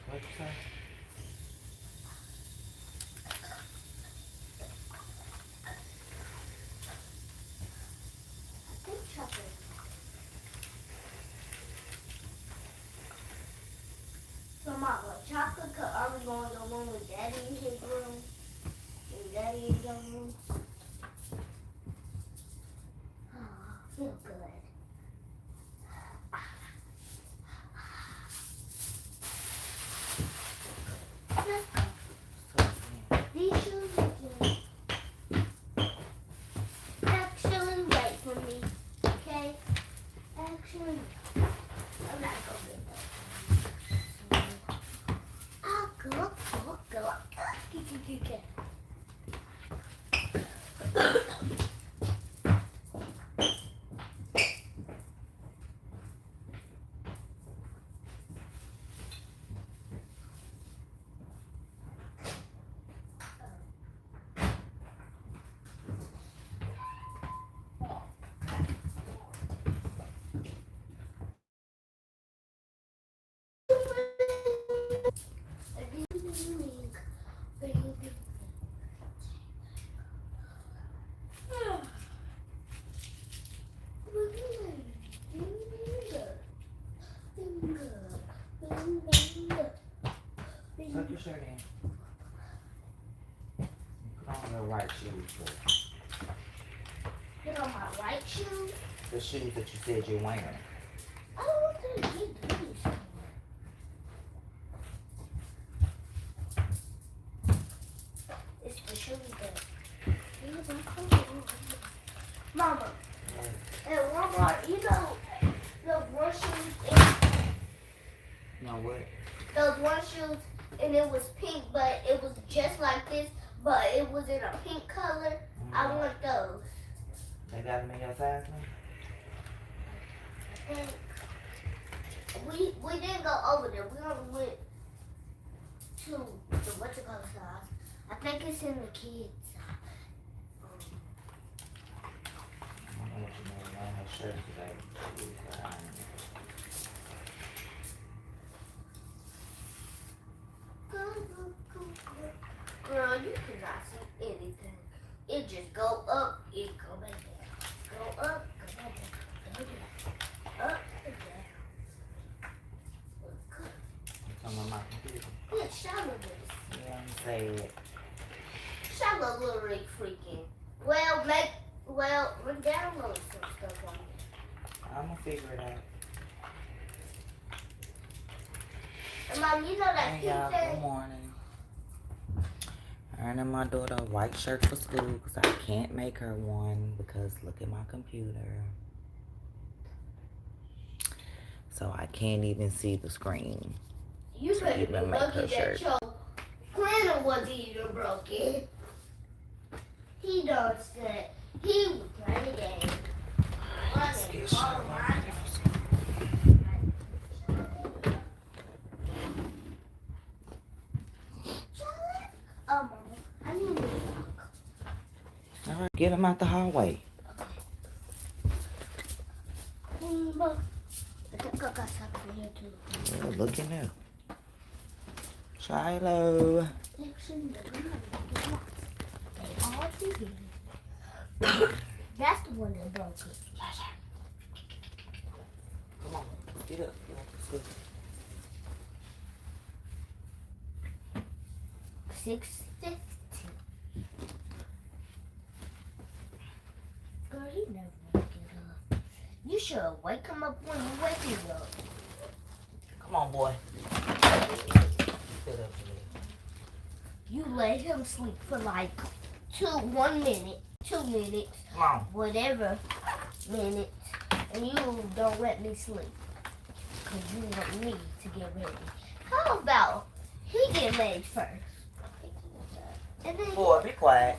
What'd you say? So, Mama, chocolate cup, are we going to go room with Daddy in his room? And Daddy in your room? Oh, feel good. Let's go. These shoes are actually wait for me, okay? Actually, I'm not going to get that. I'll go. Tuck your shirt in. Put on your right shoes, boy. Put on my right shoes? The shoes that you said you're wearing. I don't want to get these. It's the shoes that. Mama, and Walmart, you know those one shoes. You know what? Those one shoes, and it was pink, but it was just like this, but it was in a pink color. I want those. They got them in your size now? And we didn't go over there. We only went to the what's it called size. I think it's in the kids. I don't know what you mean. I don't have shirts today. Girl, you cannot see anything. It just go up, it go back down. Go up, go back down. Go down. Up and down. You talking about my computer? Yeah, shallow this. Yeah, I'm saying it. Shallow literally freaking. Well, download some stuff on it. I'm gonna figure it out. And Mom, you know that Hey pink y'all, thing? good morning. Earning my daughter a white shirt for school because I can't make her one because look at my computer. So I can't even see the screen. You better be even make her lucky that shirt. your printer wasn't even broken. He done said he was playing the game. Let's get All right. Mama, I need to talk. All right, get him out the hallway. But I think I got something here too. Oh, look in there. Shiloh. That's the one that broke it. Come on, get up. Get up. 6:50. Girl, he never woke it up. You should wake him up when you wake him up. Come on, boy. Get up. You let him sleep for like 1 minute, 2 minutes, Come on. whatever minutes, and you don't let me sleep. Because you want me to get ready. How about he get ready first? And then Boy, be quiet.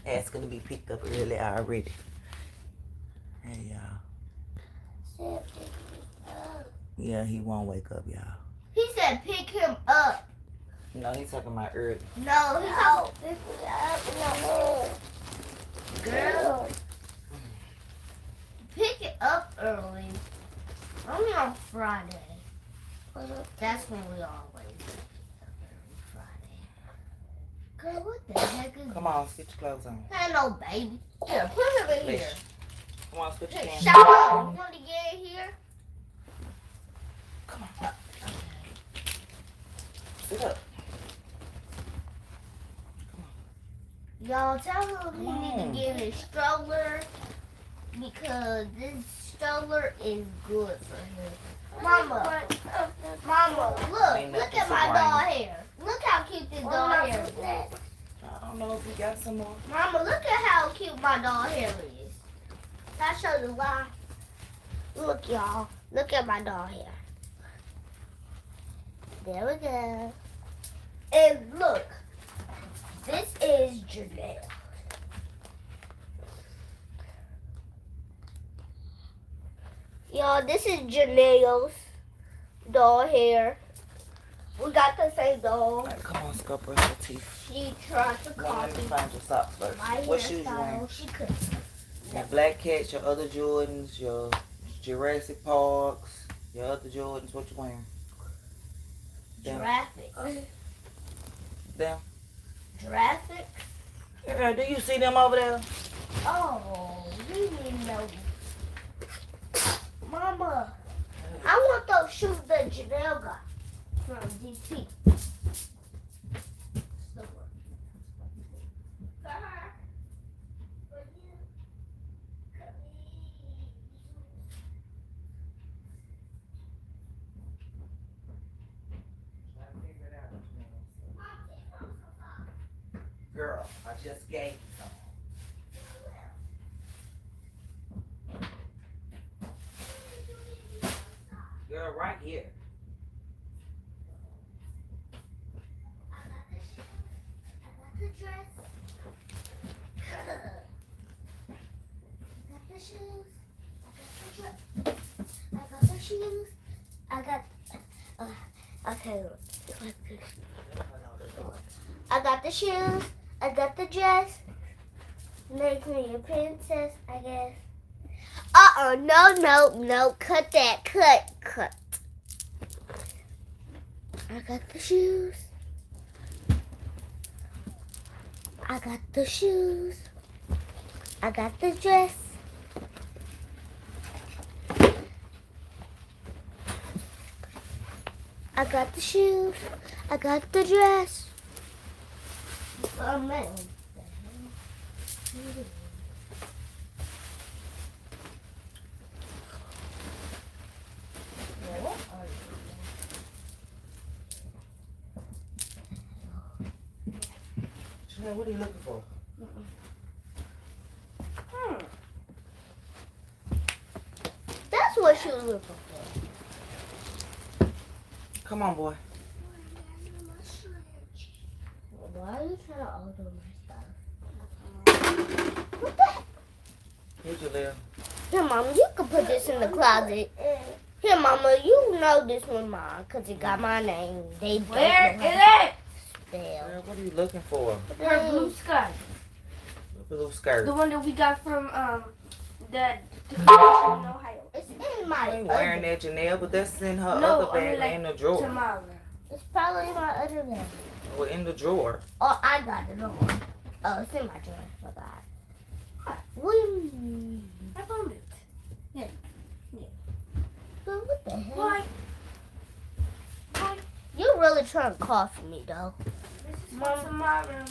Asking to be picked up early already. Hey, y'all. Yeah, he won't wake up, y'all. He said pick him up. No, he's talking about early. No, he said pick me up in the room. Girl, Friday. That's when we always do every Friday. Girl, what the heck is Come on, get your clothes on. Ain't no baby. Here, put him in here. Come on, switch your Hey, hands. shut up. You want to get in here? Come on. Sit up. Y'all tell him he need to get his stroller because this stroller is good for him. Mama, look at my doll hair. Look how cute this doll hair is. I don't know if we got some more. Mama, look at how cute my doll hair is. I'll show you why. Look, y'all. Look at my doll hair. There we go. And look. This is Janelle. Y'all, this is Janelle's doll hair. We got the same doll. All right, come on, let's go brush your teeth. She tried to Well, let me copy find your socks first. my What shoes you wearing? hairstyle. She couldn't. Your Black Cats, your other Jordans, your Jurassic Parks, your other Jordans. What you wearing? Them. Graphic. Them. Graphic. Yeah, do you see them over there? Oh, you need to know. Mama, I want those shoes that Janelle got from DT. Girl, I just gave you some. Girl, right here. I got the shoes. I got the dress. I got the shoes. I got the dress. I got the shoes. I got. Okay, like this. I got the shoes. I got the dress. Make me a princess, I guess. No. Cut that. Cut. I got the shoes. I got the shoes. I got the dress. I got the shoes. I got the dress. Oh, man. Chanel, what are you looking for? That's what she was looking for. Come on, boy. Why are you trying to alter my stuff? What the heck? Here, Jaleel. Here, Mama, you can put this in the closet. Here, Mama, you know this one mine because it got my name. They Where is it? Spell. Girl, what are you looking for? Her blue skirt. The blue skirt. The one that we got from the convention in Ohio. It's in I my ain't wearing other. that, Janelle, but that's in her No, other I bag mean, like, in the drawer. Tomorrow. It's probably in my other bag. Well, in the drawer. Oh, I got it on. Oh, it's in my drawer. Forgot. Whee. I found it. Girl, what the hell? Why? You really trying to cough me, though. This is for tomorrow.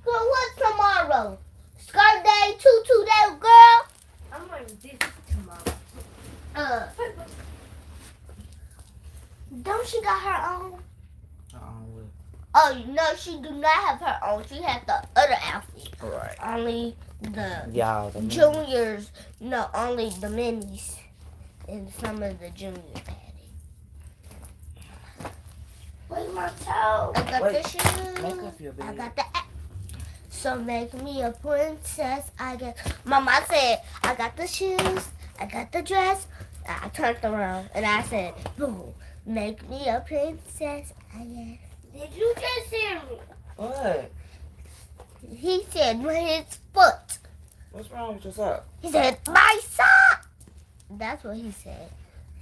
Girl, what's tomorrow? Skirt day, tutu day, girl? I'm wearing this tomorrow. Don't she got her own? Well, Oh, no, she do not have her own. She has the other outfit. all right. Only the Y'all, the juniors, no, only the minis and some of the junior patty. Where's my toe? I got Wait, the shoes. make up your I bed. got the. So make me a princess. I guess. Mama said, I got the shoes. I got the dress. I turned around and I said, boom, make me a princess. I guess. Did you just hear me? What? He said, his foot. What's wrong with your sock? He said, my sock. That's what he said.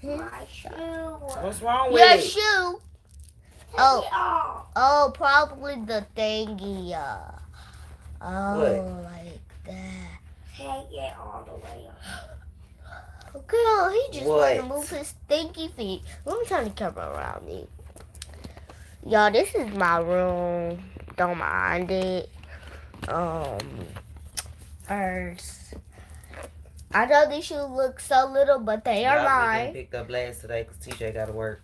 My shoe. What's wrong with Your it? shoe. Take it off. Oh, probably the thingy. Oh, What? like that. Take it all the way off. Girl, he just What? want to move his stinky feet. Let me turn the camera around me. Y'all, this is my room. Don't mind it. First, I know these shoes look so little, but they are Y'all be mine. getting picked up last today because TJ got to work.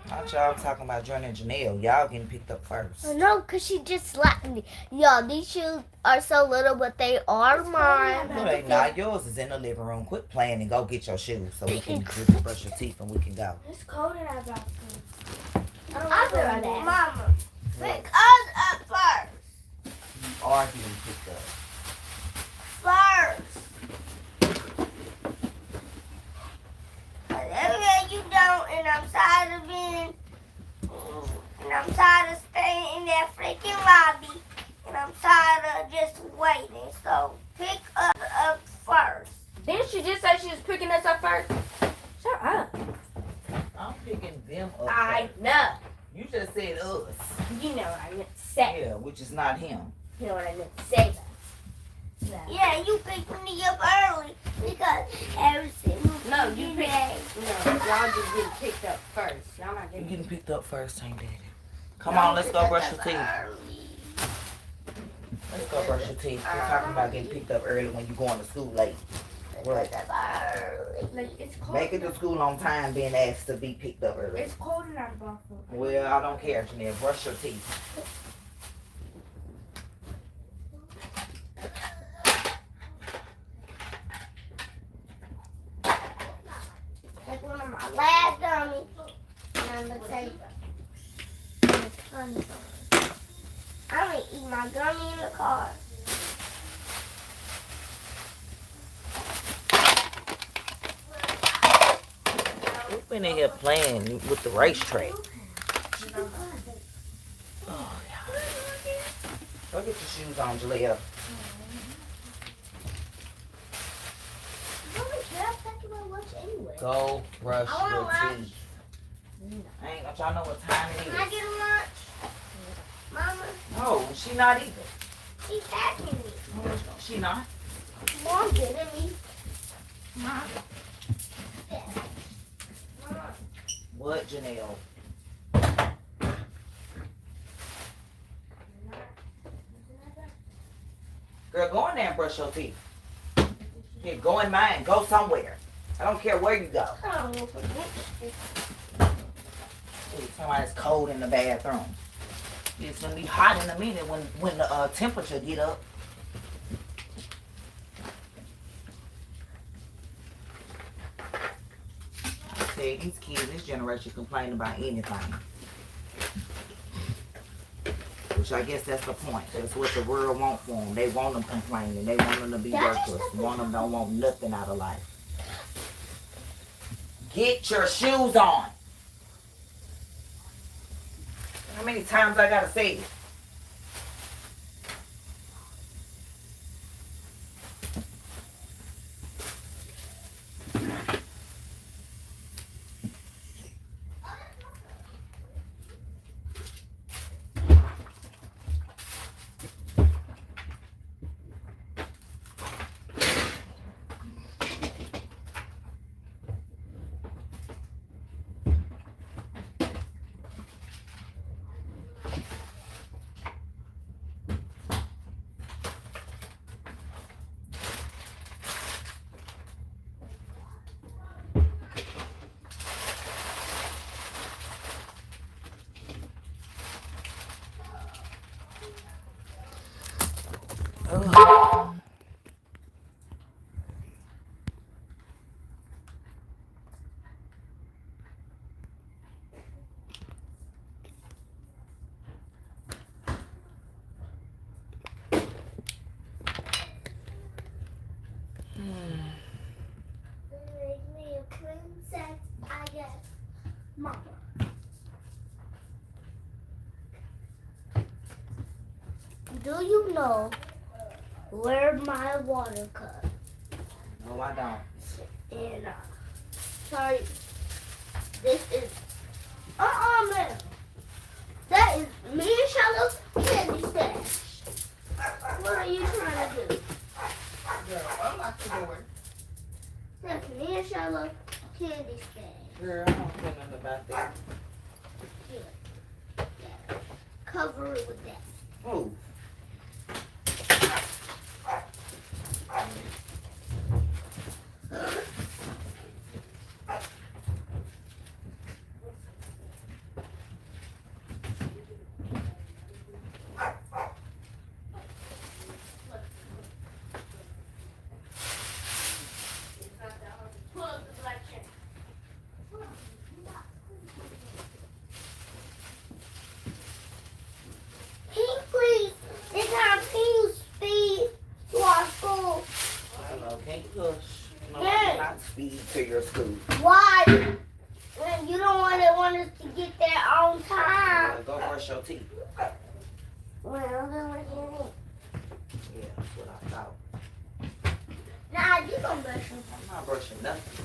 Not y'all talking about Jordan and Janelle. Y'all getting picked up first. No, because she just slapped me. Y'all, these shoes are so little, but they are mine. No, they not. Yours is in the living room. Quit playing and go get your shoes so we can just brush your teeth and we can go. It's cold in our bathroom. I'll be right back. Mama, pick us up first. You are getting picked up. First. If you don't, and I'm tired of being, and I'm tired of staying in that freaking lobby, and I'm tired of just waiting. So pick us up first. Didn't she just say she was picking us up first? Shut up. I'm picking them up. I first. know. You just said us. You know what I meant to say. Yeah, which is not him. You know what I meant to say. No. Yeah, you picked me up early because everything was No, you picked. today. No, y'all just getting picked up first. Y'all not You getting. getting picked up first, ain't daddy? Come on, let's go brush your teeth. Let's go brush your teeth. We're talking about getting picked up early when you're going to school late. Right. Like, it's cold. Make it to school on time, being asked to be picked up early. It's cold in our bathroom. Well, I don't care, Janelle. Brush your teeth. That's one of my last gummies. And I'm gonna take I'm gonna eat my gummy in the car. We've been in here playing with the racetrack. Oh, yeah. Go get your shoes on, Jalea. Go brush I wanna your watch. teeth. I ain't gonna try to know what time it Can I is. get a lunch? Mama, No, she not either. she's asking me. She not. Mom getting me. Mom. What, Janelle? Girl, go in there and brush your teeth. Here, go in mine. Go somewhere. I don't care where you go. Somebody's cold in the bathroom. It's gonna be hot in a minute when the temperature get up. I tell you, these kids, this generation complain about anything. Which I guess that's the point. That's what the world want for them. They want them complaining. They want them to be worthless. One of them don't want nothing out of life. Get your shoes on. How many times I gotta say it? Ugh. Make me a princess, I guess. Mama. Do you know where my water cup? No, I don't. And sorry, this is man. That is me and Shiloh's candy stash. What are you trying to do? Girl, unlock the door. That's me and Shiloh's candy stash. Girl, I don't care nothing about that. Cover it with that. Move. Pull up the black chair. Can you please, this time, can you speed to our school? Hello, can't push. No, Yes. not speed to your school. Why? When you don't want us to get there on time. Go brush your teeth. Well, then what do you mean? Yeah, that's what I thought. Nah, you gonna brush them. I'm not brushing nothing.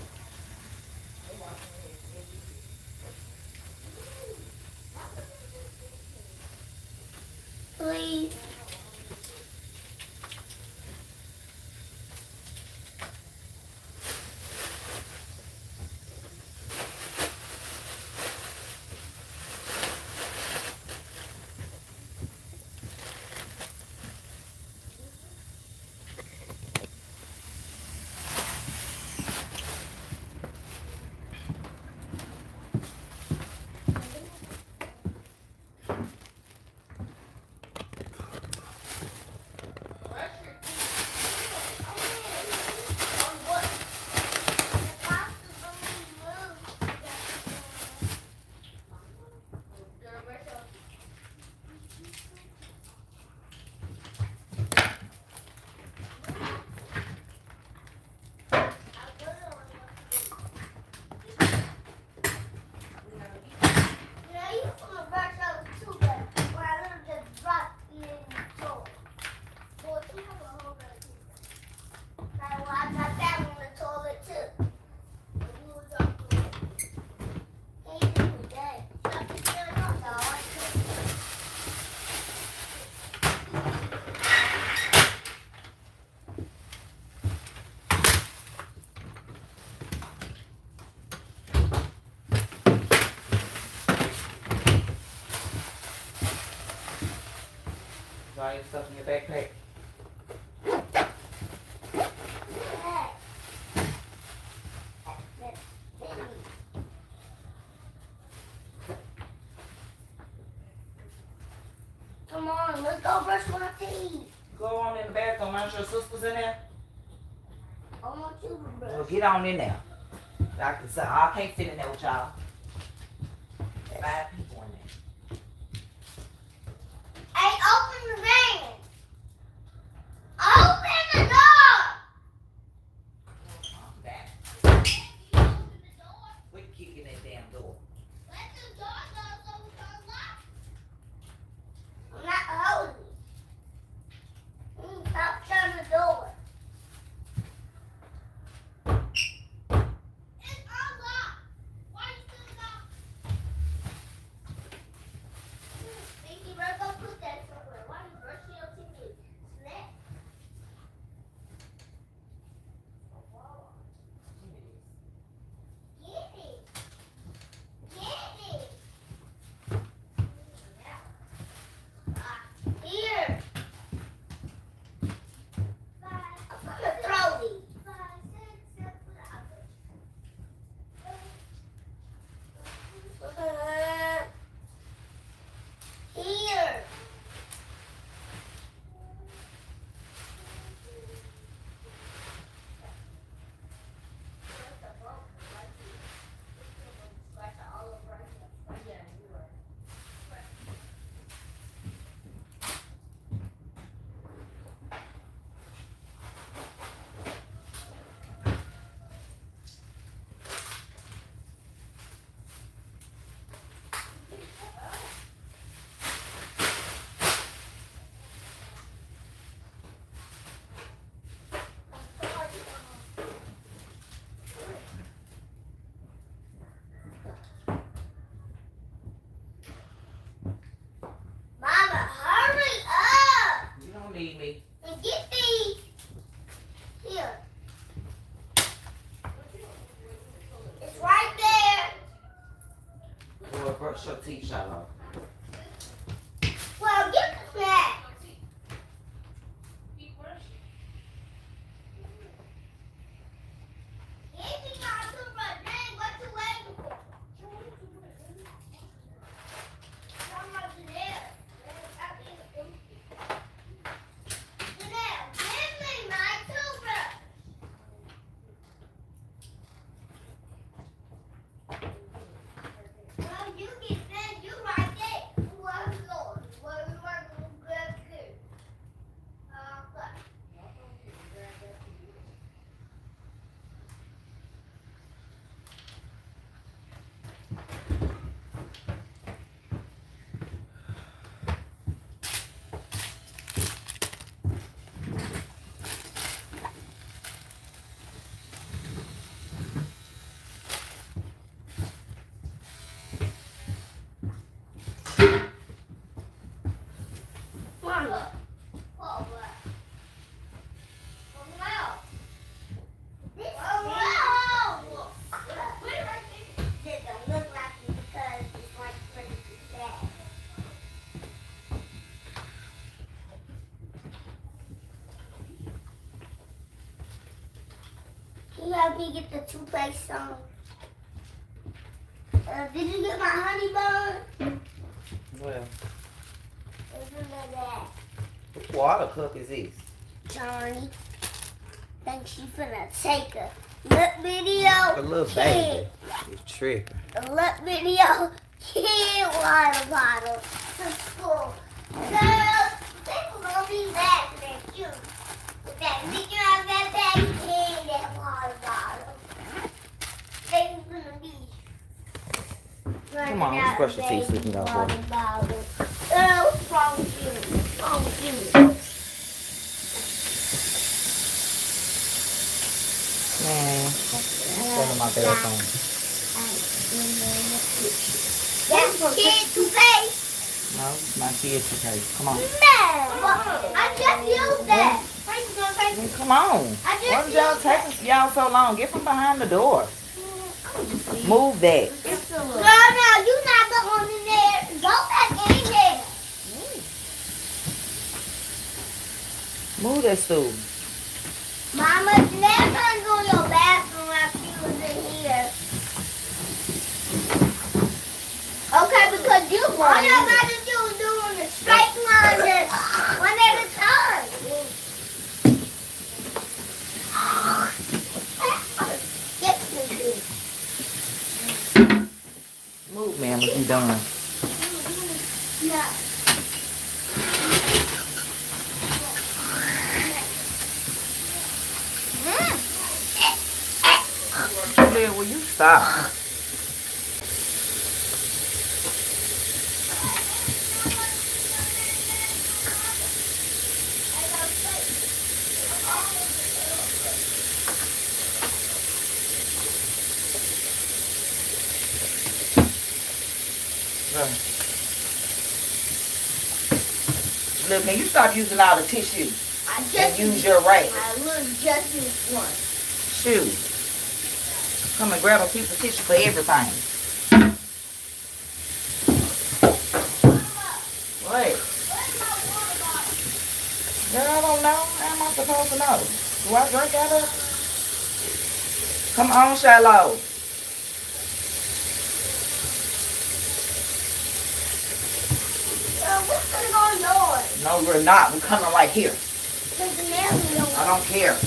Please. All your stuff in your backpack. Come on, let's go brush my teeth. Go on in the bathroom. Aren't your sisters in there? I want you to brush. Well, get on in there. I can't fit in there with y'all. 5 people in there. Hey, open the van. Open the door. I'm back. Open the door. Quit kicking that damn door. Let the door go so we can lock. I'm not holding it. Stop shutting the door. It's unlocked. Why you still locked? mama. This don't look like it because it's like pretty bad. Can you help me get the toothpaste on? Did you get my honey bun? Well, Isn't that? what water cup is this? Johnny. Think she finna take a look video. A little baby. You tripping. A look video kid water bottle to school. Girl, people gonna be laughing at you. With that picture of that baby kid and that water bottle. They gonna be Come on, let's brush your teeth with me, though, boy. water bottle. What's wrong with you? What's wrong with you? Man, I'm spending my bathroom. That's kid toothpaste. No, it's my kid toothpaste. Come on. No, I just used that. How you gonna take Man, come on. I just Why did y'all taking y'all so long? Get from behind the door. Move that. Girl, now you not going in there. Go back in there. Move that stool. Mama, never gonna go in your bathroom after you was in here. Okay, because you all you gotta do is doing the straight line just one at a time. Yes, Move, ma'am, if you done. no. Julia, will you stop? Look, can you stop using all the tissue and use your rag? I will just use one. Shoot. Come and grab a piece of tissue for everything. What? Girl, I don't know. How am I supposed to know? Do I drink out of it? Come on, Shiloh. What's gonna go on yours? No, we're not. We're coming right here. There's a nail in yours. I don't care.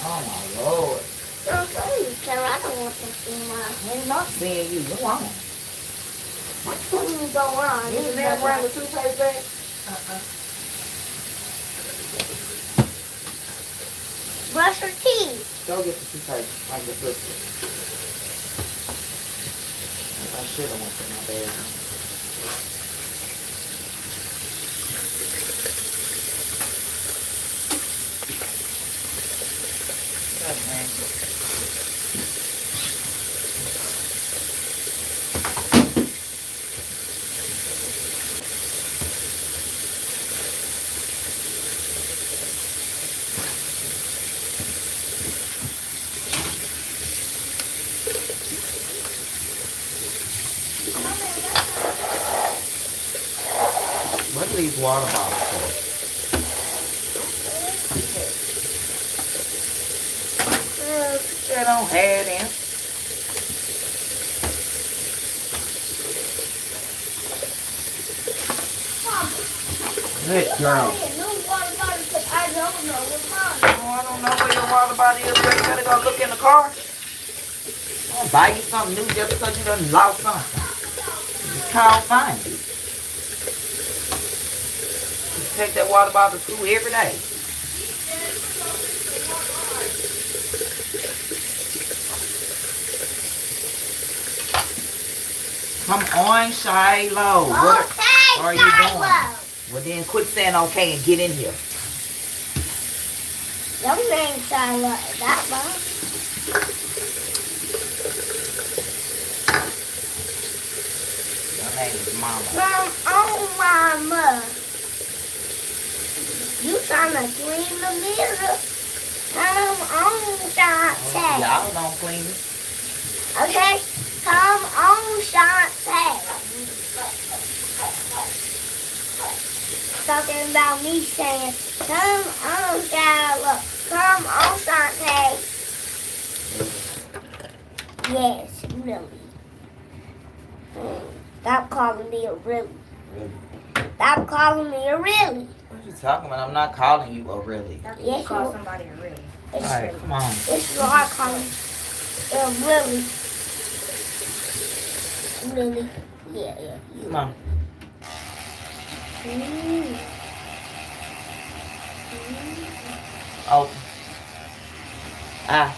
Oh my Lord. Don't say you, Sarah. I don't want to see mine. I'm not seeing you. Go on. What can you go on? Isn't that around the toothpaste bag? Brush your teeth. Go get the toothpaste like the sister. I should have went to my bed. Good, man. What are these water bottles for? They don't have them. Good girl. No water bottle because I don't know what's mine. Oh, I don't know where your water bottle is. You better go look in the car. I'll buy you something new just because you done lost something. You can't find it. You take that water bottle to school every day. Come on, Shiloh. What are you doing? Well, then quit saying okay and get in here. Your name sound like that, Mom. Your name is Mama. Come on, Mama. You trying to clean the mirror? Come on, Shantae. Y'all don't clean it. Okay? Come on, Shantae. Talking about me saying, come on, Shallow. Come on, Shantae. Yes, really. Stop calling me a really. Really? Stop calling me a really. What you talking about? I'm not calling you a really. Yes, Call you somebody a really. it's Alright, really. come on. It's you are calling a really. Really. Yeah. Come on. Open. Ah.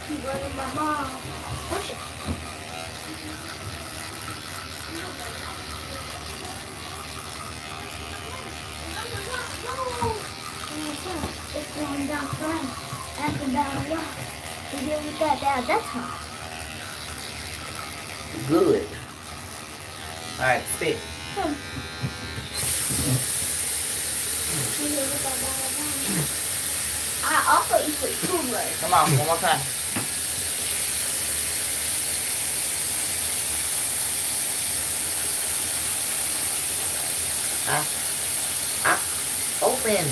Keep running my mom. Push it. It's going down front. After down left. And then we got down that time. Good. Alright, spit. And then we got down that time. I also eat with turmeric. Come on, one more time. Open.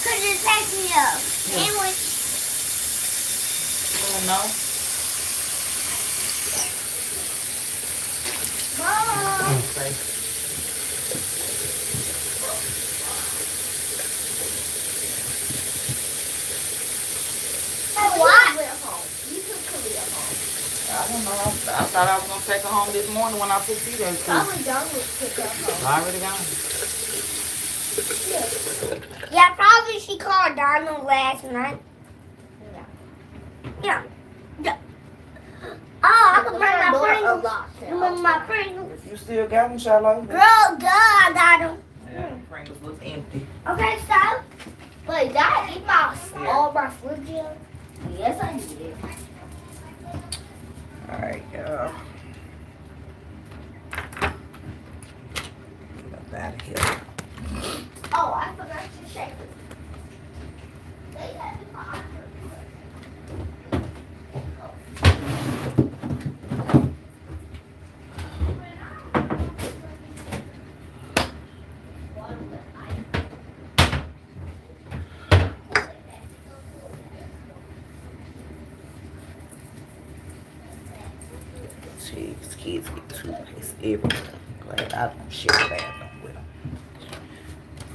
Could just pack me up. Sandwich. Oh no. Mom. Okay. What? You took Kalia home. I don't know. I thought I was gonna take her home this morning when I put you there too. Probably done with pick up home. Already gone. Yeah, probably she called Donald last night. Yeah. Oh, I can bring my Pringles. You remember my Pringles? You still got them, Charlotte? Girl, I got them. Yeah, Pringles look empty. Okay, so. Wait, did I eat all my food jam? Yes, I did. Alright, y'all. Get out of here. Oh, I forgot to shake it. They had the box. Jeez, kids get toothpaste everywhere. Glad I don't share the bathroom with them.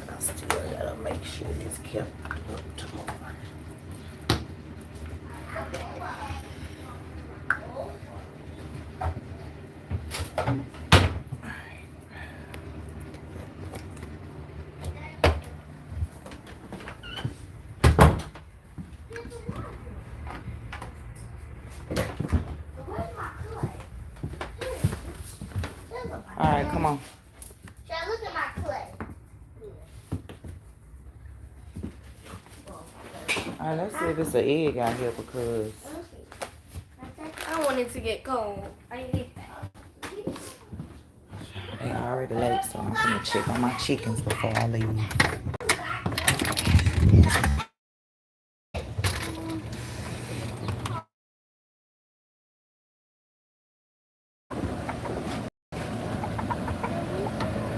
But I still gotta make sure it's kept up tomorrow. Alright, come on. Should look at my clay. Alright, let's see if it's an egg out here because I want it to get cold. I need that. they already late, so I'm gonna check on my chickens before I leave.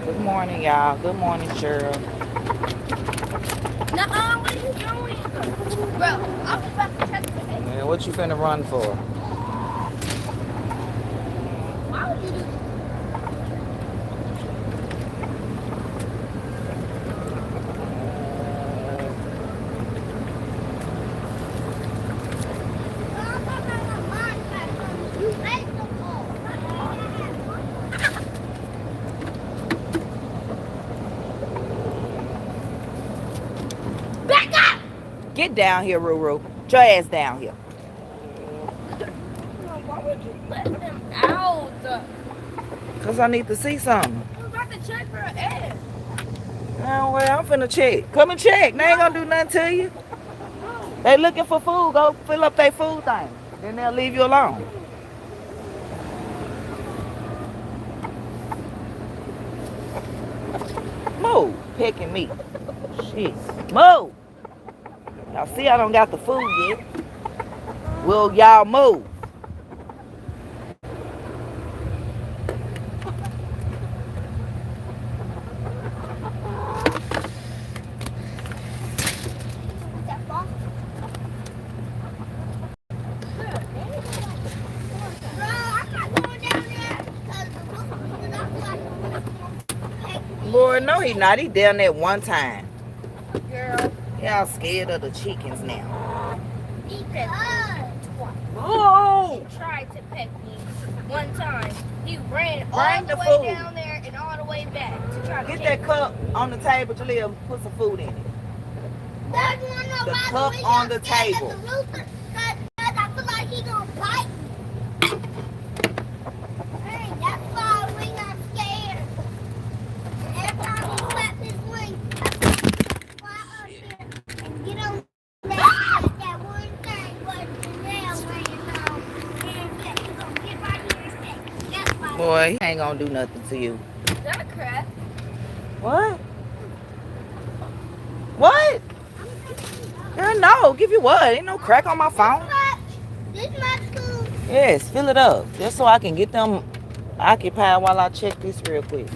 Good morning, y'all. Good morning, Cheryl. Nuh-uh, what are you doing? Bro, I was about to check the egg. Man, what you finna run for? Why would you do that? Get down here, Ruru. Get your ass down here. Why would you let them out? Because I need to see something. I was about to check her ass. Oh, well, I'm finna check. Come and check. They ain't gonna do nothing to you. They looking for food. Go fill up their food thing. Then they'll leave you alone. Move. Pecking me. Shit. Move. Y'all see I don't got the food yet. Will y'all move? Boy, no, he not. He down there one time. Girl. Y'all scared of the chickens now. He pecked me twice. Oh! He tried to peck me one time. He ran Bring all the the way food. down there and all the way back to try to Get peck that cup on the table, Jaleel. Put some food in it. The cup on the table. I feel like he gonna bite me. Hey, that's why we not scared. Every time he slaps his wing, I fly up here and get on that one thing where the nail laying on. And he gonna get right here and say, that's why. Boy, he ain't gonna do nothing to you. Is that a crab? What? What? Girl, no. Give you what? Ain't no crack on my phone. This much food. Yes, fill it up. Just so I can get them occupied while I check this real quick.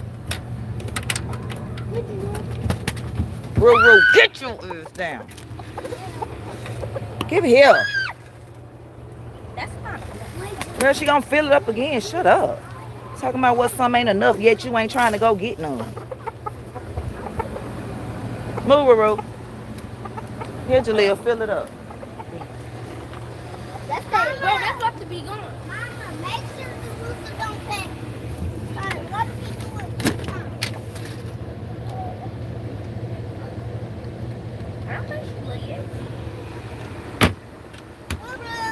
Ruru, get your ass down. Give it here. That's not enough. Girl, she gonna fill it up again. Shut up. Talking about what some ain't enough, yet you ain't trying to go get none. Move, Ruru. Here, Jaleel, fill it up. That's Bro, that's about to be gone. Mama, make sure the rooster don't peck. What are we doing? I don't think she let it. Ruru.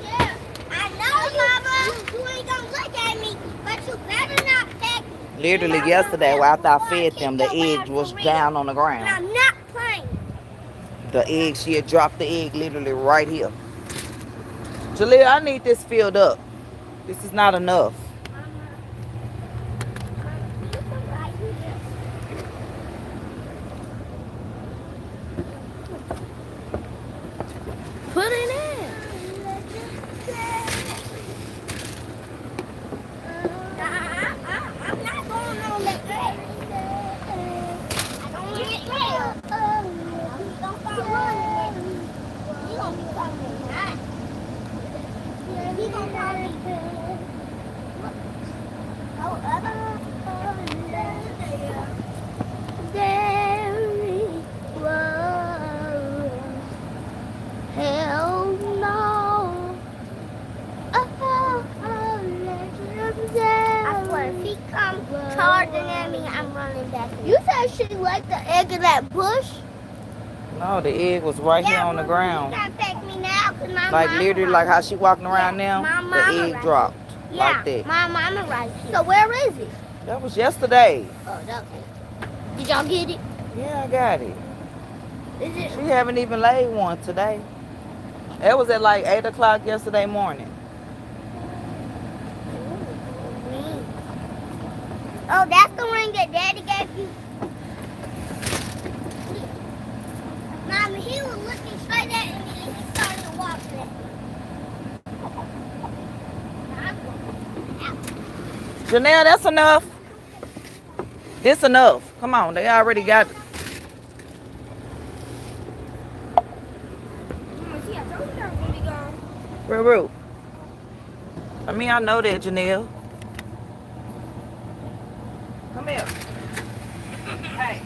Yeah. I know, Mama. You ain't gonna look at me, but you better not peck. Literally yesterday, after I fed them, the egg was down on the And ground. I'm not playing. The egg, she had dropped the egg literally right here. Jaleel, I need this filled up. This is not enough. Put it in. I'm not going on that way. I don't want to get killed. Don't start running. He gonna be coming hot. He gonna probably hell no. I swear, if he comes charging at me, I'm running back. You said she liked the egg of that bush? No, the egg was right here on the ground. You can't take me now, 'cause my Like mama literally, like how she walking around now, my the mama egg right dropped Yeah, like that. my mama right here. So where is it? That was yesterday. Oh, okay. Did y'all get it? Yeah, I got it. Is it? She haven't even laid one today. It was at like 8 o'clock yesterday morning. Oh, that's the ring that Daddy gave you. Mama, he was looking straight at me and he started walking at me. Janelle, that's enough. This enough. Come on, they already got it. See, I told you I was gonna be gone. Ruru. I mean, I know that, Janelle. Come here. Hey,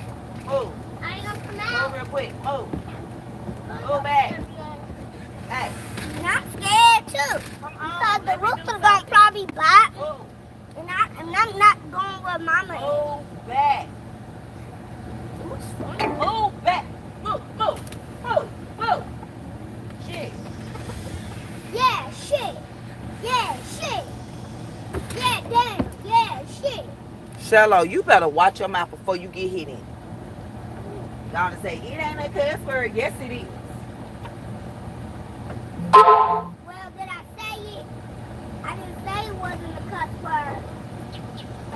move. I ain't gonna come Move out. real quick. Move. Move back. Hey, And I'm scared too. come Because on. the rooster gonna probably bite me. Move. And I'm not going where Mama is. Move back. Move back. Move. Shallow, you better watch your mouth before you get hit in it. Gonna say, it ain't a cuss word. Yes, it is. Well, did I say it? I didn't say it wasn't a cuss word.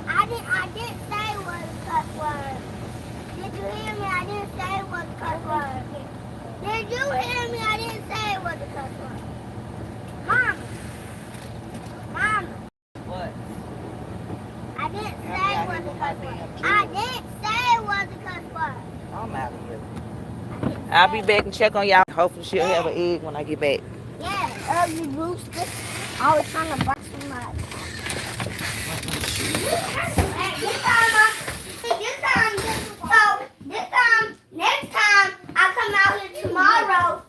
I didn't say it was a cuss word. Did you hear me? I didn't say it was a cuss word. Did you hear me? I didn't say it was a cuss word. Mama. What? I didn't say it was a cuss word. I didn't say it was a cuss word. I'm out of here. I'll be back and check on y'all. Hopefully she'll have an egg when I get back. Yeah, ugly rooster. Always trying to box somebody. Next time I come out here tomorrow,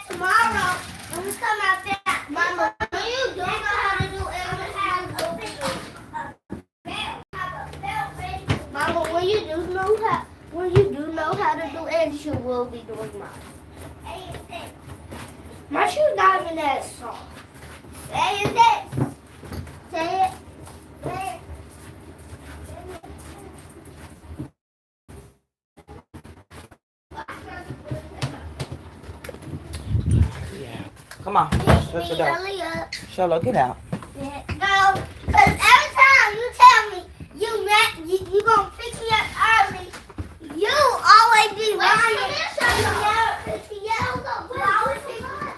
tomorrow, when we come out there, Mama, when you don't know how to do everything, Mama, when you do know how to do it, you will be doing mine. My shoe's not even that soft. Say it. Say it. Yeah. Come on. Shut your door. Shallow, get out. No, because every time you tell me you gonna pick me up early, you always be lying. You never pick me up. You always be lying.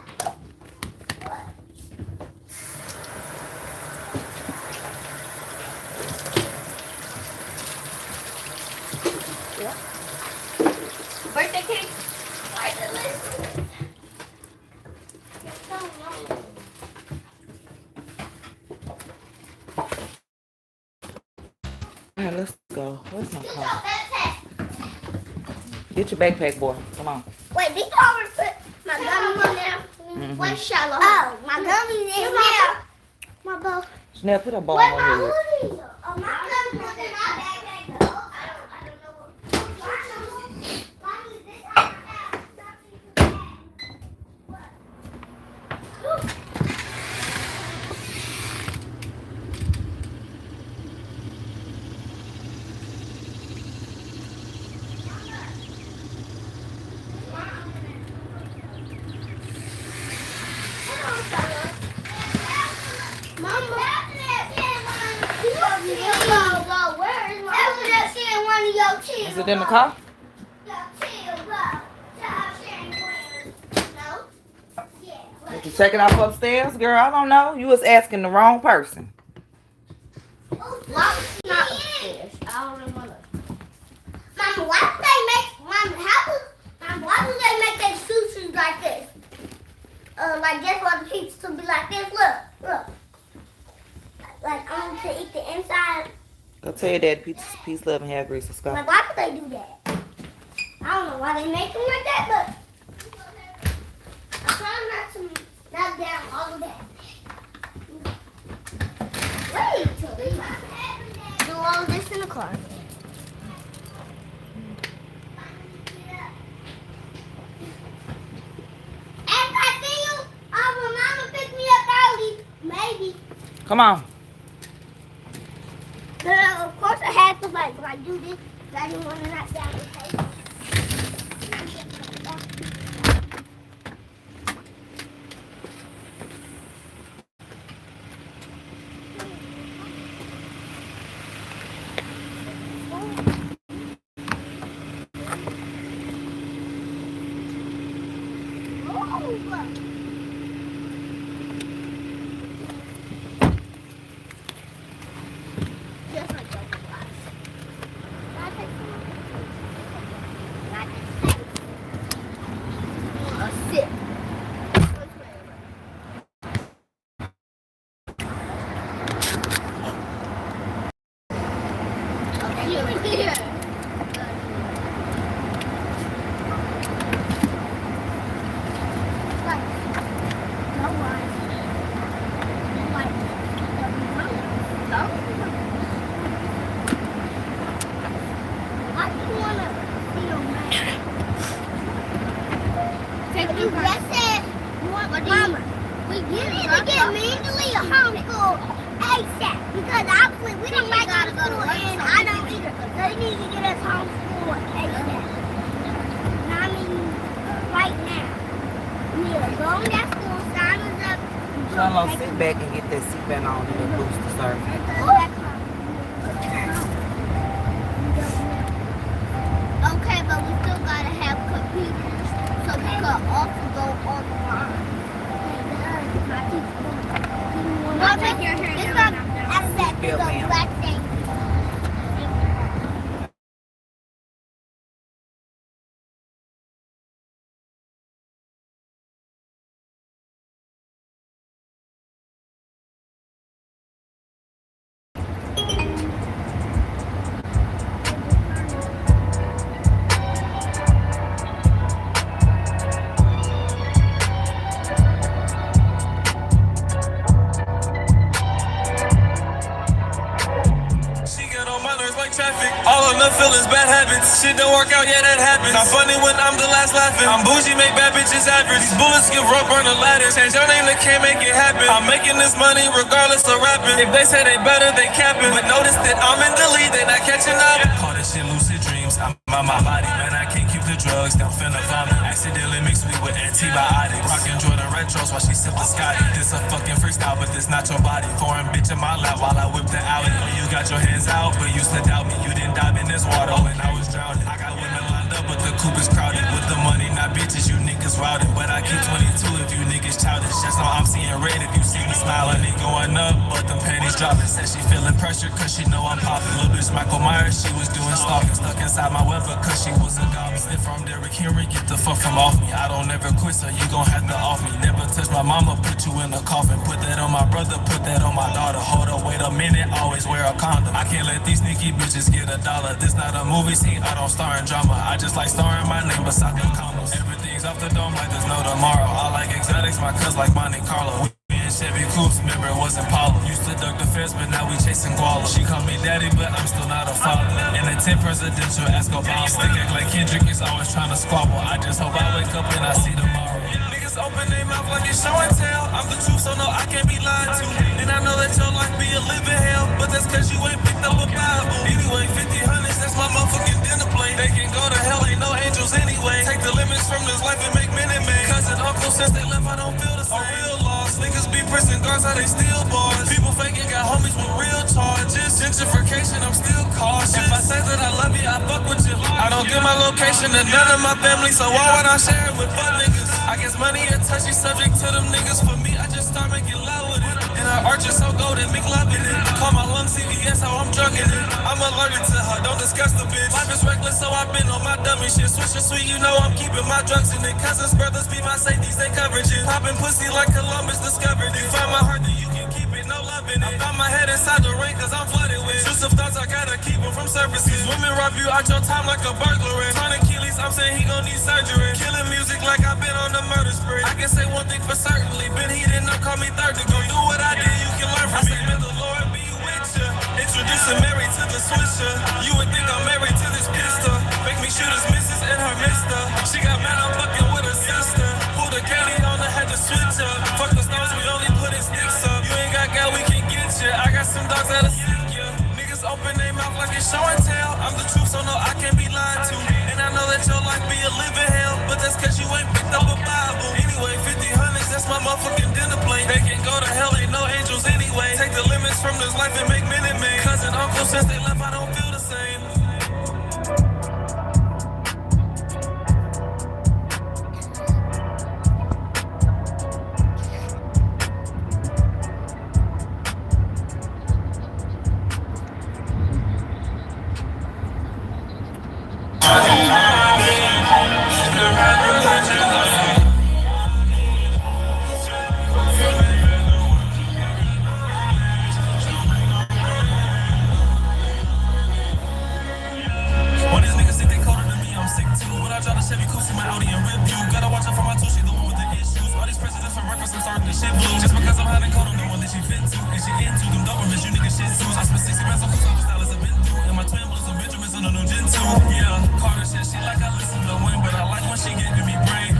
Birthday cake. All right, let's go. Where's my car? Get your backpack, boy. Come on. Wait, did you already put my gummies in there? Where's Shallow? Oh, my gummies in there. My bow. Chanel, put a bow Where's on my your head. hoodie? Oh, my gummies was in my backpack. I don't know what. Mommy, this I have something to add. What? Is it in the car? Did you check it off upstairs, girl? I don't know. You was asking the wrong person. Not upstairs. I don't remember. Mama, why do they make their sushis like this? Like just for the pizza to be like this. Look. Like I'm to eat the inside. Go tell your dad peace, love, and have grace. Let's go. Like why would they do that? I don't know why they make them like that, but I'm trying not to knock down all of that. Wait till Do all this in the car. If I see you, will Mama pick me up early? Maybe. Come on. Of course I had to like do this. I didn't want to knock down the table. Mama, you need to get me to leave homeschool ASAP because obviously we don't we got school signs up. Shiloh, sit back and get that seatbelt on and then boost the surf. Okay, but we still gotta have computers so we could also go online. I'll take your hair It's down not now. as that Bill, the ma'am. black thing. Traffic. All of the feelings, bad habits. Shit don't work out, yeah, that happens. Not funny when I'm the last laughing. I'm bougie, make bad bitches average. These bullets give rope, burn the ladder. Change your name, they can't make it happen. I'm making this money regardless of rapping. If they say they better, they capping. But notice that I'm in the lead, they not catching up. Call this shit lucid dreams. I'm my body, man, I can't keep the drugs. Don't finna vomit. Accidentally mixed me with antibiotics. Rockin' Jordan retros while she sippin' Scotty. This a fucking freestyle, but this not your body. Foreign bitch in my lap while I whip the alley. Oh, you got your hands out, but you still doubt me. You didn't dive in this water when I was drowning. I got women lined up, but the coupe is crowded. With the money, not bitches, you niggas routed. But I keep 22 if you niggas childish. Just know I'm seeing red if you see me smiling. It going up, but the panties dropping. Said she feeling pressure cause she know I'm popping. Little bitch Michael Myers, she was doing stalking. Stuck inside my weather cause she was a goblin. Sniff from Derrick Henry, get the fuck from off me. I don't ever quit, so you gon' have to off me. Never touch my mama, put you in a coffin. Put that on my brother, put that on my daughter. Hold up, wait a minute, always wear a condom. I can't let these sneaky bitches get $1. This not a movie scene, I don't star in drama. I just like starring my name beside the commas. Everything's off the dome like there's no tomorrow. I like exotics, my cuz like Monte Carlo. We in Chevy Coupes, remember it wasn't Impala. Used to duck the fence, but now we chasing guala. She call me daddy, but I'm still not a father. In the 10th presidential, ask Obama. Stick act like Kendrick is always trying to squabble. I just hope I wake up and I see tomorrow. Niggas open their mouth like it's show and tell. I'm the truth, so no, I can't be lied to. And I know that your life be a living hell, but that's cause you ain't picked up a Bible. Anyway, 50 hundreds, that's my motherfucking dinner plate. They can go to hell, ain't no angels anyway. Take the limits from this life and make minute man. Cousin, uncle, since they left, I don't feel the same. Real loss, niggas be prison guards, how they steal bars. People faking, got homies with real charges. Gentrification, I'm still cautious. If I say that I love you, I fuck with you. I don't give my location to none of my family, so why would I share it with fuck niggas? I guess money a touchy subject to them niggas. For me, I just start making love with it. And her arch is so golden, make love in it. Call my lungs CVS, how I'm drugging it. I'm allergic to her, don't discuss the bitch. Life is reckless, so I've been on my dummy shit. Switch to sweet, you know I'm keeping my drugs in it. Cousins, brothers be my safeties, they coverage it. Popping pussy like Columbus discovered it. Find my heart, then you can keep it, no love in it. I found my head inside the rain, cause I'm flooded with intrusive thoughts, I gotta keep them from surfaces. Women rob you out your time like a burglar. Trying Achilles, I'm saying he gon' need surgery. Killing music like I've been on the murder spree. I can say one thing for certainly, been heating up, call me third to go do what I did, you can learn from me. May the Lord be with ya. Introducing Mary to the switcher. You would think I'm married to this pistol. Make me shoot his missus and her mister. She got mad, I'm fucking with her sister. Pulled the candy on her, had to switch up. Fuck the stones, we only put in sticks up. You ain't got gal, we can get ya. I got some dogs that'll sick ya. Niggas open their mouth like it's show and tell. I'm the truth, so no, I can't be lied to. And I know that your life be a living hell, but that's cause you ain't picked up a Bible. Anyway, 50 hundreds, that's my motherfucking dinner plate. They can go to hell, ain't no angels anyway. Take the limits from this life and make minute man. Cousin, uncle, since they left, I don't feel the same. When these niggas think they colder than me, I'm sick too. When I drive the Chevy Coupe, see my Audi and rip you. Gotta watch out for my two, she the one with the issues. All these presidents for reference, I'm starting to shit blue. Just because I'm hot and cold, I'm the one that she fit to. And she into them Dobermans, you niggas shit too. I spent 60 rounds on cooks, style as a been through. And my twin blues and Benjamins on a new gen too. Yeah, Carter shit, she like I listen to Wayne, but I like when she giving me brain.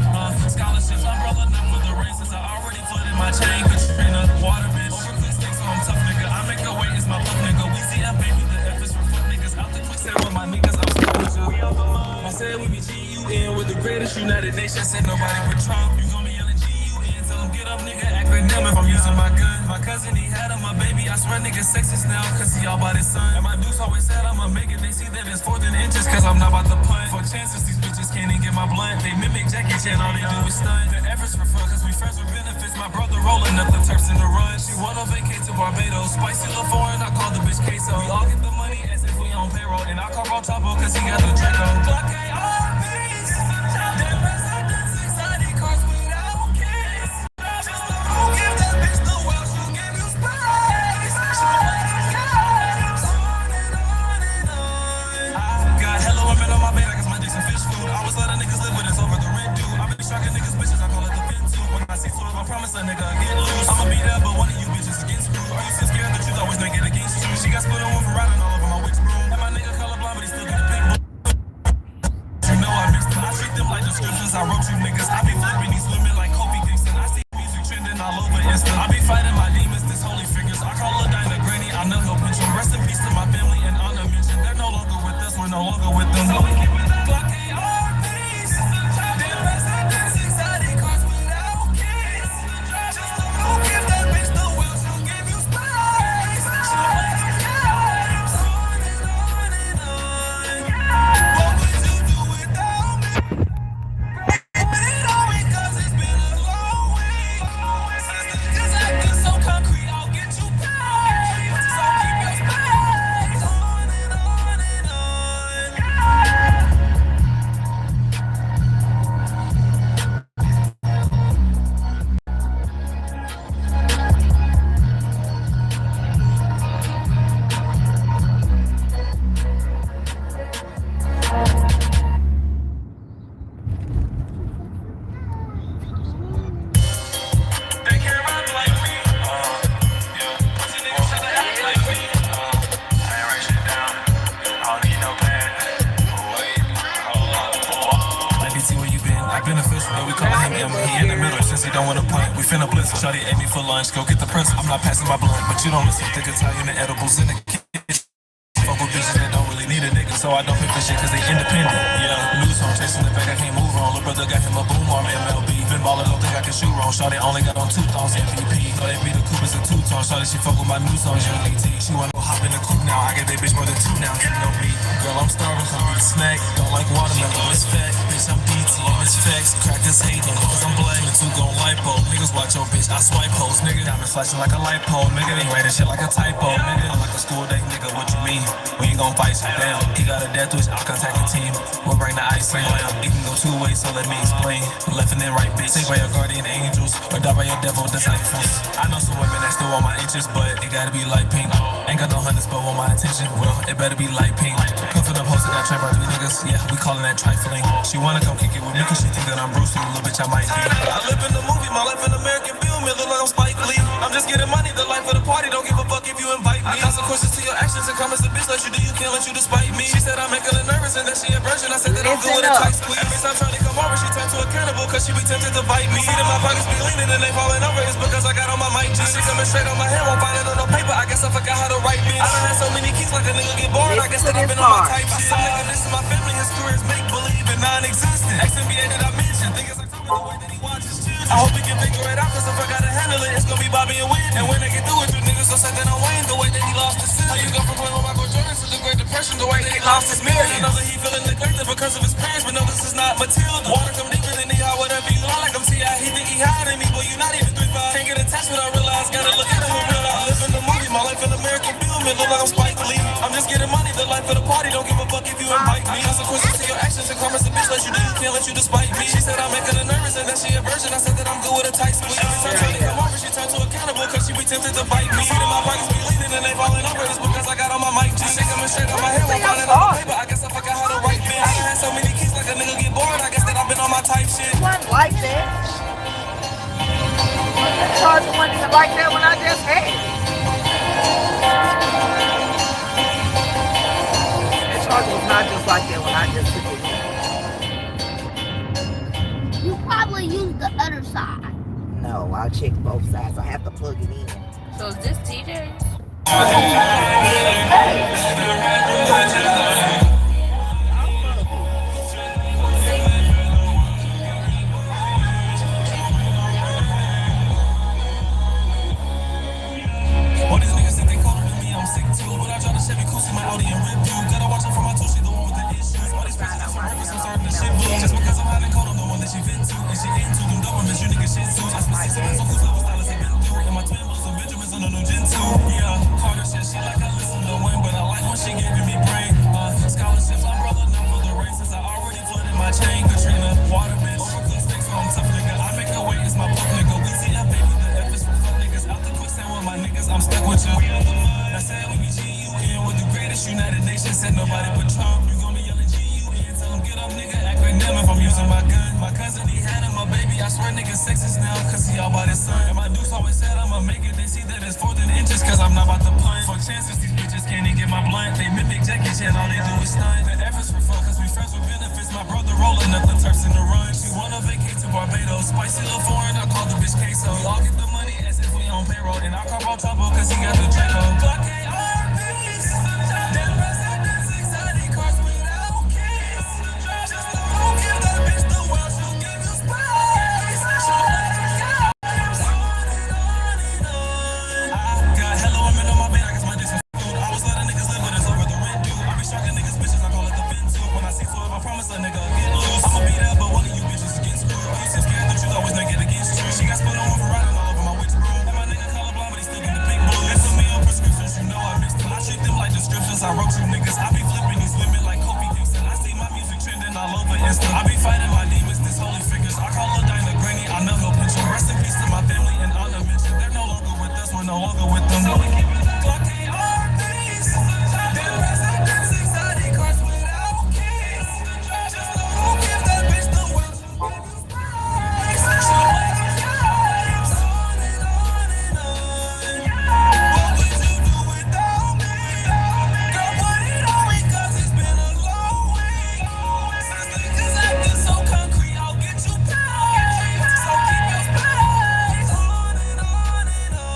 Scholarships, I'm rolling up with the rain since I already flooded my chain. Katrina, water bitch, overcooked steak, so I'm tough nigga. I make a way, it's my love nigga. Weezy, I baby, the F is for fuck niggas. Out the quicksand with my niggas, I'm stuck with you. I said we be GUN with the greatest United Nations, said nobody but Trump. You gon' be yelling GUN it up, nigga, acronym if I'm using my gun. My cousin, he had him, my baby, I swear nigga sexist now, cause he all about his son. And my dudes always said I'ma make it, they see that it's 4th and inches, cause I'm not about to punt. For chances, these bitches can't even get my blunt. They mimic Jackie Chan, all they do is stunt. The efforts for fun, cause we friends with benefits. My brother rolling up the Turks in the run. She wanna vacate to Barbados, spicy little foreign, I call the bitch queso. We all get the money as if we on payroll, and I call Ron Chapo, cause he got the Draco. Glock ARPs, them rest I done 6 ID cars without kids. Just don't give that bitch the well, she'll give you spice. She'll let it go. On and on and on. I got hella women on my bed, I guess my dick's some fish food. I always let the niggas live with it's over the rent due. I been shocking niggas bitches, I call it the pin too. When I see 12, I promise a nigga get loose. I'ma be there, but one of you bitches against screwed. Are you so scared that you always make it against you? She got split on one for riding all over my witch broom. And my nigga colorblind, but he still get a big book. You know I mixed them. I treat them like descriptions. I wrote you niggas. I be flipping these women like Kobe Kingston. I see music trending all over Insta. I be fighting my demons, this holy figures. I call her Dinah Granny, I know he'll pinch him. Rest in peace to my family and honor mention. They're no longer with us, we're no longer with them. So we keep it up like ARPs. Them rest I done 6 ID cars without kids. Just don't give that bitch the will, she'll give you spice. She'll let it go. On and on and on. What would you do without me? Put it on me, cause it's been a long week. Since niggas acting so concrete, I'll get you paid. So keep your space. On and on and on. They can't rap like me. Yeah. Pussy niggas tryna act like me. I ain't write shit down. I don't need no pen. Wait, hold on. Let me see where you been. I've been official, but we call him M. He in the middle since he don't wanna punt. We finna blitz. Shawty ate me for lunch. Go get the press. I'm not passing my blunt, but you don't listen. Thick Italian and edibles in the kitchen. Fuck with bitches that don't really need a nigga, so I don't pick for shit cause they independent. Yeah, news home chasing the back, I can't move on. Little brother got him a boom arm, MLB. Been ballin', don't think I can shoot wrong. Shawty only got on 2 thongs, MVP. Know they be the Coopers and 2 tone. Shawty, she fuck with my new songs, young AT. She wanna go hop in the coupe now. I get that bitch more than 2 now. You know me, girl, I'm starving, come eat a snack. Don't like watermelon, it's fat. Bitch, I'm DT, it's facts. Crackers hating, cause I'm black. The 2 gon' lipo. Niggas watch your bitch, I swipe hoes. Nigga, diamonds flashing like a light pole. Nigga, they writing shit like a typo. Nigga, I'm like a school day, nigga, what you mean? We ain't gon' fight, so damn. He got a death wish, I'll contact the team. We'll bring the ice and lamb. It can go 2 ways, so let me explain. Left and then right, bitch. Saved by your guardian angels, or die by your devil disciples. I know some women that still want my interest, but it gotta be light pink. Ain't got no hunters, but want my attention. Well, it better be light pink. Cuffin' up hoes, I got trapped by 3 niggas. Yeah, we callin' that trifling. She wanna come kick it with me, cause she think that I'm Bruce Lee. Little bitch, I might be. I live in the movie, my life an American film. It look like I'm Spike Lee. I'm just getting money, the life of the party. Don't give a fuck if you invite me. Consequences to your actions and comments. The bitch let you do, you can't let you despite me. She said I'm making her nervous and that she a virgin. I said that I'm good with a tight squeeze. Every time trying to come over, she turned to a cannibal cause she be tempted to bite me. See that my pockets be leaning and they falling over. It's because I got on my mic G. She coming straight on my head, won't find it on no paper. I guess I forgot how to write bitch. I done had so many keys like a nigga get bored. I guess that I've been on my type shit. Some nigga, this is my family, his story is make believe and non-existent. Ex-NBA that I mentioned, think it's like the way that he watches children. I hope he can figure it out cause if I gotta handle it, it's gonna be Bobby and Win. And when they get through it, you niggas gon' say that I'm Wayne. The way that he lost his sin. How you go from playing with Michael Jordan to the Great Depression? The way that he lost his million. I know that he feeling neglected because of his parents, but no, this is not Matilda. Water come deeper than the eye, whatever you like. I'm T.I. He think he higher than me, boy, you not even 3'5". Can't get attached when I realize, gotta look at him in real life. I live in the movie, my life an American film. It look like I'm Spike Lee. I'm just getting money, the life of the party. Don't give a fuck if you invite me. Consequences to your actions and comments. The bitch let you do, you can't let you despite me. She said I'm making her nervous and that she a virgin. I said that I'm good with a tight squeeze. Every time trying to come over, she turned to a cannibal cause she be tempted to bite me. See that my pockets be leaning and they falling over. It's because I got on my mic G. She coming straight on my head, won't find it on the paper. I guess I forgot how to write bitch. I done had so many keys like a nigga get bored. I guess that I've been on my type shit. One like that. Charging one like that when I just had it. That charger was not just like that when I just took it. You probably used the other side. No, I'll check both sides. I have to plug it in. So is this TJ's? up nigga acronym if I'm using my gun. My cousin, he had him a baby. I swear niggas sexist now, cause he all by his son. And my dudes always said I'ma make it. They see that it's 4th and inches, cause I'm not about to punt. For chances, these bitches can't even get my blunt. They mimic Jackie Chan, all they do is stunt. The efforts for fun, cause we friends with benefits. My brother rolling up the turfs in the run. She wanna vacate to Barbados. Spicy little foreign, I call the bitch queso. We all get the money as if we on payroll. And I call on trouble, cause he got the Draco. Glock ARPs. Them presidents exotic cars without keys. Just don't give that bitch the world, she'll give you space. She'll let it go. On and on and on. I got hella women on my bed, I guess my dick's food. I was letting niggas live, but it's over the rent due. I be shocking niggas bitches, I call it the fin too. When I see 12, I promise a nigga get loose. I'ma be there, but one of you bitches get screwed. You seem scared, the truth always make it against you. She got split on for riding all over my witch room. And my nigga colorblind, but he still get the big blue. They put me on prescriptions, you know I mixed them. I treat them like descriptions, I wrote you niggas. I be flipping these women like Kobe Kingston. I see my music trending all over Insta. I be fighting my demons, this holy figures. I call her Dinah Granny, I know her picture. Rest in peace to my family and honor mention. They're no longer with us, we're no longer with them. So we keep it up. Glock ARPs. Them presidents exotic cars without keys. Just don't give that bitch the world, she'll give you space. She'll let it go. On and on and on. What would you do without me? Girl, put it on me, cause it's been a long week. Since niggas acting so concrete, I'll get you paid. So keep your space. On and on and on.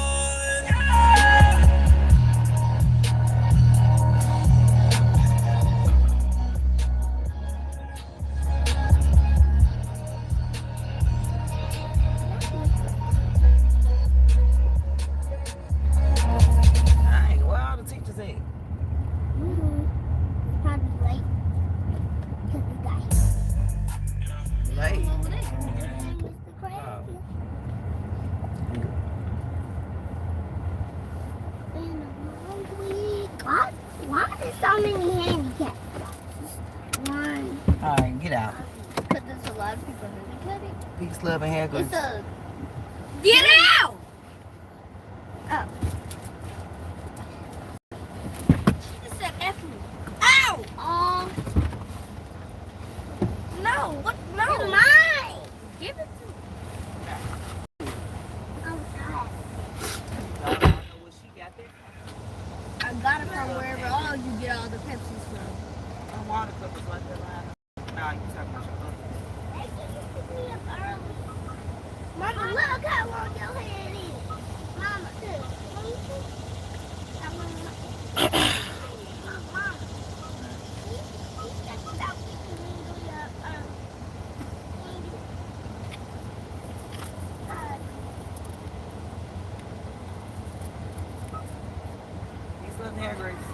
Dang, where all the teachers at? Probably late. Cause we got here. Late. Over there. Mr. Crazy. Been a long week. Why there's so many handicapped boxes? One. Alright, get out. Because there's a lot of people handicapped. Peace, love, and hair grease. It's a. Get out! Oh. She said F me. Ow! Oh. No, what? It's No. mine. Give it to me. I'm tired. Y'all know what she got there? I got it from wherever all you get all the Pepsis from. Some water cup is like that line. Nah, you talking about your other. They can pick me up early. Mama, look how long your head is. Mama, look. Let me see. Mama. He's stepping out. Peace, love, and hair grease.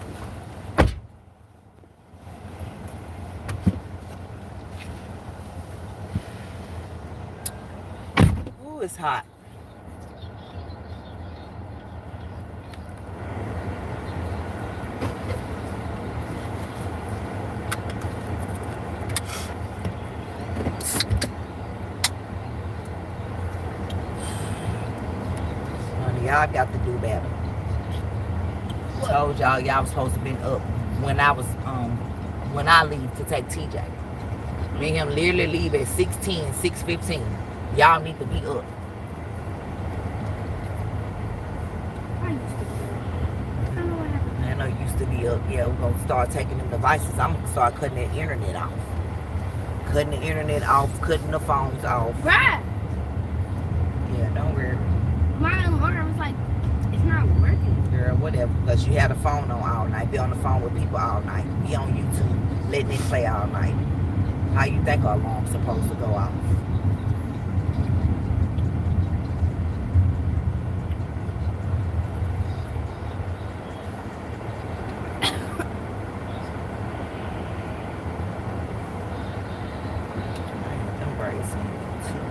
Ooh, it's hot. Honey, y'all got to do better. Told y'all was supposed to been up when I leave to take TJ. Me and him literally leave at 6:10, 6:15. Y'all need to be up. I know you used to be up. Yeah, we're gonna start taking them devices. I'm gonna start cutting the internet off. Cutting the internet off, cutting the phones off. Right. Yeah, don't worry. My alarm was like, it's not working. Girl, whatever. Because you had a phone on all night. Be on the phone with people all night. Be on YouTube, letting it play all night. How you think our alarm's supposed to go off? Them braids in too.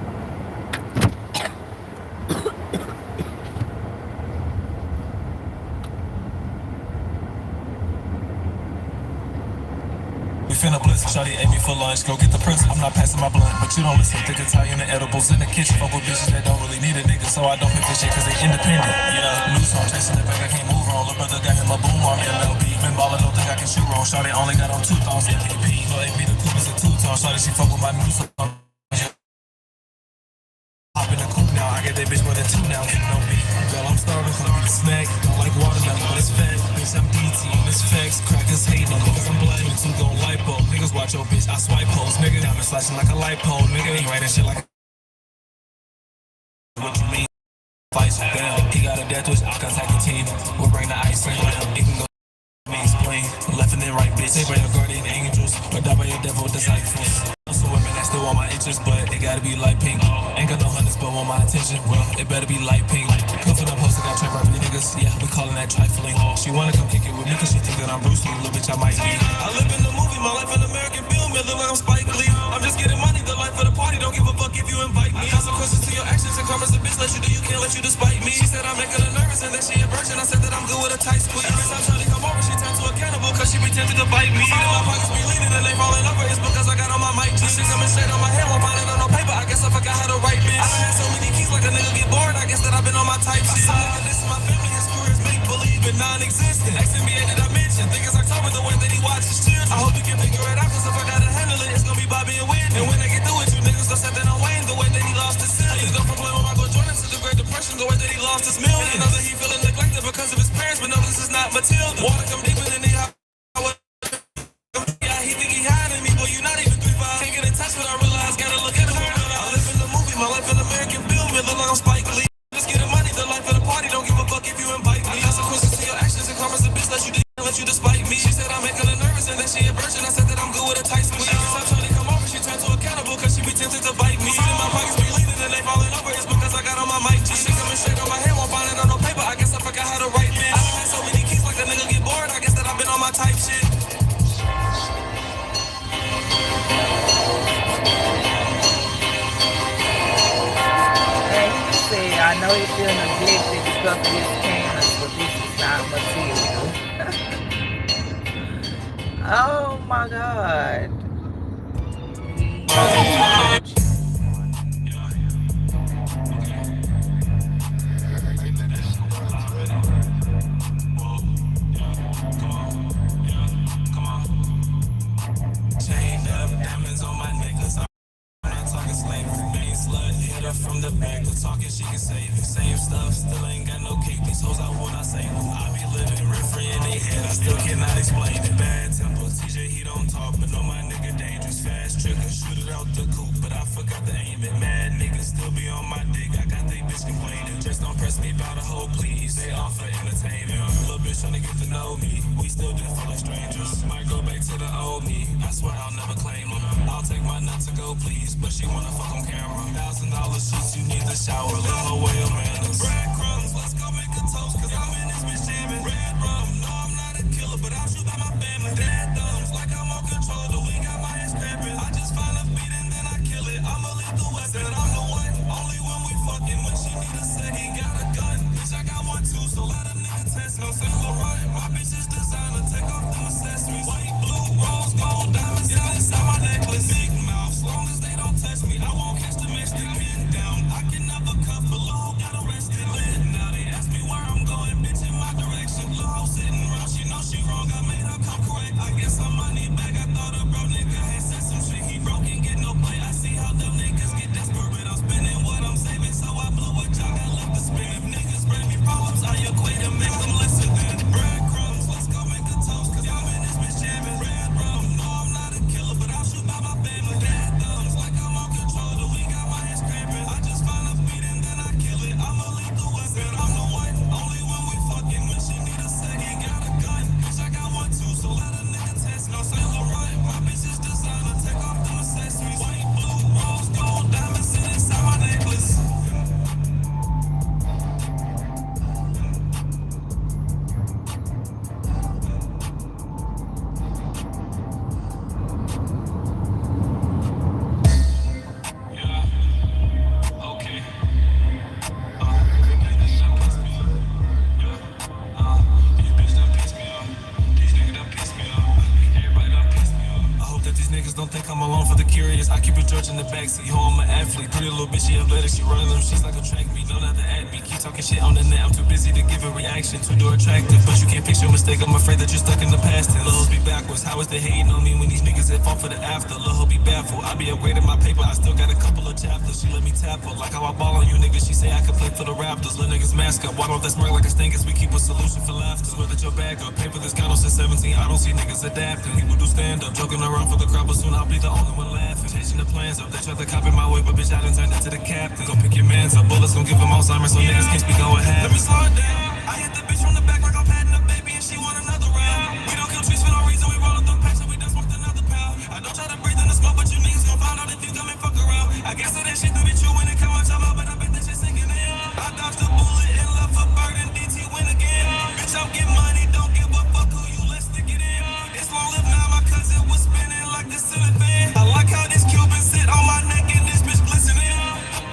We finna blitz, shawty ate me for lunch, go get the present. I'm not passing my blunt, but you don't listen. Thick Italian and edibles in the kitchen. Fuck with bitches that don't really need a nigga, so I don't pick this shit cause they independent. Yeah, new song chasing the back, I can't move on. Little brother got him a boom on MLB. Been ballin', don't think I can shoot wrong. Shawty only got on 2 thongs, AKP. No AP, the coupe is a 2-tone. shawty, she fuck with my new song. Hop in the coupe now, I get that bitch more than 2 now. You know me, girl, I'm starving, come eat a snack. Don't like watermelon, but it's fat. Bitch, I'm DT, and it's facts. Crackers hating on niggas, I'm black. 22 gon' lipo. Niggas watch your bitch, I swipe hoes. Nigga, diamonds flashing like a light pole. Nigga, ain't writing shit like what you mean? Fights with them. He got a death wish, I'll contact the team. We'll bring the ice in. It can go me explain. Left and then right, bitch. They by your guardian angels, or die by your devil disciples. Some women that still want my interest, but it gotta be light pink. Ain't got no hundreds, but want my attention. Well, it better be light pink. Cuffin' up posted, got trap right for the niggas. Yeah, we callin' that trifling. She wanna come kick it with me, cause she think that I'm Bruce Lee. Little bitch, I might be. I live in the movie, my life an American film. It look like I'm Spike Lee. I'm just getting money, the life of the party. Don't give a fuck if you invite me. Consequences to your actions, and karma's a bitch. Let you do, you can't let you despite me. She said I'm making her nervous, and that she a virgin. I said that I'm good with a tight squeeze. Every time Charlie come over, she turns to a cannibal, cause she be tempted to bite me. See that my pockets be leaning, and they falling over. It's because I got on my mic. She coming straight on my head, won't find it on no paper. I guess I forgot how to write, bitch. I done had so many keys, like a nigga get bored. I guess that I've been on my type shit. This is my family, his career is make-believe and non-existent. Ex-NBA that I mentioned, think it's October, the way that he watches children. I hope you can figure it out, cause if I gotta handle it, it's gonna be Bobby and Whitney. And when they get through with you, niggas gon' set that on Wayne, the way that he lost his ceiling. He's gonna complain with Michael Jordan to the Great Depression, the way that he lost his million. I know that he feeling neglected because of his parents, but no, this is not Matilda. Water come deeper than the yeah, he think he hiding me, boy, you not even 3'5". Can't get in touch, but I realize, gotta look at him. I live in the movie, my life an American film. It look like I'm Spike Lee. Just getting money, the life of the party. Don't give a fuck if you invite me. Consequences to your actions, and karma's a bitch. Let you despite me. She said I'm making her nervous, and that she a virgin. I said that I'm good with a tight squeeze. Every time Charlie come over, she turned to a cannibal, cause she be tempted to bite me. See that my pockets be leaning, and they falling over. It's because I got on my mic. She coming straight on my head, won't find it on no paper. I guess I forgot how to write, bitch. I done had so many keys, like a nigga get bored. I guess that I've been on my type shit. I know you feel neglected because of his parents, but this is not material. Oh my God. Chained up, diamonds on my necklace. I'm not talking slavery, main slut. Hit her from the back, the talking she can save it. Same stuff, still ain't got no cake. These hoes I want, I say them. I be living rent-free in they head, I still cannot explain it. Bad tempo, TJ, he don't talk, but know my nigga dangerous. Fast trigger, shoot it out the coupe, but I forgot to aim it. Mad niggas still be on my dick, I got they bitch complaining. Just don't press me about a hoe, please. They offer entertainment. Little bitch tryna get to know me, we still just feel like strangers. Might go back to the old me, I swear I'll never claim them. I'll take my nut to go, please, but she wanna fuck on camera. $1,000 sheets, you need the shower, little way of manners. Breadcrumbs, let's go make a toast, cause I'm in this bitch jamming. Red rum, no I'm not a killer, but I'll shoot by my family. Dead thumbs, like I'm on control, the week got my ass cramping. I just find a beat and then I kill it, I'm a lethal weapon. I'm the one, only when we fucking, when she need a second. Got a gun, bitch I got one too, so let a nigga test. No Saint Laurent, my bitch is designer, take off them accessories. White, blue, rose, gold, diamonds, yeah, inside my necklace. Big mouth, as long as they don't touch me, I won't catch the match, they pin down. I can never cuff below, got arrested. Lit. Now they ask me where I'm going, bitch in my direction. Low sitting around, she know she wrong, I made her come correct. I guess I'm money back, I thought a bro nigga had said some shit. He broke and get no play, I see how them niggas get desperate. I'm spending what I'm saving, so I blew a job, got left to spin. If niggas bring me problems, I equate and make them listen. Then breadcrumbs, let's go make a toast, cause I'm in this bitch jamming. Red rum, no I'm not a killer, but I'll shoot by my family. Dead thumbs, like I'm on control, the week got my ass cramping. I just find a beat and then I kill it, I'm a lethal weapon. I'm the one, only when we fucking, when she need a second. Got a gun, bitch I got one too, so let a nigga test. No Saint Laurent, my bitch is designer, take off them accessories. White, blue, rose, gold, diamonds sit inside my necklace. Don't think I'm alone for the curious. I keep a judge in the backseat, ho, I'm an athlete. Pretty little bitch, she athletic, she running them she's like a track meet. Know not to at me, keep talking shit on the net. I'm too busy to give a reaction, too door attractive. But you can't fix your mistake, I'm afraid that you're stuck in the past. And lows be backwards, how is they hating on me when these niggas as if I'm for the after. Lil' her be baffled. I be upgrading my paper, I still got a couple of chapters. She let me tap her. Like how I ball on you niggas, she say I can play for the Raptors. Little niggas mask up, water off that smirk like a stinkers. We keep a solution for laughter. Swear that your bag up. Paper this got since 17. I don't see niggas adapting. People do stand up, joking around for the crowd, but soon I'll be the only one laughing. Changing the plans up. They try to copy my way, but bitch, I done turned into the captain. Go pick your mans up. Bullets gon' give them Alzheimer's, so niggas can't speak on what happened. Let me slow it down. I hit the bitch from the back like I'm patting a baby, and she want another round. We don't kill trees for no reason. We roll up the pack, so we done smoked another pound. I don't try to breathe in the smoke, but you niggas gon' find out if you come and fuck around. I guess that shit do be true when it come out your mouth, but I bet that shit sinking in. I dodged the bullet and left a bird, and DT win again. Bitch, I'm getting money, don't give a fuck who you, let's stick it in. It's long live now, my cousin was spinning like the ceiling fan. I like how this Cuban sit on my neck and this bitch glistening.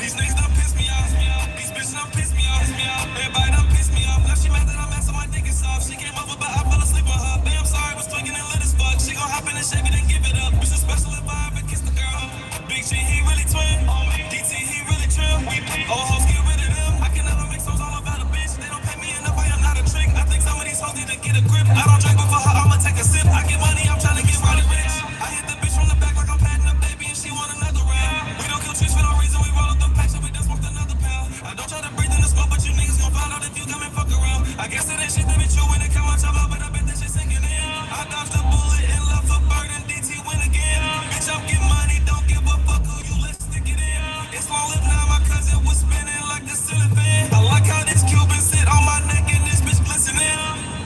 These niggas done piss me off. These bitches done piss me off. Everybody done piss me off. Now she mad that I'm at, so my dick is soft. She came over, but I fell asleep on her. Babe, I'm sorry, was tweaking and lit as fuck. She gon' hop in and shake it and give it up. Bitch, a special if I ever kiss the girl. Big G, he really twin. DT, he really trim. Old hoes get rid of them. I can never make songs all about a bitch. They don't pay me enough, I am not a trick. I think some of these hoes need to get a grip. I don't drink before her, I'ma take a sip. I get money, I'm tryna get really rich. I hit the bitch from the back like I'm patting a baby, and she want another round. We don't kill trees for no reason, we roll up the pack, so we done smoked another pound. I don't try to breathe in the smoke, but you niggas gon' find out if you come and fuck around. I guess that shit that be true when it come out your mouth, but I bet that shit sinking in. I dodged the bullet and left a bird, and DT win again. Bitch, I'm getting money, don't give a fuck who you, let's stick it in. It's long live now, my cousin was spinning like the ceiling fan. I like how this Cuban sit on my neck and this bitch glistening.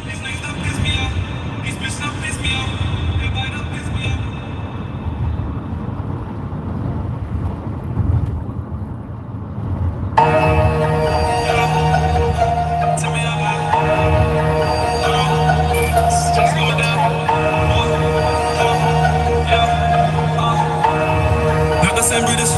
These niggas done piss me off. These bitches done piss me off. Everybody done piss me off. Not the same breed as,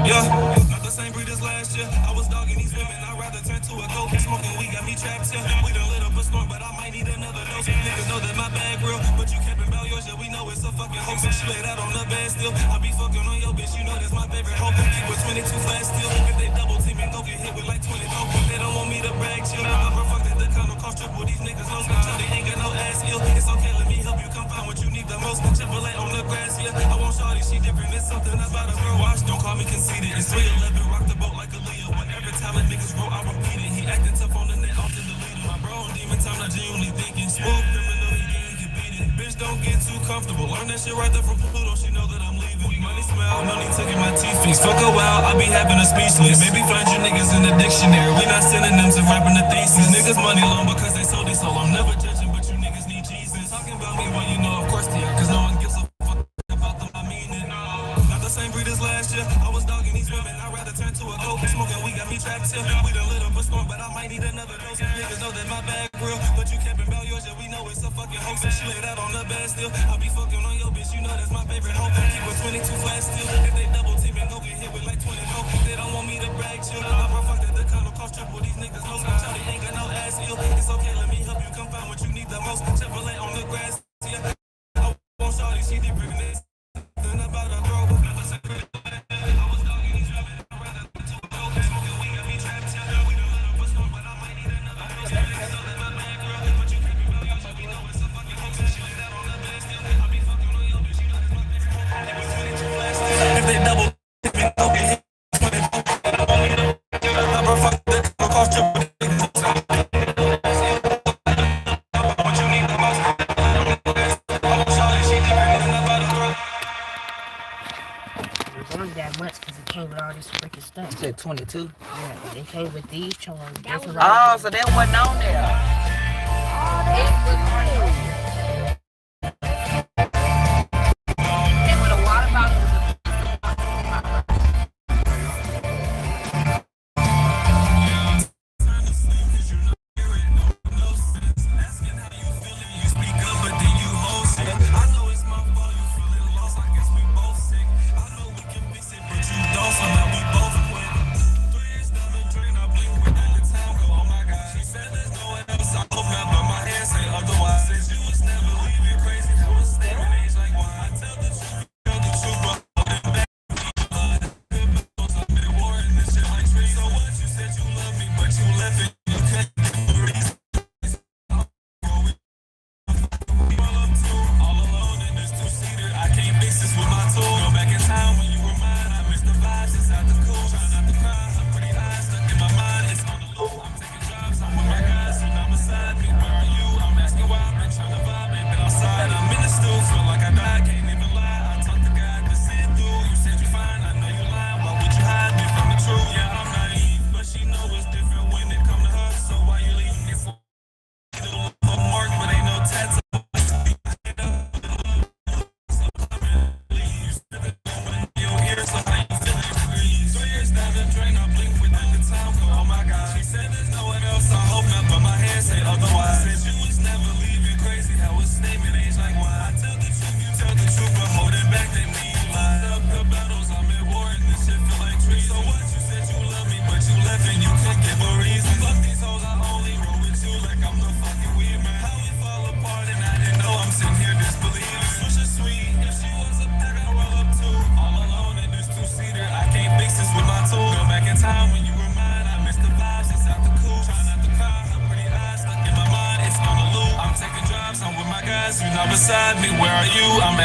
yeah, not the same breed as last year. I was dogging these women, I'd rather turn to a goat. Smoking weed got me trapped here. We done lit up a storm, but I might need another dose. Niggas know that my bag real, but you capping about yours, yeah, we know it's a fucking hoax. And she laid out on the bed still. I be fucking on your bitch, you know that's my favorite hoe. Keep with 22 fast still. If they double team and go get hit with like 20 dope. They don't want me to brag, chill. I fuck that the condo cost triple. These niggas know they ain't got no ass ill. It's okay, let me help you come find what you need the most. Chevrolet on the grass, yeah. I want shorty, she different. It's something about a girl. Watch, don't call me conceited. It's 311, rock the boat like a Leo. Whenever talent niggas grow, I repeat it. He acting tough on the net, often deleted. My bro on demon time, not genuinely thinking. Spook criminal, he can't get beat it. Bitch, don't get too comfortable. Learn that shit right there from Pluto. She know that I'm leaving. Money smell, no need taking my teeth fixed. Fuck a while, I be having a speechless. Maybe find you niggas in the dictionary. We not synonyms of rapping the thesis. Niggas money long because they sold it, so I'm never judging, but you niggas need Jesus. Talking about me, well, you know, of course they are, cause no one gives a fuck about them, I mean it. Not the same breed as last year. I was dogging these women, I'd rather turn to a goat. Smoking weed got me trapped here. We done lit up a storm, but I might need another dose. Niggas know that my bag real, but you capping about yours, yeah, we know it's a fucking hoax. And she laid out on the bed still. I be fucking on your bitch, you know that's my favorite hoe. Keep with 22 flat still. If they double team and go get hit with like 20 dope. They don't want me to brag, chill. I fuck that the condo cost triple. These niggas know they ain't got no ass ill. It's okay, let me help you come find what you need the most. Chevrolet on the grass, yeah. I want shorty, she deep breathing this. Then about to throw. I was dogging these women, I'd rather to a goat. Smoking weed got me trapped here. We done lit up a storm, but I might need another dose. Niggas know that my bag real, but you can't be about yours, we know it's a fucking hoax. She laid out on the bed still. I be fucking on your bitch, you know that's my favorite hoe. They was 22 flat still. If they double team and go get hit, they don't want me to. I bro fuck that cost triple. What you need the most? I want shorty, she deep breathing about to throw. It wasn't that much because it came with all this freaking stuff. You said 22. Yeah, but it came with these charms. Oh, so that wasn't on there. And with a water bottle. Otherwise,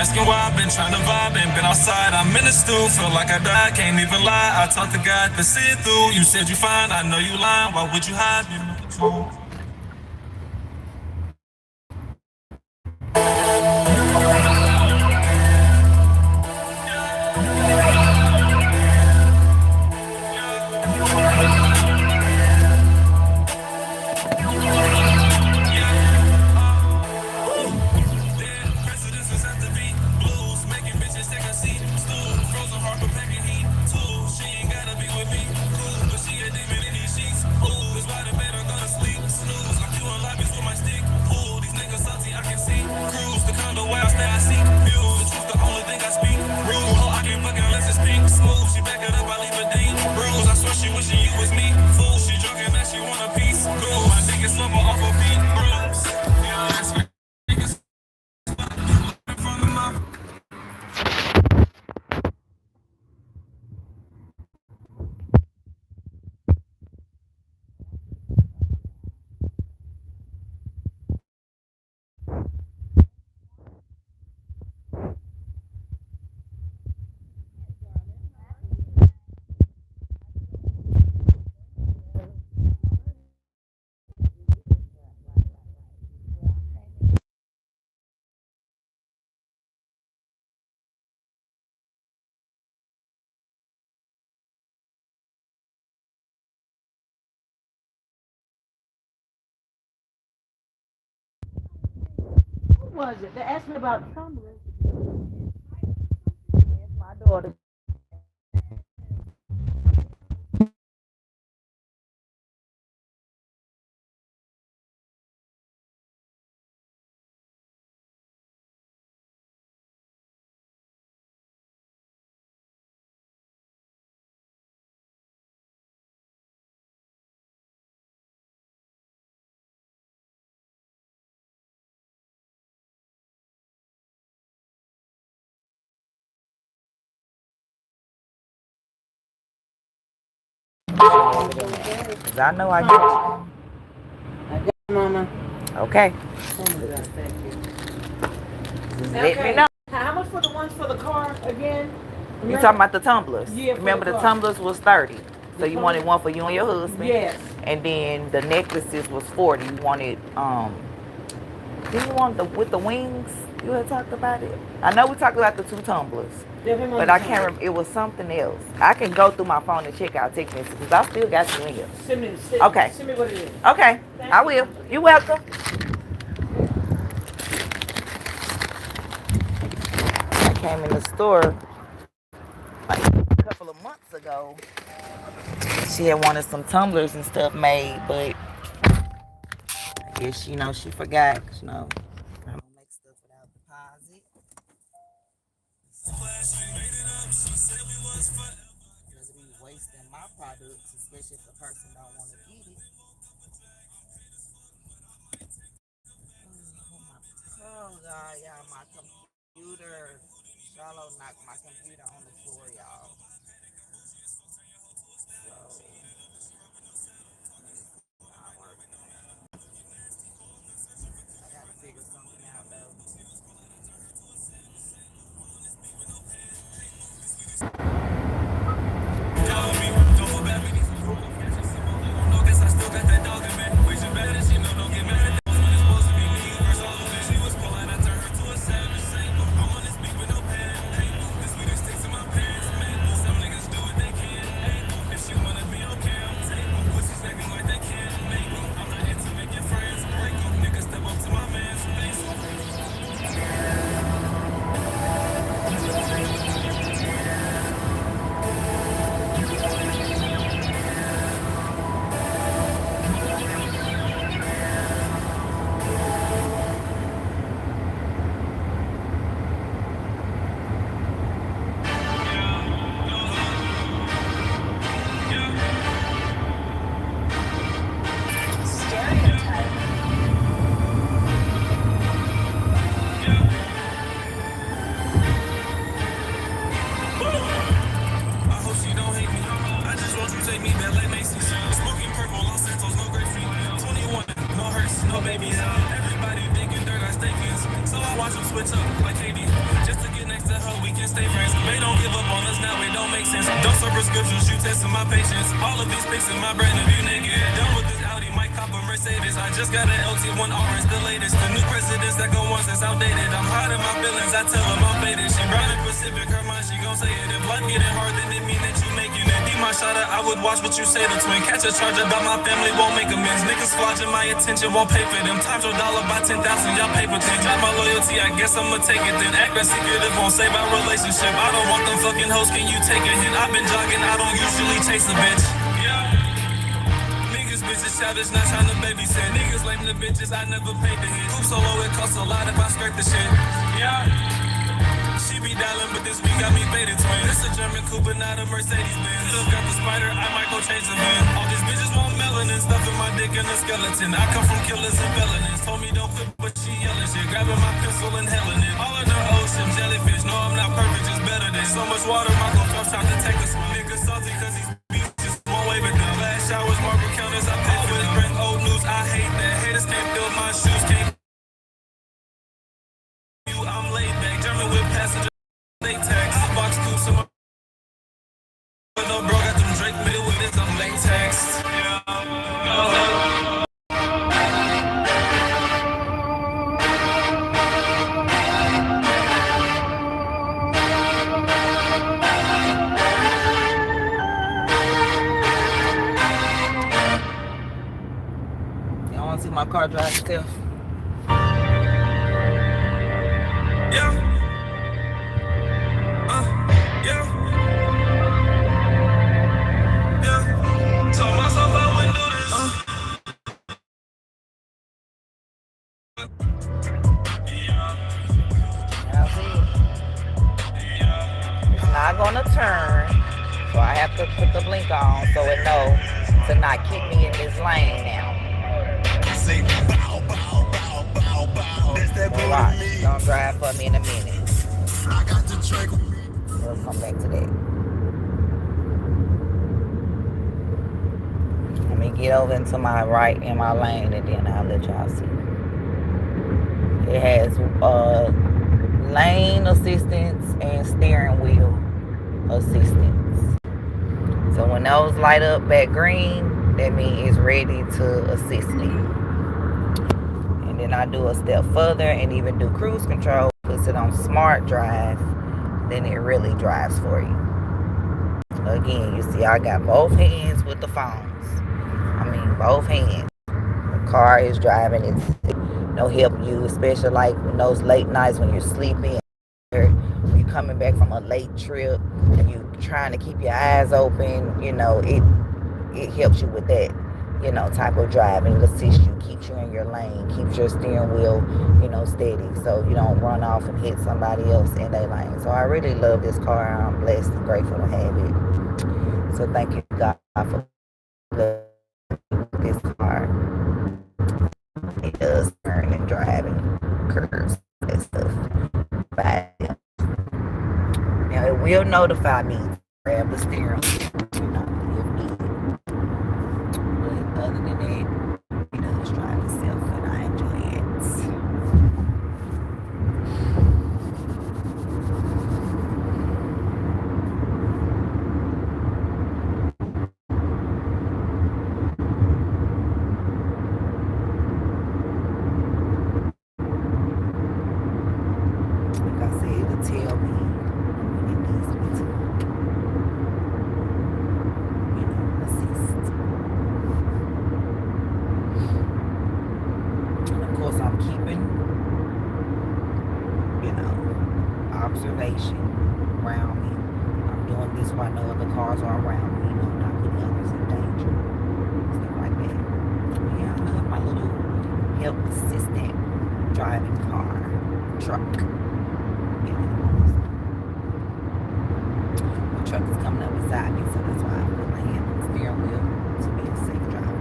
asking why I've been trying to vibe and been outside. I'm in the stew, feel like I died, can't even lie. I talked to God to see it through. You said you fine, I know you lying. Why would you hide? You know the truth. Who was it? They asked me about the tumblers. It's my daughter. I know I do. Mama. Okay. Just let me know. How much for the ones for the car again? You talking about the tumblers? Yeah, Remember the car. tumblers was 30. So you wanted one for you and your husband. Yes. And then the necklaces was 40. You wanted didn't you want the with the wings? You had talked about it. I know we talked about the 2 tumblers. But I can't remember. It was something else. I can go through my phone and check out text messages because I still got you in here. Send me Okay. Send me what it is. Okay. I will. You're welcome. I came in the store like a couple of months ago. She had wanted some tumblers and stuff made, but I guess, she forgot. I don't make stuff without deposit. Doesn't be wasting my products, especially if the person don't want to eat it. Oh God, y'all, my computer. Charlotte knocked my computer on the floor, y'all. So, not working. I gotta figure something out though. prescriptions, you testing my patience. All of these pics in my brain of you naked. Done with this Audi, might cop a Mercedes. I just got an LT1R, it's the latest. The new presidents that go once, it's outdated. I'm hot in my feelings, I tell them I'm faded. She brown and Pacific, her mind, she gon' say it. If life getting hard, then it mean that you making it. Be my shotter, I would watch what you say to twin. Catch a charge about my family, won't make amends. Niggas flogging my attention, won't pay for them. Times your dollar by 10,000, y'all pay for things. Drop my loyalty, I guess I'ma take it then. Act that secretive, won't save our relationship. I don't want them fucking hoes, can you take a hint? I've been jogging, I don't usually chase a bitch. Yeah. Niggas bitches childish, not trying to babysit. Niggas lame the bitches, I never paid the hit. Coupe solo, it costs a lot if I skirt the shit. Yeah. She be dialing, but this week got me faded twin. This a German coupe, but not a Mercedes Benz. Could've got the spider, I might go change the van. All these bitches want melanin, stuffing my dick in a skeleton. I come from killers and felonies. Told me don't quit, but she yelling shit. Grabbing my pistol and helling it. All in her ocean, jellyfish. No, I'm not perfect, just better than. So much water, my gon' drop shot to take a swim. Niggas salty, cause these beaches won't wave at them. Last showers, marble counters, I pay for them. Bring old news, I hate that. Haters can't fill my shoes, can't. I'm laid back, German with passenger. Latex, box coops in my no bro, got them Drake middle with this, I'm latex. Y'all wanna see my car drive itself? Yeah. Yeah. Yeah. Told myself I wouldn't do this. Now see, it's not gonna turn, so I have to put the blink on so it knows to not kick me in this lane now. Watch, don't drive for me in a minute. We'll come back to that. Let me get over into my right in my lane and then I'll let y'all see. It has lane assistance and steering wheel assistance. So when those light up back green, that means it's ready to assist me. And then I do a step further and even do cruise control, puts it on smart drive, then it really drives for you. Again, you see I got both hands with the phones. I mean both hands. The car is driving, it'll help you, especially like in those late nights when you're sleeping, or you're coming back from a late trip and you're trying to keep your eyes open, you know, it helps you with that, you know, type of driving. It assists you, keeps you in your lane, keeps your steering wheel, you know, steady, so you don't run off and hit somebody else in their lane. So I really love this car. I'm blessed and grateful to have it. So thank you, God, for this car. It does turn and drive and curves and stuff. But now it will notify me to grab the steering wheel, you know, if needed. But other than that, it does drive itself and I enjoy it. Like I said, it'll tell me when it needs me to, you know, assist. And of course, I'm keeping, you know, observation around me. I'm doing this while no other cars are around me, you know, not putting others in danger, stuff like that. Yeah, I love my little help assistant driving car, truck. The truck is coming up beside me, so that's why I put my hand on the steering wheel to be a safe driver.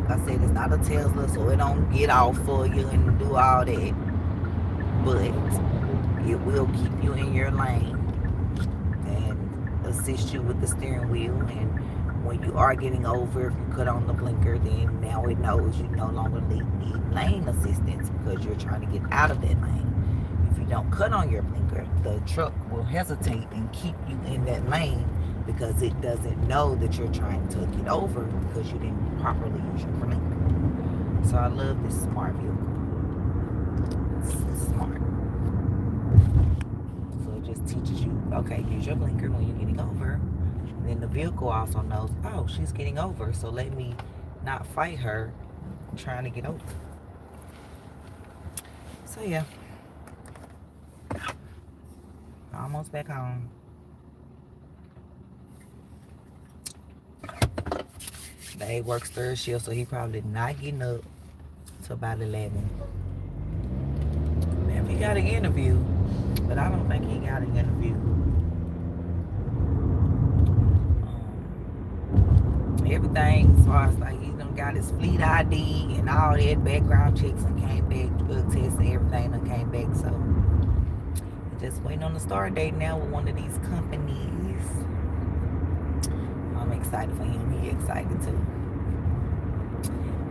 Like I said, it's not a Tesla, so it don't get off for you and do all that. But it will keep you in your lane and assist you with the steering wheel. And when you are getting over, if you cut on the blinker, then now it knows you no longer need lane assistance because you're trying to get out of that lane. If you don't cut on your blinker, the truck will hesitate and keep you in that lane because it doesn't know that you're trying to get over because you didn't properly use your blinker. So I love this smart vehicle. It's smart. So it just teaches you, okay, use your blinker when you're getting over. And then the vehicle also knows, oh, she's getting over, so let me not fight her trying to get over. So yeah. Almost back home. Dave works third shift, so he probably not getting up till about 11. Man, we got an interview, but I don't think he got an interview. Everything as far as like he done got his fleet ID and all that, background checks and came back, drug tests and everything done came back. So just waiting on the start date now with one of these companies. I'm excited for him. He excited too.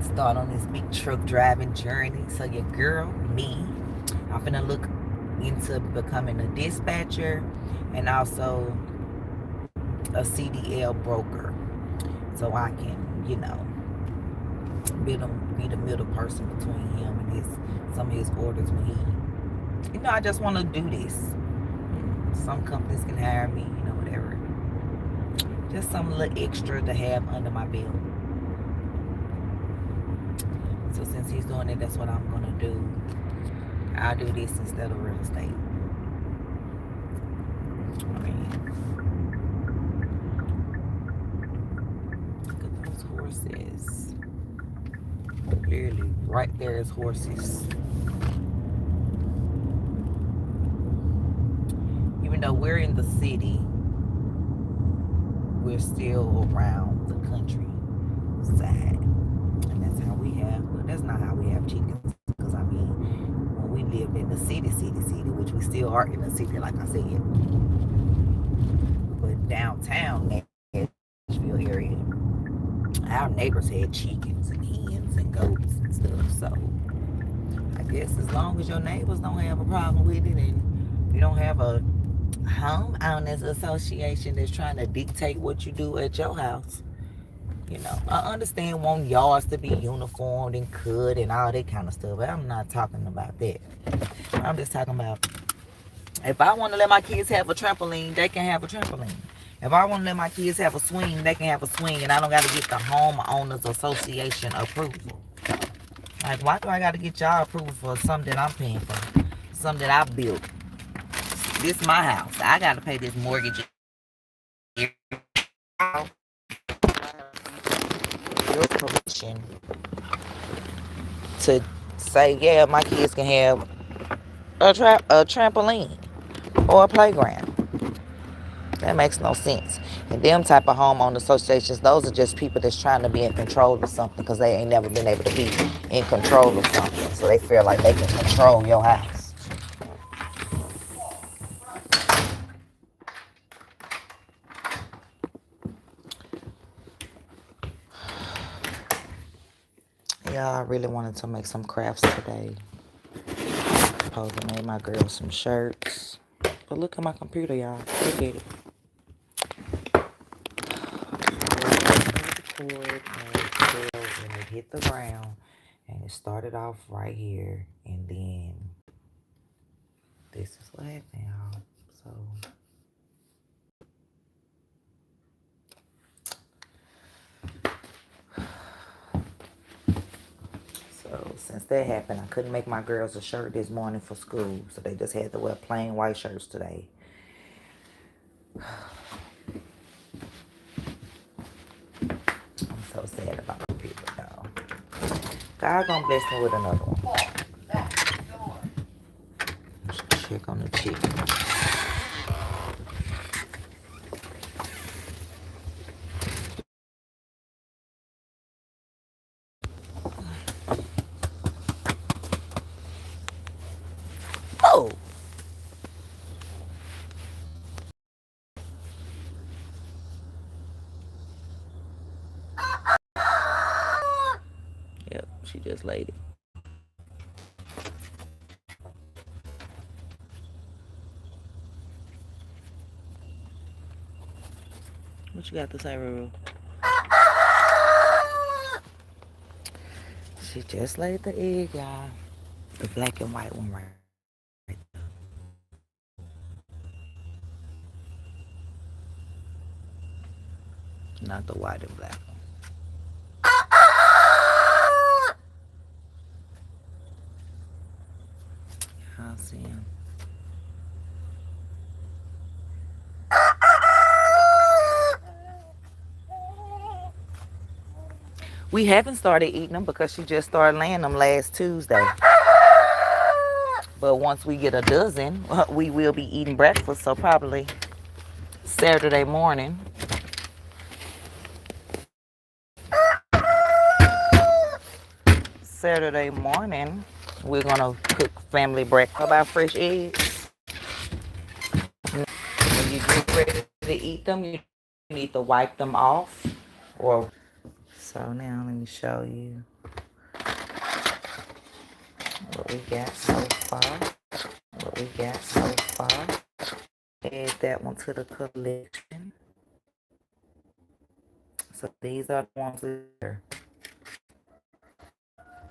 Start on this big truck driving journey. So your girl, me, I'm finna look into becoming a dispatcher and also a CDL broker. So I can, you know, be the middle person between him and some of his orders when he, you know, I just want to do this. Some companies can hire me, you know, whatever. Just some little extra to have under my belt. So since he's doing it, that's what I'm going to do. I'll do this instead of real estate. I mean, look at those horses. Clearly, right there is horses. Even though we're in the city, we're still around the country side. And that's how we have, well, that's not how we have chickens. Because, I mean, when we lived in the city, which we still are in the city, like I said. But downtown, Nashville area, our neighbors had chickens and hens and goats and stuff. So, I guess as long as your neighbors don't have a problem with it and you don't have a homeowners association that's trying to dictate what you do at your house. You know, I understand wanting yards to be uniformed and cut and all that kind of stuff, but I'm not talking about that. I'm just talking about if I want to let my kids have a trampoline, they can have a trampoline. If I want to let my kids have a swing, they can have a swing, and I don't got to get the homeowners association approval. Like, why do I got to get y'all approval for something that I'm paying for, something that I built? This is my house. I got to pay this mortgage. Your permission to say, yeah, my kids can have a trampoline or a playground. That makes no sense. And them type of homeowner associations, those are just people that's trying to be in control of something because they ain't never been able to be in control of something. So they feel like they can control your house. Yeah, I really wanted to make some crafts today. Supposed to make my girl some shirts. But look at my computer, y'all. Look at it. And it hit the ground. And it started off right here. And then this is what happened, y'all. So since that happened, I couldn't make my girls a shirt this morning for school. So they just had to wear plain white shirts today. I'm so sad about the people, though. God gonna bless me with another one. Let's check on the chicken. just laid it. What you got to say, Ruru? She just laid the egg, y'all. The black and white one right. Not the white and black one. I'll see him. We haven't started eating them because she just started laying them last Tuesday. But once we get a dozen, we will be eating breakfast. So probably Saturday morning. Saturday morning, we're gonna cook family breakfast. How about fresh eggs? When you get ready to eat them, you need to wipe them off. Or so now let me show you what we got so far. Add that one to the collection. So these are the ones here.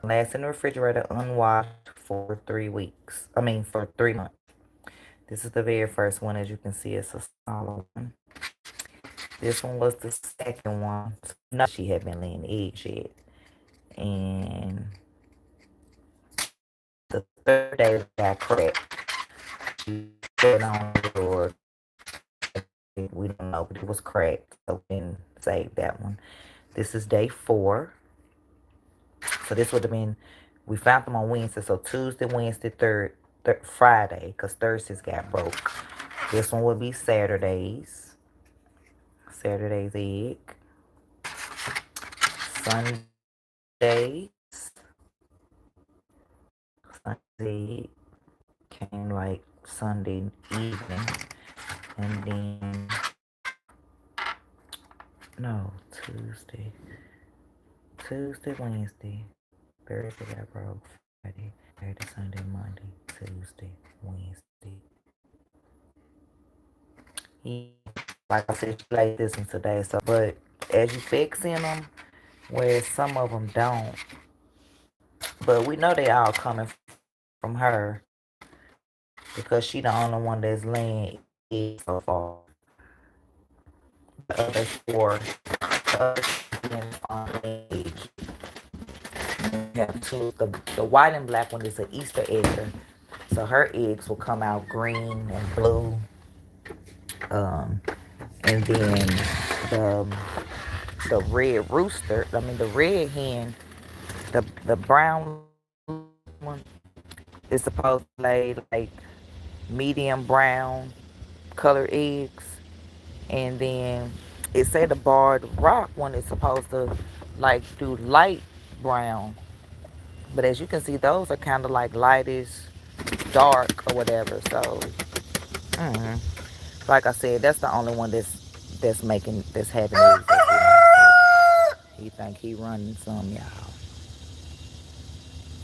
Last in the refrigerator unwashed for 3 weeks. For 3 months. This is the very first one. As you can see, it's a smaller one. This one was the second one. No, she had been laying eggs yet. And the third day it got cracked. We don't know, but it was cracked. So we didn't save that one. This is day 4. So this would have been, we found them on Wednesday. So Tuesday, Wednesday, Friday, because Thursdays got broke. This one would be Saturday's egg. Sunday came like Sunday evening. And then, no, Tuesday, Wednesday, Thursday got broke, Friday, Sunday, Monday, Tuesday, Wednesday. Like I said, she like this one today. So, but as you fixing them, where some of them don't, but we know they all coming from her because she the only one that's laying eggs so far. The other 4, on eggs. We have 2. The white and black one is an Easter egg, so her eggs will come out green and blue. And then the red rooster, the red hen, the brown one is supposed to lay like medium brown colored eggs. And then it said the barred rock one is supposed to like do light brown. But as you can see, those are kind of like lightish dark or whatever. So like I said, that's the only one that's having eggs. He think he running some, y'all.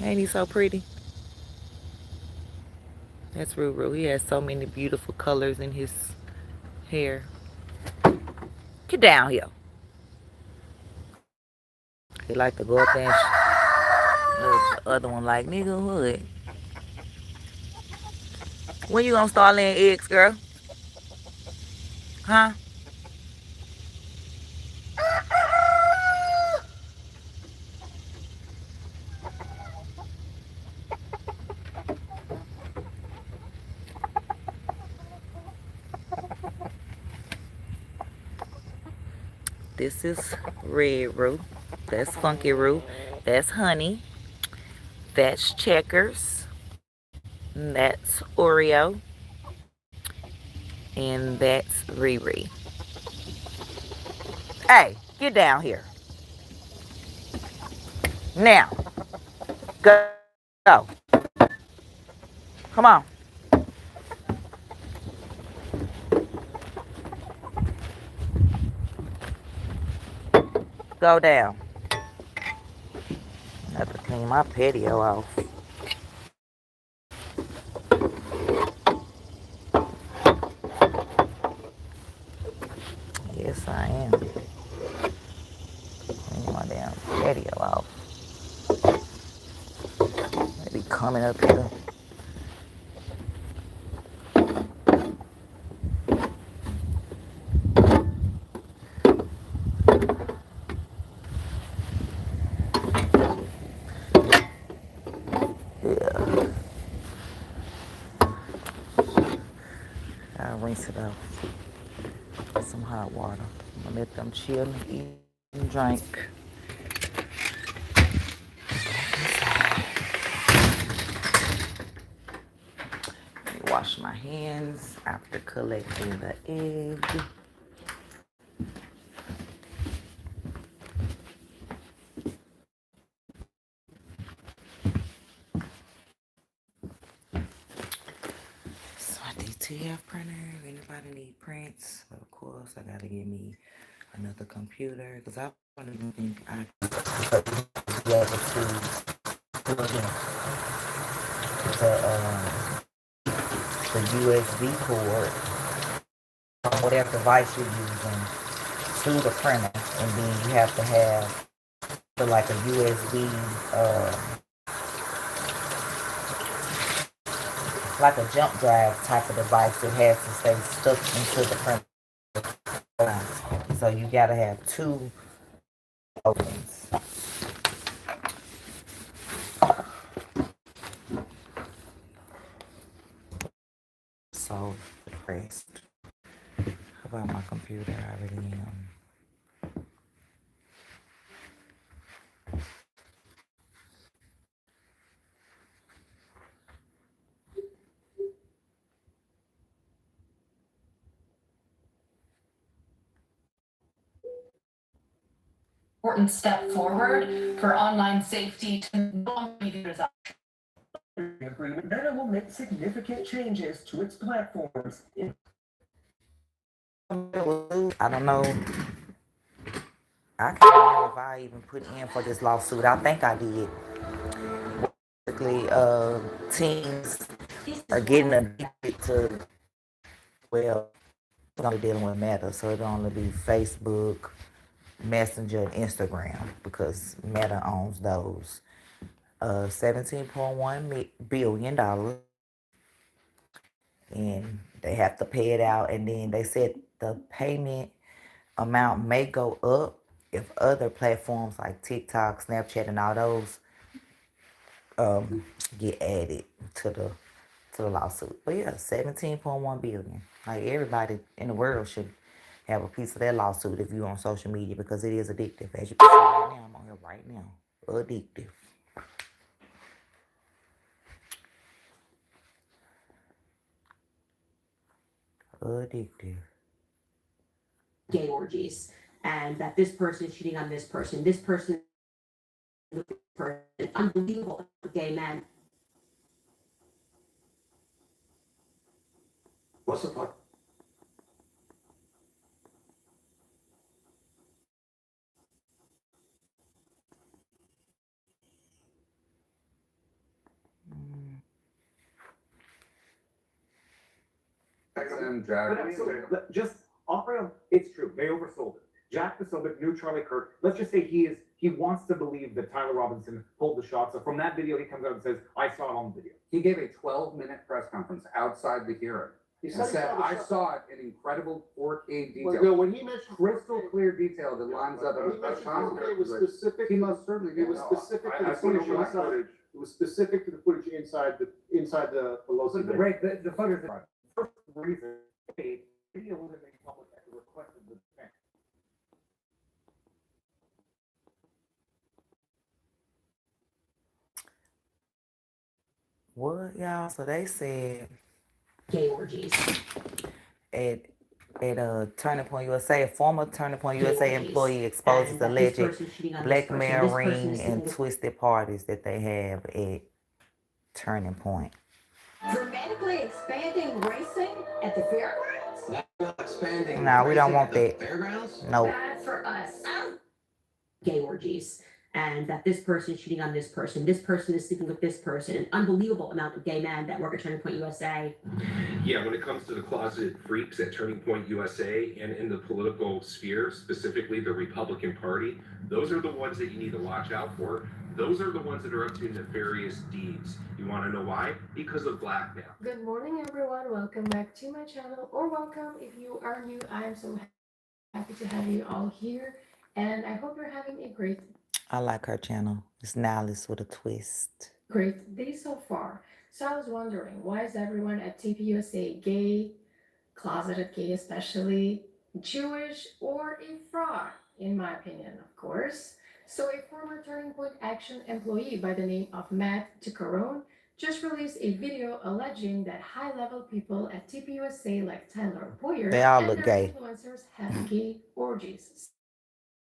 Ain't he so pretty? That's Ruru. He has so many beautiful colors in his hair. Get down here. He like to go up there and the other one like, nigga, what? When you gonna start laying eggs, girl? Huh? This is Red Roo. That's Funky Roo. That's Honey. That's Checkers. And that's Oreo. And that's Riri. Hey, get down here. Now, go. Come on. Go down. Have to clean clean my patio off. Yes, I am. Clean my damn patio off. They be coming up here. Yeah. I'll rinse it out with some hot water. I'm gonna let them chill and eat and drink. Wash my hands after collecting the egg. So DTF printer, if anybody need prints, of course I gotta get me another computer because I don't even think I could be able to plug in the USB cord from whatever device you're using to the printer, and then you have to have like a USB, like a jump drive type of device that has to stay stuck into the printer. So you gotta have two opens. So depressed about my computer. I really am. Important step forward for online safety to agreement. Meta will make significant changes to its platforms. I don't know. I can't remember if I even put in for this lawsuit. I think I did. Basically, teens are getting addicted to, well, we're only dealing with Meta, so it'll only be Facebook, Messenger, and Instagram because Meta owns those. $17.1 billion, and they have to pay it out. And then they said the payment amount may go up if other platforms like TikTok, Snapchat, and all those get added to the lawsuit. But yeah, 17.1 billion. Like everybody in the world should have a piece of that lawsuit if you're on social media because it is addictive. As you can see right now, I'm on here right now. Addictive. Addictive. Gay orgies, and that this person is cheating on this person, unbelievable gay men. What's the fuck? Just offer him. It's true. They oversold it. Jack the Sobick knew Charlie Kirk. Let's just say he wants to believe that Tyler Robinson pulled the shot. So from that video, he comes out and says, "I saw it on the video." He gave a 12-minute press conference outside the hearing. He said, "I saw it in incredible 4K detail." Well, when he mentioned crystal clear detail that lines up. When he mentioned 4K, it was specific. He most certainly did. It was specific to the footage inside. It was specific to the footage inside the Pelosi. The footage. First reason, video wasn't made public at the request of the defense. What, y'all? So they said Gay orgies. at Turning Point USA, a former Turning Point USA employee exposes alleged blackmailing and twisted parties that they have at Turning Point. Dramatically expanding racing at the fairgrounds? Expanding. No, we don't want that. Fairgrounds? No. Bad for us. Gay orgies. and that this person is cheating on this person is sleeping with this person, an unbelievable amount of gay men that work at Turning Point USA. Yeah, when it comes to the closet freaks at Turning Point USA and in the political sphere, specifically the Republican Party, those are the ones that you need to watch out for. Those are the ones that are up to nefarious deeds. You want to know why? Because of blackmail. Good morning, everyone. Welcome back to my channel, or welcome if you are new. I am so happy to have you all here, and I hope you're having a I like her channel. It's Nihilist with a twist. great day so far. So I was wondering, why is everyone at TPUSA gay, closeted gay especially, Jewish, or a fraud, in my opinion, of course. So a former Turning Point Action employee by the name of Matt Ticaron just released a video alleging that high-level people at TPUSA like Tyler Boyer They all and look their gay. influencers have gay orgies.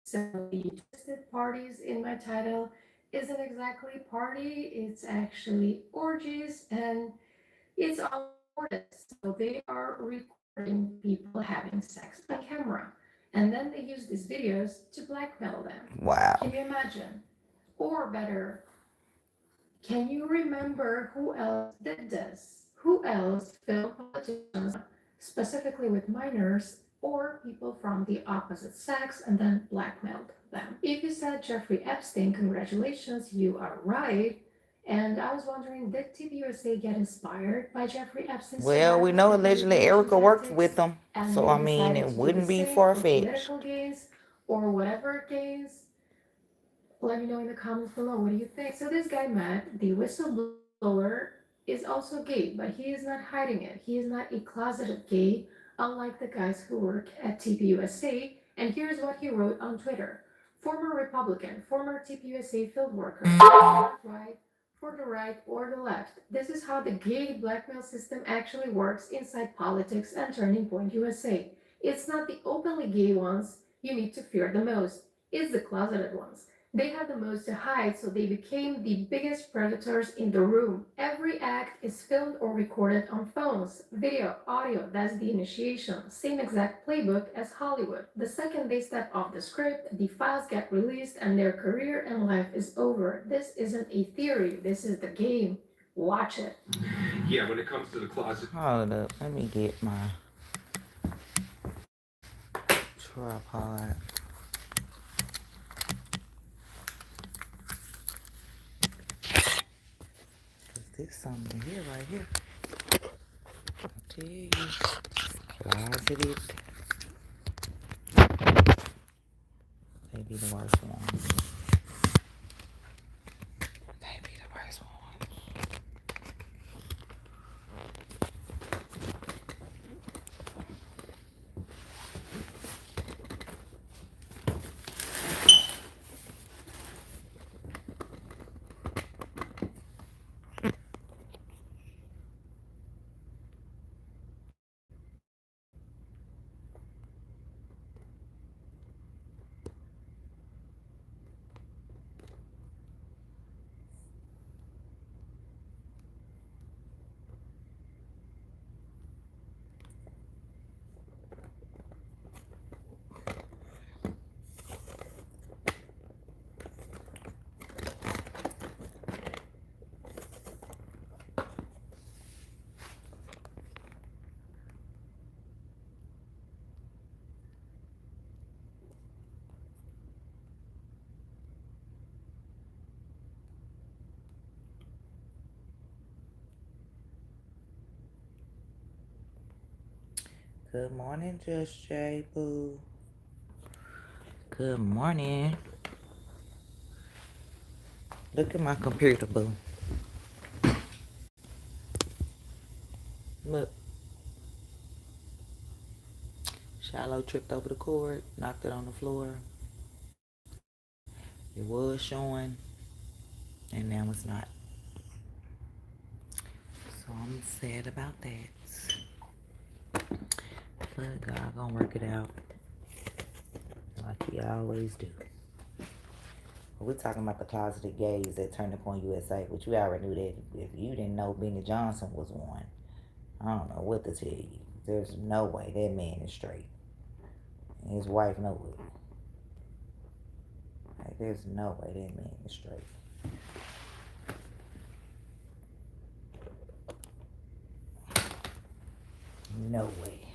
So the twisted parties in my title isn't exactly party, it's actually orgies, and it's all recorded. So they are recording people having sex on camera. And then they use these videos to blackmail them. Wow. Can you imagine? Or better, can you remember who else did this? Who else filmed politicians, specifically with minors or people from the opposite sex, and then blackmailed them? If you said Jeffrey Epstein, congratulations, you are right. And I was wondering, did TPUSA get inspired by Jeffrey Epstein? Well, we know allegedly Erica worked with them. So, I mean, it wouldn't be far-fetched. Political gains or whatever gains. Let me know in the comments below, what do you think? So this guy, Matt, the whistleblower, is also gay, but he is not hiding it. He is not a closeted gay, unlike the guys who work at TPUSA. And here's what he wrote on Twitter. Former Republican, former TPUSA field worker, right, for the right or the left. This is how the gay blackmail system actually works inside politics and Turning Point USA. It's not the openly gay ones you need to fear the most. It's the closeted ones. They had the most to hide, so they became the biggest predators in the room. Every act is filmed or recorded on phones, video, audio. That's the initiation. Same exact playbook as Hollywood. The second they step off the script, the files get released and their career and life is over. This isn't a theory. This is the game. Watch it. Yeah, when it comes to the closet. Hold up. Let me get my tripod. There's something here, right here. I'll tell you. Closeted. Maybe the worst one. Maybe the worst one. Good morning, Just J Boo. Good morning. Look at my computer, boo. Look. Shallow tripped over the cord, knocked it on the floor. It was showing, and now it's not. So I'm sad about that. But God gonna work it out. Like he always do. We're talking about the closeted gays at Turning Point USA, which we already knew that. If you didn't know Benny Johnson was one, I don't know what to tell you. There's no way that man is straight. And his wife knows it. Like, There's no way that man is straight. No way.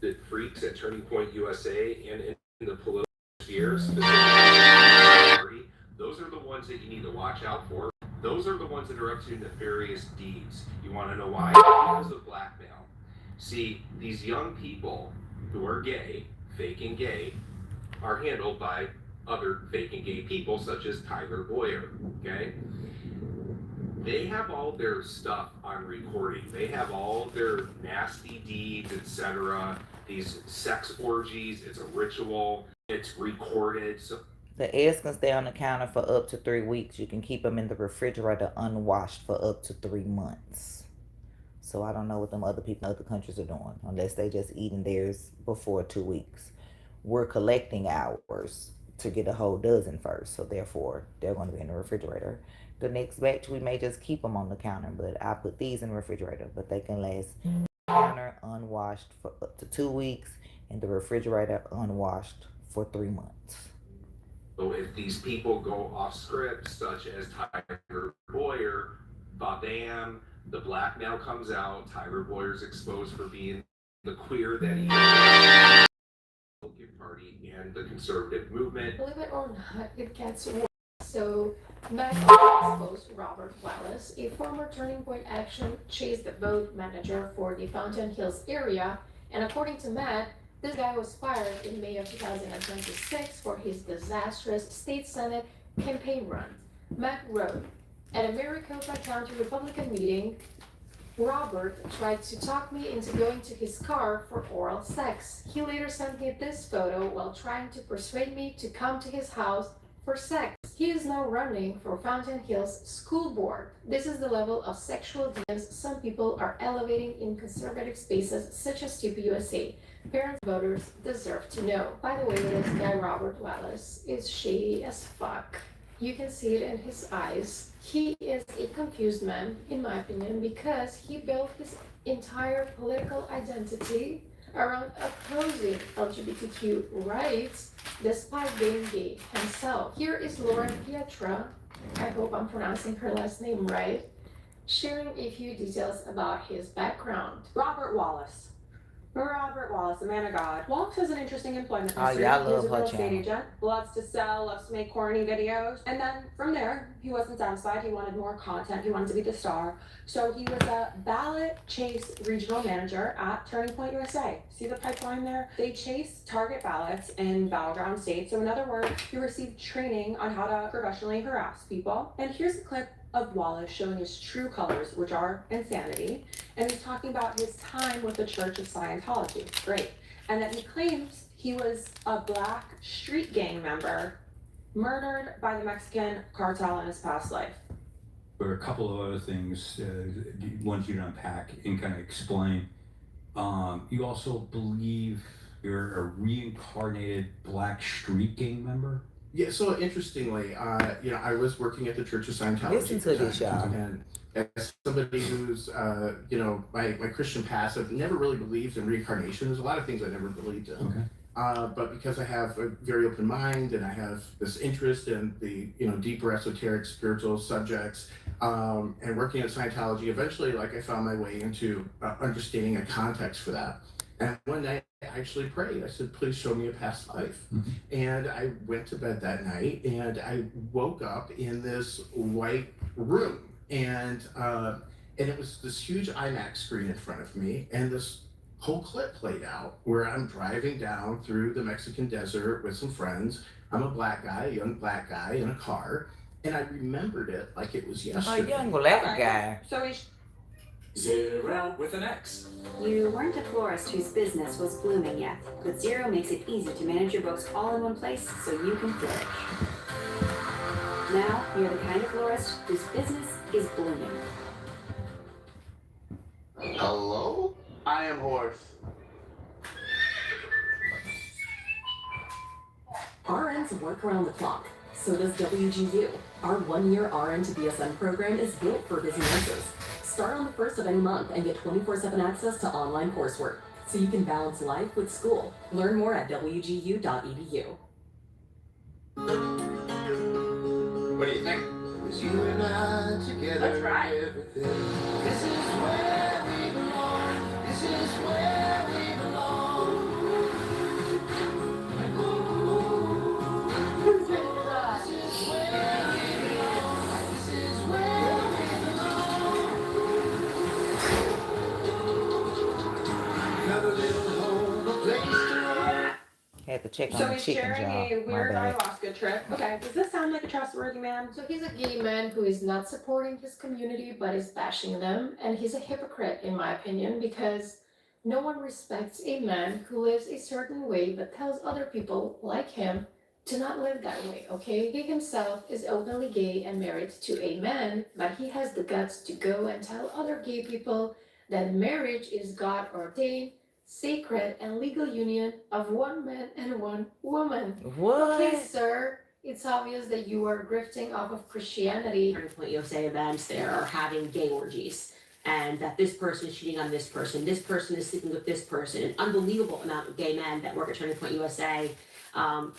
The freaks at Turning Point USA and in the political sphere, specifically, those are the ones that you need to watch out for. Those are the ones that are up to nefarious deeds. You want to know why? Because of blackmail. See, these young people who are gay, fake and gay, are handled by other fake and gay people such as Tyler Boyer, okay? They have all their stuff on recording. They have all their nasty deeds, etc. These sex orgies, it's a ritual, it's recorded. So the eggs can stay on the counter for up to 3 weeks. You can keep them in the refrigerator unwashed for up to 3 months. So I don't know what them other people in other countries are doing, unless they just eating theirs before 2 weeks. We're collecting ours to get a whole dozen first, so therefore they're going to be in the refrigerator. The next batch we may just keep them on the counter, but I put these in the refrigerator, but they can last counter unwashed for up to 2 weeks, and the refrigerator unwashed for 3 months. So if these people go off script, such as Tyler Boyer, bam, the blackmail comes out, Tyler Boyer's exposed for being the queer that he is. Party and the conservative movement. Believe it or not, it gets worse. So, Matt exposed Robert Wallace, a former Turning Point Action Chase the Vote manager for the Fountain Hills area, and according to Matt, this guy was fired in May of 2026 for his disastrous state senate campaign run. Matt wrote, at a Maricopa County Republican meeting, Robert tried to talk me into going to his car for oral sex. He later sent me this photo while trying to persuade me to come to his house for sex. He is now running for Fountain Hills School Board. This is the level of sexual deviance some people are elevating in conservative spaces such as Stupid USA. Parents and voters deserve to know. By the way, this guy Robert Wallace is shady as fuck. You can see it in his eyes. He is a confused man, in my opinion, because he built his entire political identity around opposing LGBTQ rights despite being gay himself. Here is Lauren Pietra, I hope I'm pronouncing her last name right, sharing a few details about his background. Robert Wallace, a man of God. Wallace has an interesting employment Oh, history. yeah, I He was love a her real estate channel. agent, loves to sell, loves to make corny videos. And then from there, he wasn't satisfied. He wanted more content. He wanted to be the star. So he was a ballot chase regional manager at Turning Point USA. See the pipeline there? They chase target ballots in battleground states. So in other words, he received training on how to professionally harass people. And here's a clip of Wallace showing his true colors, which are insanity. And he's talking about his time with the Church of Scientology. Great. And that he claims he was a black street gang member murdered by the Mexican cartel in his past life. There are a couple of other things, ones you can unpack and kind of explain. You also believe you're a reincarnated black street gang member? Yeah, so interestingly, I was working at the Church of Scientology. Listen to this, y'all. And as somebody who's, my Christian past, I've never really believed in reincarnation. There's a lot of things I never believed in. Okay. But because I have a very open mind and I have this interest in the, deeper esoteric spiritual subjects, and working at Scientology, eventually, I found my way into understanding a context for that. And one night I actually prayed. I said, please show me a past life. Mm-hmm. And I went to bed that night and I woke up in this white room. And it was this huge IMAX screen in front of me. And this whole clip played out where I'm driving down through the Mexican desert with some friends. I'm a black guy, a young black guy in a car. And I remembered it like it was yesterday. A young black guy. So he's Zero with an X. You weren't a florist whose business was blooming yet, but Zero makes it easy to manage your books all in one place so you can flourish. Now, you're the kind of florist whose business is blooming. Hello? I am Horse. RNs work around the clock. So does WGU. Our one-year RN to BSN program is built for busy nurses. Start on the 1st of any month and get 24/7 access to online coursework. so you can balance life with school. Learn more at wgu.edu. What do you think? It's you and I together. That's right. Everything. This is where we belong. This is where we belong. This is where we belong. This is where we belong. Got a little home, a place to run. Had to check So on the he's chickens, sharing y'all. a My weird bad. ayahuasca trip. Okay, does this sound like a trustworthy man? So he's a gay man who is not supporting his community but is bashing them, and he's a hypocrite in my opinion because no one respects a man who lives a certain way but tells other people like him to not live that way, okay? He himself is openly gay and married to a man, but he has the guts to go and tell other gay people that marriage is God ordained, sacred and legal union of one man and one woman. What? Okay, sir, it's obvious that you are grifting off of Christianity. Turning Point USA events, they are having gay orgies, and that this person is cheating on this person is sleeping with this person, an unbelievable amount of gay men that work at Turning Point USA,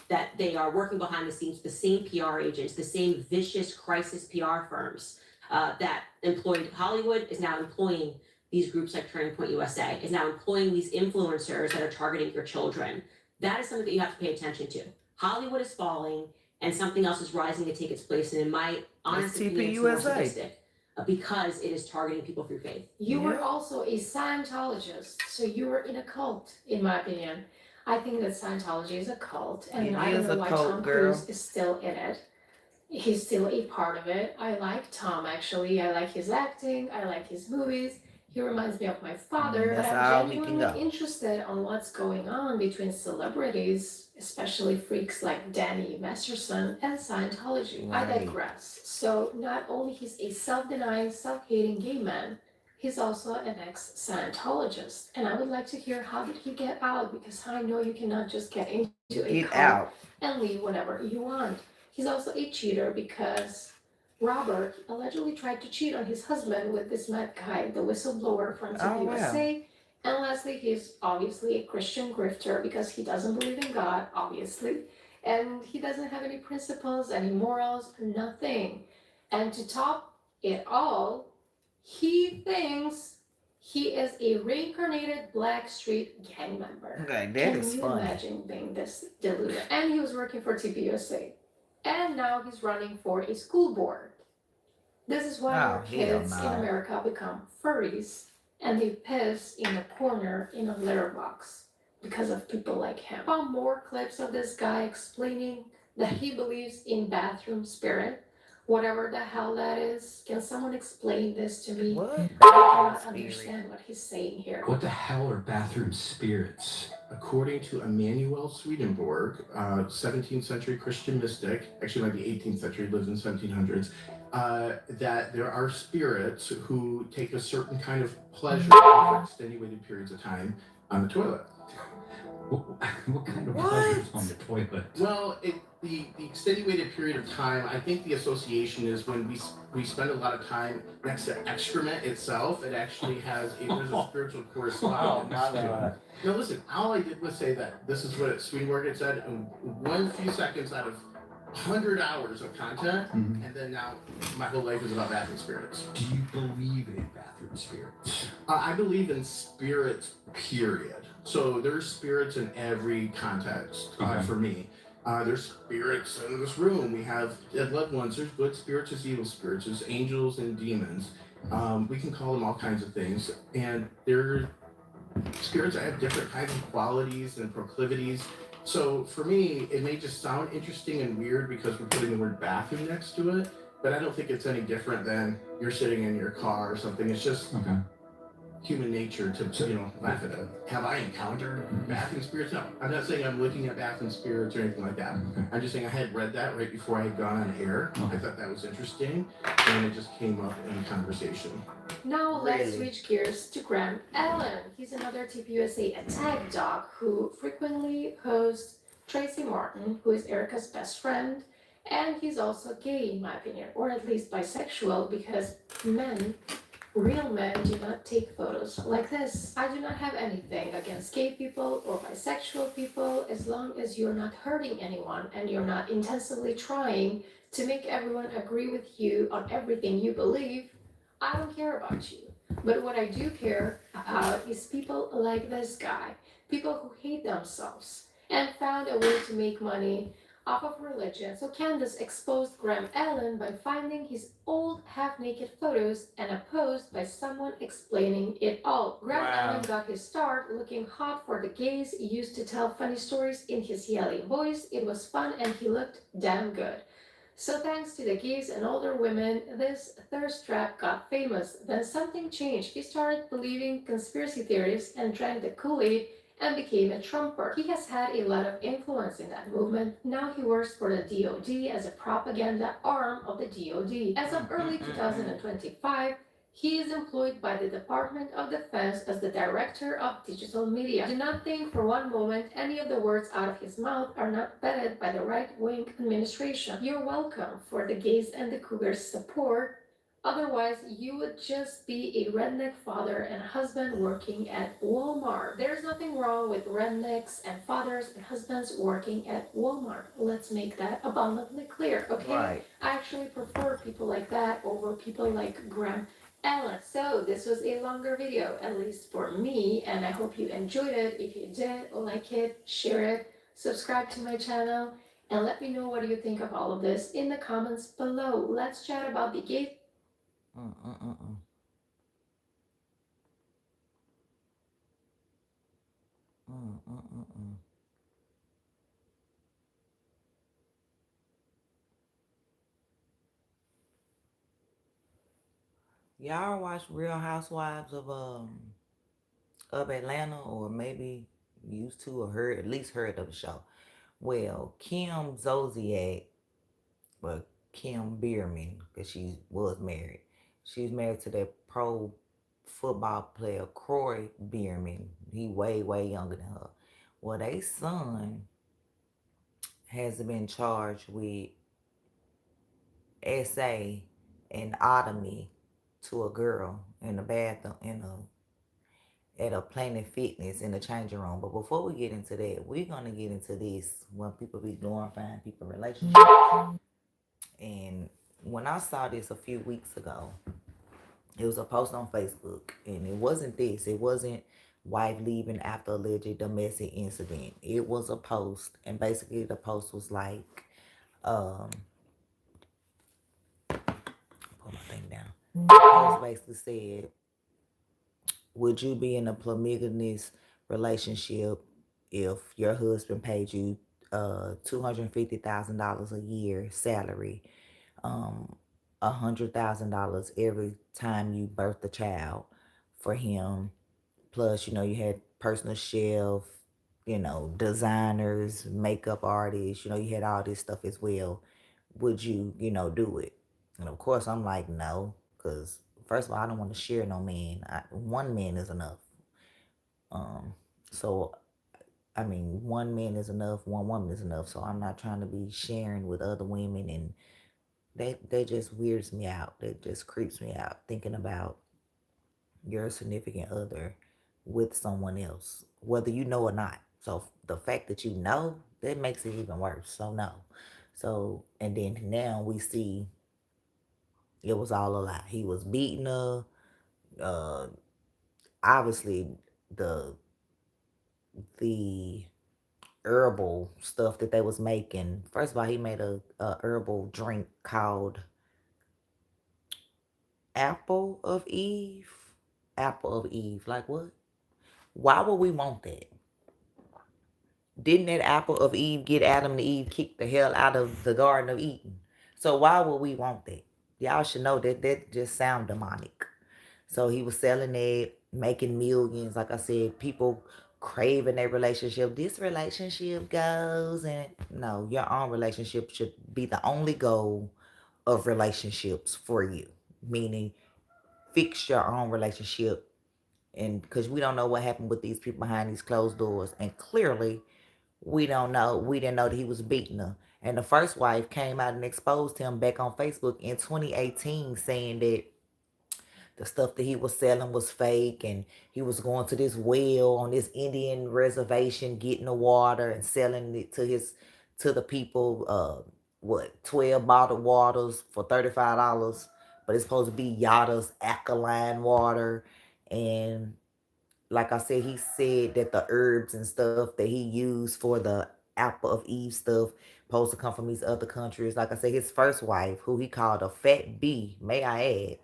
that they are working behind the scenes, the same PR agents, the same vicious crisis PR firms that employed Hollywood is now employing these groups like Turning Point USA, is now employing these influencers that are targeting your children. That is something that you have to pay attention to. Hollywood is falling and something else is rising to take its place, and in my honest opinion, it's more sadistic because it is targeting people through faith. You were also a Scientologist, so you were in a cult, in my opinion. I think that Scientology is a cult, and I don't know why Tom Cruise is still in it. He's still a part of it. I like Tom, actually. I like his acting. I like his movies. He reminds me of my father, but I'm genuinely interested on what's going on between celebrities, especially freaks like Danny Masterson and Scientology. I digress. So not only he's a self-denying, self-hating gay man, he's also an ex-Scientologist. And I would like to hear, how did he get out? Because I know you cannot just get into a cult and leave whenever you want. He's also a cheater because Robert allegedly tried to cheat on his husband with this mad guy, the whistleblower from TPUSA. And lastly, he's obviously a Christian grifter because he doesn't believe in God, obviously. And he doesn't have any principles, any morals, nothing. And to top it all, he thinks he is a reincarnated Blackstreet gang member. Okay, that is Can you funny. imagine being this deluded? And he was working for TPUSA. And now he's running for a school board. This is why our kids in America become furries and they piss in a corner in a litter box because of people like him. I found more clips of this guy explaining that he believes in bathroom spirit, whatever the hell that is. Can someone explain this to me? What? I cannot understand what he's saying here. What the hell are bathroom spirits? According to Emanuel Swedenborg, 17th century Christian mystic, actually might be 18th century, lives in 1700s, that there are spirits who take a certain kind of pleasure for extenuated periods of time on the toilet. What kind of pleasures on the toilet? Well, the extenuated period of time, I think the association is when we spend a lot of time next to excrement itself. It actually has there's a spiritual correspondence. No, listen, all I did was say that this is what Swedenborg had said in one few seconds out of 100 hours of content, and then now my whole life is about bathroom spirits. Do you believe in bathroom spirits? I believe in spirits, period. So there's spirits in every context for me. There's spirits in this room. We have dead loved ones. There's good spirits, there's evil spirits, there's angels and demons. We can call them all kinds of things. And they're spirits that have different kinds of qualities and proclivities. So for me, it may just sound interesting and weird because we're putting the word bathroom next to it, but I don't think it's any different than you're sitting in your car or something. It's just human nature to, laugh at it. Have I encountered bathroom spirits? No, I'm not saying I'm looking at bathroom spirits or anything like that. I'm just saying I had read that right before I had gone on air. I thought that was interesting, and it just came up in conversation. Now let's switch gears to Graham Allen. He's another TPUSA attack dog who frequently hosts Tracy Martin, who is Erica's best friend, and he's also gay in my opinion, or at least bisexual, because men Real men do not take photos like this. I do not have anything against gay people or bisexual people as long as you're not hurting anyone and you're not intensively trying to make everyone agree with you on everything you believe. I don't care about you. But what I do care about is people like this guy, people who hate themselves and found a way to make money off of religion. So Candace exposed Graham Allen by finding his old half-naked photos and a post by someone explaining it all. Graham Allen got his start looking hot for the gays. He used to tell funny stories in his yelling voice. It was fun and he looked damn good. So thanks to the gays and older women, this thirst trap got famous. Then something changed. He started believing conspiracy theories and drank the Kool-Aid and became a Trumper. He has had a lot of influence in that movement. Now he works for the DoD as a propaganda arm of the DoD. As of early 2025, he is employed by the Department of Defense as the Director of Digital Media. Do not think for one moment any of the words out of his mouth are not vetted by the right-wing administration. You're welcome for the gays and the cougars' support. Otherwise, you would just be a redneck father and husband working at Walmart. There's nothing wrong with rednecks and fathers and husbands working at Walmart. Let's make that abundantly clear, okay? Right. I actually prefer people like that over people like Graham Allen. So this was a longer video, at least for me, and I hope you enjoyed it. If you did, like it, share it, subscribe to my channel, and let me know what you think of all of this in the comments below. Let's chat about the gay. Y'all watch Real Housewives of Atlanta, or maybe used to or heard, at least heard of the show. Well, Kim Zolciak, but Kim Bierman, because she was married. She's married to that pro football player Croy Bierman. He way younger than her. Well, their son has been charged with SA and otomy to a girl in the bathroom at a Planet Fitness in the changing room. But before we get into that, we're gonna get into this when people be glorifying people's relationships. And when I saw this a few weeks ago, it was a post on Facebook, and it wasn't this. It wasn't wife leaving after alleged domestic incident. It was a post, and basically the post was like, put my thing down. The post basically said, would you be in a polygamous relationship if your husband paid you $250,000 a year salary, $100,000 every time you birth a child for him, plus you had personal chef, designers, makeup artists, you had all this stuff as well? Would you do it? And of course I'm like, no, because first of all, I don't want to share no man. One man is enough. So I mean, one man is enough, one woman is enough. So I'm not trying to be sharing with other women, and that just weirds me out. That just creeps me out, thinking about your significant other with someone else, whether you know or not. So the fact that you know, that makes it even worse. So no. So, and then now we see it was all a lie. He was beating her. Obviously, the herbal stuff that they was making. First of all, he made a herbal drink called Apple of Eve. Apple of Eve. Like what? Why would we want that? Didn't that apple of Eve get Adam and Eve kicked the hell out of the Garden of Eden? So why would we want that? Y'all should know that just sound demonic. So he was selling it, making millions. Like I said, people craving their relationship. This relationship goes, and no, your own relationship should be the only goal of relationships for you. Meaning, fix your own relationship. And because we don't know what happened with these people behind these closed doors. And clearly, we don't know. We didn't know that he was beating her. And the first wife came out and exposed him back on Facebook in 2018, saying that the stuff that he was selling was fake, and he was going to this well on this Indian reservation getting the water and selling it to the people. 12 bottled waters for $35, but it's supposed to be Yada's alkaline water. And like I said, he said that the herbs and stuff that he used for the Apple of Eve stuff supposed to come from these other countries. Like I said, his first wife, who he called a fat B, may I add.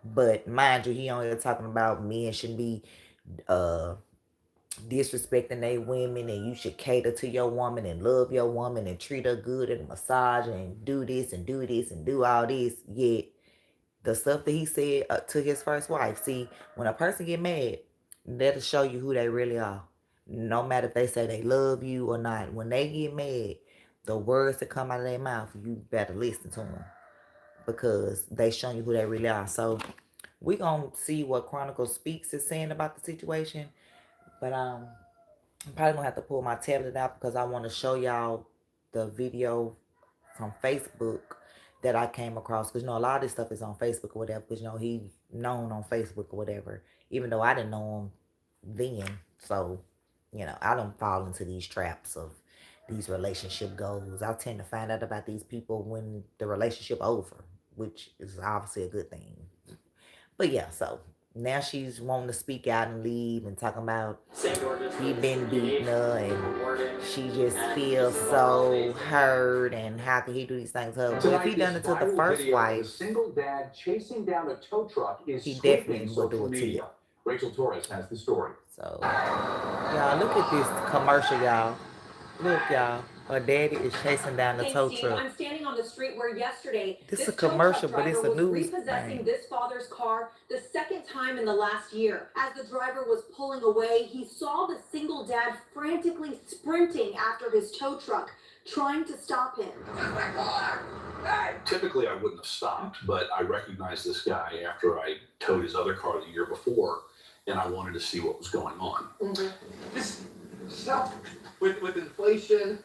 But mind you, he only talking about men shouldn't be uh disrespecting their women, and you should cater to your woman and love your woman and treat her good and massage and do this and do this and do all this. Yet the stuff that he said to his first wife. See, when a person get mad, that'll show you who they really are. No matter if they say they love you or not. When they get mad, the words that come out of their mouth, you better listen to them, because they show you who they really are. So we gonna see what Chronicle Speaks is saying about the situation. But I'm probably gonna have to pull my tablet out because I want to show y'all the video from Facebook that I came across. Because, a lot of this stuff is on Facebook or whatever. Because, he's known on Facebook or whatever. Even though I didn't know him then. So, I don't fall into these traps of these relationship goals. I tend to find out about these people when the relationship over, which is obviously a good thing. But yeah, so now she's wanting to speak out and leave and talking about he been beating her, and she just feels so hurt, and how can he do these things to her? But if he done it to the first wife, single dad chasing down a tow truck is he definitely will do social it to media. you. Rachel Torres has the story. So, y'all, look at this commercial, y'all. Look, y'all. Her daddy is chasing down the Hey tow Steve, truck. I'm standing on the street where yesterday This this a tow commercial, truck but it's driver a was news repossessing thing. this father's car the second time in the last year. As the driver was pulling away, he saw the single dad frantically sprinting after his tow truck, trying to stop him. Typically, I wouldn't have stopped, but I recognized this guy after I towed his other car the year before, and I wanted to see what was going on. This stuff with inflation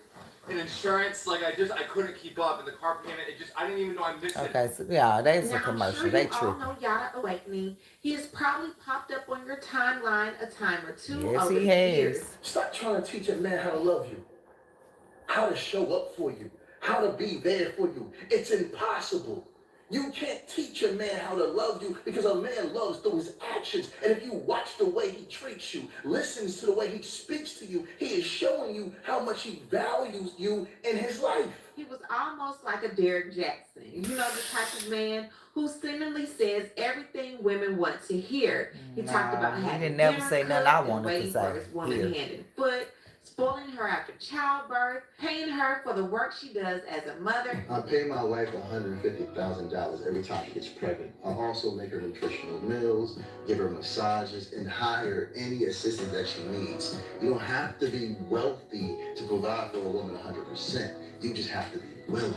and insurance, like I couldn't keep up, and the car payment, I didn't even know I missed it. Okay, so yeah, that's a Now, I'm commercial. sure They you all true. know Yada Awakening. He has probably popped up on your timeline a time or two Yes, over he the has. years. Stop trying to teach a man how to love you, how to show up for you, how to be there for you. It's impossible. You can't teach a man how to love you, because a man loves through his actions. And if you watch the way he treats you, listens to the way he speaks to you, he is showing you how much he values you in his life. He was almost like a Derek Jackson. The type of man who seemingly says everything women want to hear. He talked about he having didn't never dinner say nothing cooked I and wanted to waiting say. for his woman-handed foot, spoiling her after childbirth, paying her for the work she does as a mother. I pay my wife $150,000 every time she gets pregnant. I also make her nutritional meals, give her massages, and hire any assistance that she needs. You don't have to be wealthy to provide for a woman 100%. You just have to be willing.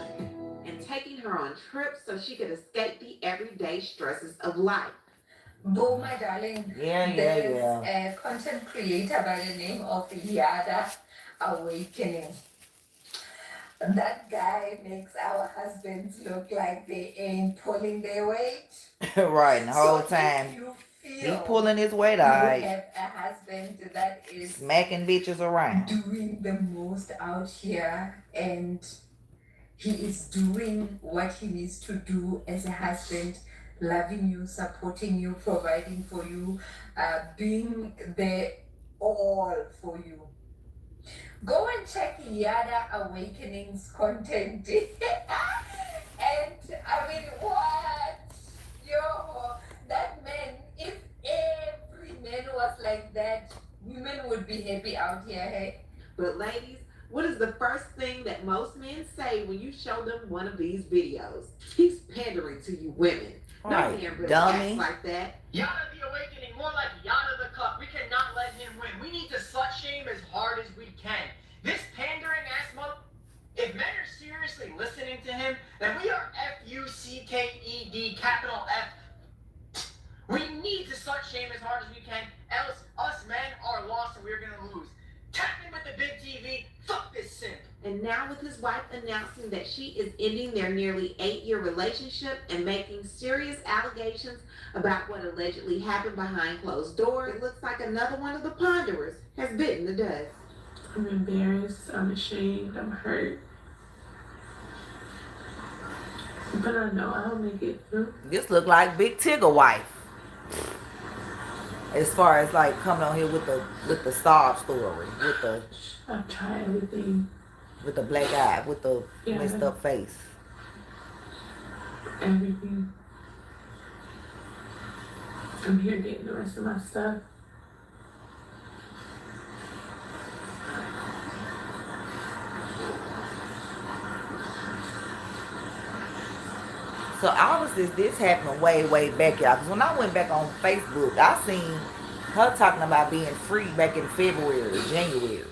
And taking her on trips so she could escape the everyday stresses of life. Bo, my darling, there's a content creator by the name of Yada Awakening. That guy makes our husbands look like they ain't pulling their weight. Right, the whole time. He pulling his weight out. You have a husband that is smacking bitches around. doing the most out here, and he is doing what he needs to do as a husband, loving you, supporting you, providing for you, being there all for you. Go and check Yada Awakening's content. And I mean, what? Yo, that man, if every man was like that, women would be happy out here, hey? But ladies, what is the first thing that most men say when you show them one of these videos? He's pandering to you women. No Right, man really dummy. acts like that. Yada the Awakening, more like Yada the Cup. We cannot let him win. We need to slut shame as hard as we can. This pandering ass mother. If men are seriously listening to him, then we are FUCKED capital F. We need to slut shame as hard as we can, else us men are lost and we're gonna lose. Tap in with the big TV. Fuck this simp. And And now with his wife announcing that she is ending their nearly 8-year relationship and making serious allegations about what allegedly happened behind closed doors, it looks like another one of the ponderers has bitten the dust. I'm embarrassed, I'm ashamed, I'm hurt. But I know I'll make it through. This look like Big Tigger wife. As far as like coming on here with the sob story, with the I've tried everything. With the black eye, with the messed up face. Everything. I'm here getting the rest of my stuff. So obviously this happened way back, y'all. Because when I went back on Facebook, I seen her talking about being free back in February, January.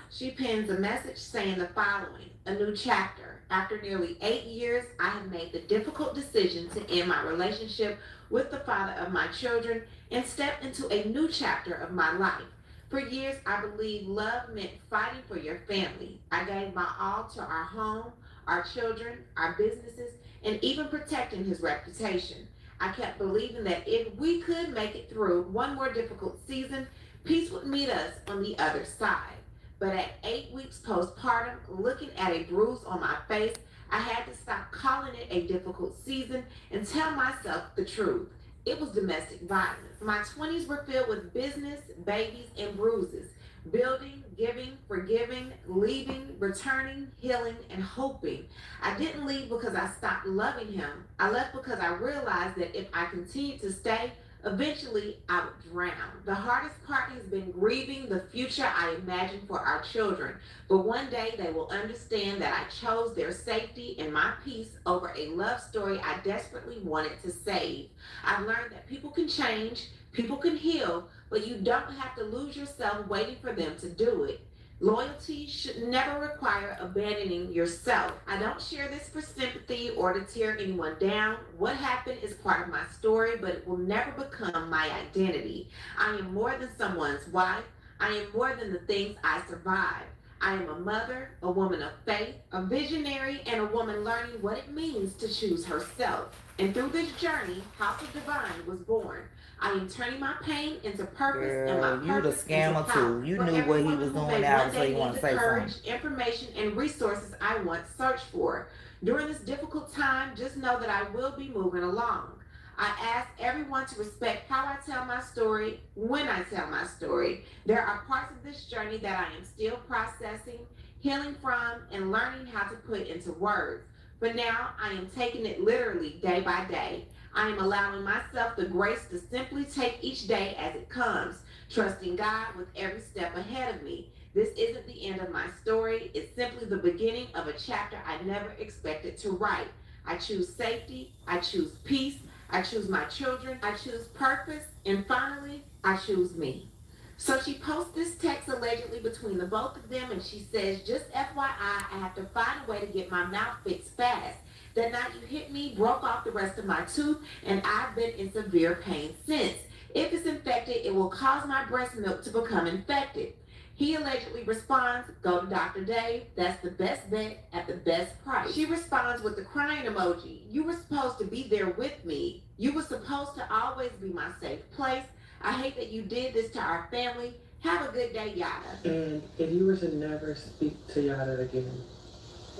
She pens a message saying the following: a new chapter. After nearly 8 years, I have made the difficult decision to end my relationship with the father of my children and step into a new chapter of my life. For years, I believed love meant fighting for your family. I gave my all to our home, our children, our businesses, and even protecting his reputation. I kept believing that if we could make it through one more difficult season, peace would meet us on the other side. But at 8 weeks postpartum, looking at a bruise on my face, I had to stop calling it a difficult season and tell myself the truth. It was domestic violence. My 20s were filled with business, babies, and bruises. Building, giving, forgiving, leaving, returning, healing, and hoping. I didn't leave because I stopped loving him. I left because I realized that if I continued to stay, eventually I would drown. The hardest part has been grieving the future I imagined for our children. But one day they will understand that I chose their safety and my peace over a love story I desperately wanted to save. I've learned that people can change, people can heal, but you don't have to lose yourself waiting for them to do it. Loyalty should never require abandoning yourself. I don't share this for sympathy or to tear anyone down. What happened is part of my story, but it will never become my identity. I am more than someone's wife. I am more than the things I survived. I am a mother, a woman of faith, a visionary, and a woman learning what it means to choose herself. And through this journey, House of Divine was born. I am turning my pain into purpose and my purpose into power. Too. You knew what he was doing out, so you want to say courage, something. Information, and resources I once searched for. During this difficult time, just know that I will be moving along. I ask everyone to respect how I tell my story, when I tell my story. There are parts of this journey that I am still processing, healing from, and learning how to put into words. For now, I am taking it literally day by day. I am allowing myself the grace to simply take each day as it comes, trusting God with every step ahead of me. This isn't the end of my story. It's simply the beginning of a chapter I never expected to write. I choose safety. I choose peace. I choose my children. I choose purpose. And finally, I choose me. So she posts this text allegedly between the both of them, and she says, just FYI, I have to find a way to get my mouth fixed fast. That night you hit me, broke off the rest of my tooth, and I've been in severe pain since. If it's infected, it will cause my breast milk to become infected. He allegedly responds, go to Dr. Dave, that's the best bet at the best price. She responds with the crying emoji. You were supposed to be there with me. You were supposed to always be my safe place. I hate that you did this to our family. Have a good day, Yada. And if you were to never speak to Yada again,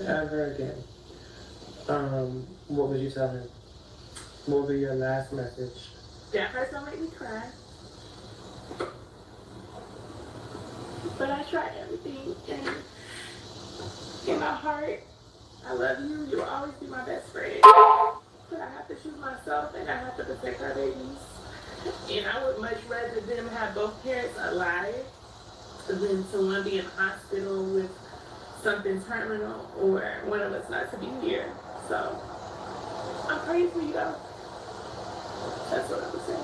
ever again, what would you tell him? What would be your last message? That first don't make me cry. But I tried everything, and in my heart, I love you. You will always be my best friend. But I have to choose myself, and I have to protect our babies. And I would much rather them have both parents alive than to one be in hospital with something terminal or one of us not to be here. So I'm praying for you though. That's what I would say.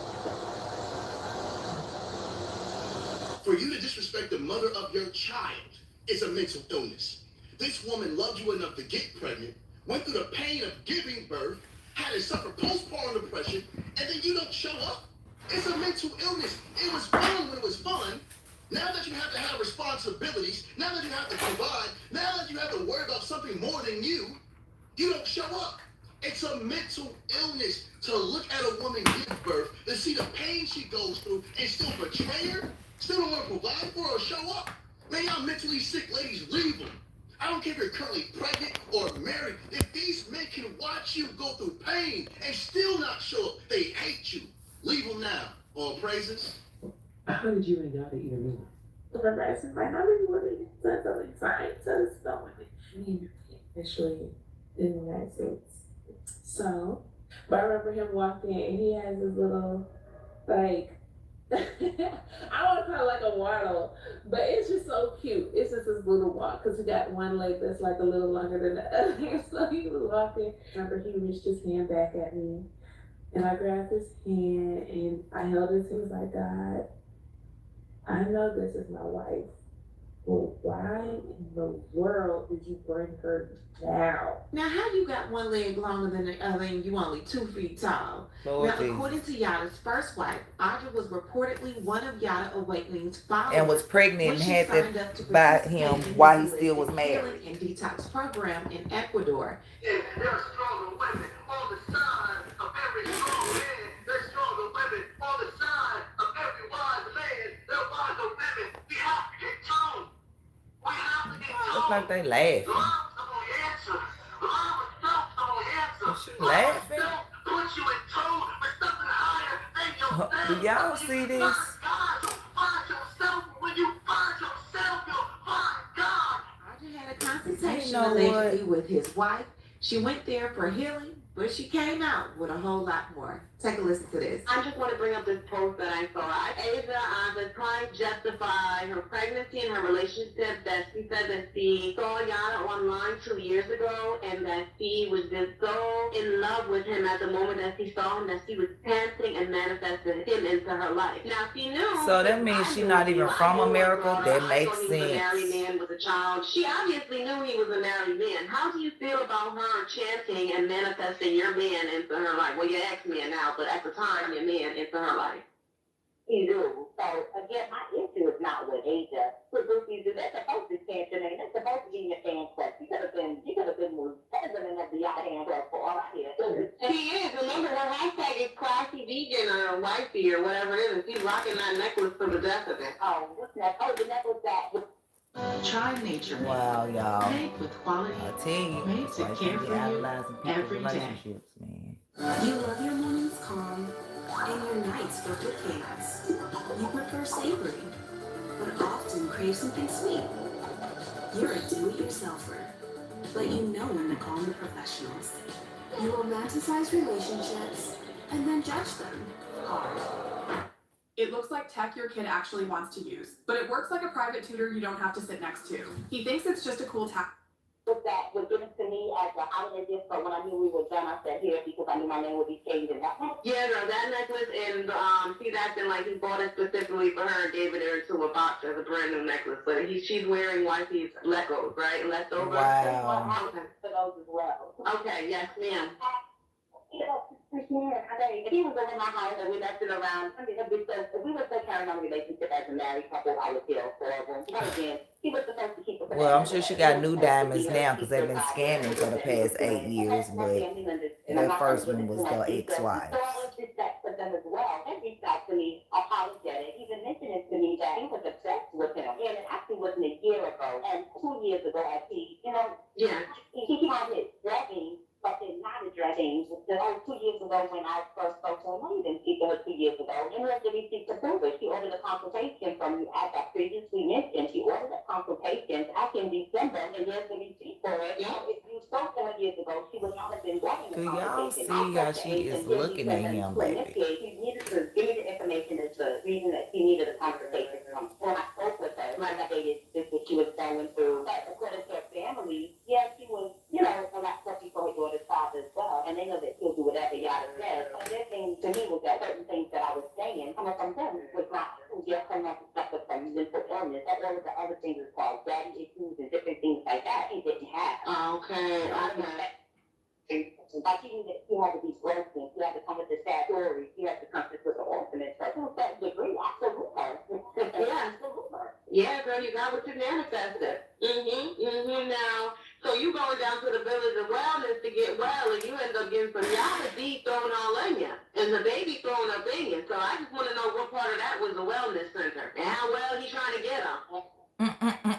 For you to disrespect the mother of your child is a mental illness. This woman loved you enough to get pregnant, went through the pain of giving birth, had to suffer postpartum depression, and then you don't show up? It's a mental illness. It was fun when it was fun, Now that you have to have responsibilities, now that you have to provide, now that you have to worry about something more than you don't show up. It's a mental illness to look at a woman give birth, to see the pain she goes through, and still betray her, still don't want to provide for her or show up. Man, y'all mentally sick ladies, leave them. I don't care if you're currently pregnant or married. If these men can watch you go through pain and still not show up, they hate you. Leave them now. All praises. How did you and Yada even meet? Remember, I said, like, how many women said something fine to spell with it? Me, officially in the United States. So, but I remember him walking and he has this little, like, I want to call it like a waddle, but it's just so cute. It's just this little walk because he got one leg that's like a little longer than the other. So he was walking. I remember he reached his hand back at me and I grabbed his hand and I held his hand. He was like, God, I know this is my wife, but why in the world did you bring her down? Now, how you got one leg longer than the other and you only 2 feet tall? Lord Now, Jesus. according to Yada's first wife, Audra was reportedly one of Yada Awakening's followers. And was pregnant and when she had signed to up to buy participate him in his while he still holistic was married. healing and detox program in Ecuador. There are stronger women on the side of every strong man. There's stronger women on the side of every wise man. There are wiser women. We have to get tuned. We have to get tuned. Look like they laughing. Love's the only answer. Love itself the only answer. Is she laughing? Love itself puts you in tune with something higher than yourself. Do y'all see this? God, you'll find yourself. When you find yourself, you'll find God. Audra had a consultation You know allegedly with his wife. She went there for healing, but she came out with a whole lot more. Take a listen to this. I just want to bring up this post that I saw. Ava was trying to justify her pregnancy and her relationship that she said that she saw Yada online 2 years ago and that she was just so in love with him at the moment that she saw him that she was panting and manifested him into her life. Now she knew. So that means she's not even from America. That makes He was a married sense. man with a child. She obviously knew he was a married man. How do you feel about her chanting and manifesting your man into her life? Well, your ex-man now, but at the time, your man into her life. He do. So again, my issue is not with Asia. What groupies do? They're supposed to chant your name. They're supposed to be in your fan club. You could have been with president of the fan club for all I hear. She is. Remember, her hashtag is classy vegan or wifey or whatever it is. And she's rocking that necklace to the death of it. Oh, what's that? Oh, the necklace that. Try Nature Made. Wow, y'all. Made with quality. I tell you, Made it's to like care you for be you analyzing people's every day. relationships, man. You love your mornings calm and your nights filled with chaos. You prefer savory, but often crave something sweet. You're a do-it-yourselfer, but you know when to call the professionals. You romanticize relationships and then judge them hard. It looks like tech your kid actually wants to use, but it works like a private tutor you don't have to sit next to. He thinks it's just a cool tap. That was given to me as a holiday gift, but when I knew we were done, I said here because I knew my name would be changed in that. Yeah, no, that necklace and she's acting like he bought it specifically for her and gave it her to a box as a brand new necklace. But she's wearing wifey's Legos, right? Leftover. Wow. For those as well. Okay, yes, ma'am. You know, if he was in my house and we left it around, I mean, if we were still carrying on a relationship as a married couple, I would feel for him. But again, he was supposed to keep it. Well, I'm sure she got new diamonds now because they've been scamming for the past 8 years, but that first one was the ex-wife. But then as well, he reached out to me, apologetic, even mentioning to me that he was obsessed with him. And it actually wasn't a year ago, and 2 years ago, as he, you know, he had his dragging, but then not addressing. 2 years ago when I first spoke to him, he didn't speak to her 2 years ago. And then he seek to prove it. She ordered a consultation from you, as I previously mentioned. She ordered a consultation back in December, and there's the receipt for it. You know, if you spoke to her years ago, she would not have been wanting Do the y'all consultation. see how she is looking at him, baby? She needed to give me the information as the reason that she needed a consultation from. When I spoke with her, I stated this what she was going through. But according to her family, yeah, she was, you know, a lot lucky for her daughter's father as well. And they know that she'll do whatever Yada says. But their thing to me was that certain things that I was saying coming from them was not true. Yes, I'm not suffer from mental illness. That all of the other things is called daddy issues and different things like that he didn't have. Okay. Like he had to be broken. He had to come with the sad story. He had to come to the orphanage. So to that degree, I salute her. Yeah, I salute her. part of that was the wellness center. And how well he trying to get them.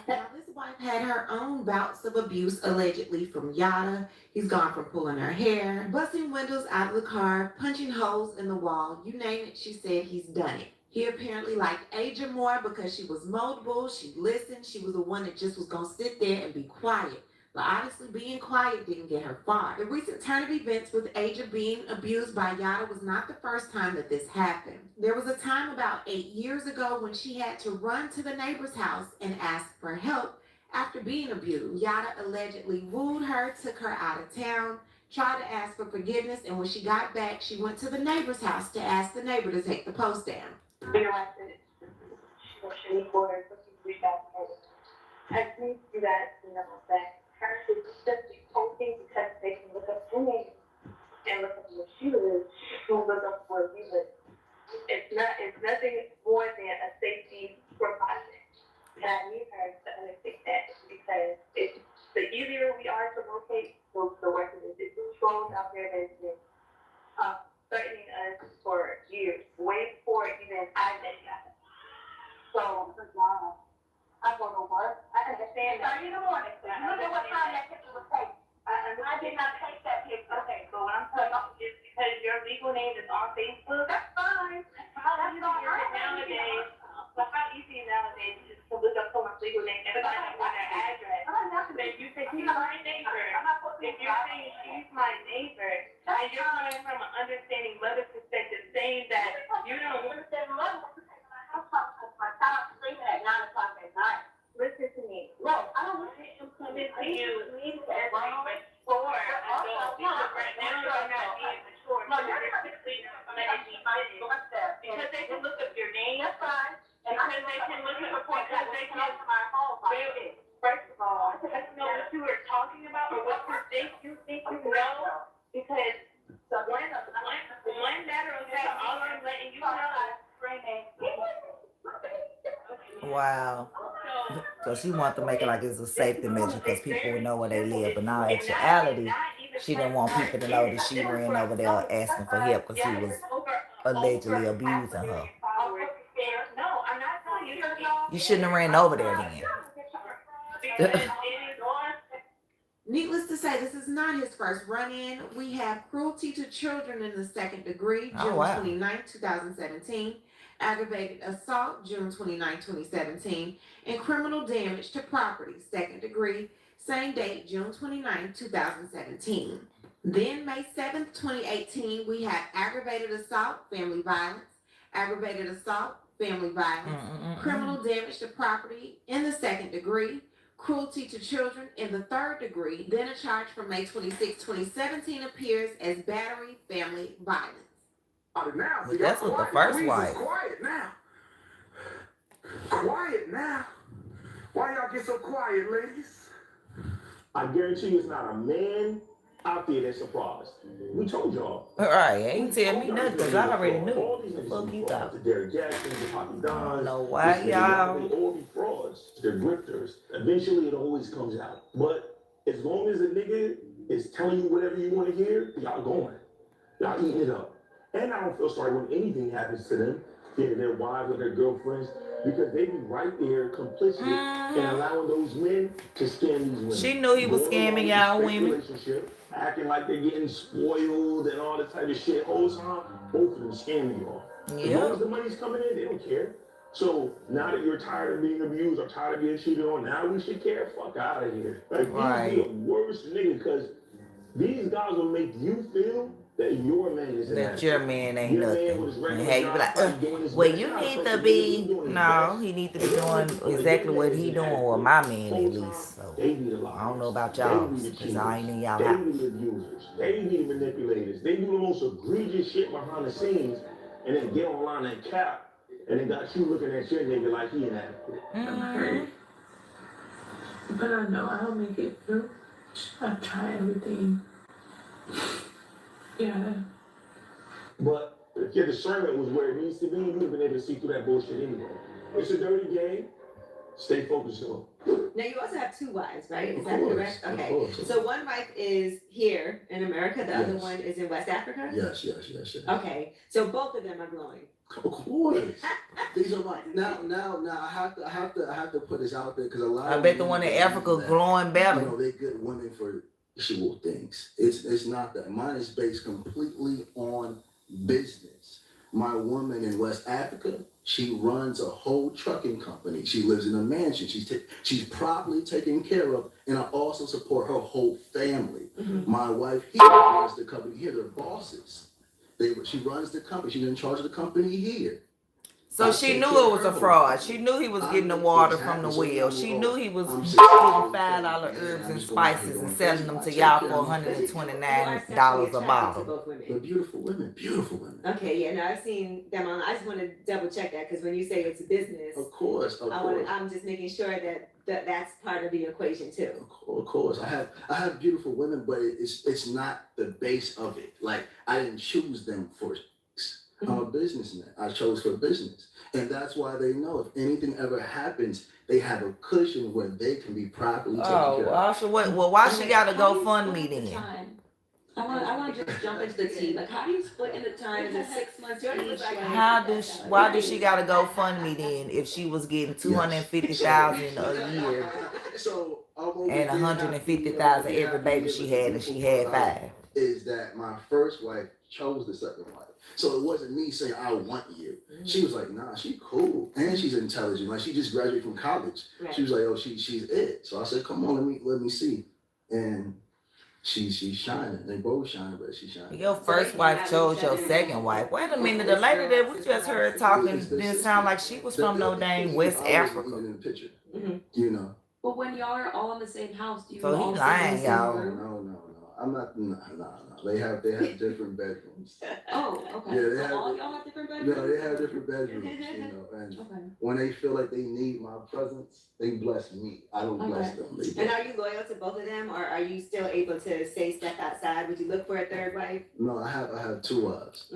Now, this wife had her own bouts of abuse allegedly from Yada. He's gone from pulling her hair, busting windows out of the car, punching holes in the wall. You name it, she said he's done it. He apparently liked Aja more because she was moldable, she listened, she was the one that just was gonna sit there and be quiet. But obviously being quiet didn't get her far. The recent turn of events with Aja being abused by Yada was not the first time that this happened. There was a time about 8 years ago when she had to run to the neighbor's house and ask for help after being abused. Yada allegedly wooed her, took her out of town, tried to ask for forgiveness, and when she got back, she went to the neighbor's house to ask the neighbor to take the post down. I think that, that her is just hoping because they can look up her name and look up where she lives, who look up where we live. It's nothing more than a safety precaution. And I need her to understand that because the easier we are to locate, the worse it is. It's trolls out there that's been threatening us for years, way before even I met you. So, I go to work. I understand that. In the morning. You look at what time that picture was taken. I did not take that picture. Okay, so what I'm telling you is because your legal name is on Facebook. That's fine. How easy nowadays is to look up someone's legal name and find out what their address. If you say she's my neighbor, if you're saying she's my neighbor, and you're coming from an understanding mother perspective, saying that you don't understand mother. My child sleeping at 9 o'clock at night. Listen to me. No, I don't want him coming to you as a mature adult because right now you're not being mature. No, you're not because they can look up your name. That's fine. And because they can look up because they can my home. First of all, I don't know what you were talking about or what you think you know because one matter of fact, all I'm letting you know. Wow. So she wanted to make it like it's a safety measure because people would know where they live. But now, in actuality, she didn't want people to know that she ran over there asking for help because he was allegedly abusing her. You shouldn't have ran over there then. Needless to say, this is not his first run-in. We have cruelty to children in the second degree, June 29, 2017. Aggravated assault, June 29, 2017, and criminal damage to property, second degree, same date, June 29, 2017. Then May 7th, 2018, we have aggravated assault, family violence, aggravated assault, family violence, criminal damage to property in the second degree, cruelty to children in the third degree. Then a charge from May 26, 2017 appears as battery, family violence. Now, But that's what the first wife. Quiet now. Quiet now. Why y'all get so quiet, ladies? I guarantee you it's not a man out there that's surprised. We told y'all. All right, ain't tell me nothing because I already knew. All these Fuck you thought. the Derrick Jacksons, the Poppy Dons. I don't know why y'all. They all be frauds. They're grifters. Eventually it always comes out. But as long as a nigga is telling you whatever you want to hear, y'all going. Y'all eating it up. And I don't feel sorry when anything happens to them, their wives or their girlfriends, because they be right there complicit in allowing those men to scam these women. She knew he was scamming y'all women. Acting like they're getting spoiled and all that type of shit. Whole time, both of them scamming y'all. As long as the money's coming in, they don't care. So now that you're tired of being abused or tired of being cheated on, now we should care. Fuck out of here. Like, these be the worst nigga because these guys will make you feel that your man is that your man ain't nothing. And hey, you be like, well, you need to be. No, he need to be doing exactly what he doing with my man at least. So I don't know about y'all because I ain't in y'all house. house. They be the abusers. They be the manipulators. They do the most egregious shit behind the scenes and then get online and cap and then got you looking at your nigga like he inadequate. I'm hurt. But I know I'll make it through. I'll try everything. Yeah. But if your discernment was where it needs to be, you would have been able to see through that bullshit anyway. It's a dirty game. Stay focused on it. Now you also have 2 wives, right? Is Of that course, correct? of Okay. course. So one wife is here in America, the other Yes. one is in West Africa? Yes. Okay, so both of them are glowing. Of course. These are my now. I have to put this out there because a lot. I bet the one in Africa glowing better. You know, they're good women for actual things. It's not that. Mine is based completely on business. My woman in West Africa, she runs a whole trucking company. She lives in a mansion. She's properly taken care of, and I also support her whole family. My wife here runs the company here. They're bosses. She runs the company. She's in charge of the company here. So she knew it was a fraud. She knew he was getting the water from the well. She knew he was getting $5 herbs and spices and selling them to y'all for $129 a bottle. They're beautiful women. Beautiful women. Okay, yeah, no, I've seen them on. I just want to double check that because when you say it's a business, Of course. I'm just making sure that that's part of the equation too. Of course, I have beautiful women, but it's not the base of it. Like I didn't choose them for. I'm a businessman. I chose for business, and that's why they know if anything ever happens, they have a cushion where they can be properly taken care of. Well, why she got to GoFundMe then? I want to just jump into the tea. Like, how do you split in the time? Is it 6 months each? Why does she got to GoFundMe then if she was getting $250,000 a year So and $150,000 every baby she had, and she had 5? Is that my first wife chose the second wife? So it wasn't me saying I want you. She was like, nah, she cool and she's intelligent. Like she just graduated from college. Right. She was like, oh, she's it. So I said, come on, let me see. And she's shining. They both shine, but she's shining. Your first wife chose your second wife. Wait a minute, the lady that we just heard talking didn't sound like she was from no dang West Africa. In the picture, you know. But when y'all are all in the same house, do you So he all lying, sit in the same y'all. room? No. I'm not. No. They have different bedrooms. Oh, okay. Yeah, So all y'all have different bedrooms? No, they have different bedrooms. You know, and when they feel like they need my presence, they bless me. I don't bless them. And are you loyal to both of them, or are you still able to say step outside? Would you look for a third wife? No, I have 2 wives.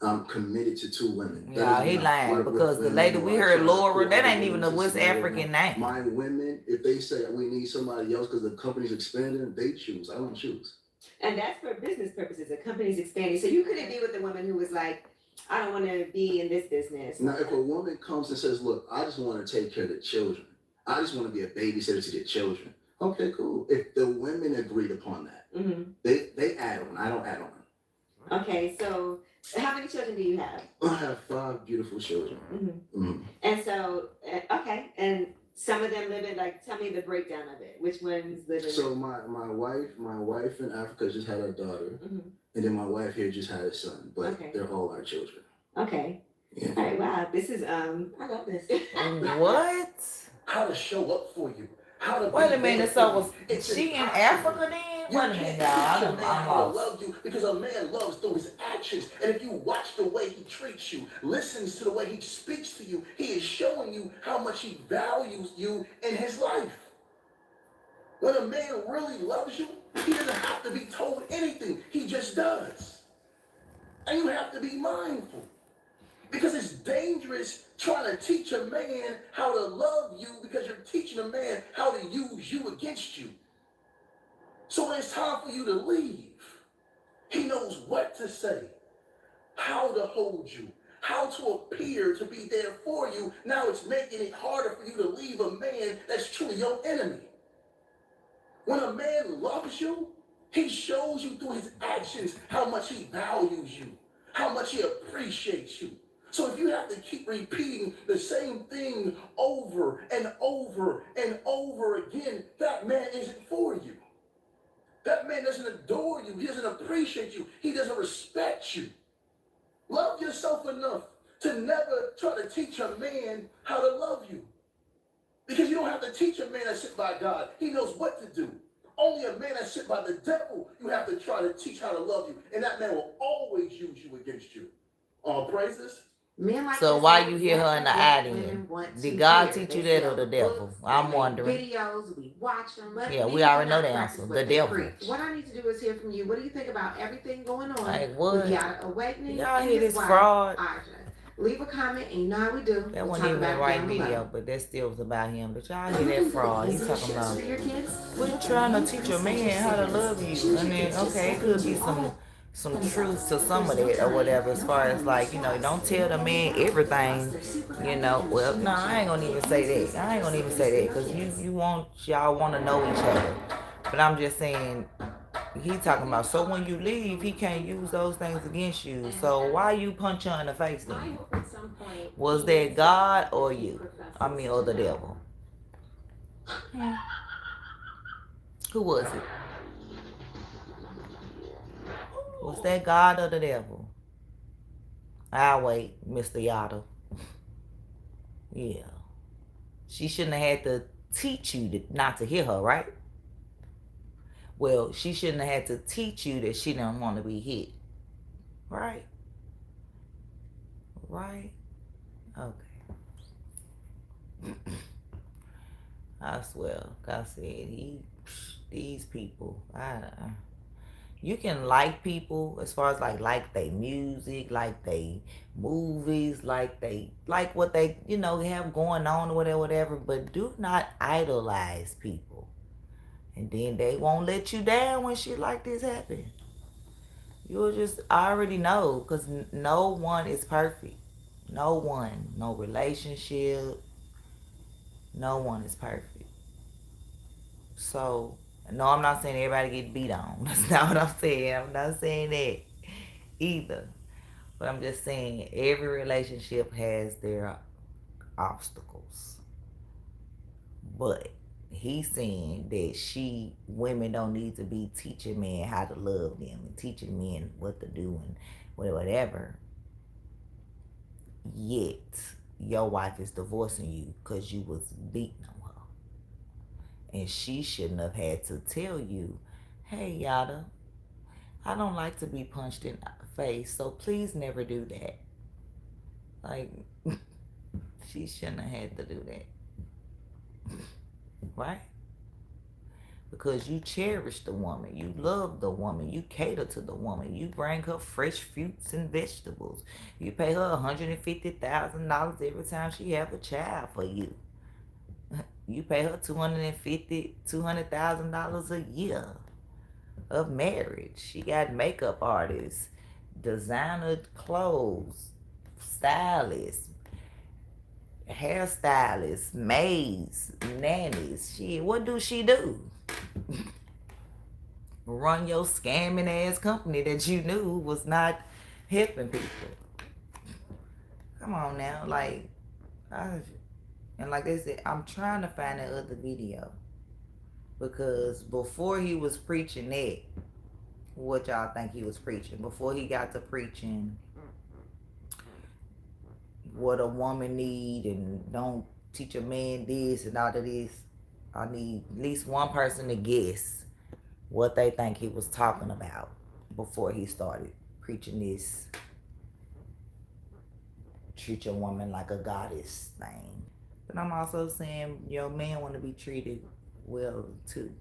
I'm committed to 2 women. Yeah, he lying because the lady we heard, Laura, that ain't even a West African name. My women, if they say we need somebody else because the company's expanding, they choose. I don't choose. And that's for business purposes. The company's expanding. So you couldn't be with a woman who was like, I don't want to be in this business. Now, if a woman comes and says, look, I just want to take care of the children. I just want to be a babysitter to the children. Okay, cool. If the women agreed upon that, they add on. I don't add on. Okay, so how many children do you have? I have 5 beautiful children. And so, okay, and some of them live in, like, tell me the breakdown of it. Which ones live in? So my wife in Africa just had a daughter, and then my wife here just had a son, but they're all our children. Okay. Yeah. All right, wow, this is, I love this. What? How to show up for you. How to Wait a minute, so was she in Africa then? Wait a minute, y'all. I'm lost. Love you because a man loves through his actions. And if you watch the way he treats you, listens to the way he speaks to you, he is showing you how much he values you in his life. When a man really loves you, he doesn't have to be told anything. He just does. And you have to be mindful. Because it's dangerous trying to teach a man how to love you because you're teaching a man how to use you against you. So when it's time for you to leave, he knows what to say, how to hold you, how to appear to be there for you. Now it's making it harder for you to leave a man that's truly your enemy. When a man loves you, he shows you through his actions how much he values you, how much he appreciates you. So if you have to keep repeating the same thing over and over and over again, that man isn't for you. That man doesn't adore you. He doesn't appreciate you. He doesn't respect you. Love yourself enough to never try to teach a man how to love you. Because you don't have to teach a man that sit by God. He knows what to do. Only a man that sit by the devil, you have to try to teach how to love you. And that man will always use you against you. All praises. So why you hear her in the audience? Did God teach you that or the devil? I'm wondering. Videos, we watch them. Yeah, we already know the answer. The devil. What I need to do is hear from you. What do you think about everything going on? Like what? With Yada Awakening. Y'all hear this fraud? Leave a comment, and you know how we do. That We'll wasn't talk even the about it right down below. video, but that still was about him. But y'all hear that fraud. He's talking about, we're trying to teach a man how to love you. And then, okay, it could be some truth to some of that or whatever, as far as like, you know, don't tell the man everything, you know. Well, no, I ain't gonna even say that. I ain't gonna even say that, because y'all want to know each other. But I'm just saying, he talking about, so when you leave, he can't use those things against you. So why you punch her in the face then? Was that God or you? I mean, or the devil? Who was it? Was that God or the devil? I'll wait, Mr. Yada. Yeah. She shouldn't have had to teach you not to hear her, right? Well, she shouldn't have had to teach you that she didn't want to be hit. Right? Right? Okay. I swear, like I said, these people, you can like people as far as like they music, like they movies, like what they, you know, have going on or whatever, but do not idolize people. And then they won't let you down when shit like this happen. You'll just already know, because no one is perfect. No one. No relationship. No one is perfect. So, no, I'm not saying everybody get beat on. That's not what I'm saying. I'm not saying that either. But I'm just saying every relationship has their obstacles. But he's saying that women don't need to be teaching men how to love them and teaching men what to do and whatever. Yet, your wife is divorcing you because you was beating on her. And she shouldn't have had to tell you, hey, Yada, I don't like to be punched in the face, so please never do that. Like, she shouldn't have had to do that. Right? Because you cherish the woman. You love the woman. You cater to the woman. You bring her fresh fruits and vegetables. You pay her $150,000 every time she have a child for you. You pay her $200,000 a year of marriage. She got makeup artists, designer clothes, stylists, hairstylists, maids, nannies. What do she do? Run your scamming ass company that you knew was not helping people. Come on now, and like they said, I'm trying to find that other video, because before he was preaching that, what y'all think he was preaching? Before he got to preaching what a woman need and don't teach a man this and all of this, I need at least one person to guess what they think he was talking about before he started preaching this treat your woman like a goddess thing. But I'm also saying your man want to be treated well too.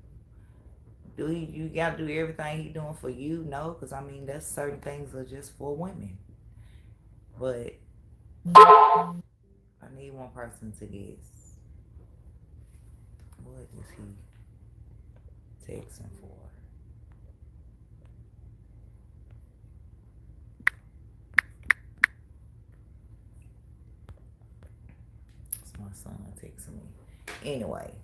You got to do everything he doing for you? No, because I mean, that's certain things are just for women. But I need one person to guess. What is he texting for? It's my son texting me. Anyway,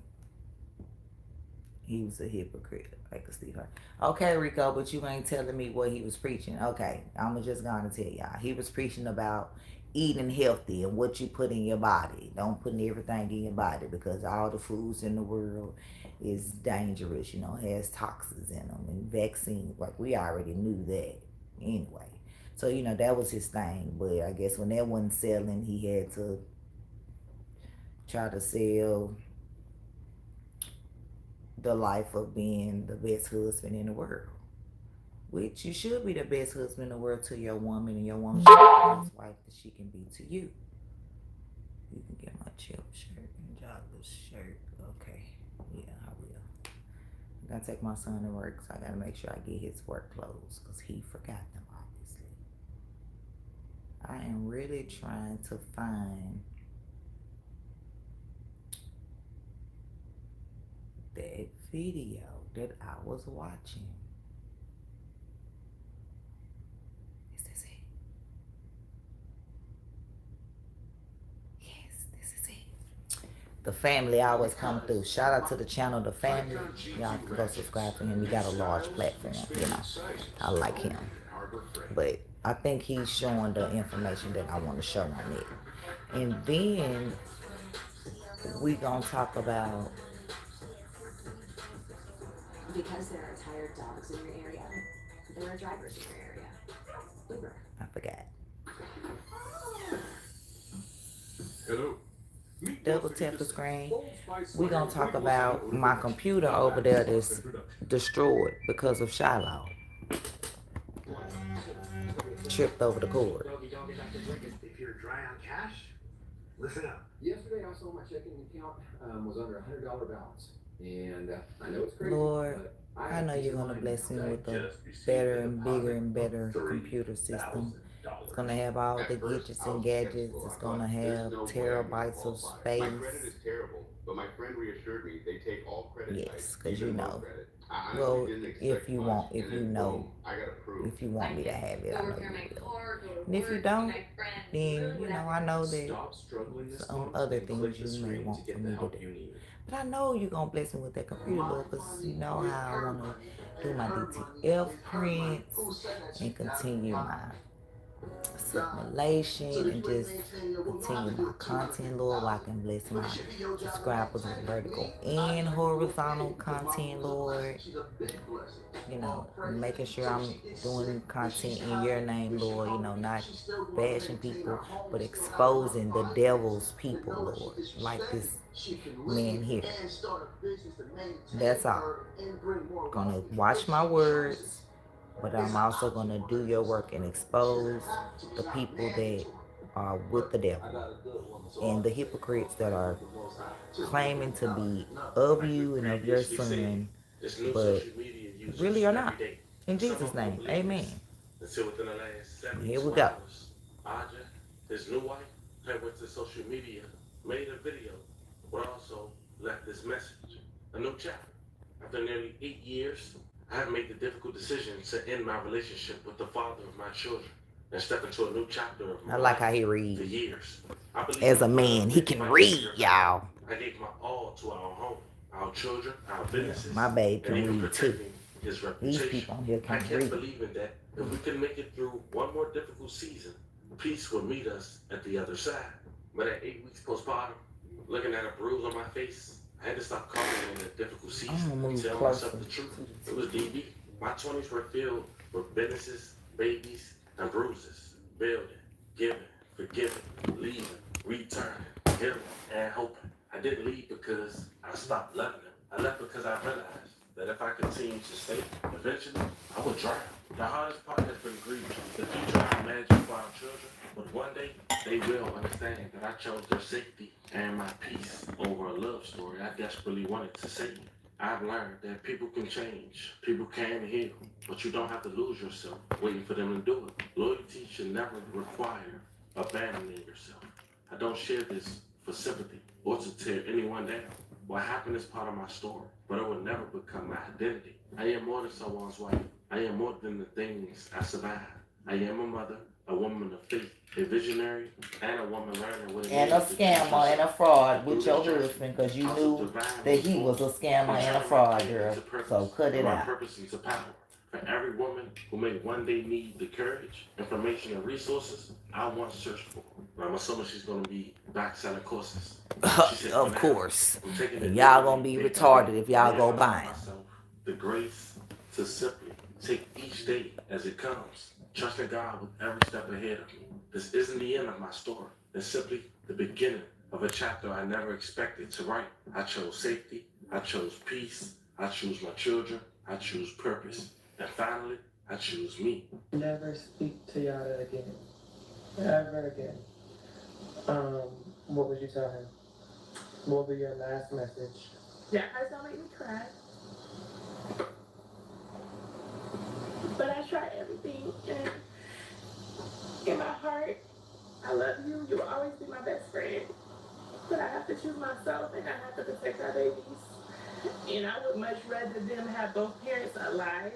he was a hypocrite, like a sweetheart. Okay, Rico, but you ain't telling me what he was preaching. Okay, I'm just gonna tell y'all. He was preaching about eating healthy and what you put in your body. Don't put everything in your body, because all the foods in the world is dangerous, you know, has toxins in them and vaccines. Like, we already knew that anyway. So, you know, that was his thing. But I guess when that wasn't selling, he had to try to sell the life of being the best husband in the world. Which you should be the best husband in the world to your woman, and your woman should be the best wife that she can be to you. You can get my chip shirt and jobless shirt. Okay. Yeah, I will. I gotta take my son to work, so I gotta make sure I get his work clothes, because he forgot them, obviously. I am really trying to find that video that I was watching. Is this it? Yes, this is it. The family always come through. Shout out to the channel, The Family. Y'all can go subscribe to him. He got a large platform, you know. I like him. But I think he's showing the information that I want to show on it. And then we gonna talk about, Because there are tired dogs in your area, there are drivers in your area. Uber. I forgot. Hello. Double tap the screen. We gonna talk about my computer over there that's destroyed because of Shiloh. Tripped over the cord. If you're dry on cash, listen up. Yesterday I saw my checking account was under $100 balance. And I know it's crazy. Lord, I know you're gonna bless me with a better and bigger and better computer system. It's gonna have all the gadgets and gadgets. It's gonna have terabytes of space. My credit is terrible, but my friend reassured me they take all credit. Yes, because you know. Well, if you want, if you know, if you want me to have it, I know you will. And if you don't, then, you know, I know that some other things you may want for me to do. But I know you're going to bless me with that computer, Lord, because you know how I want to do my DTF prints and continue my simulation and just continue my content, Lord, while I can bless my subscribers with vertical and horizontal content, Lord. You know, making sure I'm doing content in your name, Lord, you know, not bashing people, but exposing the devil's people, Lord, like this man here. That's all. Gonna watch my words, but I'm also going to do your work and expose the people that are with the devil and the hypocrites that are claiming to be of you and of your son, but really are not. In Jesus' name, amen. Here we go. Aja, his new wife, had went to social media, made a video, but also left this message. A new chapter. After nearly 8 years, I have made the difficult decision to end my relationship with the father of my children and step into a new chapter of my I like life. how he reads. For years, As a man, he can read, y'all. I gave my all to our home, our children, our businesses. My babe and can even read too. protecting his These reputation. people on here I can kept read. believing that if we could make it through one more difficult season, peace would meet us at the other side. But at 8 weeks postpartum, looking at a bruise on my face, I had to stop calling it a difficult season and tell myself the truth. It was DB. My 20s were filled with businesses, babies, and bruises. Building, giving, forgiving, leaving, returning, healing, and hoping. I didn't leave because I stopped loving him. I left because I realized that if I continued to stay, eventually I would drown. The hardest part has been grief. The future I imagined for our children, but one day they will understand that I chose their safety and my peace over a love story I desperately wanted to save. I've learned that people can change, people can heal, but you don't have to lose yourself waiting for them to do it. Loyalty should never require abandoning yourself. I don't share this for sympathy or to tear anyone down. What happened is part of my story, but it will never become my identity. I am more than someone's wife. I am more than the things I survived. I am a mother, a woman of faith, a visionary, and a woman learning what it And a means to scammer and a fraud with your husband because you knew that he was a scammer and a fraud, girl. So cut it my out. purpose into power. For every woman who may one day need the courage, information, and resources I once searched for. I'm assuming she's going to be back selling courses. Of course. And y'all gonna be retarded if y'all go buying. The grace to simply take each day as it comes, trusting God with every step ahead of me. This isn't the end of my story. It's simply the beginning of a chapter I never expected to write. I chose safety. I chose peace. I choose my children. I choose purpose. And finally, I choose me. Never speak to Yada again. Ever again. What would you tell him? What would be your last message? Yeah, guys don't make me cry. But I try everything, and in my heart, protect our babies. And I would much rather them have both parents alive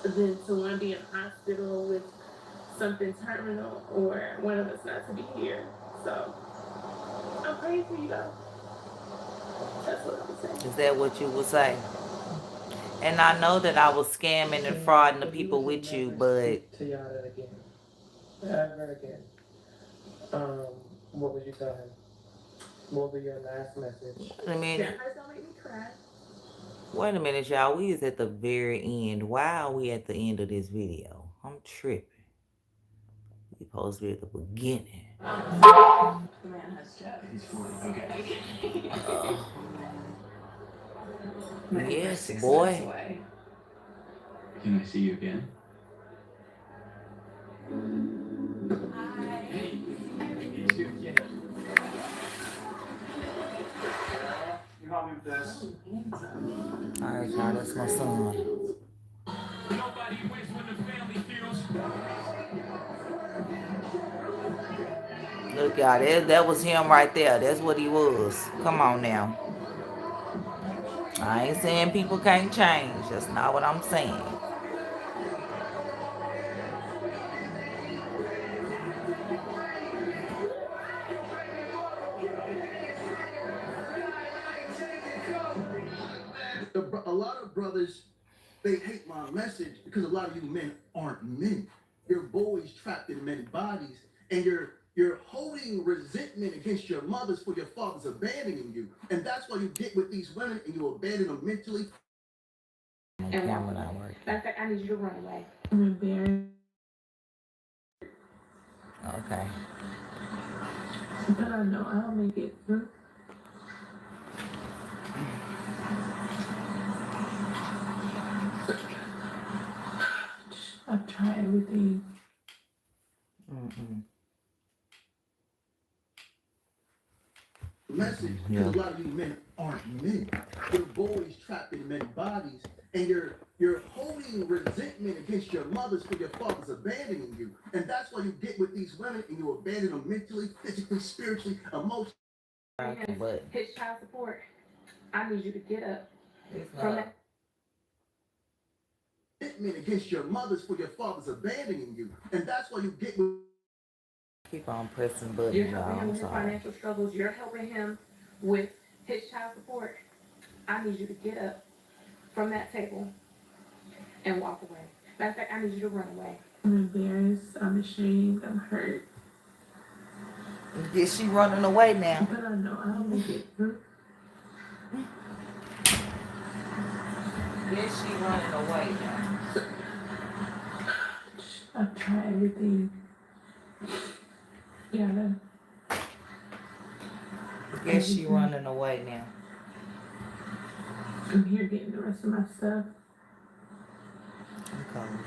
than to one be in a hospital with something terminal or one of us not to be here. So I'm praying for you though. That's what I'm saying. Is that what you would say? And I know that I was scamming and frauding the people with you, but To Yada again. Ever again. What would you tell him? What would be your last message? wait a minute. Don't make me cry. Wait a minute, y'all. We is at the very end. Why are we at the end of this video? I'm tripping. We supposed to be at the beginning. The man has Jeff. He's 40. Okay. Yes, boy. Can I see you again? You help me with this. Alright, y'all, that's my son. Nobody wins when the family feels. Look, y'all, that was him right there. That's what he was. Come on now. I ain't saying people can't change. That's not what I'm saying. A lot of brothers, they hate my message because a lot of you men aren't men. You're boys trapped in men's bodies, and you're holding resentment against your mothers for your fathers abandoning you. And that's why you get with these women and you abandon them mentally. And camera not working. Matter of fact, I need you to run away. I'm embarrassed. Okay. But I know I'll make it through. I've tried everything. Message because a lot of you men aren't men. You're boys trapped in men's bodies, and you're holding resentment against your mothers for your fathers abandoning you. And that's why you get with these women and you abandon them mentally, physically, spiritually, emotionally. But his child support. I need you to get up. from that. Resentment against your mothers for your fathers abandoning you. And that's why you get with. Keep on pressing buttons, You're y'all. helping him I'm with his sorry. financial struggles. You're helping him with his child support. I need you to get up from that table and walk away. Matter of fact, I need you to run away. I'm embarrassed. I'm ashamed. I'm hurt. Is she running away now? But I know I'll make it through. Is she running away now? I've tried everything. Yeah. Is she running away now? I'm here getting the rest of my stuff. I'm coming.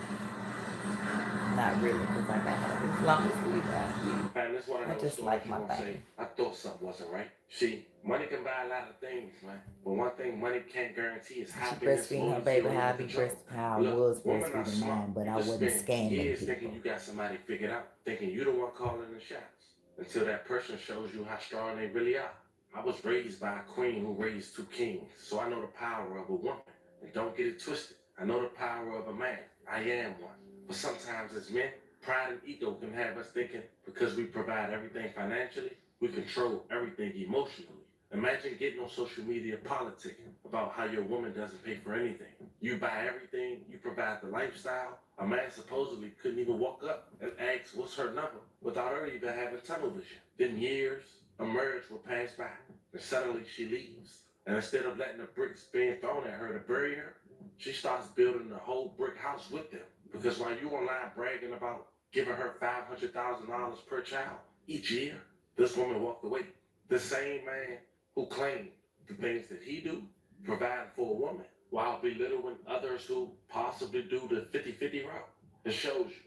Not really, because I got her as long as we got. Man, this one of I those just stories like you my gonna say, baby. I thought something wasn't right. See, money can buy a lot of things, man. But one thing money can't guarantee is She happiness, breastfeeding her loyalty, baby or how I even be control. how I Look, was women are breastfeeding smart. mine, but You I just wasn't spend scamming years people. thinking you got somebody figured out, thinking you the one calling the shots, until that person shows you how strong they really are. I was raised by a queen who raised 2 kings, so I know the power of a woman. And don't get it twisted. I know the power of a man. I am one. But sometimes as men, pride and ego can have us thinking because we provide everything financially, we control everything emotionally. Imagine getting on social media politicking about how your woman doesn't pay for anything. You buy everything, you provide the lifestyle. A man supposedly couldn't even walk up and ask what's her number without her even having tunnel vision. Then years, a marriage will pass by, and suddenly she leaves. And instead of letting the bricks being thrown at her to bury her, she starts building the whole brick house with them. Because while you online bragging about giving her $500,000 per child each year, this woman walked away. The same man who claimed the things that he do, providing for a woman, while belittling others who possibly do the 50-50 route. It shows you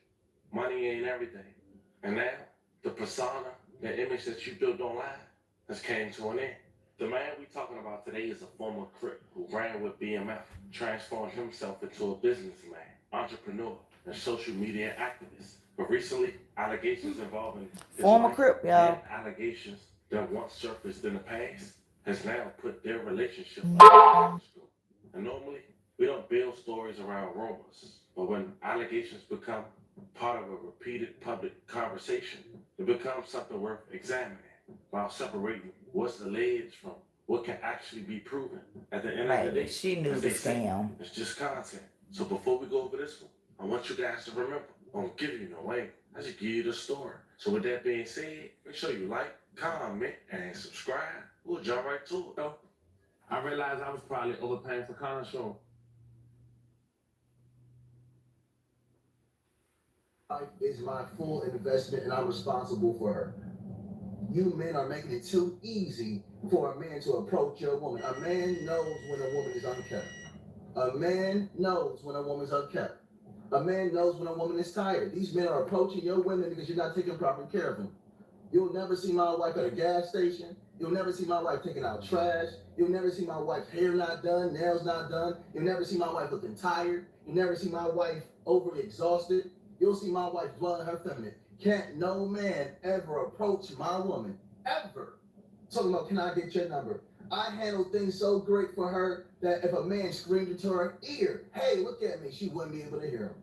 money ain't everything. And now, the persona, the image that you built online has came to an end. The man we talking about today is a former Crip who ran with BMF, transformed himself into a businessman, entrepreneur, and social media activist. But recently, allegations involving his Former wife Crip, y'all. and allegations that once surfaced in the past has now put their relationship on the microscope. And normally, we don't build stories around rumors, but when allegations become part of a repeated public conversation, it becomes something worth examining while separating what's alleged from what can actually be proven. At the end of the day, She knew as the they say, scam. it's just content. So before we go over this one, I want you guys to remember, I don't give you no angle. I just give you the story. So with that being said, make sure you like, comment, and subscribe. We'll jump right to it, though. I realized I was probably overpaying for consoles. Life is my full investment and I'm responsible for her. You men are making it too easy for a man to approach your woman. A man knows when a woman is unkept. A man knows when a woman's unkept. A man knows when a woman is tired. These men are approaching your women because you're not taking proper care of them. You'll never see my wife at a gas station. You'll never see my wife taking out trash. You'll never see my wife's hair not done, nails not done. You'll never see my wife looking tired. You'll never see my wife overly exhausted. You'll see my wife blowing her feminine. Can't no man ever approach my woman, ever. Talking about, can I get your number? I handle things so great for her that if a man screamed into her ear, hey, look at me, she wouldn't be able to hear him.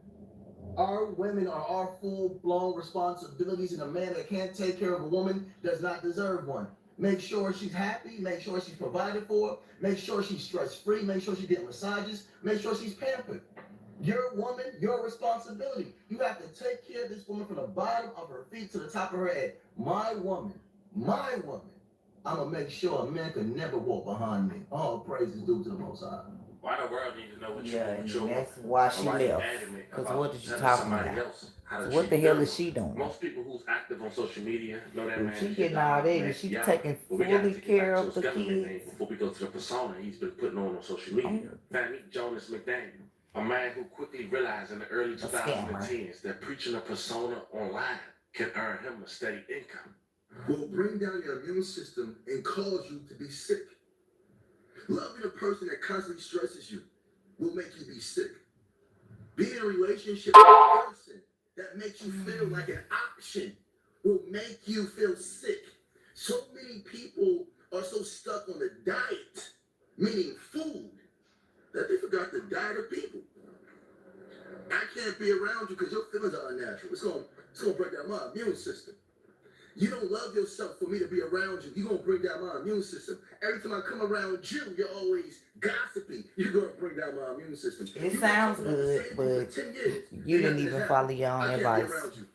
Our women are our full-blown responsibilities, and a man that can't take care of a woman does not deserve one. Make sure she's happy, make sure she's provided for, make sure she's stress-free, make sure she's getting massages, make sure she's pampered. Your woman, your responsibility. You have to take care of this woman from the bottom of her feet to the top of her head. My woman, I'm going to make sure a man can never walk behind me. All praise is due to the Most High. Why the world need to know what And that's why she left. Because what did you talking about? So what the hell is she doing? Most people who's active on social media know that man. She getting all that, and she taking fully care of the kids. Before we go to the persona he's been putting on social media. Meet Jonas McDaniel, a man who quickly realized in the early 2010s that preaching a persona online can earn him a steady income. Will bring down your immune system and cause you to be sick. Loving a person that constantly stresses you will make you be sick. Being in a relationship with a person that makes you feel like an option will make you feel sick. So many people are so stuck on the diet, meaning food, that they forgot the diet of people. I can't be around you because your feelings are unnatural. It's gonna break down my immune system. You don't love yourself for me to be around you. You're going to bring down my immune system. Every time I come around you, you're always gossiping. You're going to bring down my immune system. It sounds good, but you didn't even follow your own advice.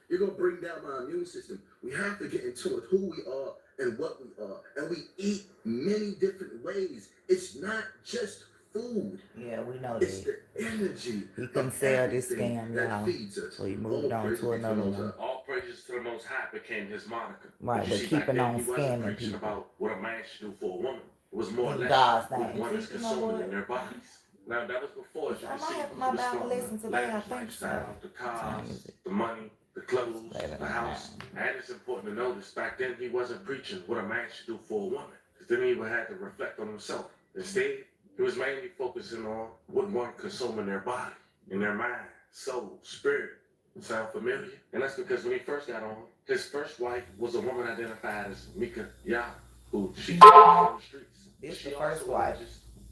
You're going to bring down my immune system. We have to get in tune with who we are and what we are. And we eat many different ways. It's not just food. Yeah, we know it's that. The energy. He couldn't sell this scam, y'all. So he moved on to another one. All praises to the Most High became his moniker. Right, but keeping on scamming people. About what a man should do for a woman. It was more or less what one is consuming in their bodies. Now that was before. I might have my Bible lesson today. I think so. The cars, the money, the clothes, the house. And it's important to notice back then he wasn't preaching what a man should do for a woman. Because then he would have to reflect on himself. Instead, he was mainly focusing on what one consumed in their body, in their mind, soul, spirit. Sound familiar? And that's because when he first got on, his first wife was a woman identified as Mika Yah, who she on the streets. This the first wife.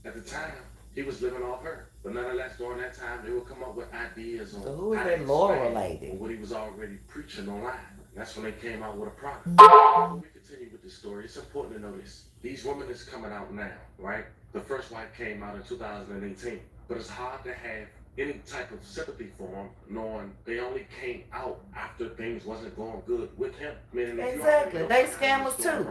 At the time, he was living off her. But nonetheless, during that time, they would come up with ideas on who is that Laura lady? What he was already preaching online. And that's when they came out with a product. Before we continue with this story, it's important to notice these women is coming out now, right? The first wife came out in 2018. But it's hard to have any type of sympathy for him, knowing they only came out after things wasn't going good with him. Exactly, they scammers too.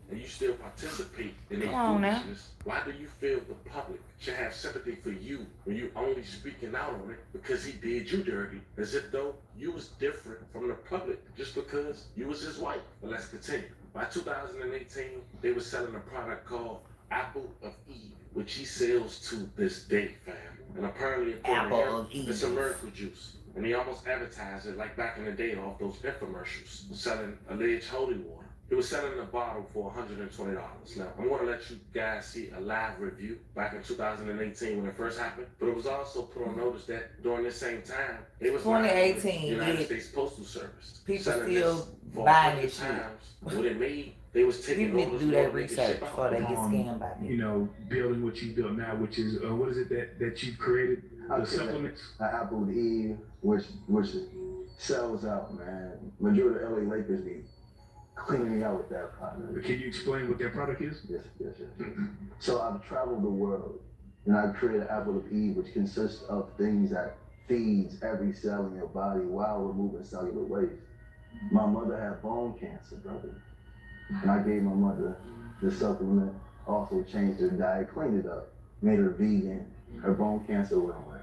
And you still participate in their foolishness. Why do you feel the public should have sympathy for you when you only speaking out on it because he did you dirty, as if though you was different from the public just because you was his wife? But let's continue. By 2018, they were selling a product called Apple of Eve, which he sells to this day, fam. And apparently, according to him, it's a miracle juice. And he almost advertised it like back in the day off those infomercials, selling alleged holy water. He was selling a bottle for $120. Now, I'm going to let you guys see a live review back in 2018 when it first happened. But it was also put on notice that during this same time, it was 2018, the United States Postal Service. People still buying this shit. What it made They was taking You need all to this do that water they could research ship out. before they get scammed by me. You know, building what you built now, which is what is it that you've created? The supplements. Apple Eve, which sells out, man. Majority of LA Lakers be cleaning me out with that product. Can you explain what that product is? Yes. So I've traveled the world, and I've created Apple of Eve, which consists of things that feeds every cell in your body while removing cellular waste. My mother had bone cancer, brother, and I gave my mother the supplement, also changed her diet, cleaned it up, made her vegan. Her bone cancer went away.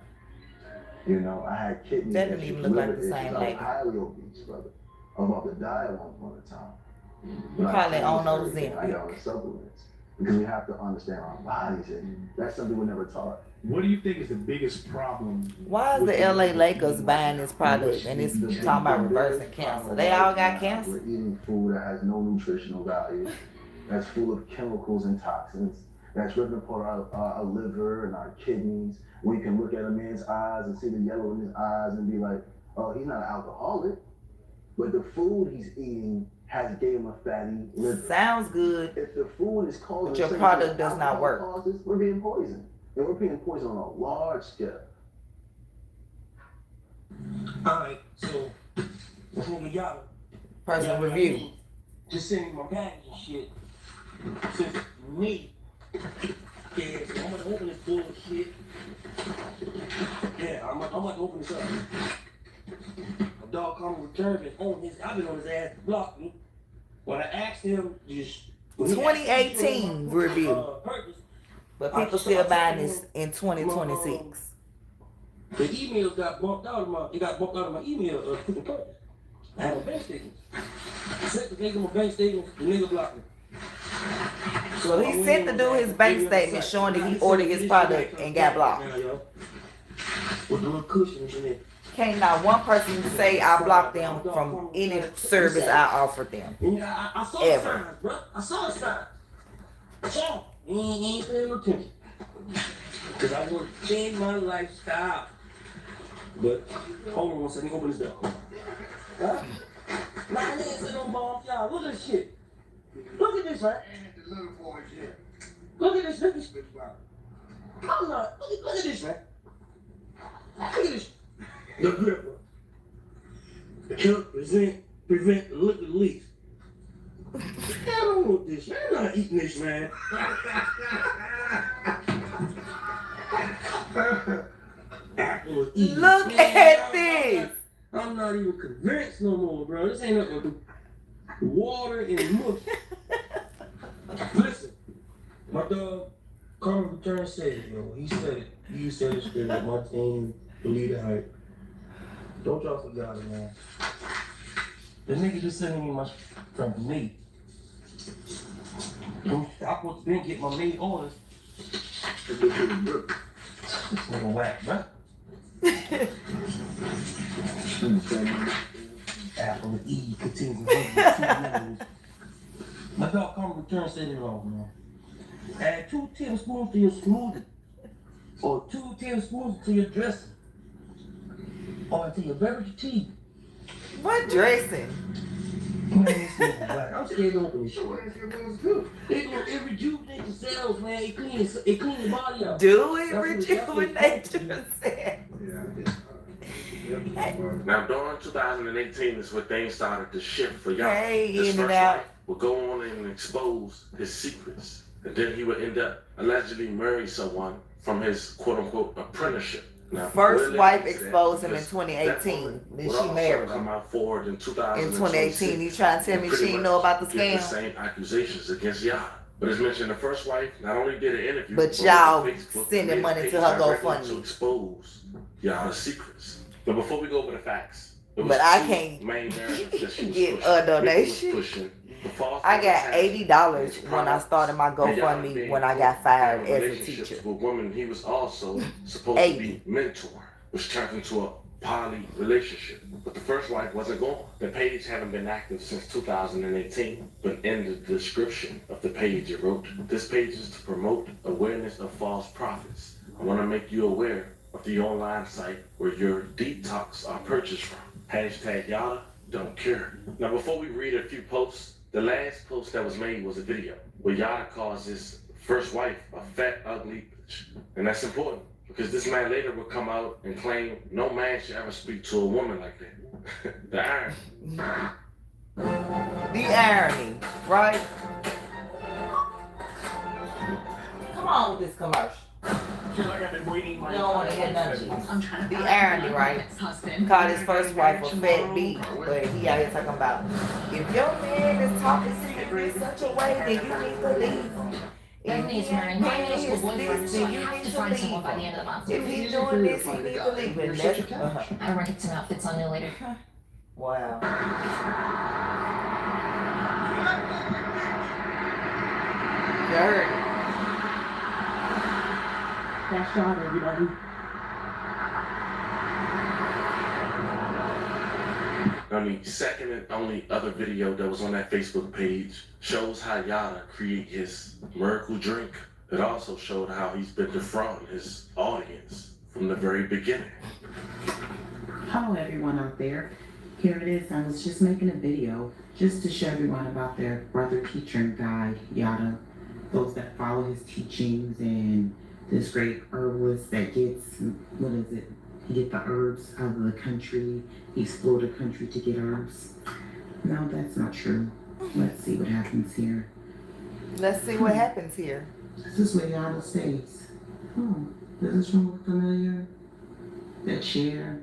You know, I had kidney That didn't issues, even look like liver the issues. same I was lady. highly obese, brother. I was about to die at one point in time. You But probably I don't know changed everything. I Zen. got on supplements because we have to understand our bodies, and that's something we're never taught. What do you think is the biggest problem? Why is the LA Lakers buying this product and it's talking about reversing cancer? They all got cancer. We're eating food that has no nutritional value, that's full of chemicals and toxins, that's ripping apart our liver and our kidneys. We can look at a man's eyes and see the yellow in his eyes and be like, oh, he's not an alcoholic, but the food he's eating has gave him a fatty liver. Sounds good. If the food is causing But your certain product does not alcohol work. causes, we're being poisoned. And we're being poisoned on a large scale. Alright, so this nigga y'all Personal review. just sending my package and shit. Since me. Yeah, so I'm gonna open this bullshit. Yeah, I'm about to open this up. A dog called me return on his, I've been on his ass to block me. When I asked him just 2018 review. But people still buying this in 2026. The emails got bumped out of my email. I have a bank statement. I sent the nigga my bank statement. The nigga blocked me. So he sent the dude his bank statement showing that he ordered his product and got blocked. With the little cushions in it. Can't not one person say I blocked them from any service I offered them. Yeah, I saw the signs, bro. I saw the signs. I saw them. He ain't paying no attention. Because I want to change my lifestyle. But hold on one second, open this door. Huh? My nigga said no bomb, y'all. Look at this shit. Look at this, right? Look at this, nigga. I'm not. Look at this, man. Look at this. The gripper. Help prevent the liquid leaks. I don't want this, man. I'm not eating this, man. Look at this. I'm not even convinced no more, bro. This ain't nothing but water and mush. Listen, my dog, Carmen Return said it, yo. He said it. You said it straight up. My team believe the hype. Don't y'all forget it, man. The nigga just sending me my from me. I'm supposed to get my maid orders. This nigga whack, bro. Apple of Eve contains 102 minerals. My dog Carmen Return said it all, man. Add 2 tablespoons to your smoothie, or 2 tablespoons to your dressing, or to your beverage tea. What dressing? Man, this nigga whack. I'm scared to open this shit. They gonna rejuvenate the cells, man. It clean the body out. Do it rejuvenate the cells? Now, during 2018 is when things started to shift for y'all. Hey, His in first and out. wife would go on and expose his secrets. And then he would end up allegedly marrying someone from his quote-unquote apprenticeship. Now, First where wife it is exposed him in that 2018. Then would she also married come him. out forward in 2026. In 2018, you trying to tell me Pretty she didn't much know about the get scam? same accusations against y'all. But as mentioned, the first wife not only did an interview, But y'all went on Facebook sending and money made to a her page directly GoFundMe. to expose y'all's secrets. But before we go over the facts, there was But I two can't main narratives that she was get pushing. a donation. Pushing the false I got advertising, $80 when I started my and y'all GoFundMe being when I put got fired in as a relationships teacher. with women he was also supposed to be mentor, which turned into a poly relationship. But the first wife wasn't gone. The page haven't been active since 2018, but in the description of the page it wrote, "This page is to promote awareness of false prophets. I want to make you aware of the online site where your detox are purchased from. Hashtag Yada don't care." Now before we read a few posts The last post that was made was a video where Yada calls his first wife a fat, ugly bitch. And that's important because this man later would come out and claim no man should ever speak to a woman like that. The irony. The irony, right? Come on with this commercial. I've been waiting You don't want to hear none of this. I'm trying to The irony, right? Called his first wife a fat beat, but he out here talking about if your man is talking to you in such a way, then you need to leave him. If he's marrying his this, then you need to leave him. If he's doing this, he needs to leave him. I rented some outfits on you later. Wow. You heard it. That's shot, everybody. The second and only other video that was on that Facebook page shows how Yada create his miracle drink. It also showed how he's been defrauding his audience from the very beginning. Hello everyone out there. Here it is. I was just making a video just to show everyone about their brother, teacher, and guide, Yada. Those that follow his teachings and this great herbalist that gets, what is it? He get the herbs out of the country. He explored the country to get herbs. No, that's not true. Let's see what happens here. Let's see what happens here. This is where Yada stays. Oh, does this one look familiar? That chair,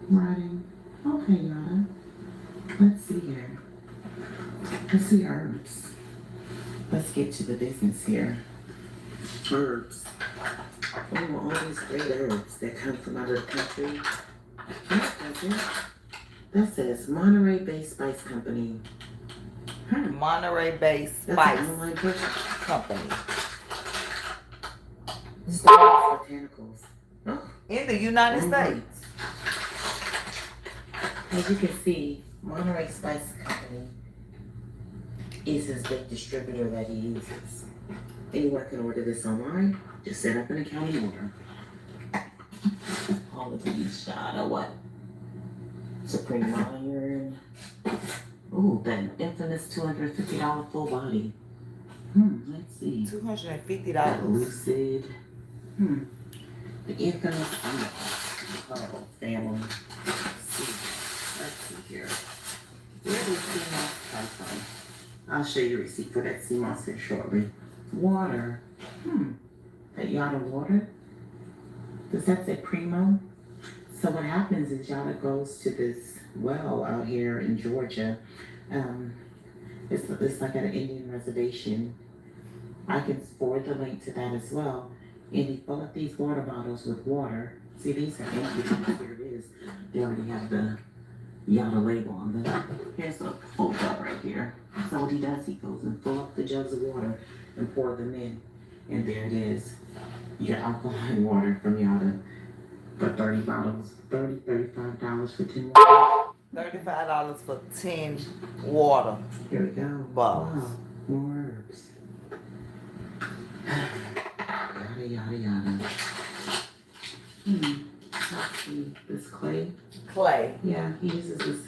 writing. Okay, Yada. Let's see here. Let's see herbs. Let's get to the business here. Herbs. Oh, all these great herbs that come from out of the country. What does it? That says Monterey-based spice company. Monterey-based That's spice an online person. company. Stars Botanicals. Oh. In the United States. As you can see, Monterey Spice Company is his big distributor that he uses. Anyone can order this online. Just set up an account and order. All of these shot or what? Supreme Iron. Ooh, that infamous $250 full body. Let's see. $250. Lucid. The infamous. Oh, family. Let's see here. Where does CMOS come from? I'll show you a receipt for that CMOS here shortly. Water. That Yada water? Does that say Primo? So what happens is Yada goes to this well out here in Georgia. It's like at an Indian reservation. I can forward the link to that as well. And he fill up these water bottles with water. See, these are empty. Here it is. They already have the Yada label on them. Here's a full jug right here. So what he does, he goes and fill up the jugs of water and pour them in. And there it is. Your alkaline water from Yada. For 30 bottles. $35 for 10 bottles. $35 for 10 water. Here we go. Bottles. Wow. More herbs. Yada, yada, yada. Let's see. This clay. Clay. Yeah, he uses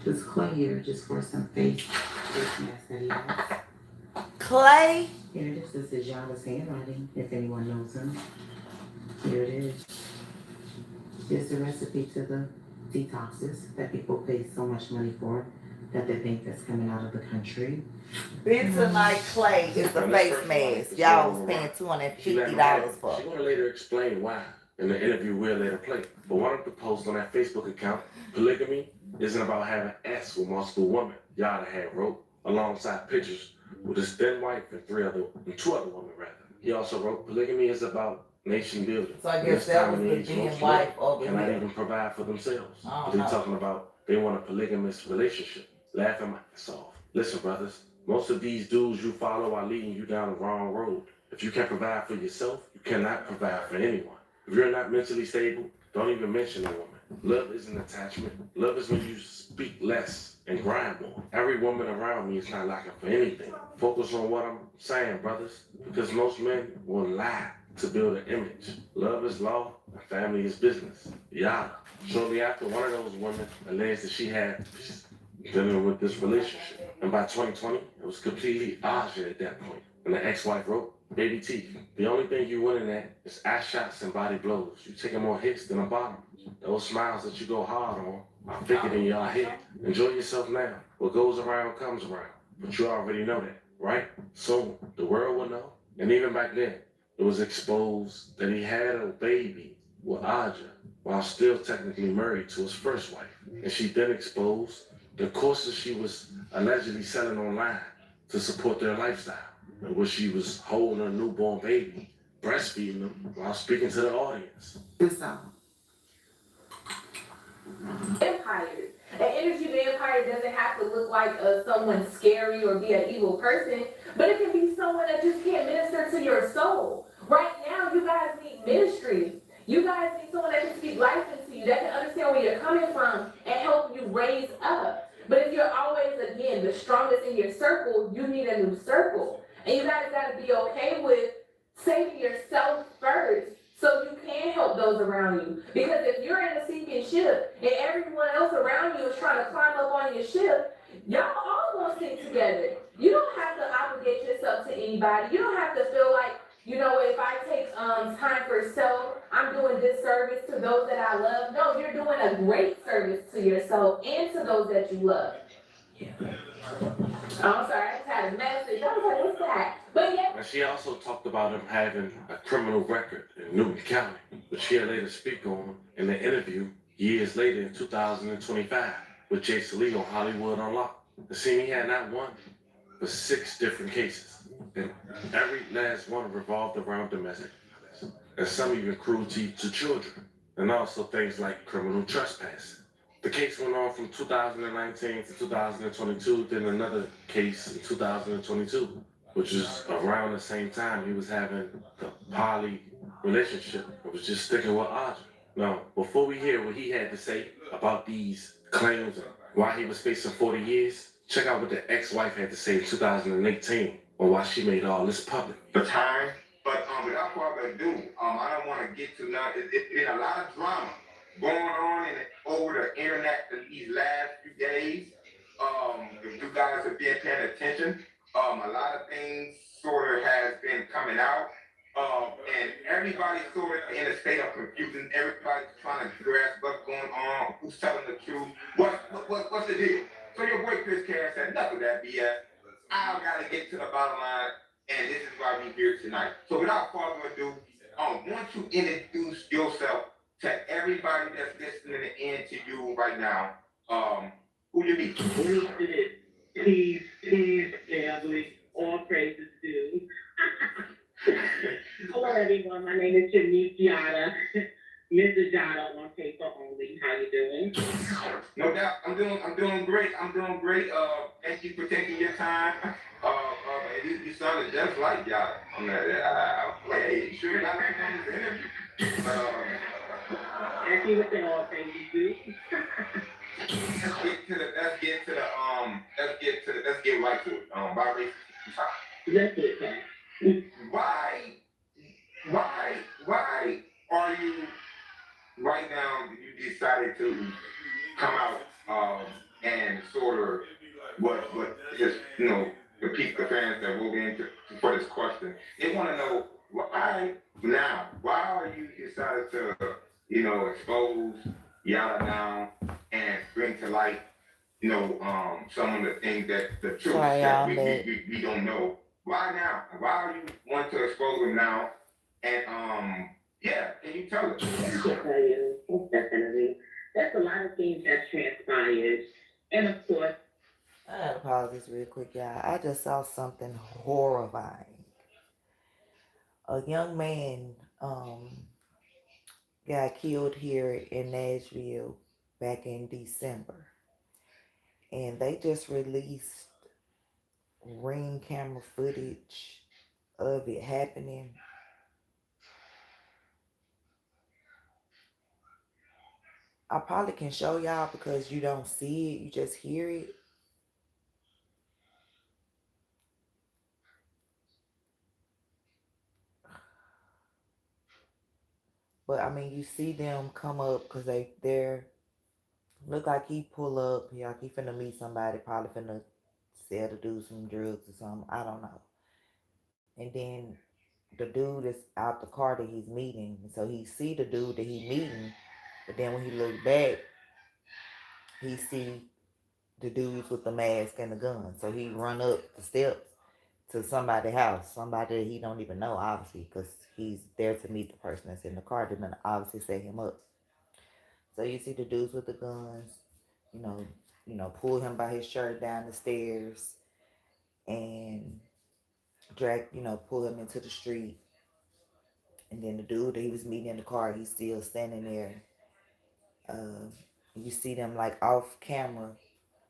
this clay here just for some face mask that he has. Clay? Here it is. This is Yada's handwriting, if anyone knows him. Here it is. Here's the recipe to the detoxes that people pay so much money for, that they think that's coming out of the country. Bentonite clay is the face mask. Y'all was paying $250 for. She's gonna later explain why in the interview we'll later play. But one of the posts on that Facebook account, polygamy isn't about having S with multiple women. Yada had wrote alongside pictures with his then wife and two other women rather. He also wrote polygamy is about nation building. So I guess that was the being wife over cannot here. even provide for themselves. Oh, But they're talking about they want a polygamous relationship. Laughing my ass off. Listen, brothers, most of these dudes you follow are leading you down the wrong road. If you can't provide for yourself, you cannot provide for anyone. If you're not mentally stable, don't even mention a woman. Love isn't attachment. Love is when you speak less and grind more. Every woman around me is not lacking for anything. Focus on what I'm saying, brothers, because most men will lie to build an image. Love is law and family is business. Yada. Shortly after, one of those women alleged that she had dealing with this relationship. And by 2020, it was completely Aja at that point. And the ex-wife wrote, "Baby teeth, the only thing you winning at is ass shots and body blows. You taking more hits than a bottom. Those smiles that you go hard on are bigger than your head. Enjoy yourself now. What goes around comes around. But you already know that, right? Soon, the world will know. And even back then, it was exposed that he had a baby with Aja while still technically married to his first wife. And she then exposed the courses she was allegedly selling online to support their lifestyle, in which she was holding a newborn baby, breastfeeding them while speaking to the audience. Vampires. An energy vampire doesn't have to look like someone scary or be an evil person, but it can be someone that just can't minister to your soul. Right now, you guys need ministry. You guys need someone that can speak life into you, that can understand where you're coming from and help you raise up. But if you're always, again, the strongest in your circle, you need a new circle. And you guys got to be okay with saving yourself first, so you can help those around you. Because if you're in a sinking ship and everyone else around you is trying to climb up on your ship, y'all all gonna sink together. You don't have to obligate yourself to anybody. You don't have to feel like, you know, if I take time for self, I'm doing this service to those that I love. No, you're doing a great service to yourself and to those that you love. Oh, I'm sorry, I just had a message. I was like, what's that? But yeah. And she also talked about him having a criminal record in Newton County, which she'll later speak on in the interview years later in 2025 with Jason Lee on Hollywood Unlocked. The scene he had not one, but 6 different cases. And every last one revolved around domestic violence, and some even cruelty to children, and also things like criminal trespassing. The case went on from 2019 to 2022, then another case in 2022, which is around the same time he was having the poly relationship. It was just sticking with Aja. Now, before we hear what he had to say about these claims and why he was facing 40 years, check out what the ex-wife had to say in 2018 on why she made all this public. The time, but without further ado, I don't want to get to now. It's been a lot of drama going on over the internet these last few days. If you guys have been paying attention, a lot of things sort of has been coming out, and everybody's sort of in a state of confusion. Everybody's trying to grasp what's going on, who's telling the truth, what's the deal. So your boy Chris Cass said, enough of that BS. I gotta get to the bottom line, and this is why we're here tonight. So without further ado, I want you to introduce yourself to everybody that's listening in to you right now. Who you be? Peace, family. All praises due. Hello, everyone. My name is Janice Giada. Mrs. Giada on paper only. How you doing? No doubt. I'm doing great. Thank you for taking your time. You sounded just like Giada. Hey, you sure got that on this interview? Thank you with all praises due. Let's get right to it. Let's do it. Why are you right now? You decided to come out and sort of what just the people, the fans that will get into for this question, they want to know why now. Why are you decided to expose Yala now and bring to light some of the things that the truth that we don't know. Why now? Why are you want to expose them now? And can you tell us? Definitely. There's a lot of things that transpired. And of course, I gotta pause this real quick, y'all. I just saw something horrifying. A young man got killed here in Nashville back in December. And they just released ring camera footage of it happening. I probably can show y'all because you don't see it, you just hear it. But I mean, you see them come up because they're Look like he pull up, yeah, he finna meet somebody, probably finna sell the dude some drugs or something. I don't know. And then the dude is out the car that he's meeting. So he see the dude that he meeting, but then when he look back, he see the dudes with the mask and the gun. So he run up the steps to somebody's house, somebody that he don't even know, obviously, because he's there to meet the person that's in the car that then obviously set him up. So you see the dudes with the guns, you know, pull him by his shirt down the stairs and drag, pull him into the street. And then the dude that he was meeting in the car, he's still standing there. You see them like off camera,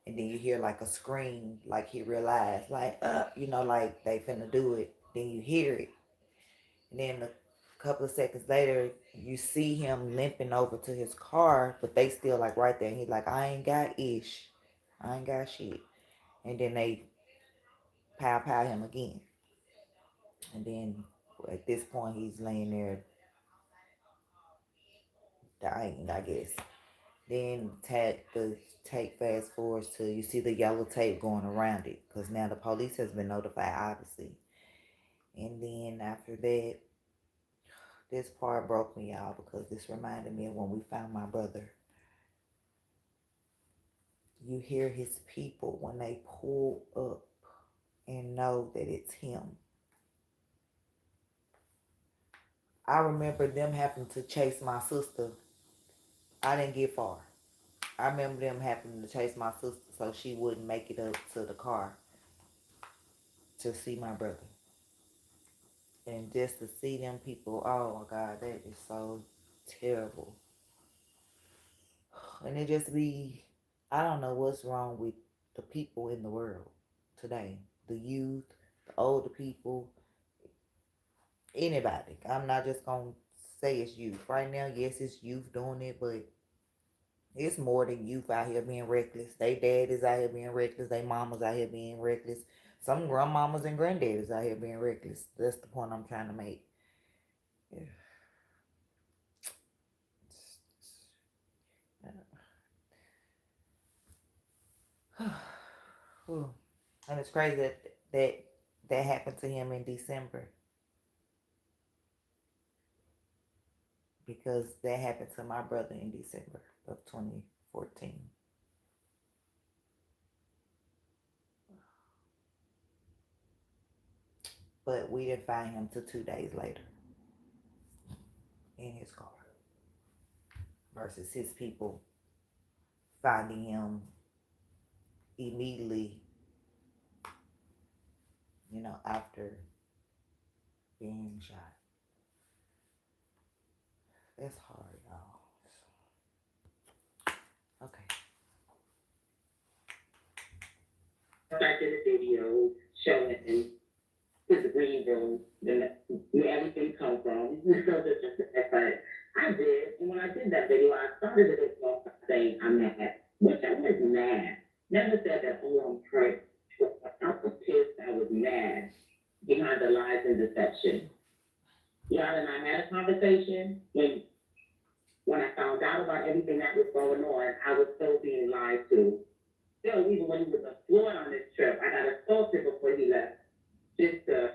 and then you hear like a scream, like he realized, like, like they finna do it. Then you hear it. And then a couple of seconds later, you see him limping over to his car, but they still like right there. And he's like, I ain't got ish. I ain't got shit. And then they pow him again. And then at this point, he's laying there dying, I guess. Then take fast forwards to you see the yellow tape going around it, because now the police has been notified, obviously. And then after that, this part broke me out because this reminded me of when we found my brother. You hear his people when they pull up and know that it's him. I remember them having to chase my sister. I didn't get far. I remember them having to chase my sister so she wouldn't make it up to the car to see my brother. And just to see them people, oh my God, that is so terrible. And it just be, I don't know what's wrong with the people in the world today. The youth, the older people, anybody. I'm not just going to say it's youth. Right now, yes, it's youth doing it, but it's more than youth out here being reckless. They daddies out here being reckless. They mamas out here being reckless. Some grandmamas and granddaddies out here being reckless. That's the point I'm trying to make. Yeah. And it's crazy that happened to him in December, because that happened to my brother in December of 2014. But we didn't find him till 2 days later in his car, versus his people finding him immediately, after being shot. That's hard, y'all. Okay. Started the video showing his green room, where everything comes from. But I did, and when I did that video, I started it off saying I'm mad, which I was mad. Never said that, oh, I'm hurt. I was pissed, I was mad behind the lies and deception. Y'all and I had a conversation when I found out about everything that was going on. I was still being lied to. Still, even when he was exploring on this trip, I got assaulted before he left, just to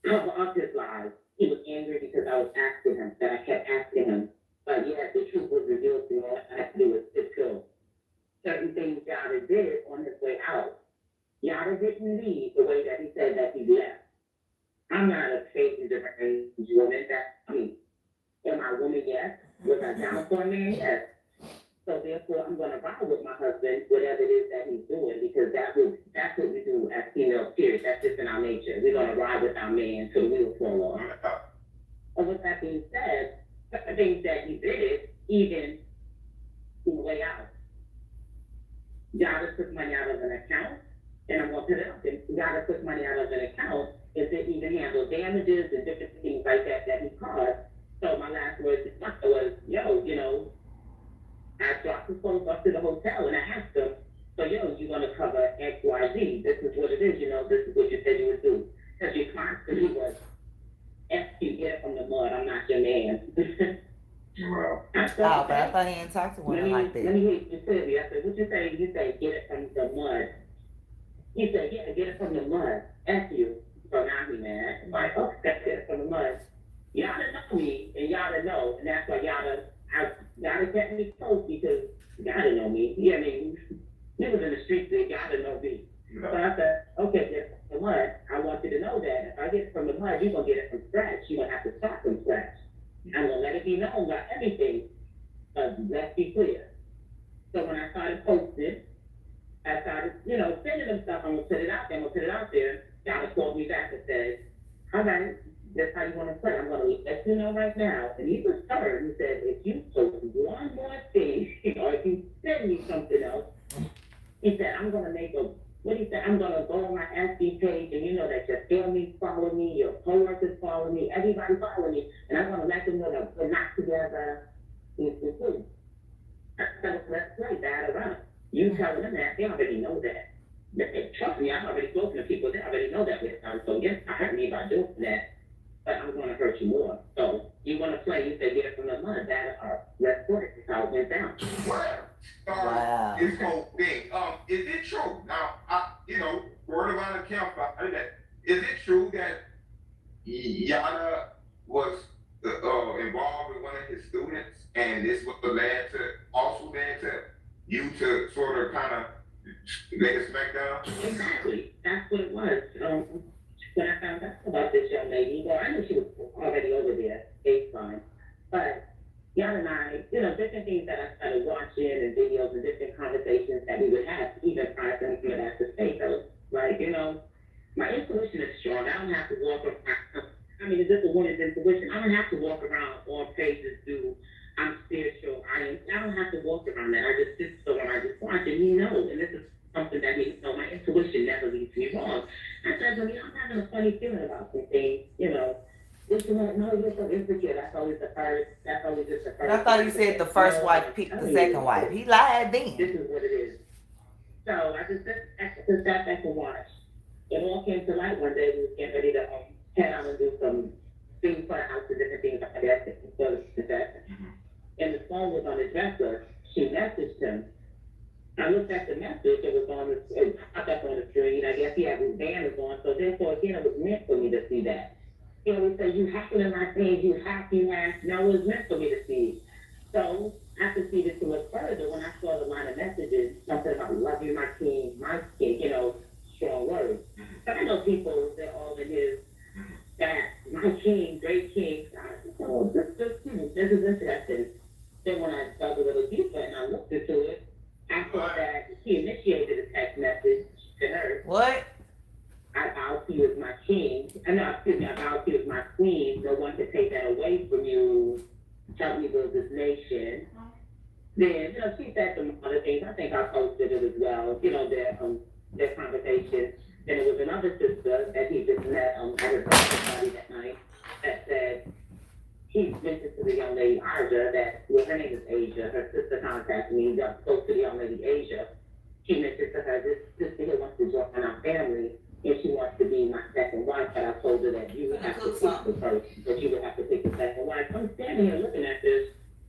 cover up his lies. He was angry because I was asking him, that I kept asking him. But yeah, the truth was revealed to me. All I had to do was just kill. Certain things Yada did on his way out. Yada didn't leave the way that he said that he left. I'm not a crazy different age woman. Am I a woman? Yes. Was I down for a man? Yes. So therefore, I'm going to ride with my husband, whatever it is that he's doing, because that's what we do as females, period. That's just in our nature. We're going to ride with our man till the wheels fall off. And with that being said, the things that he did, even on the way out, Yada took money out of an account, and I'm going to put it up. Yada took money out of an account and didn't even handle damages and different things like that he caused. So my last words to Yada was, I dropped his phone up to the hotel and I asked him, so you're going to cover X, Y, Z. This is what it is, this is what you said you would do. Because you constantly was, F you, get from the mud, I'm not your man. Well, I Oh, said, but I thought he didn't talk to women like let that. me hear you tell me. I said, what you say? You say, get it from the mud. He said, yeah, get it from the mud. F you. So now he mad. I'm like, okay, get it from the mud. Y'all done know me, and y'all done know, and that's why y'all done kept me close because y'all done know me. Yeah, I mean, we was in the streets there, y'all done know me. So I said, okay, get it from the mud. I want you to know that if I get it from the mud, you're gonna get it from scratch. You're gonna have to start from scratch. I'm gonna let it be known about everything. Let's be clear. So when I started posting, I started, sending them stuff. I'm gonna put it out there. Y'all called me back and said, all right, that's how you want to play. I'm gonna let you know right now. And he was stubborn. He said, if you post one more thing, or if you send me something else, he said, I'm gonna make a. What he said, I'm gonna go on my FB page, and you know that your family follow me, your coworkers follow me, everybody follow me, and I'm gonna let them know that we're not together. I said, let's play bad around. You telling them that, they already know that. Trust me, I've already spoken to people, they already know that with time. So yes, I hurt me by doing that, but I'm gonna hurt you more. So you wanna play, you say get it from the mud, bad or let's play. That's how it went down. Wow. This whole thing. Is it true? Now, word around the campfire that is it true that Yana was involved with one of his students, and this was led to you to sort of kind of lay a smack down? Exactly. That's what it was. When I found out about this young lady, well, I knew she was already over there, baseline. But Yana and I, different things that I started watching and videos and different conversations that we would have, even prior to him at the state. I was like, my intuition is strong. I don't have to walk around. I mean, it's just a woman's intuition. I don't have to walk around on pages I'm spiritual. I don't have to walk around that. I just sit still and I just watch, and and this is something that my intuition never leads me wrong. I said, I'm having a funny feeling about some things, This is no, you're so insecure. That's always just the first. I thought you said the first wife picked the second wife. He lied then. This is what it is. So I just sat back and watched. It all came to light one day. We was getting ready to head out and do some things for the house and different things like that. And the phone was on the dresser. She messaged him. I looked at the message. It was popped up on the screen. I guess he had his banners on. So therefore, again, it was meant for me to see that. He always said, you have to in my page, you have. No, it was meant for me to see. So I proceeded to look further when I saw the line of messages, something about love you, my king, strong words. But I know people, they're all in his, that my king, great king. So this is interesting. Then when I dug a little deeper and I looked into it, I thought that he initiated a text message to her. What? I vow to you as my king. I vow to you as my queen. No one can take that away from you. Help me build this nation. Then, she said some other things. I think I posted it as well. Their conversation. Then there was another sister that he just met at his birthday party that night that said, he mentioned to the young lady, Aja, her name is Asia. Her sister contacted me, got close to the young lady, Asia. She mentioned to her, this sister here wants to join our family, and she wants to be my second wife, but I told her that you would have to pick the first, that you would have to pick the second wife. I'm standing here looking at this,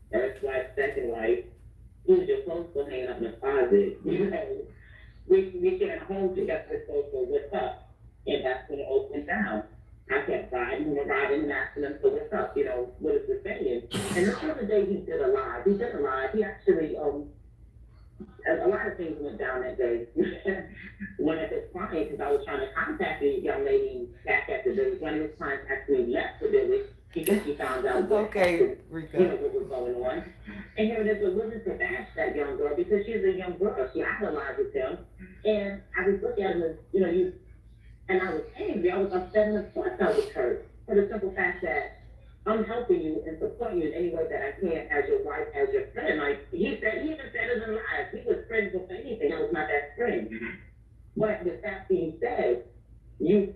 first wife, second wife, who's your clothes still hanging up in the closet, we sharing a home together, so what's up? And that's when it opened down. I kept riding and asking him, so what's up? What is the saying? And the other day he did a live. He actually, a lot of things went down that day. One of his clients, because I was trying to contact the young lady back at the village, one of his clients actually left the village because she found out what was going on. And here it is, was willing to bash that young girl because she's a young girl. She idolizes him. And I was looking at him as, and I was angry. I was upset, and of course I was hurt. For the simple fact that I'm helping you and supporting you in any way that I can as your wife, as your friend. Like he even said it in live. He was friends with anything. I was my best friend. But with that being said, you're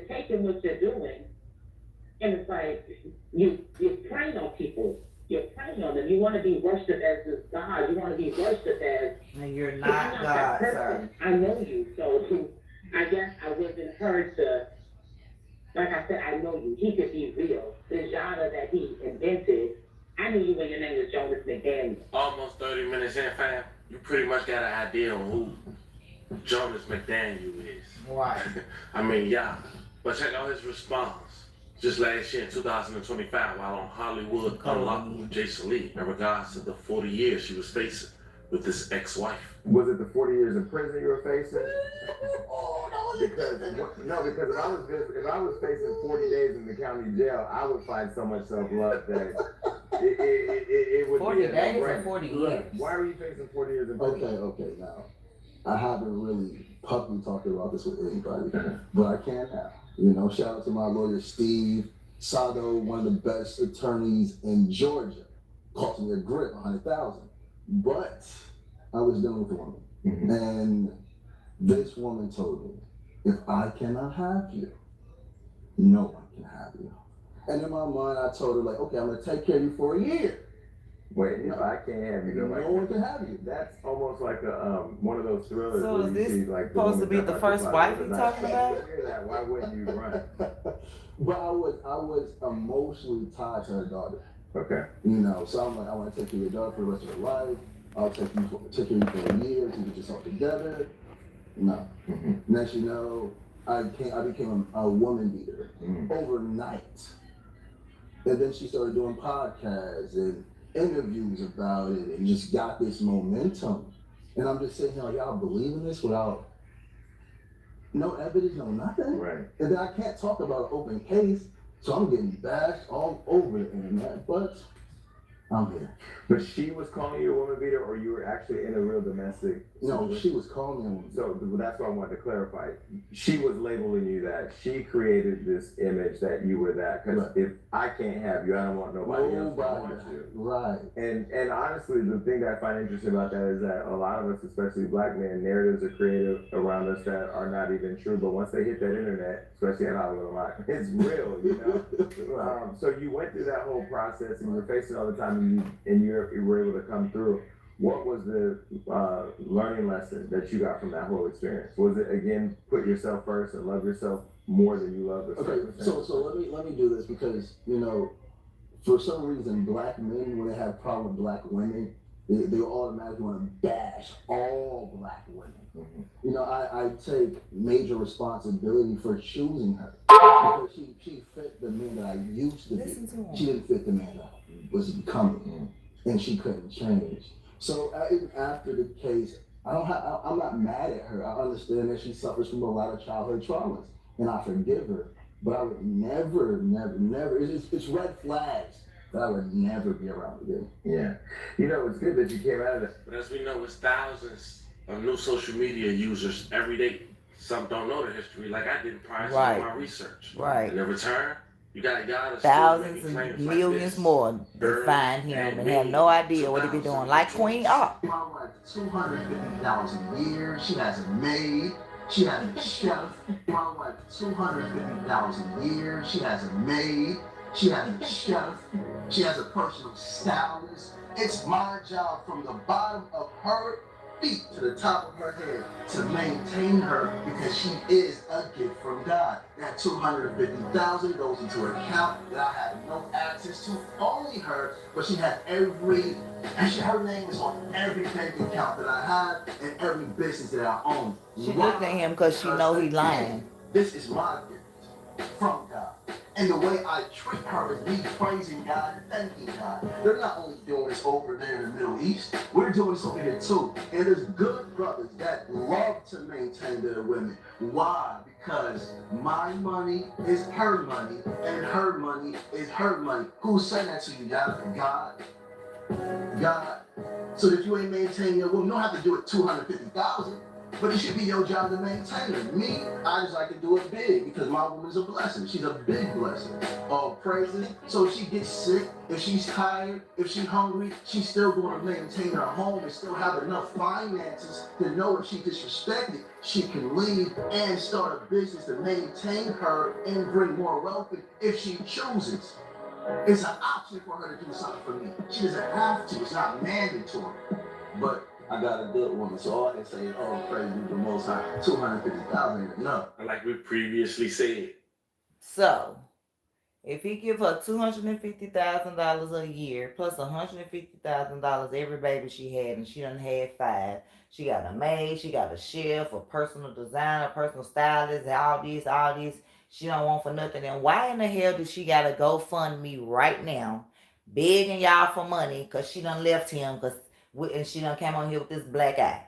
taking what you're doing, and it's like you're preying on people. You're preying on them. You want to be worshipped as this God. You want to be worshipped as. And you're not God, sir. I know you, so I guess I wasn't heard to. Like I said, I know you. He could be real. The genre that he invented, I knew you when your name was Jonas McDaniel. Almost 30 minutes in, fam. You pretty much got an idea on who Jonas McDaniel is. Right. I mean, yeah. But check out his response. Just last year in 2025, while on Hollywood Unlocked with Jason Lee, in regards to the 40 years she was facing with his ex-wife. Was it the 40 years in prison you were facing? Because if I was facing 40 days in the county jail, I would find so much self-love that it would 40 be a days or no-brainer. 40 Look, years? why are you facing 40 years in prison? Okay, now. I haven't really publicly talked about this with anybody, but I can now. You know, shout out to my lawyer, Steve Sado, one of the best attorneys in Georgia. Cost me a grip, $100,000. But I was dealing with a woman. And this woman told me, if I cannot have you, no one can have you. And in my mind, I told her, like, okay, I'm gonna take care of you for a year. Wait, if I can't have you, no one can have you. That's almost like a one of those thrillers So where is you this see like supposed to be the first wife you talking about? That. Why wouldn't you run? But I was emotionally tied to her daughter. Okay. You know, so I'm like, I want to take care of your daughter for the rest of her life. I'll take care of you for a year to get yourself together. No. Next you know, I became a woman beater overnight. And then she started doing podcasts and interviews about it and just got this momentum. And I'm just sitting here like, y'all believe in this without no evidence, no nothing? Right. And then I can't talk about an open case, so I'm getting bashed all over the internet, but I'm here. But she was calling you a woman beater, or you were actually in a real domestic No, situation? she was calling me a woman beater. So that's what I wanted to clarify. She was labeling you that. She created this image that you were that. Because if I can't have you, I don't want nobody else to want you. Right. And honestly, the thing that I find interesting about that is that a lot of us, especially black men, narratives are created around us that are not even true. But once they hit that internet, especially in Hollywood a lot, it's real, you know? So you went through that whole process and you were facing all the time and you were able to come through. What was the learning lesson that you got from that whole experience? Was it, again, put yourself first and love yourself more than you love the circumstance? So let me do this because, you know, for some reason, black men, when they have a problem with black women, they automatically want to bash all black women. You know, I take major responsibility for choosing her because she fit the man that I used to be. She didn't fit the man that I was becoming, and she couldn't change. So even after the case, I'm not mad at her. I understand that she suffers from a lot of childhood traumas, and I forgive her. But I would never, it's red flags that I would never be around again. Yeah. You know, it's good that you came out of it. But as we know, it's thousands of new social media users every day. Some don't know the history like I did prior to my research. Right. And in return, you got a guy that's thousands and millions more that find him and have no idea what he be doing. Like Queen Up. My wife, $250,000 a year. She has a maid. She has a chef. My wife, $250,000 a year. She has a maid. She has a chef. She has a personal stylist. It's my job from the bottom of her feet to the top of her head to maintain her because she is a gift from God. That $250,000 goes into her account that I have no access to, only her, but she has her name is on every bank account that I have and every business that I own. She looked at him because she know he lying. This is my gift from God. And the way I treat her is me praising God and thanking God. They're not only doing this over there in the Middle East, we're doing this over here too. And there's good brothers that love to maintain their women. Why? Because my money is her money, and her money is her money. Who said that to you, God? God. So if you ain't maintaining your woman, you don't have to do it $250,000. But it should be your job to maintain her. Me, I just like to do it big because my woman's a blessing. She's a big blessing. All praises. So if she gets sick, if she's tired, if she's hungry, she's still going to maintain her home and still have enough finances to know if she's disrespected, she can leave and start a business to maintain her and bring more wealth if she chooses. It's an option for her to do something for me. She doesn't have to. It's not mandatory. But I got a good woman, so all I can say is, oh, praise be the Most High. $250,000 ain't enough. Like we previously said. So, If he give her $250,000 a year plus $150,000 every baby she had, and she done had 5. She got a maid, she got a chef, a personal designer, personal stylist, all this. She don't want for nothing. And why in the hell do she gotta GoFundMe right now, begging y'all for money? Cause she done left him, and she done came on here with this black eye.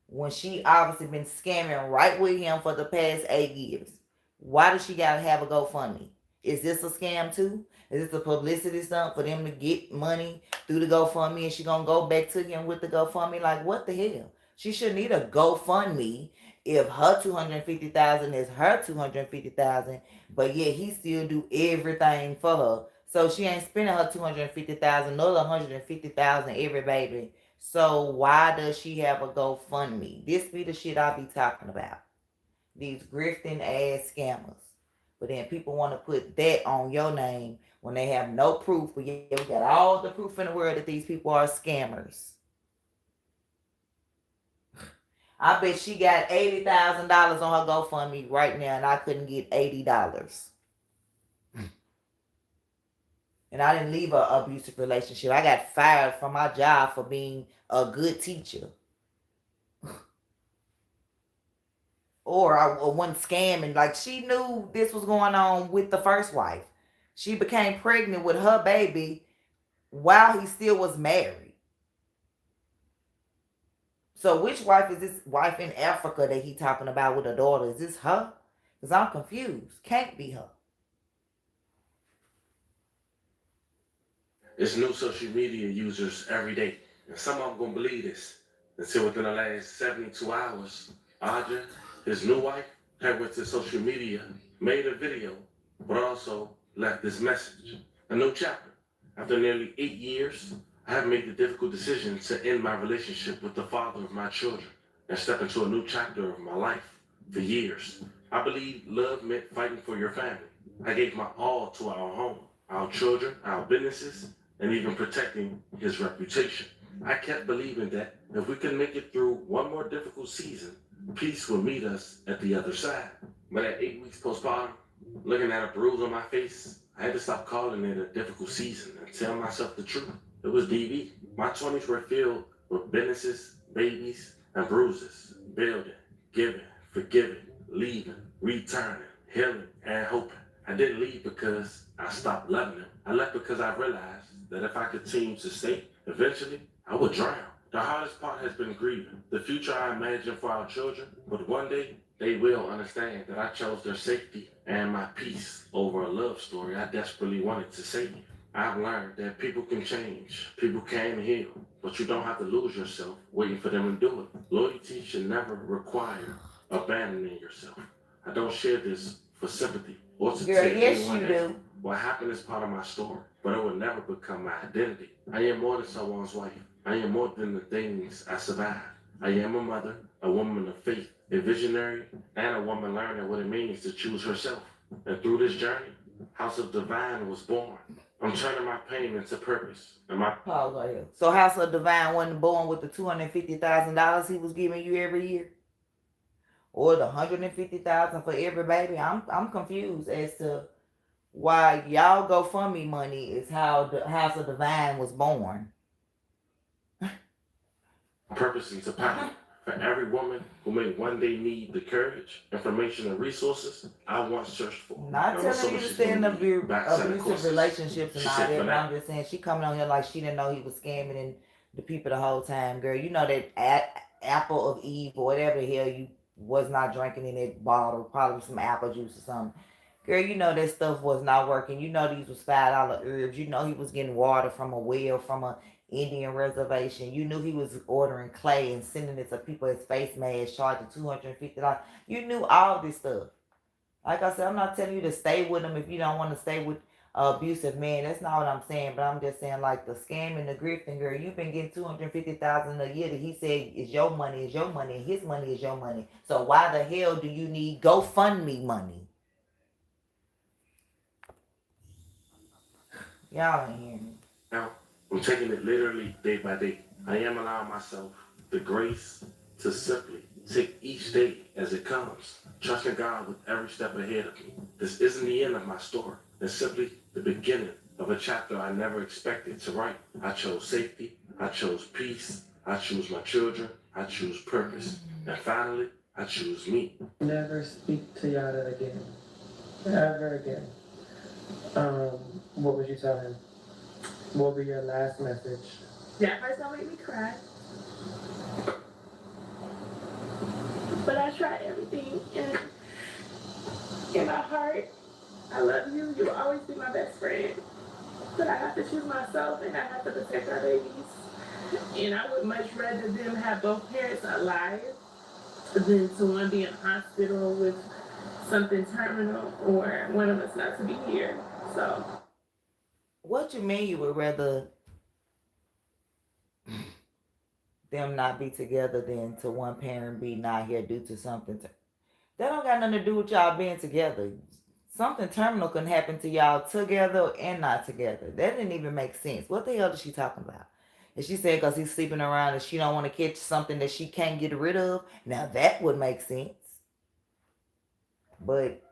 When she obviously been scamming right with him for the past 8 years. Why does she gotta have a GoFundMe? Is this a scam too? Is this a publicity stunt for them to get money through the GoFundMe, and she gonna go back to him with the GoFundMe? Like, what the hell? She shouldn't need a GoFundMe if her 250,000 is her 250,000, but yet he still do everything for her. So she ain't spending her 250,000 nor the 150,000 every baby. So why does she have a GoFundMe? This be the shit I be talking about. These grifting ass scammers. But then people want to put that on your name when they have no proof. But yeah, we got all the proof in the world that these people are scammers. I bet she got $80,000 on her GoFundMe right now, and I couldn't get $80. And I didn't leave an abusive relationship. I got fired from my job for being a good teacher. Or I wasn't scamming. Like, she knew this was going on with the first wife. She became pregnant with her baby while he still was married. So which wife is this wife in Africa that he talking about with a daughter? Is this her? Because I'm confused. Can't be her. There's new social media users every day, and some of them gonna believe this. Until within the last 72 hours, Audra, his new wife, had went to social media, made a video, but also left this message. A new chapter. After nearly 8 years, I have made the difficult decision to end my relationship with the father of my children and step into a new chapter of my life. For years, I believed love meant fighting for your family. I gave my all to our home, our children, our businesses, and even protecting his reputation. I kept believing that if we could make it through one more difficult season, peace would meet us at the other side. But at 8 weeks postpartum, looking at a bruise on my face, I had to stop calling it a difficult season and tell myself the truth. It was DV. My 20s were filled with businesses, babies, and bruises. Building, giving, forgiving, leaving, returning, healing, and hoping. I didn't leave because I stopped loving him. I left because I realized that if I continued to stay, eventually I would drown. The hardest part has been grieving. The future I imagine for our children, but one day they will understand that I chose their safety and my peace over a love story I desperately wanted to save. I've learned that people can change, people can heal, but you don't have to lose yourself waiting for them to do it. Loyalty should never require abandoning yourself. I don't share this for sympathy or to Girl, take yes anyone you in. do. What happened is part of my story, but it will never become my identity. I am more than someone's wife. I am more than the things I survived. I am a mother, a woman of faith, a visionary, and a woman learning what it means to choose herself. And through this journey, House of Divine was born. I'm turning my pain into purpose. And my Pause right here. So House of Divine wasn't born with the $250,000 he was giving you every year? Or the $150,000 for every baby? I'm confused as to why y'all GoFundMe money is how the House of Divine was born. purpose into power. For every woman who may one day need the courage, information, and resources I once searched for. Not And telling you to stay in abusive relationships and She all said, that, for but now, I'm just saying she coming on here like she didn't know he was scamming and the people the whole time. Girl, you know that apple of Eve or whatever the hell you was not drinking in that bottle, probably some apple juice or something. Girl, you know that stuff was not working. You know these was $5 herbs. You know he was getting water from a well from a Indian reservation. You knew he was ordering clay and sending it to people as face masks, charging $250. You knew all this stuff. Like I said, I'm not telling you to stay with him if you don't want to stay with an abusive man. That's not what I'm saying. But I'm just saying, like, the scam and the grifting, girl, you've been getting $250,000 a year that he said is your money, and his money is your money. So why the hell do you need GoFundMe money? Y'all ain't hearing me. now, I'm taking it literally day by day. I am allowing myself the grace to simply take each day as it comes, trusting God with every step ahead of me. This isn't the end of my story. is simply the beginning of a chapter I never expected to write. I chose safety, I chose peace, I choose my children, I choose purpose, and finally, I choose me. Never speak to Yada again. Ever again. What would you tell him? What would be your last message? That first don't make me cry. But I tried everything, and in my heart, I love you. You will always be my best friend. But I have to choose myself, and I have to protect our babies. And I would much rather them have both parents alive than to one be in hospital with something terminal or one of us not to be here. So. What you mean you would rather them not be together than to one parent be not here due to something? That don't got nothing to do with y'all being together. Something terminal can happen to y'all together and not together. That didn't even make sense. What the hell is she talking about? And she said because he's sleeping around and she don't want to catch something that she can't get rid of. Now that would make sense. But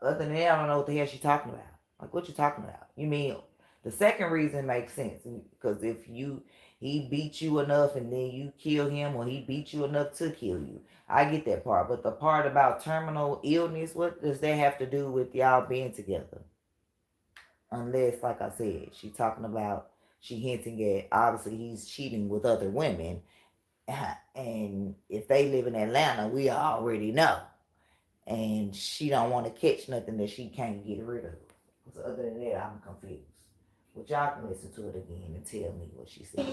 other than that, I don't know what the hell she's talking about. Like, what you talking about? You mean the second reason makes sense. Because if he beat you enough and then you kill him, or he beat you enough to kill you. I get that part. But the part about terminal illness, what does that have to do with y'all being together? Unless, like I said, she's talking about, she hinting at, obviously he's cheating with other women. And if they live in Atlanta, we already know. And she don't want to catch nothing that she can't get rid of. So other than that, I'm confused. But y'all can listen to it again and tell me what she said.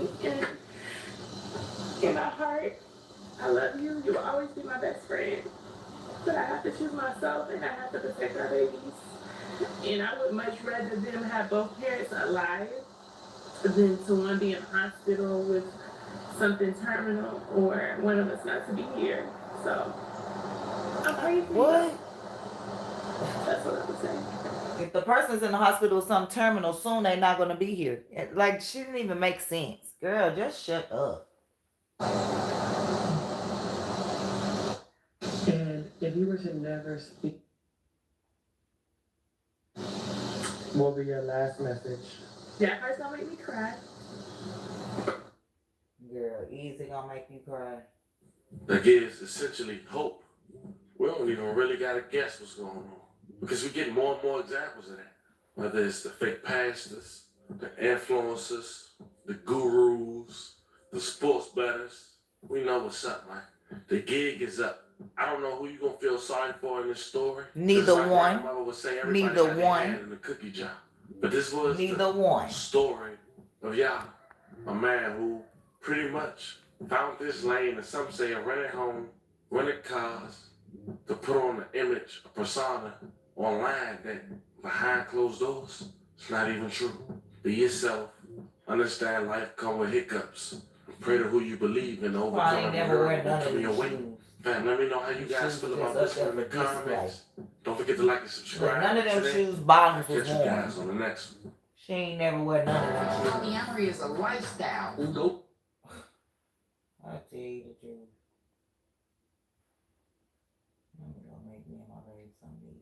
In my heart, I love you. You will always be my best friend. But I have to choose myself, and I have to protect our babies. And I would much rather them have both parents alive than to one be in hospital with something terminal or one of us not to be here. So, I'm crazy. What? That's what I was saying. If the person's in the hospital with some terminal, soon they're not going to be here. Like, she didn't even make sense. Girl, just shut up. And if you were to never speak, what would be your last message? That first don't make me cry. Girl, easy gonna make you cry. That gives essentially hope. We don't even really gotta guess what's going on. Because we get more and more examples of that. Whether it's the fake pastors, the influencers, the gurus, the sports bettors. We know what's up, man. The gig is up. I don't know who you gonna feel sorry for in this story. Neither like one. My mother would say, everybody Neither had one. Their hand in the cookie jar. But this was Neither one. Story of Yada, a man who pretty much found this lane, and some say a rented home, rented cars, to put on an image, a persona online that behind closed doors, it's not even true. Be yourself. Understand life come with hiccups. Pray to who you believe in, overcome your way. Fam, let me know how you guys feel about this one in the comments. Don't forget to like and subscribe. None of them shoes bottoms was Catch you guys on the next one. She ain't never wear none of them shoes. Polyamory is a lifestyle. Nope. I tell you the truth. I'm gonna make me and my legs something.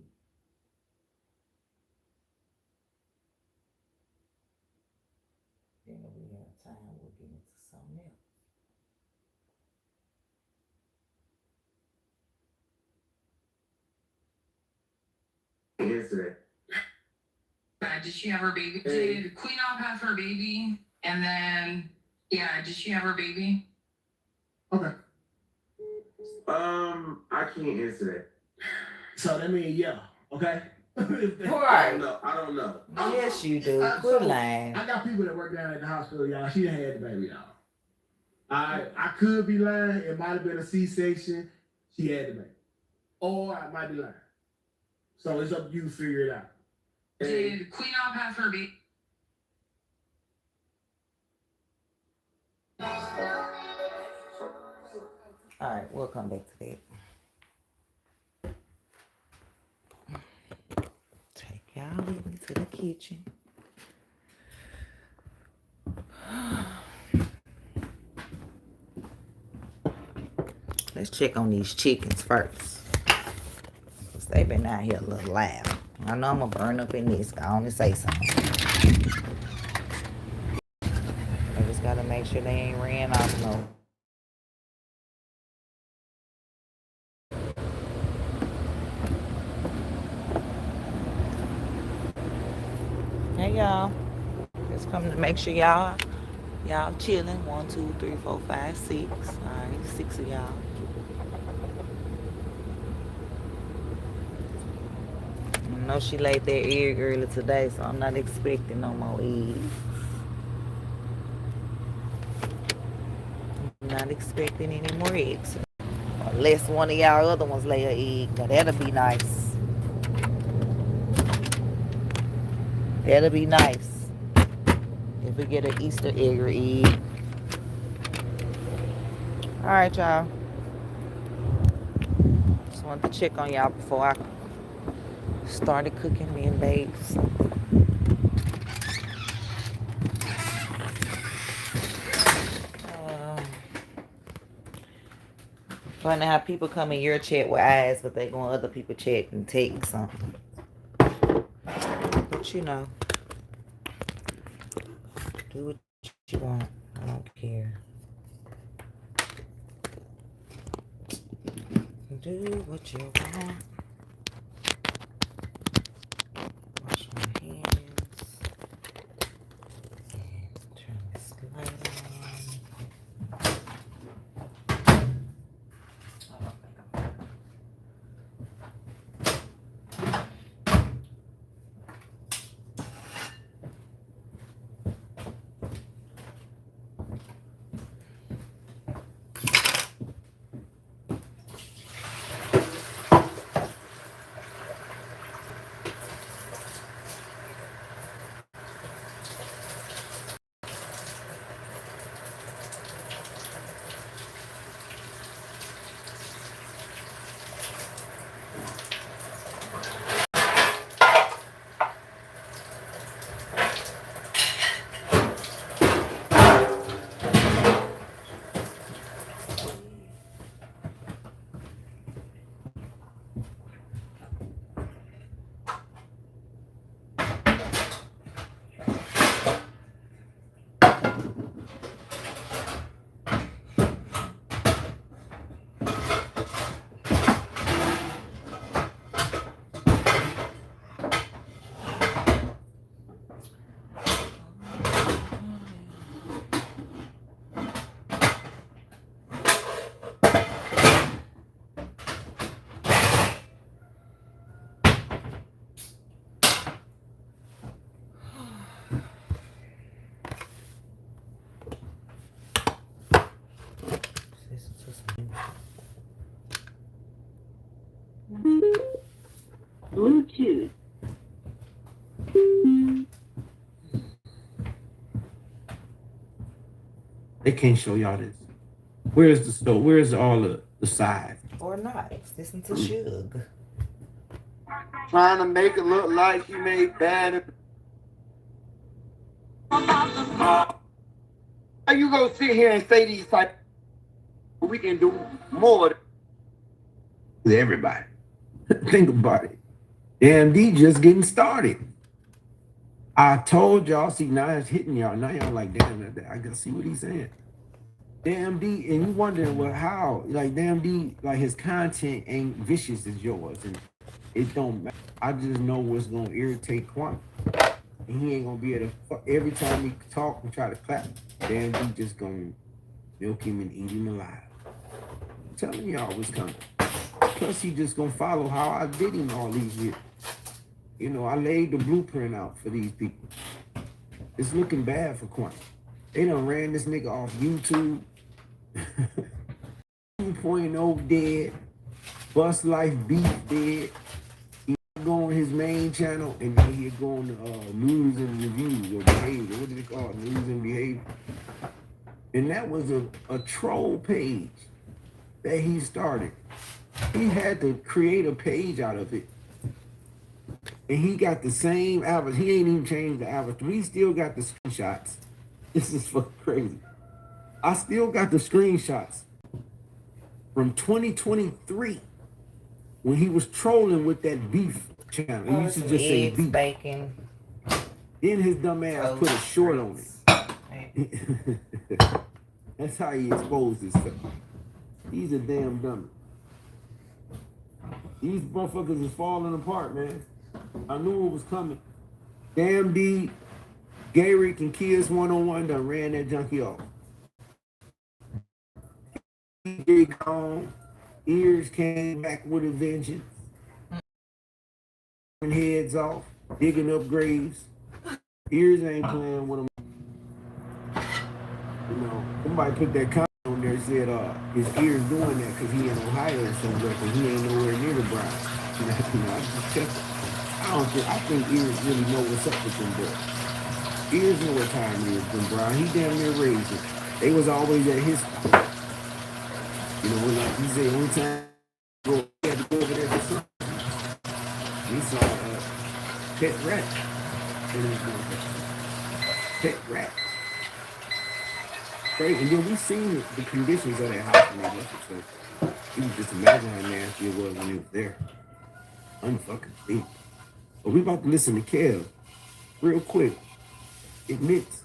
Then we have time, we'll get into something else. Yesterday. Did she have her baby? Did Queen Op have her baby? And then, yeah, did she have her baby? Okay. I can't answer that. So that means yeah, okay? Right. I don't know. Yes, you do. Quit lying. I got people that work down at the hospital, y'all. She done had the baby, y'all. I could be lying. It might have been a C-section. She had the baby. Or I might be lying. So it's up to you to figure it out. Did Queen Op have her baby? Alright, we'll come back to that. Take y'all with me to the kitchen. Let's check on these chickens first. Cause they've been out here a little loud. I know I'm gonna burn up in this. I only say something. I just gotta make sure they ain't ran off no. Hey y'all. Just coming to make sure y'all chilling. 1, 2, 3, 4, 5, 6. Alright, 6 of y'all. I know she laid that egg early today, so I'm not expecting no more eggs. I'm not expecting any more eggs. Unless one of y'all other ones lay an egg. Now that'll be nice. That'll be nice. If we get an Easter egg or egg. Alright, y'all. Just wanted to check on y'all before I started cooking me and babes. Funny how people come in your chat with eyes, but they go in other people's chat and take something. But you know, do what you want. I don't care. Do what you want. Wash my hands. And turn this light on. Bluetooth. They can't show y'all this. Where's the store? Where's all the sides? Or not. Listen to Suge. Trying to make it look like you made bad. How you gonna sit here and say these type? We can do more with everybody. Think about it. AMD just getting started. I told y'all, see, now it's hitting y'all. Now y'all like, damn, I gotta see what he's saying. Damn D, and you wondering, well, how? Like, damn D, like his content ain't vicious as yours, and it don't matter. I just know what's gonna irritate Quant, and he ain't gonna be able to. Every time he talk and try to clap, damn D just gonna milk him and eat him alive. I'm telling y'all what's coming. Plus, he just gonna follow how I did him all these years. You know, I laid the blueprint out for these people. It's looking bad for Quant. They done ran this nigga off YouTube. 2.0 dead. Bust Life Beef dead. He go on his main channel and then he'll go on the news and reviews or behavior. What do they call it? News and behavior. And that was a troll page that he started. He had to create a page out of it. And he got the same avatar. He ain't even changed the avatar. He still got the screenshots. This is fucking crazy. I still got the screenshots from 2023 when he was trolling with that beef channel. Oh, He used to some just say eggs, beef. bacon. Then his dumb ass put a short on it. That's how he exposed himself. He's a damn dummy. These motherfuckers is falling apart, man. I knew it was coming. Damn D, Gary and Kids 101 done ran that junkie off. DJ gone. Ears came back with a vengeance. Heads off, digging up graves. Ears ain't playing with them. You know, somebody put that comment on there and said his ears doing that because he in Ohio or somewhere, because he ain't nowhere near the bride. You know, I just checked. I think ears really know what's up with them boys. Ears know what time it is from Brian. He damn near raised it. They was always at his spot. You know, like you say, one time he had to go over there for something. He saw a pet rat. Pet rat. Great. And then we seen the conditions of that house when they left it. So you can just imagine how nasty it was when it was there. Unfucking believable. But we about to listen to Kev real quick. Admits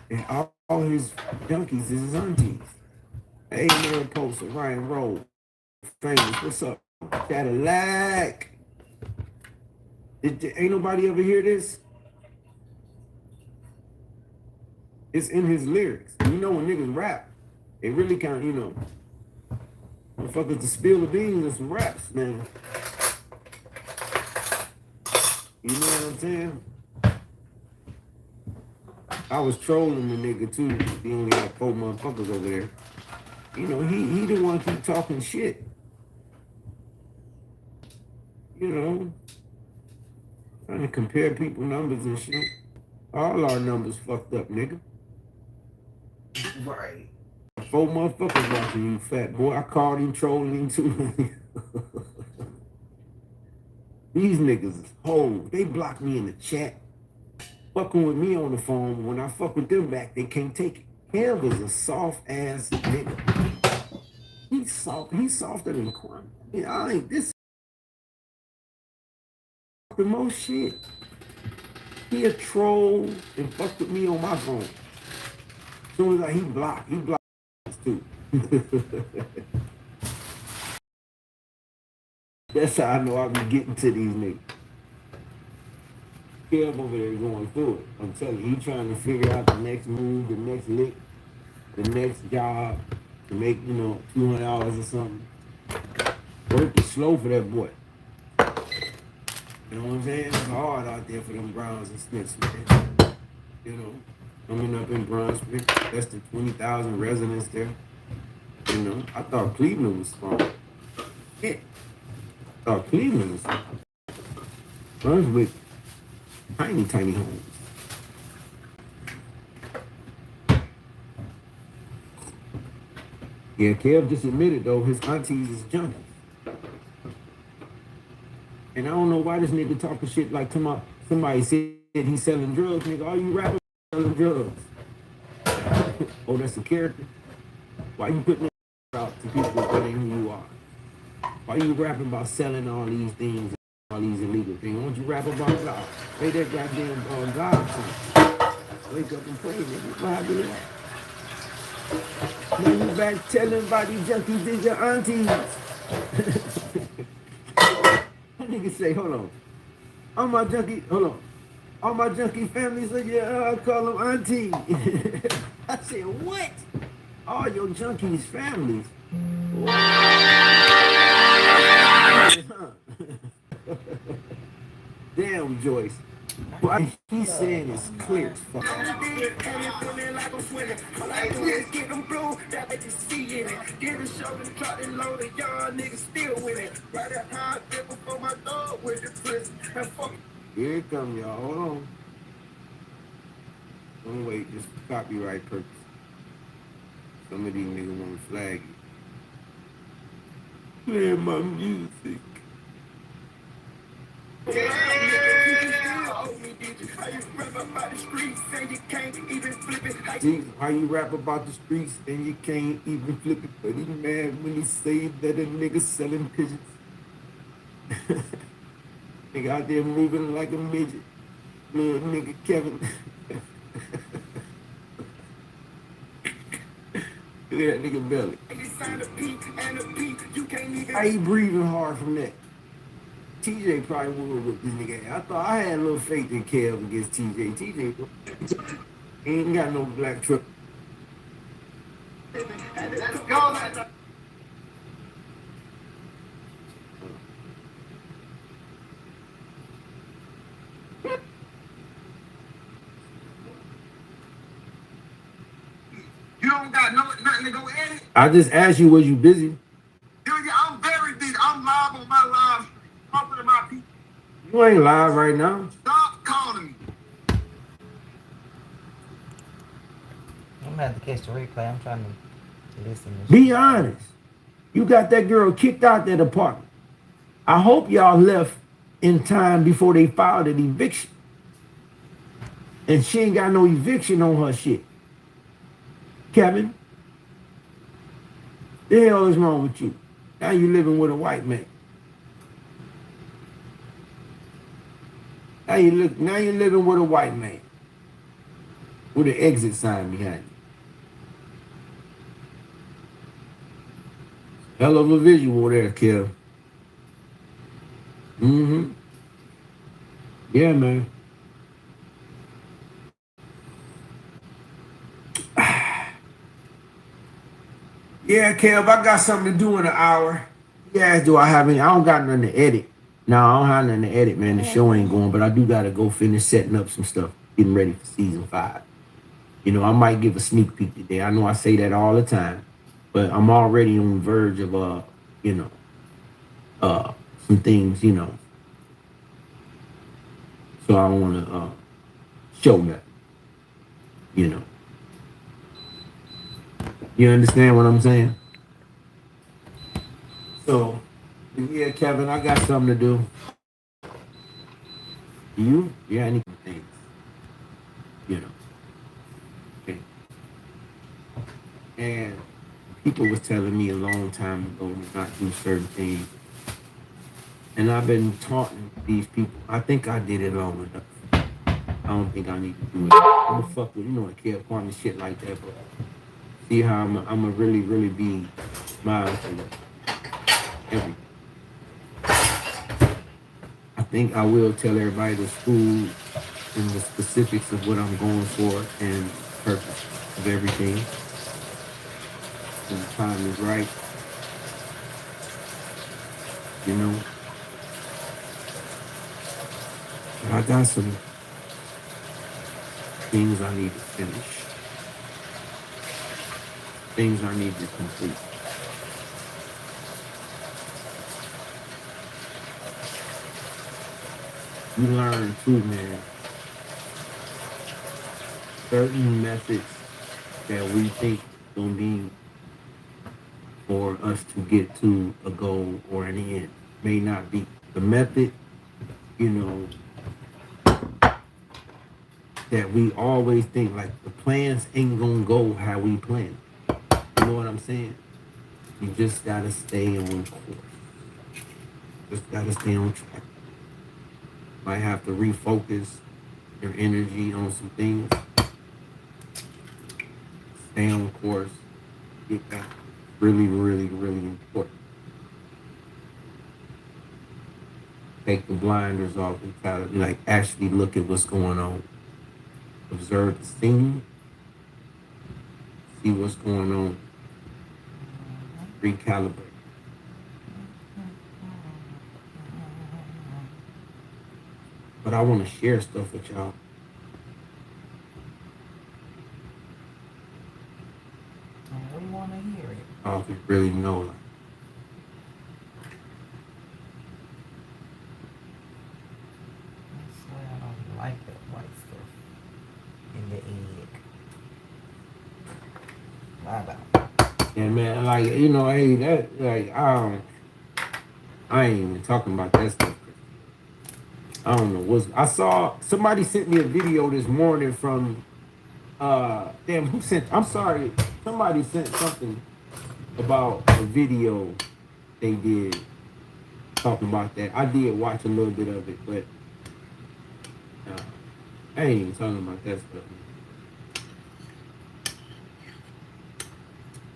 that all his junkies is his aunties. Hey, Mariposa, Ryan Rowe, famous. What's up? Cadillac. Ain't nobody ever hear this? It's in his lyrics. You know when niggas rap, they really kind of, you know, motherfuckers to spill the beans and some raps, man. You know what I'm saying? I was trolling the nigga too. He only had 4 motherfuckers over there. You know, he didn't want to keep talking shit. You know, trying to compare people numbers and shit. All our numbers fucked up, nigga. Right. 4 motherfuckers watching you, fat boy. I called him, trolling him too. These niggas is hoes. They block me in the chat. Fucking with me on the phone. When I fuck with them back, they can't take it. Kev is a soft ass nigga. He's soft. He's softer than crime. I ain't this the most shit. He a troll and fucked with me on my phone. As soon as he blocked too. That's how I know I be getting to these niggas. Kev over there going through it. I'm telling you, he trying to figure out the next move, the next lick, the next job to make, you know, $200 or something. Work is slow for that boy. You know what I'm saying? It's hard out there for them Browns and Smiths, man. You know, coming up in Brunswick, less than 20,000 residents there. You know, I thought Cleveland was strong. Shit. I thought Cleveland was strong. Brunswick, tiny homes. Yeah, Kev just admitted, though, his aunties is junkies. And I don't know why this nigga talking shit like somebody said he's selling drugs. Nigga, all you rappers selling drugs. Oh, that's a character? Why you putting it out to people that ain't who you are? Why you rapping about selling all these things, all these illegal things? Why don't you rap about God? Play that goddamn God song. Wake up and pray, nigga. What happened to that? Now you back telling about these junkies is your aunties. That nigga say, hold on. All my junkie family said, yeah, I call them auntie. I said, what? All your junkies families? Damn, Joyce. What he's saying is clear as fuck. Here it come, y'all. Hold on. Don't wait, just for copyright purpose. Some of these niggas want to flag you. Play my music. See, how you rap about the streets and you can't even flip it, but he mad when he say that a nigga selling pigeons. Nigga out there moving like a midget. Little nigga Kevin. Look at that nigga belly. How he breathing hard from that? TJ probably would with this nigga. I thought I had a little faith in Kev against TJ. TJ ain't got no black truck. You don't got nothing to go in it? I just asked you, was you busy? I'm very busy. I'm live on my live, talking to my people. You ain't live right now. Stop calling me. I'm gonna have to catch the replay. I'm trying to listen. Be honest. You got that girl kicked out that apartment. I hope y'all left in time before they filed an eviction. And she ain't got no eviction on her shit. Kevin, the hell is wrong with you? Now you living with a white man. Now you're living with a white man. With an exit sign behind you. Hell of a visual there, Kev. Mm-hmm. Yeah, man. Yeah, Kev, I got something to do in an hour. Yeah, do I have any? I don't got nothing to edit. No, I don't have nothing to edit, man. The show ain't going, but I do got to go finish setting up some stuff, getting ready for season 5. You know, I might give a sneak peek today. I know I say that all the time, but I'm already on the verge of, you know, some things, you know. So I don't want to show that, you know. You understand what I'm saying? So, yeah, Kevin, I got something to do. You? Yeah, I need things. You know. Okay. And people was telling me a long time ago to not do certain things. And I've been talking to these people. I think I did it long enough. I don't think I need to do it. I'm gonna fuck with, you know, I care upon and shit like that, but see how I'm gonna really, really be mindful of everything. I think I will tell everybody the school and the specifics of what I'm going for and purpose of everything. When the time is right, you know. But I got some things I need to finish. Things I need to complete. You learn too, man. Certain methods that we think gonna be for us to get to a goal or an end may not be. The method, you know, that we always think like the plans ain't gonna go how we plan. You know what I'm saying? You just gotta stay on course. Just gotta stay on track. Might have to refocus your energy on some things. Stay on course. Get back. Really, really, really important. Take the blinders off and try to like actually look at what's going on. Observe the scene. See what's going on. Recalibrate. But I want to share stuff with y'all. We want to hear it. Y'all can really know. Like, I swear I don't like that white stuff in the egg. I don't. yeah, man, like, you know, hey, that, like, I ain't even talking about that stuff. I don't know. I saw somebody sent me a video this morning from, damn, who sent? I'm sorry, somebody sent something about a video they did talking about that. I did watch a little bit of it, but I ain't even talking about that stuff.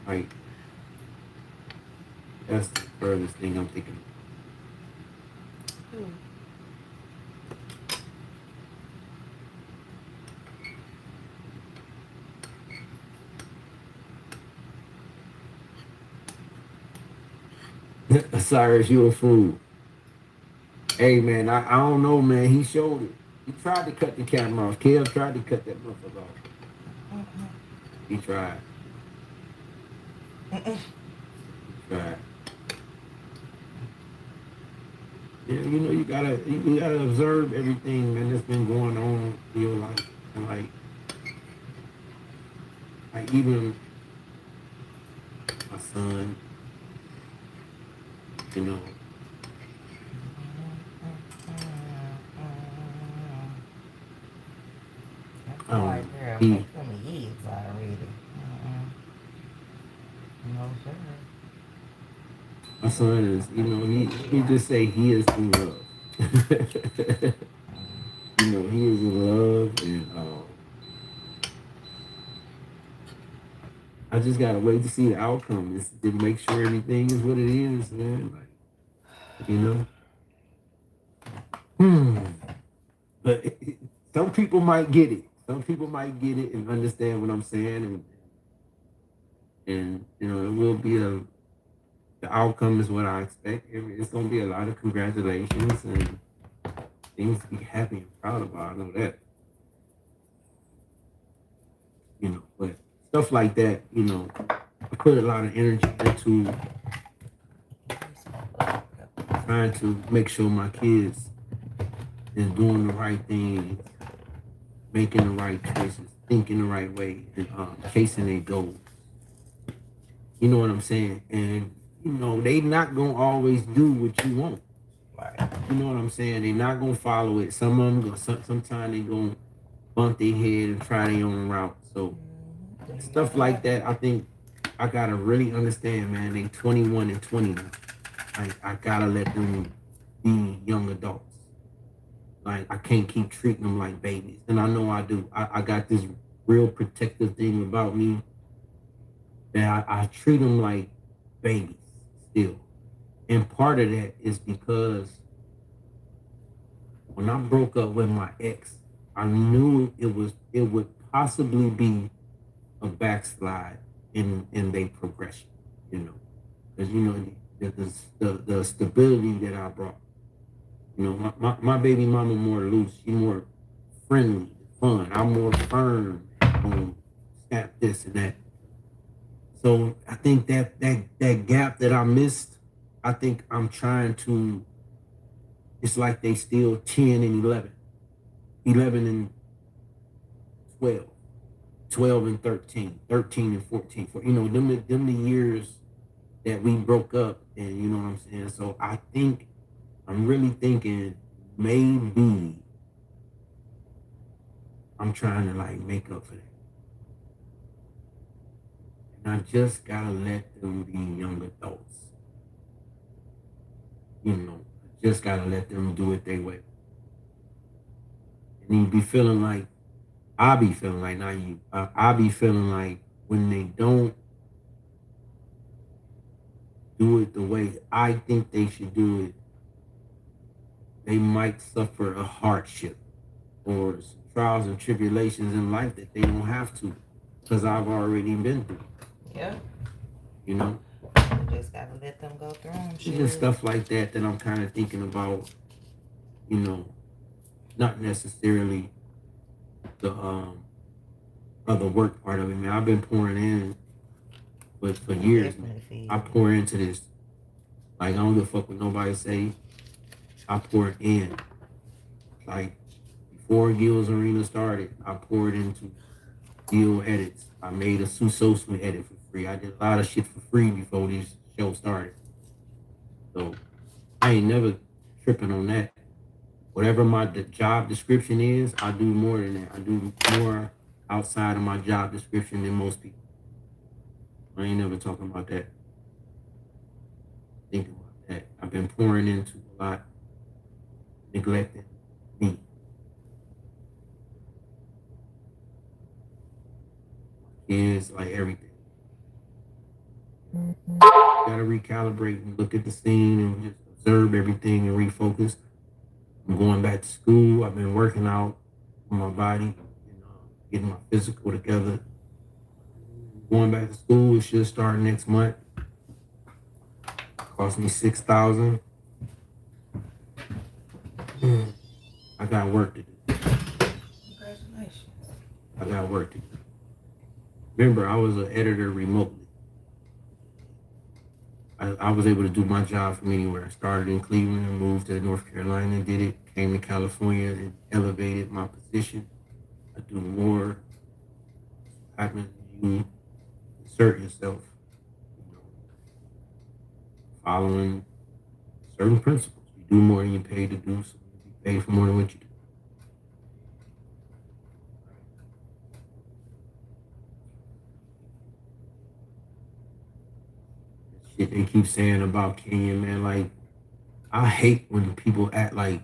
Like, that's the furthest thing I'm thinking of. Cyrus, you a fool. Hey, man, I don't know, man. He showed it. He tried to cut the camera off. Kev tried to cut that motherfucker off. He tried. He tried. Yeah, you know, you gotta observe everything, man, that's been going on in your life. And like even my son, you know. Make them years already. No, sir. My son is, you know, he just say he is in love. You know, he is in love, and I just gotta wait to see the outcome. Is to make sure everything is what it is, man. Like, you know. But some people might get it. Some people might get it and understand what I'm saying, and you know, it will be the outcome is what I expect. It's gonna be a lot of congratulations and things to be happy and proud about. I know that. You know, but stuff like that, you know, I put a lot of energy into trying to make sure my kids is doing the right things, making the right choices, thinking the right way, and chasing their goals. You know what I'm saying? And you know, they not gonna always do what you want. Right. You know what I'm saying? They not gonna follow it. Some of them go. Sometimes they gonna bump their head and try their own route. So stuff like that, I think I gotta really understand, man. They 21 and 20 now. I gotta let them be young adults. Like, I can't keep treating them like babies. And I know I do. I got this real protective thing about me that I treat them like babies still. And part of that is because when I broke up with my ex, I knew it would possibly be a backslide in their progression, you know. Because, you know, the stability that I brought. You know, my baby mama more loose, she more friendly, fun. I'm more firm on snap this and that. So I think that gap that I missed, I think I'm trying to, it's like they still 10 and 11, 11 and 12, 12 and 13, 13 and 14. You know, them the years that we broke up, and you know what I'm saying? So I think, I'm really thinking maybe I'm trying to like make up for that. And I just gotta let them be young adults. You know, I just gotta let them do it their way. And you be feeling like, I be feeling like, not you, I be feeling like when they don't do it the way I think they should do it, they might suffer a hardship or some trials and tribulations in life that they don't have to, because I've already been through. Yeah. You know? You just gotta let them go through them. It's just stuff like that I'm kind of thinking about, you know, not necessarily the other work part of it. Man, I've been pouring in, but for years, man, I pour into this. Like, I don't give a fuck what nobody say. I pour in. Like, before Gil's Arena started, I poured into Gil edits. I made a Sue Sosman edit for free. I did a lot of shit for free before this show started. So I ain't never tripping on that. Whatever my job description is, I do more than that. I do more outside of my job description than most people. I ain't never talking about that. Think about that I've been pouring into a lot, neglecting me. Kids, like everything. You gotta recalibrate and look at the scene and just observe everything and refocus. I'm going back to school. I've been working out on my body and getting my physical together. Going back to school, it should start next month. Cost me $6,000. I got work to do. Congratulations. I got work to do. Remember, I was an editor remotely. I was able to do my job from anywhere. I started in Cleveland, moved to North Carolina, did it, came to California and elevated my position. I do more. Happens you assert yourself, following certain principles. You do more than you're paid to do, so you'll be paid for more than what you do. Shit they keep saying about Kenya, man, like, I hate when people act like,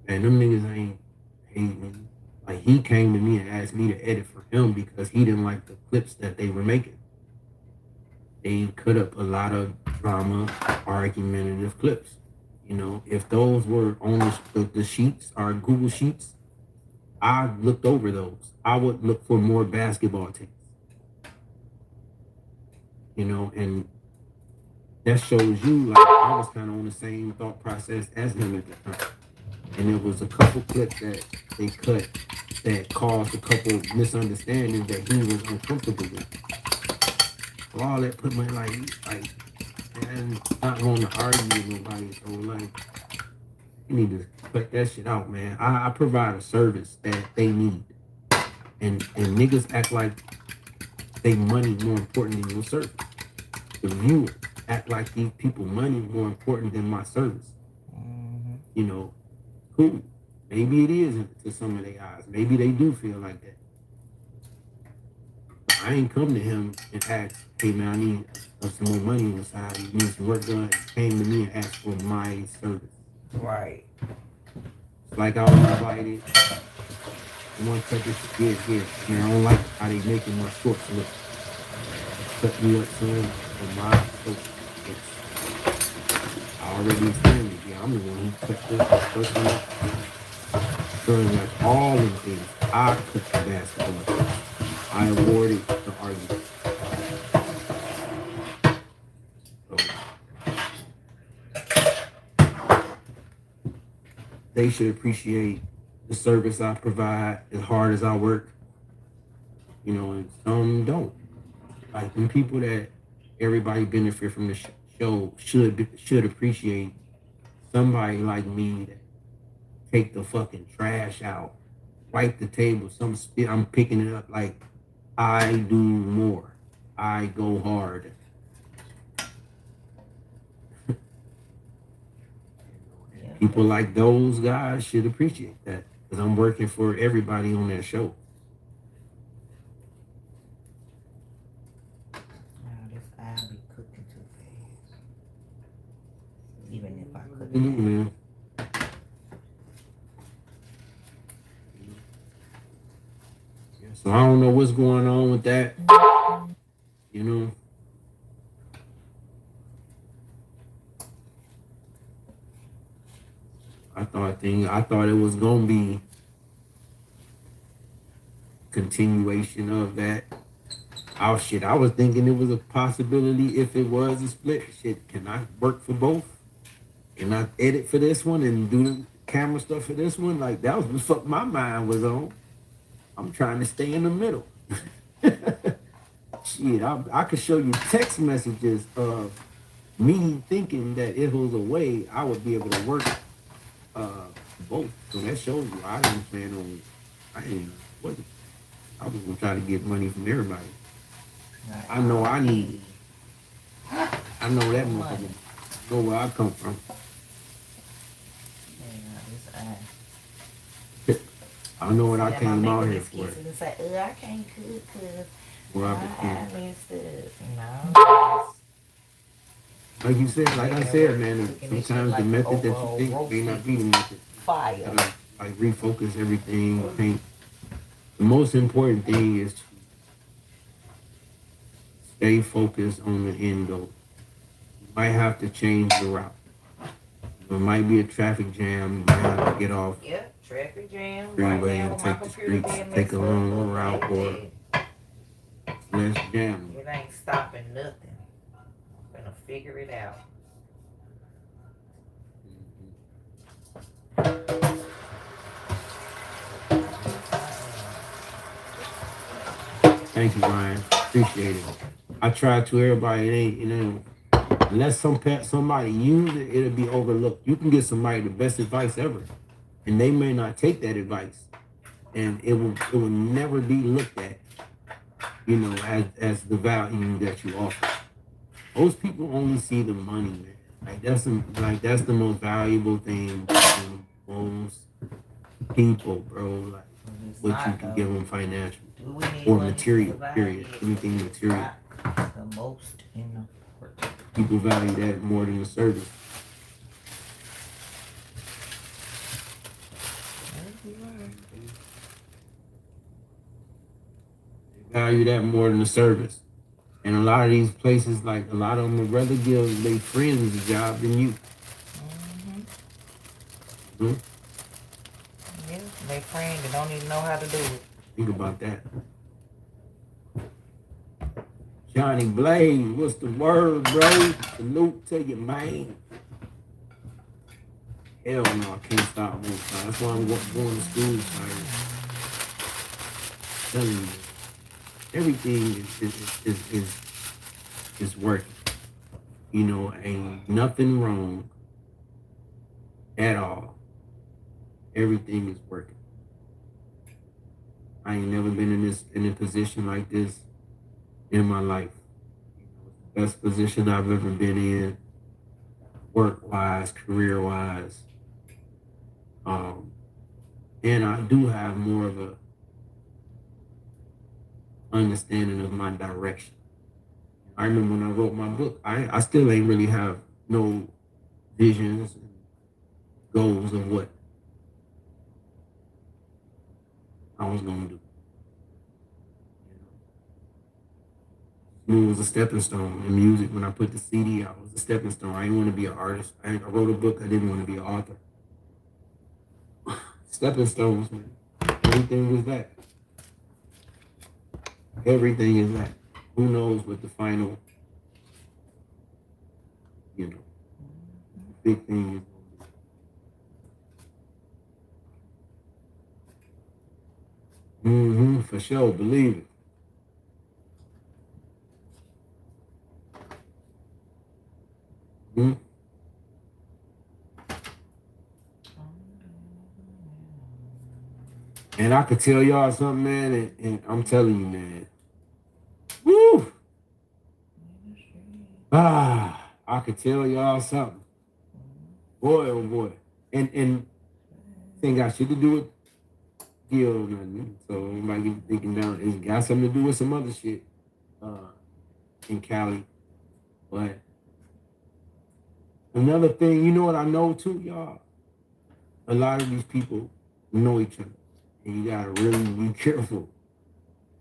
man, them niggas ain't hating. Like, he came to me and asked me to edit for him because he didn't like the clips that they were making. They cut up a lot of drama, argumentative clips. You know, if those were on the sheets or Google Sheets, I looked over those. I would look for more basketball takes. You know, and that shows you, like, I was kind of on the same thought process as him at the time. And there was a couple clips that they cut that caused a couple misunderstandings that he was uncomfortable with. So all that put me like, man, not want to argue with nobody. So, like, you need to cut that shit out, man. I provide a service that they need. And niggas act like they money more important than your service. The viewer act like these people money more important than my service. You know, cool. Maybe it is to some of their eyes. Maybe they do feel like that. But I ain't come to him and ask, hey man, I need some more money on the side. You need some work done. He came to me and asked for my service. Right. It's like I was invited. One cut this here. And I don't like how they making my shorts look. Cut me up some for my shorts. I already explained it. Yeah, I'm the one who cut this first one up. During like all of things, I cut the basketball. I awarded the argument. So, they should appreciate the service I provide as hard as I work. You know, and some don't. Like, when people that everybody benefit from the show should appreciate somebody like me that take the fucking trash out, wipe the table, some spit, I'm picking it up. Like, I do more. I go hard. People like those guys should appreciate that, because I'm working for everybody on that show. I'll be cooking too fast. Even if I cook. Man. So I don't know what's going on with that. You know. I thought it was gonna be continuation of that. Oh shit, I was thinking it was a possibility if it was a split. Shit, can I work for both? Can I edit for this one and do the camera stuff for this one? Like, that was what the fuck my mind was on. I'm trying to stay in the middle. Shit, I could show you text messages of me thinking that if it was a way I would be able to work both. So that shows you I didn't plan on. I was gonna try to get money from everybody. I know I need it. I know that motherfucker. Know where I come from. I know what I came out here for. And say, I can't cook because Well, I messed up. No. like you said, like I said, man, sometimes the method that you think may not be the method. Fire. Like refocus everything. Think the most important thing is to stay focused on the end goal. You might have to change the route. There might be a traffic jam. You might have to get off. Yep, traffic jam. Freeway and take the streets, take a longer route or less jam. It ain't stopping nothing. I'm gonna figure it out. Thank you, Ryan. Appreciate it. I try to everybody. It ain't, unless somebody use it, it'll be overlooked. You can get somebody the best advice ever, and they may not take that advice, and it will never be looked at, as the value that you offer. Most people only see the money, man. That's the most valuable thing to most people, bro. Like what you can give them financial or material, period. Anything material. The most important. People value that more than the service. They value that more than the service. And a lot of these places, like a lot of them would rather give their friends a job than you. Yeah, they friend that don't even know how to do it. Think about that. Johnny Blaze, what's the word, bro? Salute to you, man. Hell no, I can't stop one time. That's why I'm going to school. Telling you, everything is working. Ain't nothing wrong at all. Everything is working. I ain't never been in a position like this in my life. The best position I've ever been in, work-wise, career-wise. And I do have more of a understanding of my direction. I remember when I wrote my book, I still ain't really have no visions and goals of what I was going to do. It was a stepping stone in music. When I put the CD out, it was a stepping stone. I didn't want to be an artist. I wrote a book. I didn't want to be an author. Stepping stones, man. Everything is that. Everything is that. Who knows what the final, big thing is. For sure, believe it. And I could tell y'all something, man, and I'm telling you, man. Woo! I could tell y'all something. Boy, oh boy. And it ain't got shit to do with Gil or nothing. So everybody get thinking down. It's got something to do with some other shit in Cali. But another thing, you know what I know too, y'all? A lot of these people know each other. And you gotta really be careful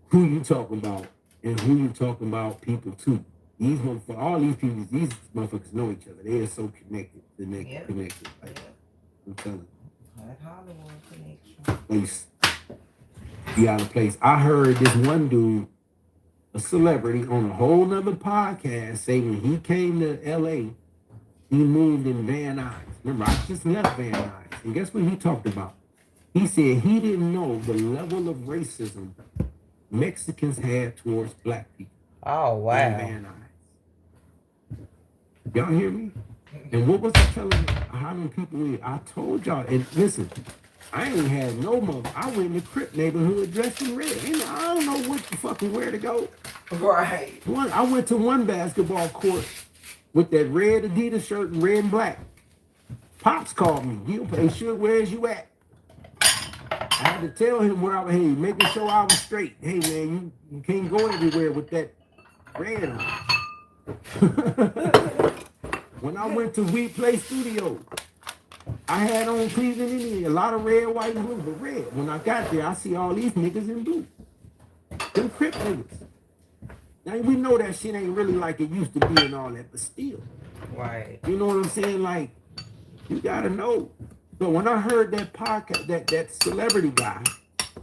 who you talk about and who you talk about people to. These motherfuckers, all these people, these motherfuckers know each other. They are so connected. Connected. Like, I'm telling you. That Hollywood connection. Place. Be out of place. I heard this one dude, a celebrity, on a whole nother podcast say when he came to LA, he moved in Van Nuys. Remember, I just left Van Nuys. And guess what he talked about? He said he didn't know the level of racism Mexicans had towards black people. Oh, wow. In Van Nuys. Y'all hear me? And what was I telling you? How many people? I told y'all. And listen, I ain't had no mother. I went in the Crip neighborhood dressed in red. And I don't know what the fucking where to go. Right. I went to one basketball court with that red Adidas shirt and red and black. Pops called me. Hey, sure, where's you at? I had to tell him what I was, making sure I was straight. Hey, man, you can't go everywhere with that red on. When I went to We Play Studio, I had on Cleveland Indian, a lot of red, white, and blue, but red. When I got there, I see all these niggas in blue. Them Crip niggas. Now we know that shit ain't really like it used to be and all that, but still. Right. You know what I'm saying? Like, you gotta know. So when I heard that podcast, that celebrity guy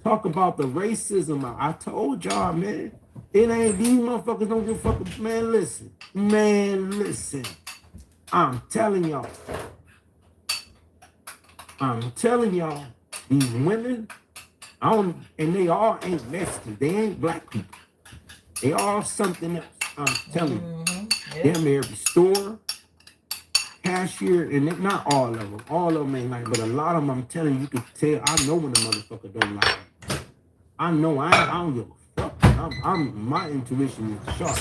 talk about the racism, I told y'all, man, it ain't these motherfuckers don't give a fuck. Man, listen. I'm telling y'all, these women, and they all ain't Mexicans. They ain't black people. They all something else. I'm telling you. Damn every store, cashier, and not all of them. All of them ain't like, but a lot of them, I'm telling you, you can tell. I know when a motherfucker don't like it. I know. I don't give a fuck. My intuition is sharp.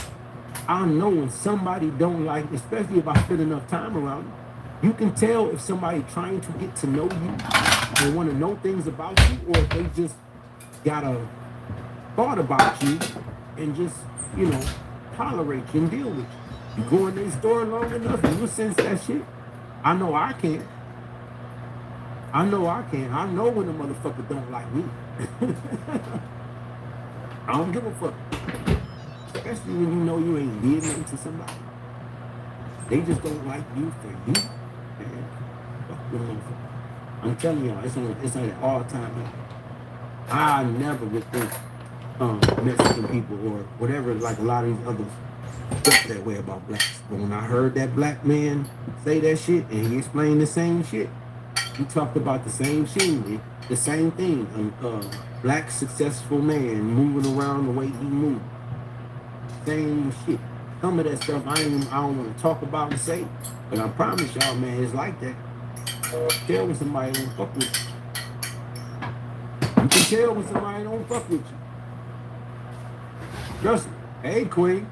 I know when somebody don't like, especially if I spend enough time around you can tell if somebody trying to get to know you and want to know things about you, or if they just got a thought about you and just, tolerate you and deal with you. You go in their store long enough and you sense that shit. I know I can. I know when a motherfucker don't like me. I don't give a fuck. Especially when you know you ain't did nothing to somebody. They just don't like you for you. Man, fuck with them. I'm telling y'all, it's on an all-time. I never would think Mexican people or whatever, like a lot of these others, felt that way about blacks. But when I heard that black man say that shit and he explained the same shit, he talked about the same shit, the same thing. Black successful man moving around the way he moved. Same shit. Some of that stuff I don't want to talk about and say, but I promise y'all, man, it's like that. Tell when somebody don't fuck with you. You can tell when somebody don't fuck with you. Trust me. Hey, Queen.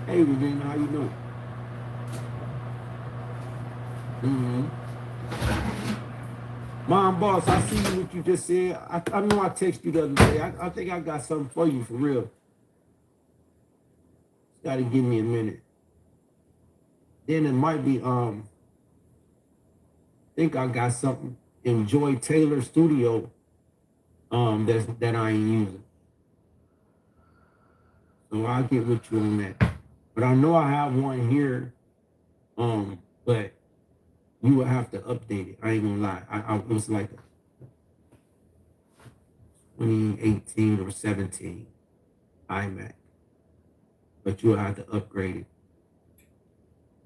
Hey, Regina, how you doing? Mom, boss, I see what you just said. I know I texted you the other day. I think I got something for you for real. Got to give me a minute. Then it might be, I think I got something in Joy Taylor Studio that I ain't using. So I'll get with you on that. But I know I have one here, but you will have to update it. I ain't gonna lie. It was like 2018 or 17 iMac. But you'll have to upgrade it.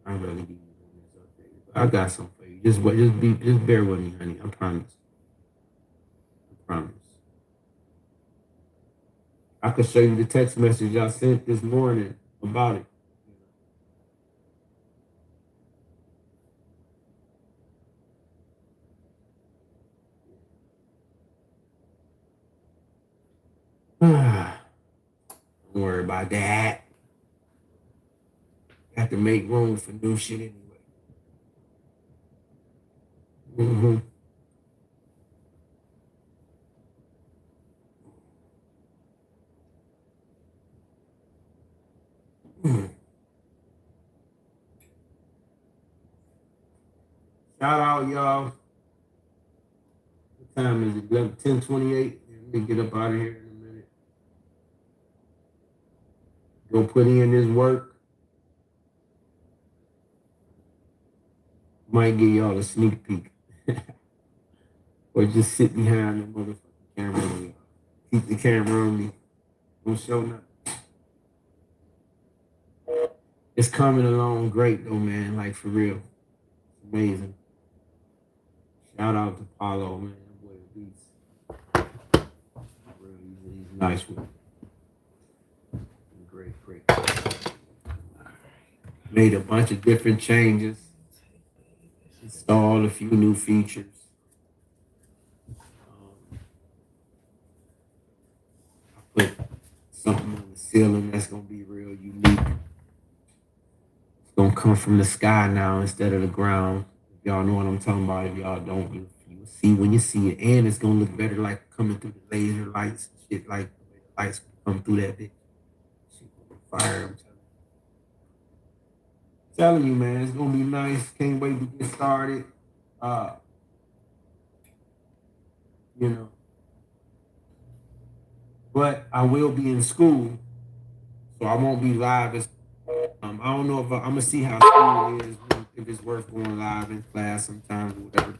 I really give you this update. I got something for you. Just bear with me, honey. I promise. I could show you the text message I sent this morning about it. Don't worry about that. Have to make room for new shit anyway. Shout out, y'all. What time is it? 10:28. Let me get up out of here in a minute. Go put in this work. Might give y'all a sneak peek. Or just sit behind the motherfucking camera. Keep the camera on me. Don't show nothing. It's coming along great though, man. Like for real. It's amazing. Shout out to Paulo, man. That boy beats. He's nice with it. Great. Made a bunch of different changes. Installed a few new features. I put something on the ceiling that's gonna be real unique. It's gonna come from the sky now instead of the ground. If y'all know what I'm talking about. If y'all don't, you'll see when you see it. And it's gonna look better like coming through the laser lights and shit, like the way the lights come through that bitch. Shit, fire, I'm telling you. Telling you, man, it's gonna be nice. Can't wait to get started. You know, but I will be in school, so I won't be live. I don't know if I'm gonna see how school is, if it's worth going live in class sometimes or whatever.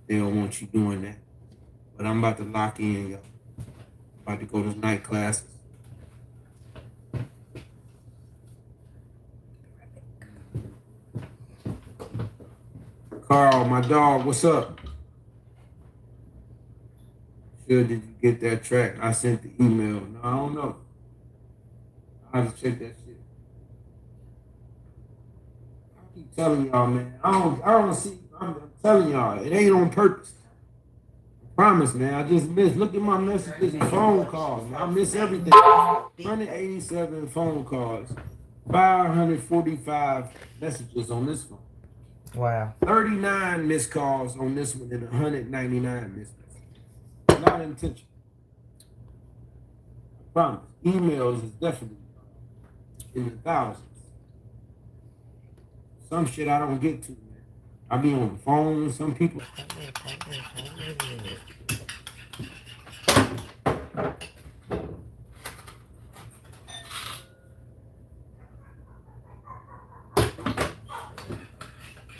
They don't want you doing that, but I'm about to lock in, y'all. About to go to night classes. Carl, my dog, what's up? Sure, did you get that track? I sent the email. No, I don't know. I have to check that shit. I keep telling y'all, man. I don't see. I'm telling y'all, it ain't on purpose. I promise, man. I just miss. Look at my messages and phone calls. Man. I miss everything. 187 phone calls, 545 messages on this phone. Wow. 39 missed calls on this one and 199 missed calls. Not intentional. I promise. Emails is definitely in the thousands. Some shit I don't get to, man. I be on the phone with some people.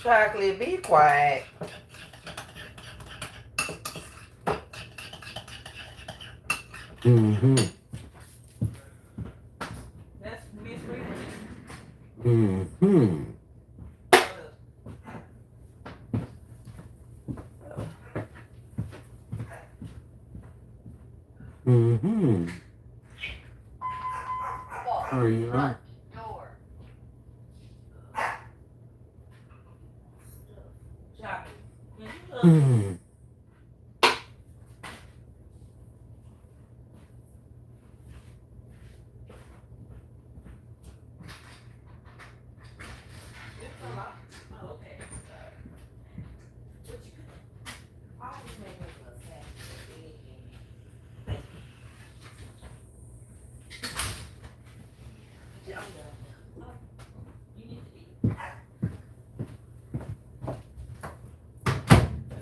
Chocolate, be quiet. Mm-hmm. That's Miss Rita. Mm-hmm. Mm-hmm. Are you on? Mm.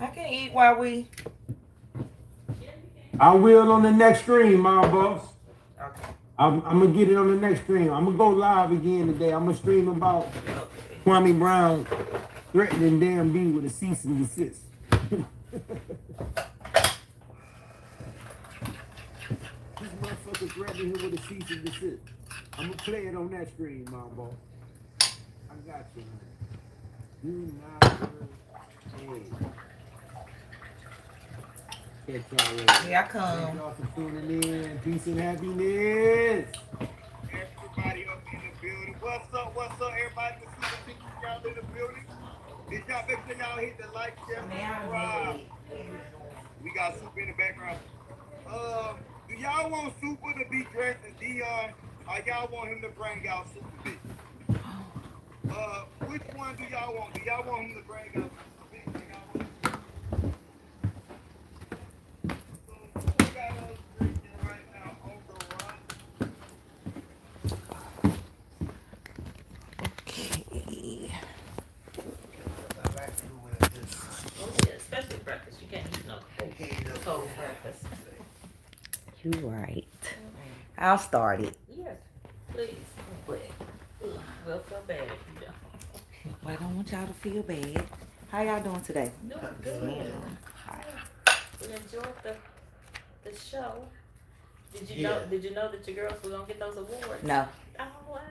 I can eat while we. I will on the next stream, my boss. Okay. I'm gonna get it on the next stream. I'm gonna go live again today. I'm gonna stream about Kwame Brown threatening damn B with a cease and desist. This motherfucker threatening him with a cease and desist. I'm gonna play it on that stream, my boss. I got you, man. Do not hey. Catch y'all later. Here I come. Thank y'all for tuning in. Peace and happiness. Everybody up in the building. What's up? What's up, everybody? The super people y'all in the building. Did y'all make sure y'all hit the like, share, subscribe? We got Super in the background. Do y'all want Super to be dressed as Dion, or y'all want him to bring out Super Big? Which one do y'all want? Do y'all want him to bring out Super Big? Do y'all want so Super got us drinking right now on the run. Okay. Especially breakfast. You can't eat no cold breakfast. You right. I'll start it. Yes, please. But we'll feel bad if you don't. But I don't want y'all to feel bad. How y'all doing today? Doing good. We enjoyed the show. Did you know that your girls were gonna get those awards? No. Oh wow,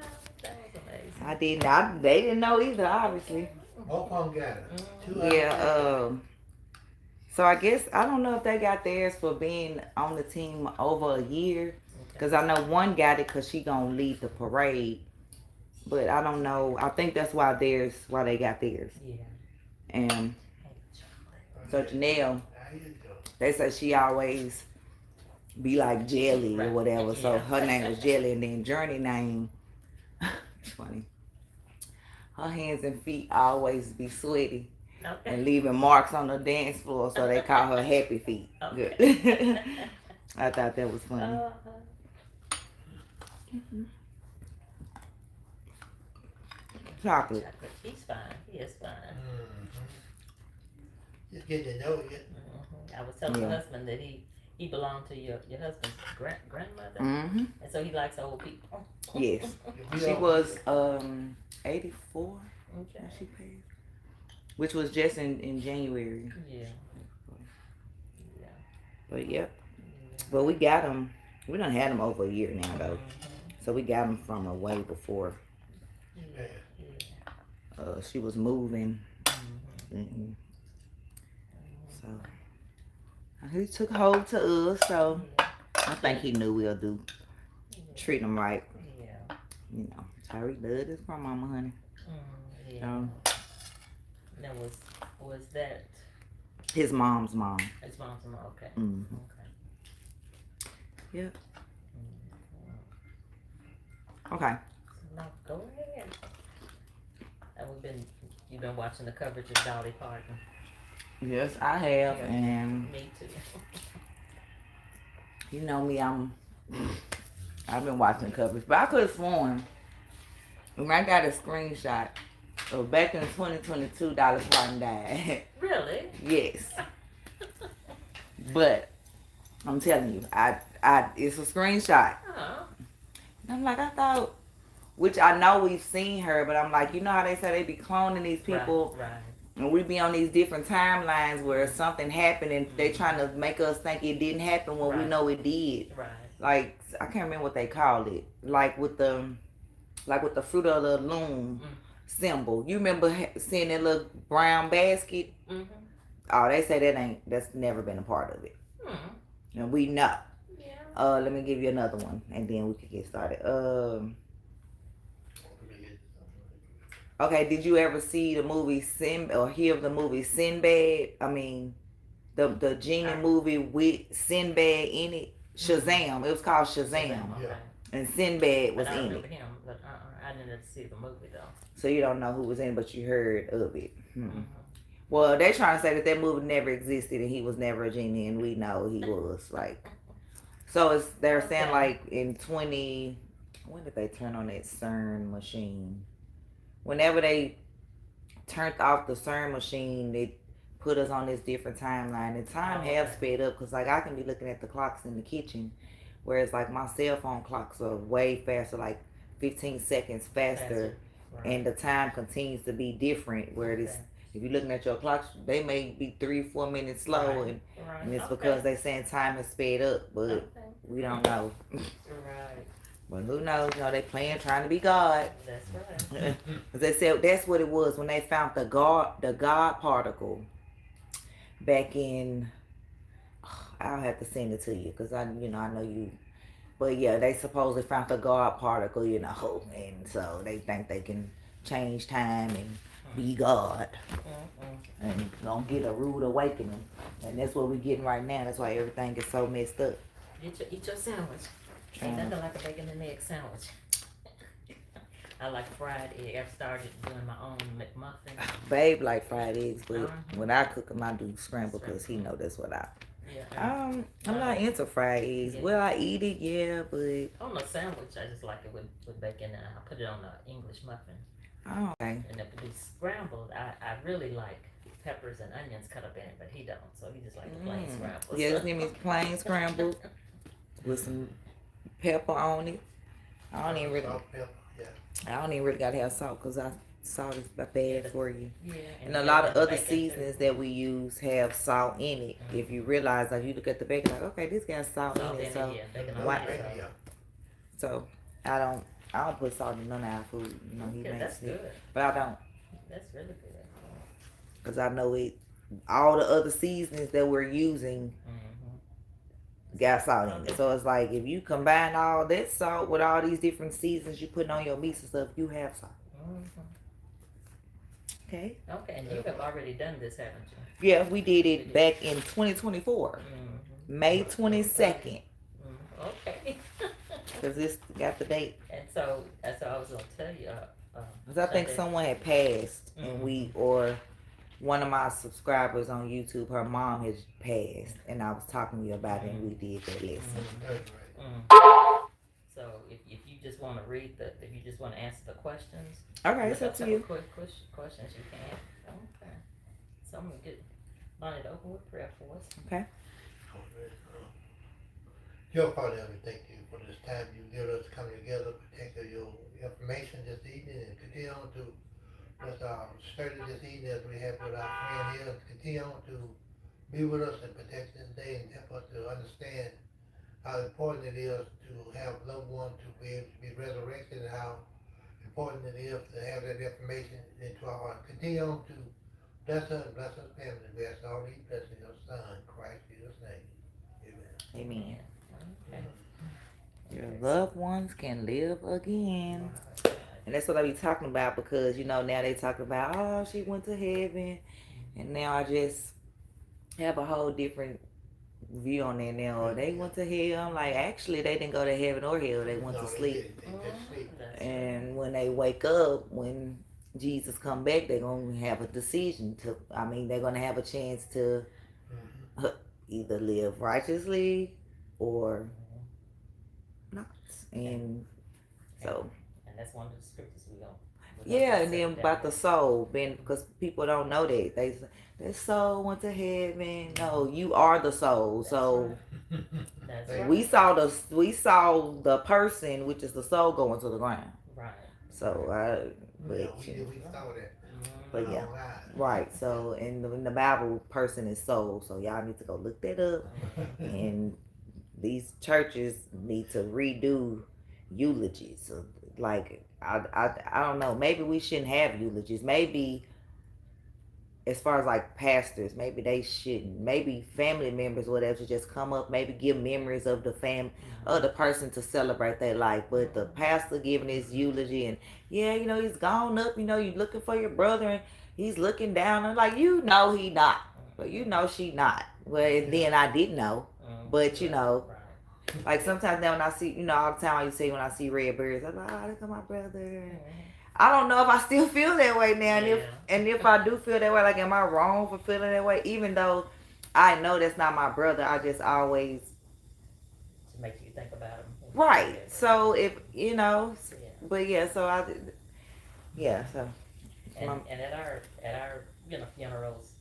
that was amazing. I didn't. They didn't know either, obviously. Both of them got it. Yeah. So I guess I don't know if they got theirs for being on the team over a year, because I know one got it because she gonna lead the parade, but I don't know. I think that's why they got theirs. Yeah. And so Janelle, they say she always be like Jelly or whatever. So her name was Jelly, and then Journey name. It's funny. Her hands and feet always be sweaty. Okay. And leaving marks on the dance floor, so they call her Happy Feet. Okay. Good. I thought that was funny. chocolate. He's fine. He is fine. Just get to know you. I was telling my husband that he belonged to your husband's grandmother, and so he likes old people. Yes, she was 84 when she passed, which was just in January. Yeah. But yep. But we got them. We done had them over a year now though, so we got them from a way before. She was moving. So he took hold to us. So I think he knew we'll do treat him right. Yeah. You know, Tyreek loved his grandmama, honey. Yeah. Now was that his mom's mom? His mom's mom. Okay. Okay. Yep. Okay. Now go ahead. And you've been watching the coverage of Dolly Parton. Yes, I have, and me too. You know me, I've been watching coverage, but I could have sworn when I got a screenshot of back in 2022, Dolly Parton died. Really? Yes. But I'm telling you, it's a screenshot. And I'm like, I thought, which I know we've seen her, but I'm like, you know how they say they be cloning these people, right. And we be on these different timelines where something happened and they trying to make us think it didn't happen when we know it did. Right. Like, I can't remember what they called it. Like with the fruit of the loom symbol. You remember seeing that little brown basket? Oh, they say that's never been a part of it. And we know. Yeah. Let me give you another one and then we can get started. Okay, did you ever see the movie or hear of the movie Sinbad? I mean, the genie movie with Sinbad in it. Shazam. It was called Shazam. Okay. And Sinbad was I in remember it. him, but I didn't see the movie though. So you don't know who was in it, but you heard of it. Well, they trying to say that movie never existed and he was never a genie, and we know he was. Like, so they're saying like in when did they turn on that CERN machine? Whenever they turned off the CERN machine, they put us on this different timeline. And time has sped up because, like, I can be looking at the clocks in the kitchen, whereas, like, my cell phone clocks are way faster, like 15 seconds faster. Right. And the time continues to be different, where it is, if you're looking at your clocks, they may be 3-4 minutes slow, and it's because they're saying time has sped up, but we don't know. Right. But who knows? You know, they playing trying to be God. That's right. Because they said that's what it was when they found the God particle back in. I'll have to send it to you because I know you. But yeah, they supposedly found the God particle, and so they think they can change time and be God, and gonna get a rude awakening, and that's what we're getting right now. That's why everything is so messed up. Eat your sandwich. Ain't nothing like a bacon and egg sandwich. I like fried egg. I've started doing my own McMuffin. Babe like fried eggs, but when I cook them, I do scramble because he know that's what I. Yeah. I'm not into fried eggs. Yeah. Well, I eat it, yeah, but on a sandwich, I just like it with bacon, and I put it on an English muffin. Oh, okay. And if it's scrambled, I really like peppers and onions cut up in it, but he don't, so he just like the plain scrambled. Yeah, his name is plain scrambled with some pepper on it. I don't even really gotta have salt because salt is bad for you. Yeah, and a lot of other seasonings that we use have salt in it. If you realize, like, you look at the bacon, like, okay, this got salt in it, so so I don't put salt in none of our food. You know, he makes it, but I don't. That's really good. Because I know it. All the other seasonings that we're using got salt in it. So it's like if you combine all that salt with all these different seasons you putting on your meats and stuff, you have salt. Okay. Okay, and you have already done this, haven't you? Yeah, we did it back in 2024, May 22nd. Okay. Because this got the date. And so I was gonna tell you. Because I think someone had passed, and or one of my subscribers on YouTube, her mom has passed, and I was talking to you about it, and we did that lesson. So if you just want to read if you just want to answer the questions. Okay, it's up to you. Quick questions you can. Okay. So I'm gonna get Lonnie to open with prayer for us. Okay. Your Father, we thank you for this time you give us to come together, protect your information this evening, and continue on to bless our study this evening as we have with our friend here, and continue on to be with us and protect this day and help us to understand how important it is to have loved ones to be able to be resurrected, and how important it is to have that information into our heart. Continue on to bless us and bless our family. We ask all these blessings in your Son, Christ Jesus' name. Amen. Amen. Okay. Your loved ones can live again. And that's what I be talking about, because, you know, now they talking about, oh, she went to heaven. And now I just have a whole different view on that now. Or they went to hell. I'm like, actually, they didn't go to heaven or hell. They went to sleep. And when they wake up, when Jesus come back, they're going to have a decision to, they're going to have a chance to either live righteously or not. And so, and that's one of the scriptures we don't. Yeah, and then about the soul, because people don't know that. They say, the soul went to heaven. No, you are the soul. So we saw the person, which is the soul, going to the ground. Right. So we saw that. But yeah, right. So in the Bible, person is soul. So y'all need to go look that up. And these churches need to redo eulogies. So, like, I don't know. Maybe we shouldn't have eulogies. Maybe as far as like pastors, maybe they shouldn't. Maybe family members, whatever, should just come up. Maybe give memories of the person to celebrate their life. But the pastor giving his eulogy and he's gone up. You looking for your brother and he's looking down. I'm like, he not, but she not. Well, and then I didn't know, but like sometimes now when I see, all the time I say when I see red birds, I'm like, look at my brother. I don't know if I still feel that way now. And if I do feel that way, like, am I wrong for feeling that way? Even though I know that's not my brother, I just always to make you think about him. Right. So if but so so. And at our funerals,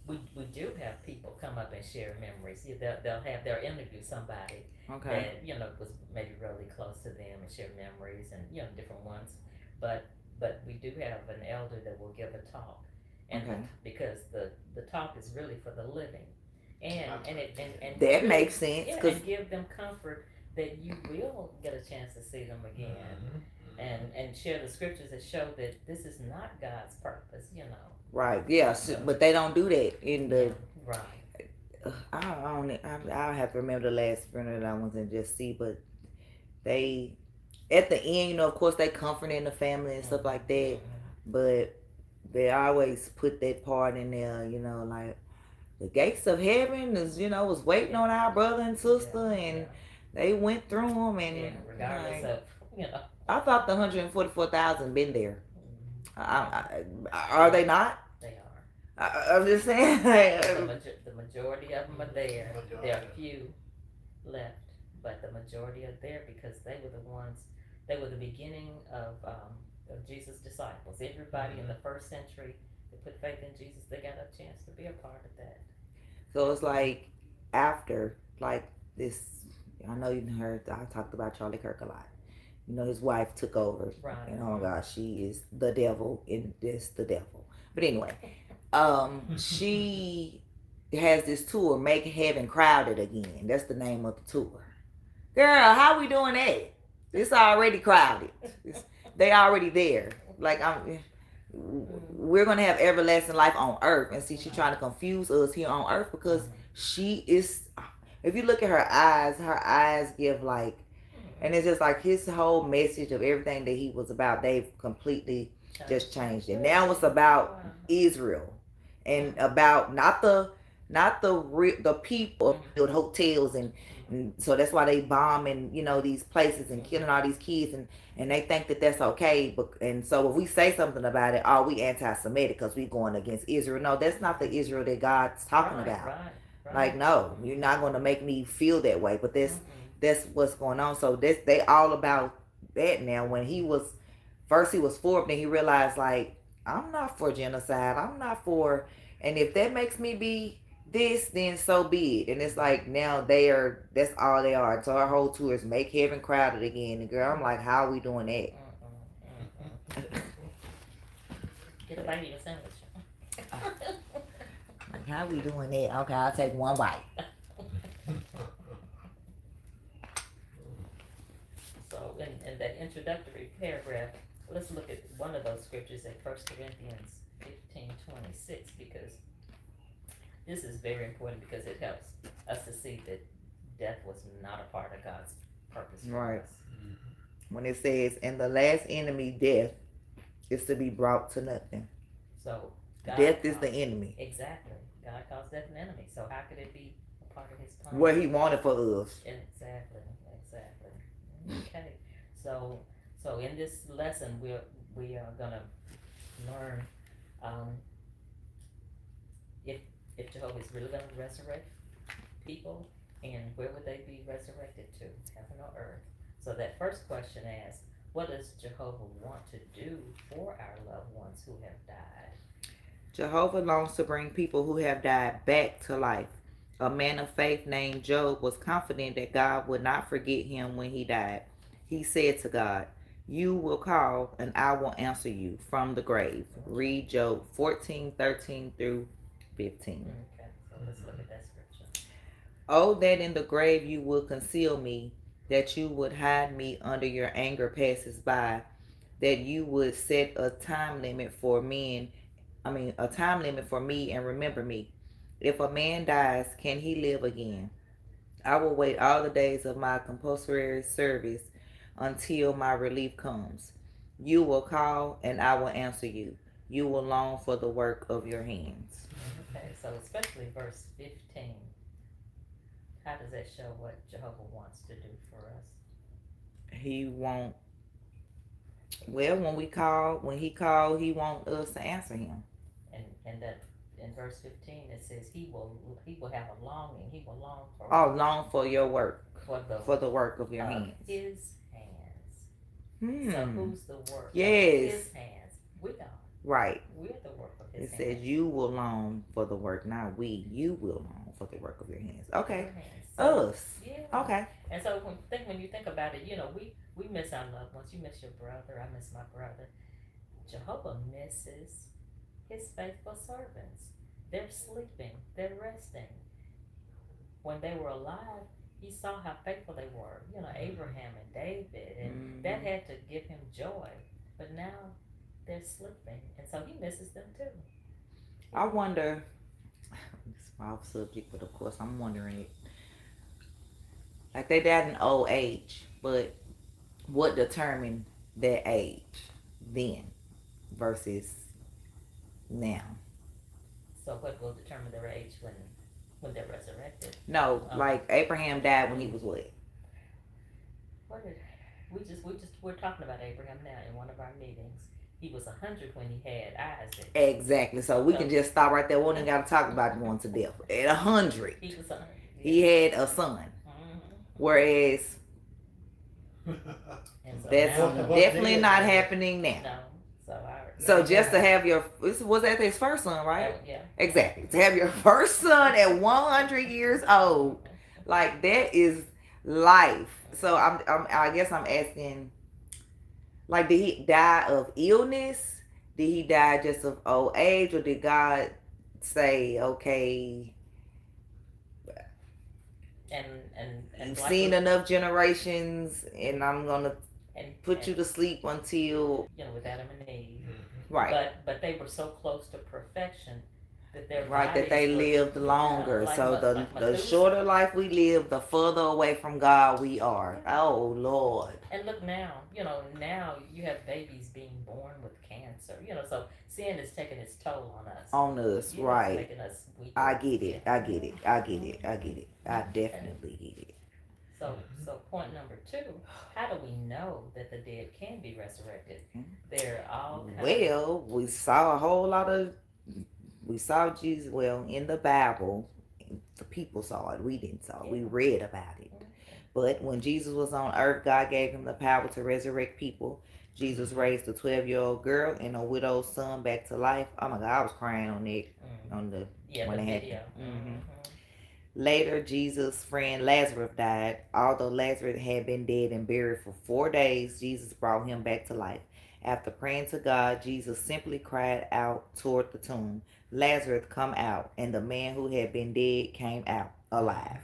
we do have people come up and share memories. They'll interview somebody that was maybe really close to them and share memories and different ones. But we do have an elder that will give a talk, and because the talk is really for the living, and that really, makes sense. And give them comfort that you will get a chance to see them again. And share the scriptures that show that this is not God's purpose, Right. Yeah. But they don't do that in the. Right. I'll have to remember the last funeral that I went and just see, but they, at the end, of course, they comforting the family and stuff like that, but they always put that part in there, like the gates of heaven is, was waiting on our brother and sister, and they went through them, and regardless of, I thought the 144,000 been there. Are they not? They are. I'm just saying. The majority of them are there. There are few left, but the majority are there because they were the beginning of Jesus' disciples. Everybody in the first century that put faith in Jesus, they got a chance to be a part of that. So it's like after, like this, I know you heard, I talked about Charlie Kirk a lot. His wife took over. Right. And oh my gosh, she is the devil in this, the devil. But anyway, she has this tour, Make Heaven Crowded Again. That's the name of the tour. Girl, how we doing that? It's already crowded. They already there. Like, we're going to have everlasting life on earth. And see, she's trying to confuse us here on earth because she is, if you look at her eyes give like, and it's just like his whole message of everything that he was about, they've completely just changed it. Now it's about Israel and about not the people build hotels and so that's why they bombing these places and killing all these kids and they think that that's okay. And so if we say something about it, we anti-Semitic because we going against Israel. No, that's not the Israel that God's talking about. Right. Like, no, you're not going to make me feel that way. But that's what's going on. So they all about that now. When he was first, he was for it, then he realized like I'm not for genocide. I'm not for, and if that makes me be this, then so be it. And it's like now that's all they are. So our whole tour is make heaven crowded again. And girl, I'm like, how are we doing that? Get a bite of your sandwich. Like, how we doing that? Okay, I'll take one bite. So in that introductory paragraph, let's look at one of those scriptures at 1 Corinthians 15:26, because this is very important because it helps us to see that death was not a part of God's purpose for us. When it says, and the last enemy, death, is to be brought to nothing. So death is the enemy. Exactly. God calls death an enemy. So how could it be a part of his plan? What he wanted for us. Exactly. Okay. So in this lesson we are gonna learn if Jehovah is really gonna resurrect people, and where would they be resurrected to? Heaven or earth? So that first question asks, what does Jehovah want to do for our loved ones who have died? Jehovah longs to bring people who have died back to life. A man of faith named Job was confident that God would not forget him when he died. He said to God, you will call and I will answer you from the grave. Read Job 14:13 through 15. Okay, so let's look at that scripture. Oh, that in the grave you would conceal me, that you would hide me under your anger passes by, that you would set a time limit for me and remember me. If a man dies, can he live again? I will wait all the days of my compulsory service until my relief comes. You will call and I will answer you. You will long for the work of your hands. Okay, so especially verse 15. How does that show what Jehovah wants to do for us? He won't. Well, when he called, he wants us to answer him. And that in verse 15 it says he will have a longing. He will long for. Oh, long for your work. For the work of your hands. His hands. So who's the work? Yes. His hands. We are. Right. We're the work of his hands. It says you will long for the work, not we. You will long for the work of your hands. Okay. Us. Yeah. Okay. And so when you think about it, we miss our loved ones. You miss your brother. I miss my brother. Jehovah misses his faithful servants. They're sleeping. They're resting. When they were alive, he saw how faithful they were. Abraham and David, and that had to give him joy. But now they're sleeping, and so he misses them too. I wonder. It's a off subject, but of course I'm wondering it. Like they died in old age, but what determined their age then versus now? So what will determine their age when they're resurrected? No, like Abraham died when he was what? We're talking about Abraham now in one of our meetings. He was 100 when he had Isaac. Exactly. So we can just stop right there. We don't even got to talk about going to death. At 100, he was 100. He had a son. Whereas that's definitely not happening now. No. So just to have was that his first son, right? Yeah. Exactly. To have your first son at 100 years old, like that is life. So I guess I'm asking, like, did he die of illness? Did he die just of old age, or did God say, okay, and you've seen enough generations, and I'm gonna put you to sleep until with Adam and Eve, right? But they were so close to perfection that that they lived longer. So the shorter life we live, the further away from God we are. Oh Lord! And look now, now you have babies being born with cancer. So sin is taking its toll on us. Right? It's making us weak. I get it. I definitely get it. So point number 2, how do we know that the dead can be resurrected? They're all we saw a whole lot of. We saw Jesus, in the Bible, the people saw it. We didn't saw it. We read about it. But when Jesus was on earth, God gave him the power to resurrect people. Jesus raised a 12-year-old girl and a widowed son back to life. Oh my God, I was crying on it on the when the it video. happened. Later, Jesus' friend Lazarus died. Although Lazarus had been dead and buried for 4 days, Jesus brought him back to life. After praying to God, Jesus simply cried out toward the tomb, Lazarus, come out. And the man who had been dead came out alive.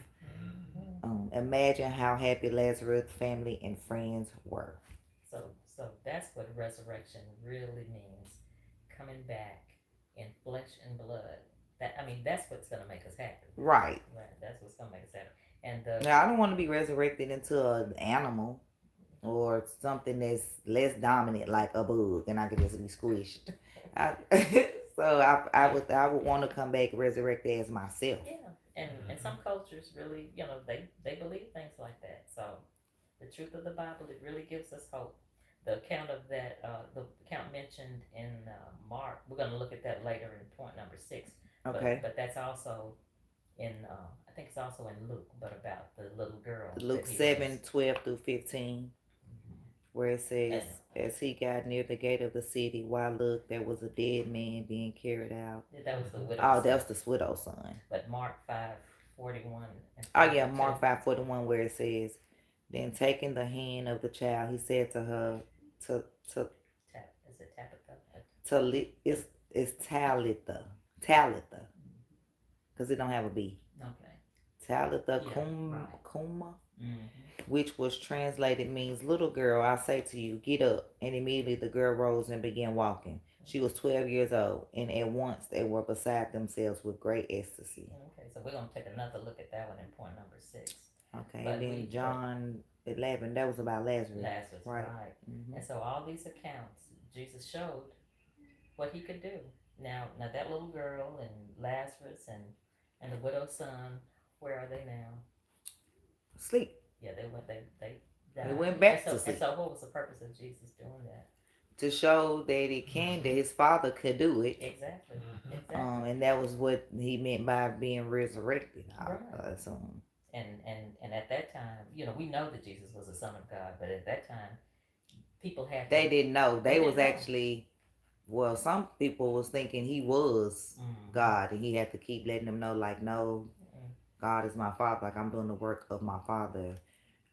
Imagine how happy Lazarus' family and friends were. So that's what resurrection really means. Coming back in flesh and blood. That's what's gonna make us happy. Right. Right. That's what's gonna make us happy. And Now, I don't want to be resurrected into an animal or something that's less dominant like a bug and I could just be squished. I, I would want to come back resurrected as myself. Yeah, and some cultures really, they believe things like that. So the truth of the Bible, it really gives us hope. The account of that, the account mentioned in Mark, we're going to look at that later in point number 6. Okay. But that's also in, I think it's also in Luke, but about the little girl. Luke 7:12-15, where it says, as he got near the gate of the city, why look, there was a dead man being carried out. That was the widow's Oh, son. that was the widow's son. But Mark 5:41. Oh yeah, Mark 5:41, where it says, then taking the hand of the child, he said to her, to is it Tabitha? It's Talitha, because it don't have a B. Okay. Talitha Kuma, which was translated means, little girl, I say to you, get up. And immediately the girl rose and began walking. She was 12 years old, and at once they were beside themselves with great ecstasy. Okay, so we're going to take another look at that one in point number 6. Okay, but and then John 11, that was about Lazarus. Right. And so all these accounts, Jesus showed what he could do. Now that little girl and Lazarus and the widow's son, where are they now? Sleep. Yeah, they died. They went back to sleep. And so what was the purpose of Jesus doing that? To show that he can, that his father could do it. Exactly. And that was what he meant by being resurrected. Right. And at that time, we know that Jesus was the Son of God, but at that time, people had. They didn't know. They was actually. Well, some people was thinking he was God, and he had to keep letting them know, like, no, God is my father. Like, I'm doing the work of my father.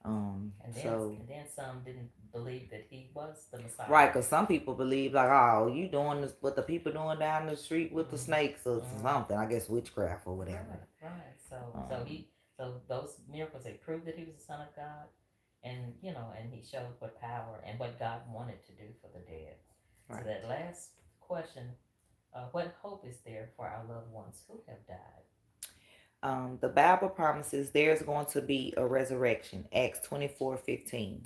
And then some didn't believe that he was the Messiah. Right, because some people believe, like, oh, you doing this, what the people doing down the street with the snakes or something. I guess witchcraft or whatever. Right. So those miracles, they proved that he was the Son of God, and he showed what power and what God wanted to do for the dead. Right. So that last question, what hope is there for our loved ones who have died? The Bible promises there's going to be a resurrection. Acts 24:15.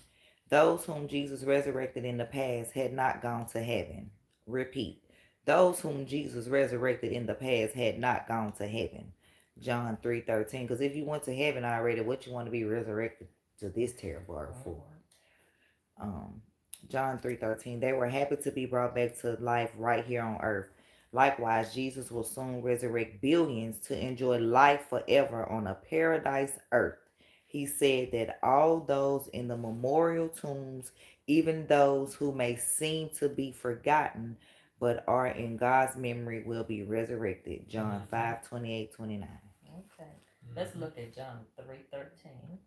Those whom Jesus resurrected in the past had not gone to heaven. Repeat. Those whom Jesus resurrected in the past had not gone to heaven. John 3:13. Because if you went to heaven already, what you want to be resurrected to this terrible earth for? John 3:13. They were happy to be brought back to life right here on earth. Likewise, Jesus will soon resurrect billions to enjoy life forever on a paradise earth. He said that all those in the memorial tombs, even those who may seem to be forgotten but are in God's memory, will be resurrected. John 5:28-29. Okay. Let's look at John 3:13.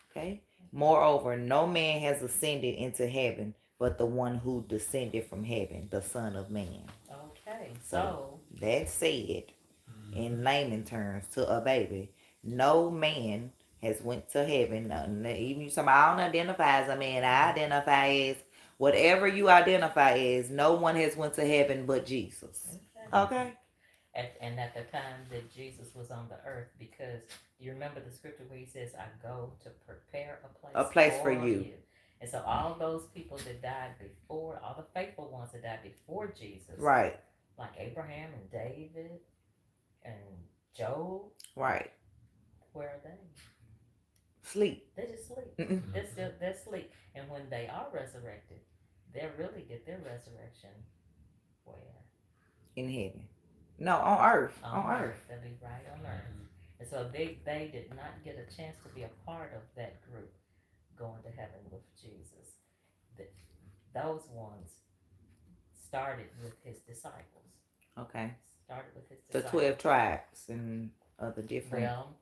Okay. Moreover, no man has ascended into heaven but the one who descended from heaven, the Son of Man. Okay, so that said, in layman terms, to a baby, no man has went to heaven. Even you say, I don't identify as a man. I identify as whatever you identify as. No one has went to heaven but Jesus. Okay. And at the time that Jesus was on the earth, because you remember the scripture where he says, I go to prepare a place for you. And so all those people that died before, all the faithful ones that died before Jesus. Right. Like Abraham and David and Job. Right. Where are they? Sleep. They just sleep. They're asleep. And when they are resurrected, they'll really get their resurrection where? In heaven. No, on earth. On earth. They'll be right on earth. And so they did not get a chance to be a part of that group going to heaven with Jesus. Th- those ones started with his disciples. Okay. Started with his The disciples. 12 tribes and other different. Well,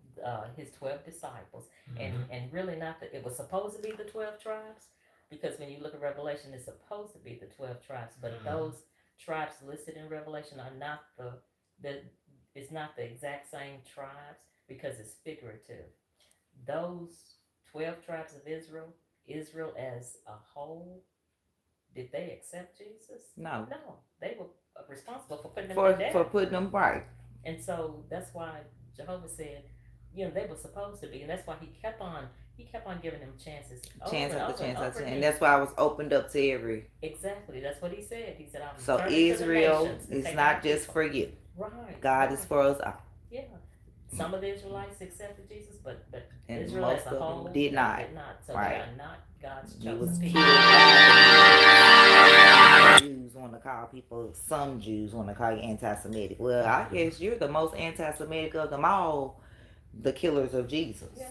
his 12 disciples, and really not that it was supposed to be the 12 tribes, because when you look at Revelation, it's supposed to be the 12 tribes, but those tribes listed in Revelation are not the it's not the exact same tribes because it's figurative. Those 12 tribes of Israel as a whole, did they accept Jesus? No. No, they were responsible for putting them For in for death. putting them right. And so that's why Jehovah said, they were supposed to be, and that's why he kept on giving them chances, Chance and after over chance and after over chance. again. And that's why I was opened up to every. Exactly, that's what he said. He said, "I'm So turning Israel to the nations." is not just people. for you. Right. God right. is for us all. Yeah. Some of the Israelites accepted Jesus, but And Israel most as a of them whole did not. Did not. So Right. they are not God's It was chosen killed. people. Jews want to call people. Some Jews want to call you anti-Semitic. Well, I guess you're the most anti-Semitic of them all. The killers of Jesus. Yeah.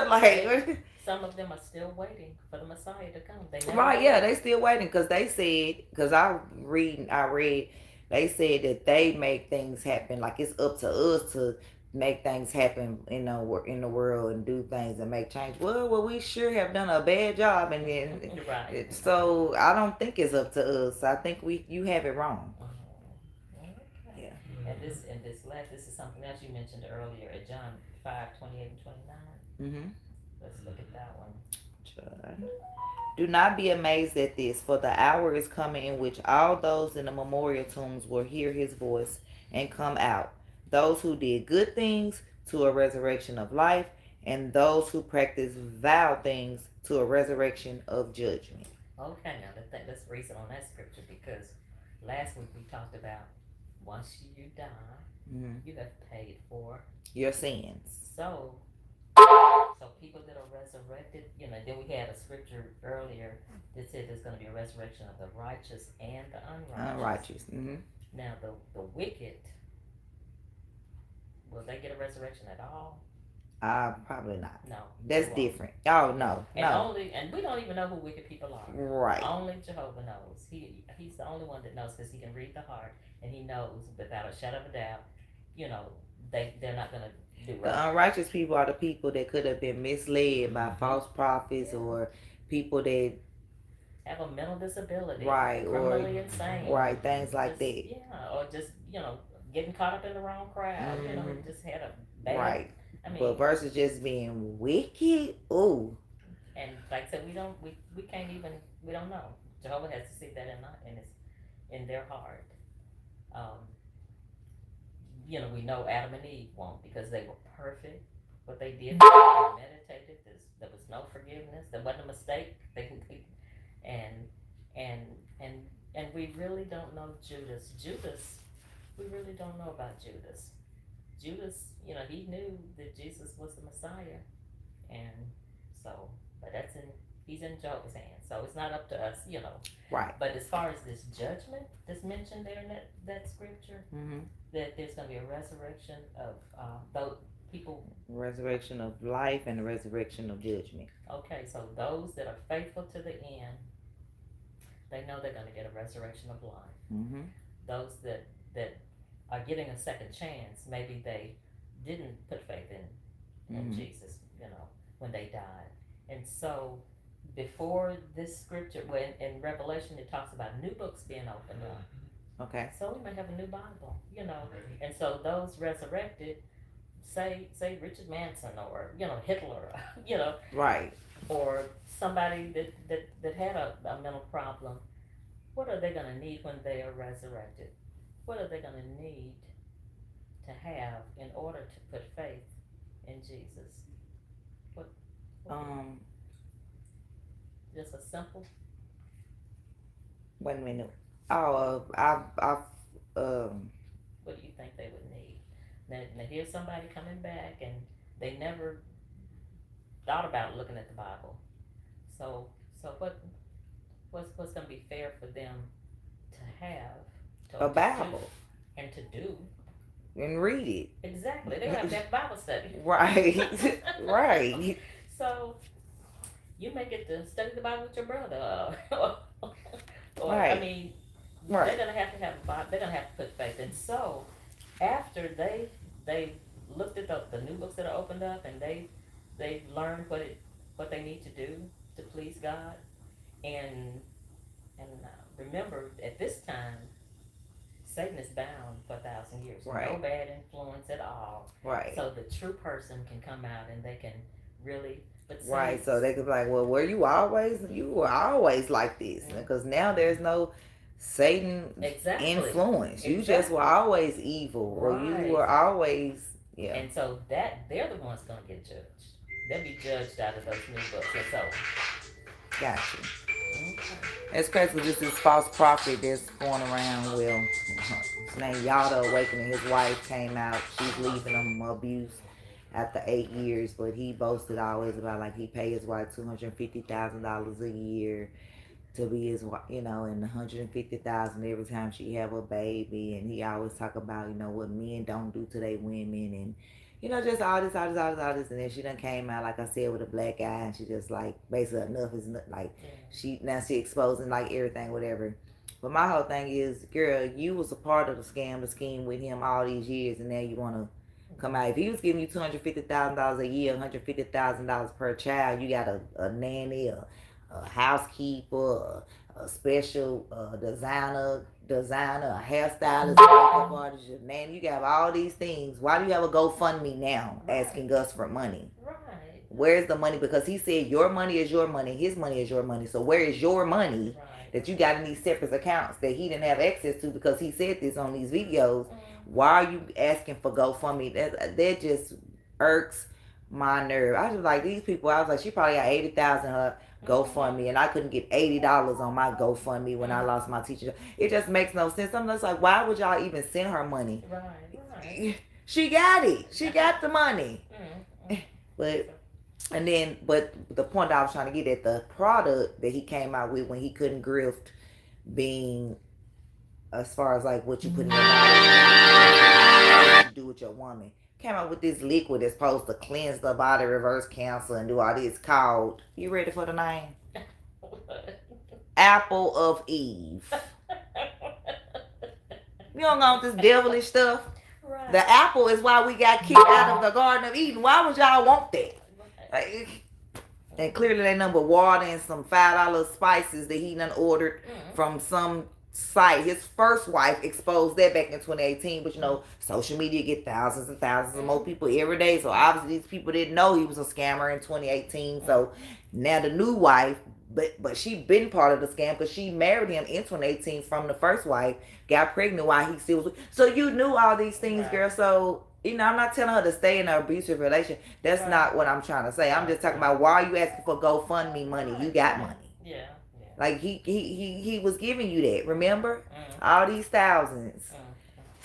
Like. Some of them are still waiting for the Messiah to come. They never Right, yeah, believed. they still waiting because they said, because I read, they said that they make things happen. Like it's up to us to make things happen in the world and do things and make change. Well, we sure have done a bad job, and then Right. so I don't think it's up to us. I think you have it wrong. Okay. Yeah. And this is something else you mentioned earlier at John 5:28 and 29. Let's look at that one. John. Do not be amazed at this, for the hour is coming in which all those in the memorial tombs will hear his voice and come out. Those who did good things to a resurrection of life, and those who practice vile things to a resurrection of judgment. Okay, now let's reason on that scripture, because last week we talked about once you die, you have paid for your sins. So people that are resurrected, then we had a scripture earlier that said there's going to be a resurrection of the righteous and the unrighteous. Now the wicked, will they get a resurrection at all? Probably not. No. That's different. Oh no. And we don't even know who wicked people are. Right. Only Jehovah knows. He's the only one that knows, because he can read the heart, and he knows without a shadow of a doubt, they're not going to do right. The unrighteous people are the people that could have been misled by false prophets or people that have a mental disability, right, criminally insane, right, things like that. Yeah, or just getting caught up in the wrong crowd. Just had a bad. Right. I mean, but versus just being wicked, ooh. And like I said, we don't know. Jehovah has to see that in their heart. We know Adam and Eve won't, because they were perfect. What they did, they meditated. There was no forgiveness. There wasn't a mistake. And we really don't know Judas. We really don't know about Judas. Judas, he knew that Jesus was the Messiah, and so, but he's in Jehovah's hands. So it's not up to us, Right. But as far as this judgment that's mentioned there in that scripture, that there's going to be a resurrection of those people. Resurrection of life and the resurrection of judgment. Okay, so those that are faithful to the end, they know they're going to get a resurrection of life. Those that are getting a second chance, maybe they didn't put faith in Jesus, when they died. And so before this scripture, when in Revelation it talks about new books being opened up. Okay. So we may have a new Bible, And so those resurrected, say Richard Manson or Hitler, right, or somebody that had a mental problem. What are they going to need when they are resurrected? What are they going to need to have in order to put faith in Jesus? What just a simple. Wait a minute. Oh, I've What do you think they would need? Now here's somebody coming back, and they never thought about looking at the Bible. So what's going to be fair for them to have? A Bible. And to do. and read it. Exactly. They're gonna have that Bible study. Right. Right. So you may get to study the Bible with your brother, or I Right. mean, Right. they're gonna have to have a Bible. They're gonna have to put faith. And so after they looked at the new books that are opened up, and they've learned what they need to do to please God, and remember at this time Satan is bound for 1,000 years. Right. No bad influence at all. Right. So the true person can come out and they can really. But right. So they could be like, well, were you always? You were always like this, because now there's no Satan influence. You just were always evil, or you were always And so that they're the ones gonna get judged. They'll be judged out of those new books. And so. Gotcha. It's crazy. This is false prophet that's going around. Well, his name Yada Awakening. His wife came out. She's leaving him abuse after 8 years, but he boasted always about like he paid his wife $250,000 a year to be his wife, and $150,000 every time she have a baby, and he always talk about what men don't do to their women, and just all this, and then she done came out, like I said, with a black eye, and she just like, basically, enough is like, she exposing like everything, whatever. But my whole thing is, girl, you was a part of the scheme with him all these years, and now you want to come out. If he was giving you $250,000 a year, $150,000 per child, you got a nanny, a housekeeper, a special designer, a hairstylist, makeup artist, your nanny. You got all these things. Why do you have a GoFundMe now asking us for money? Right. Where's the money? Because he said your money is your money, his money is your money. So where is your money that you got in these separate accounts that he didn't have access to, because he said this on these videos? Why are you asking for GoFundMe? That just irks my nerve. I was like, these people, I was like, she probably got 80,000 her GoFundMe, and I couldn't get $80 on my GoFundMe when I lost my teacher. It just makes no sense. I'm just like, why would y'all even send her money? Right. She got it. She got the money. But the point I was trying to get at, the product that he came out with when he couldn't grift, being as far as like what you put in your body, what you do with your woman, came out with this liquid that's supposed to cleanse the body, reverse cancer, and do all this, called, you ready for the name? Apple of Eve. You don't know this devilish stuff? Right. The apple is why we got kicked out of the Garden of Eden. Why would y'all want that? Like, and clearly they number water and some $5 spices that he done ordered from some site. His first wife exposed that back in 2018, but social media get thousands and thousands of more people every day, so obviously these people didn't know he was a scammer in 2018. So now the new wife, but she been part of the scam, because she married him in 2018 from the first wife, got pregnant while he still was. So you knew all these things, girl. So I'm not telling her to stay in an abusive relation. That's not what I'm trying to say. I'm just talking about, why are you asking for GoFundMe money? You got money. Yeah. Like he was giving you that, remember? All these thousands.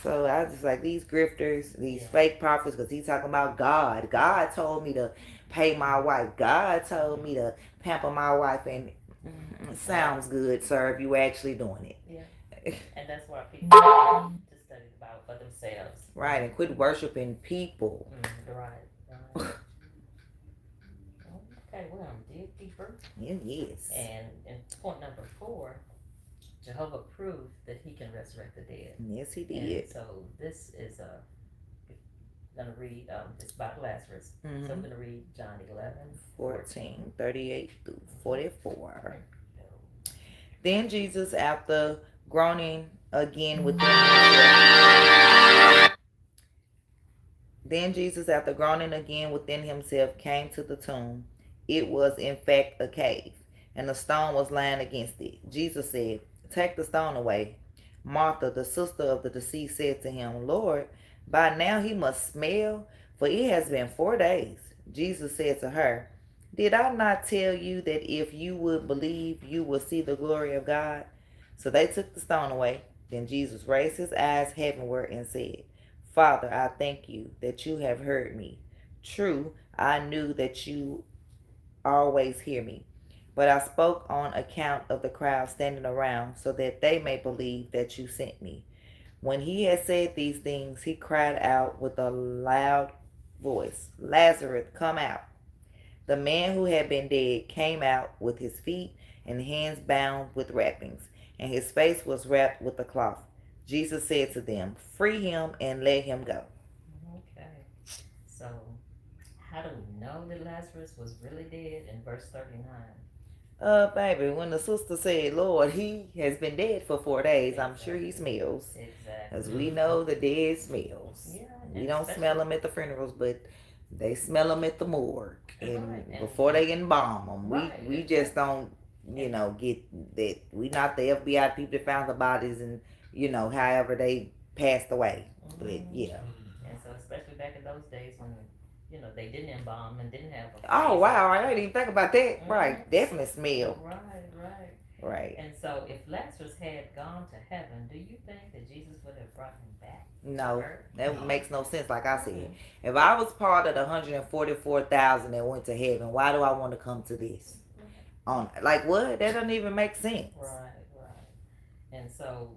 So I was just like, these grifters, these fake prophets, because he's talking about God. God told me to pay my wife. God told me to pamper my wife, and sounds good, sir, if you actually doing it. Yeah. And that's why people need to study the Bible for themselves. Right, and quit worshiping people. Right. Okay, we're gonna dig deeper. Yes. And point number 4, Jehovah proved that he can resurrect the dead. Yes, he did. And so this is gonna read it's about Lazarus. So I'm gonna read John 11:14, 38 through 44. Then Jesus, after groaning again within himself, came to the tomb. It was in fact a cave, and a stone was lying against it. Jesus said, "Take the stone away." Martha, the sister of the deceased, said to him, "Lord, by now he must smell, for it has been 4 days." Jesus said to her, "Did I not tell you that if you would believe, you will see the glory of God?" So they took the stone away. Then Jesus raised his eyes heavenward and said, "Father, I thank you that you have heard me. True, I knew that you always hear me, but I spoke on account of the crowd standing around, so that they may believe that you sent me." When he had said these things, he cried out with a loud voice, Lazarus, come out. The man who had been dead came out with his feet and hands bound with wrappings, and his face was wrapped with a cloth. Jesus said to them, free him and let him go. Okay. So, how do we know that Lazarus was really dead in verse 39? Baby, when the sister said, Lord, he has been dead for 4 days, Exactly. I'm sure he smells. Exactly. As we know, the dead smells. Yeah, we don't smell them at the funerals, but they smell them at the morgue. And right. before they embalm them. Right. We just don't, get that. We not the FBI people that found the bodies and, however they passed away. Mm-hmm. But, yeah. And so, especially back in those days when they didn't embalm and didn't have a Oh, freezer. wow, I didn't even think about that. Mm-hmm. Right, definitely smell. Right. And so, if Lazarus had gone to heaven, do you think that Jesus would have brought him back? No, that makes no sense. Like I said, if I was part of the 144,000 that went to heaven, why do I want to come to this? Like what? That doesn't even make sense. Right. And so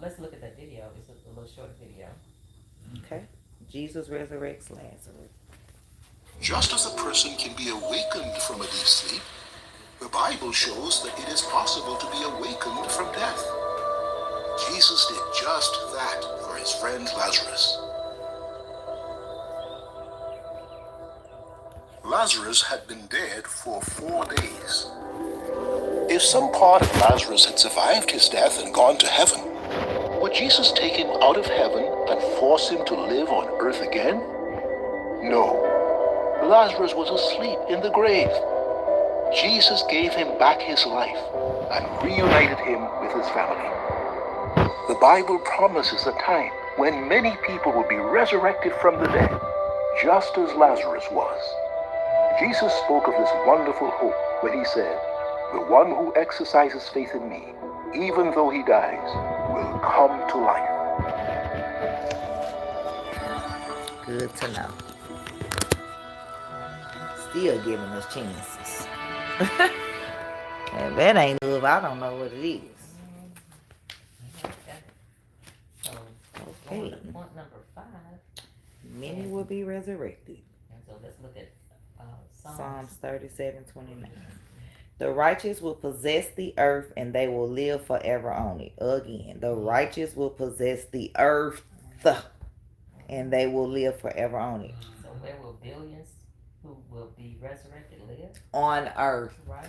let's look at that video. It's a little short video. Okay. Jesus resurrects Lazarus. Just as a person can be awakened from a deep sleep, the Bible shows that it is possible to be awakened from death. Jesus did just that for his friend Lazarus. Lazarus had been dead for 4 days. If some part of Lazarus had survived his death and gone to heaven, would Jesus take him out of heaven and force him to live on earth again? No. Lazarus was asleep in the grave. Jesus gave him back his life and reunited him with his family. The Bible promises a time when many people will be resurrected from the dead, just as Lazarus was. Jesus spoke of this wonderful hope when he said, the one who exercises faith in me, even though he dies, will come to life. Good to know. Still giving us chances. If that ain't love, I don't know what it is. Okay. Point number 5. Many will be resurrected. And so let's look at Psalms 37:29. The righteous will possess the earth and they will live forever on it. Again, the righteous will possess the earth and they will live forever on it. So where will billions who will be resurrected live? On earth. Right.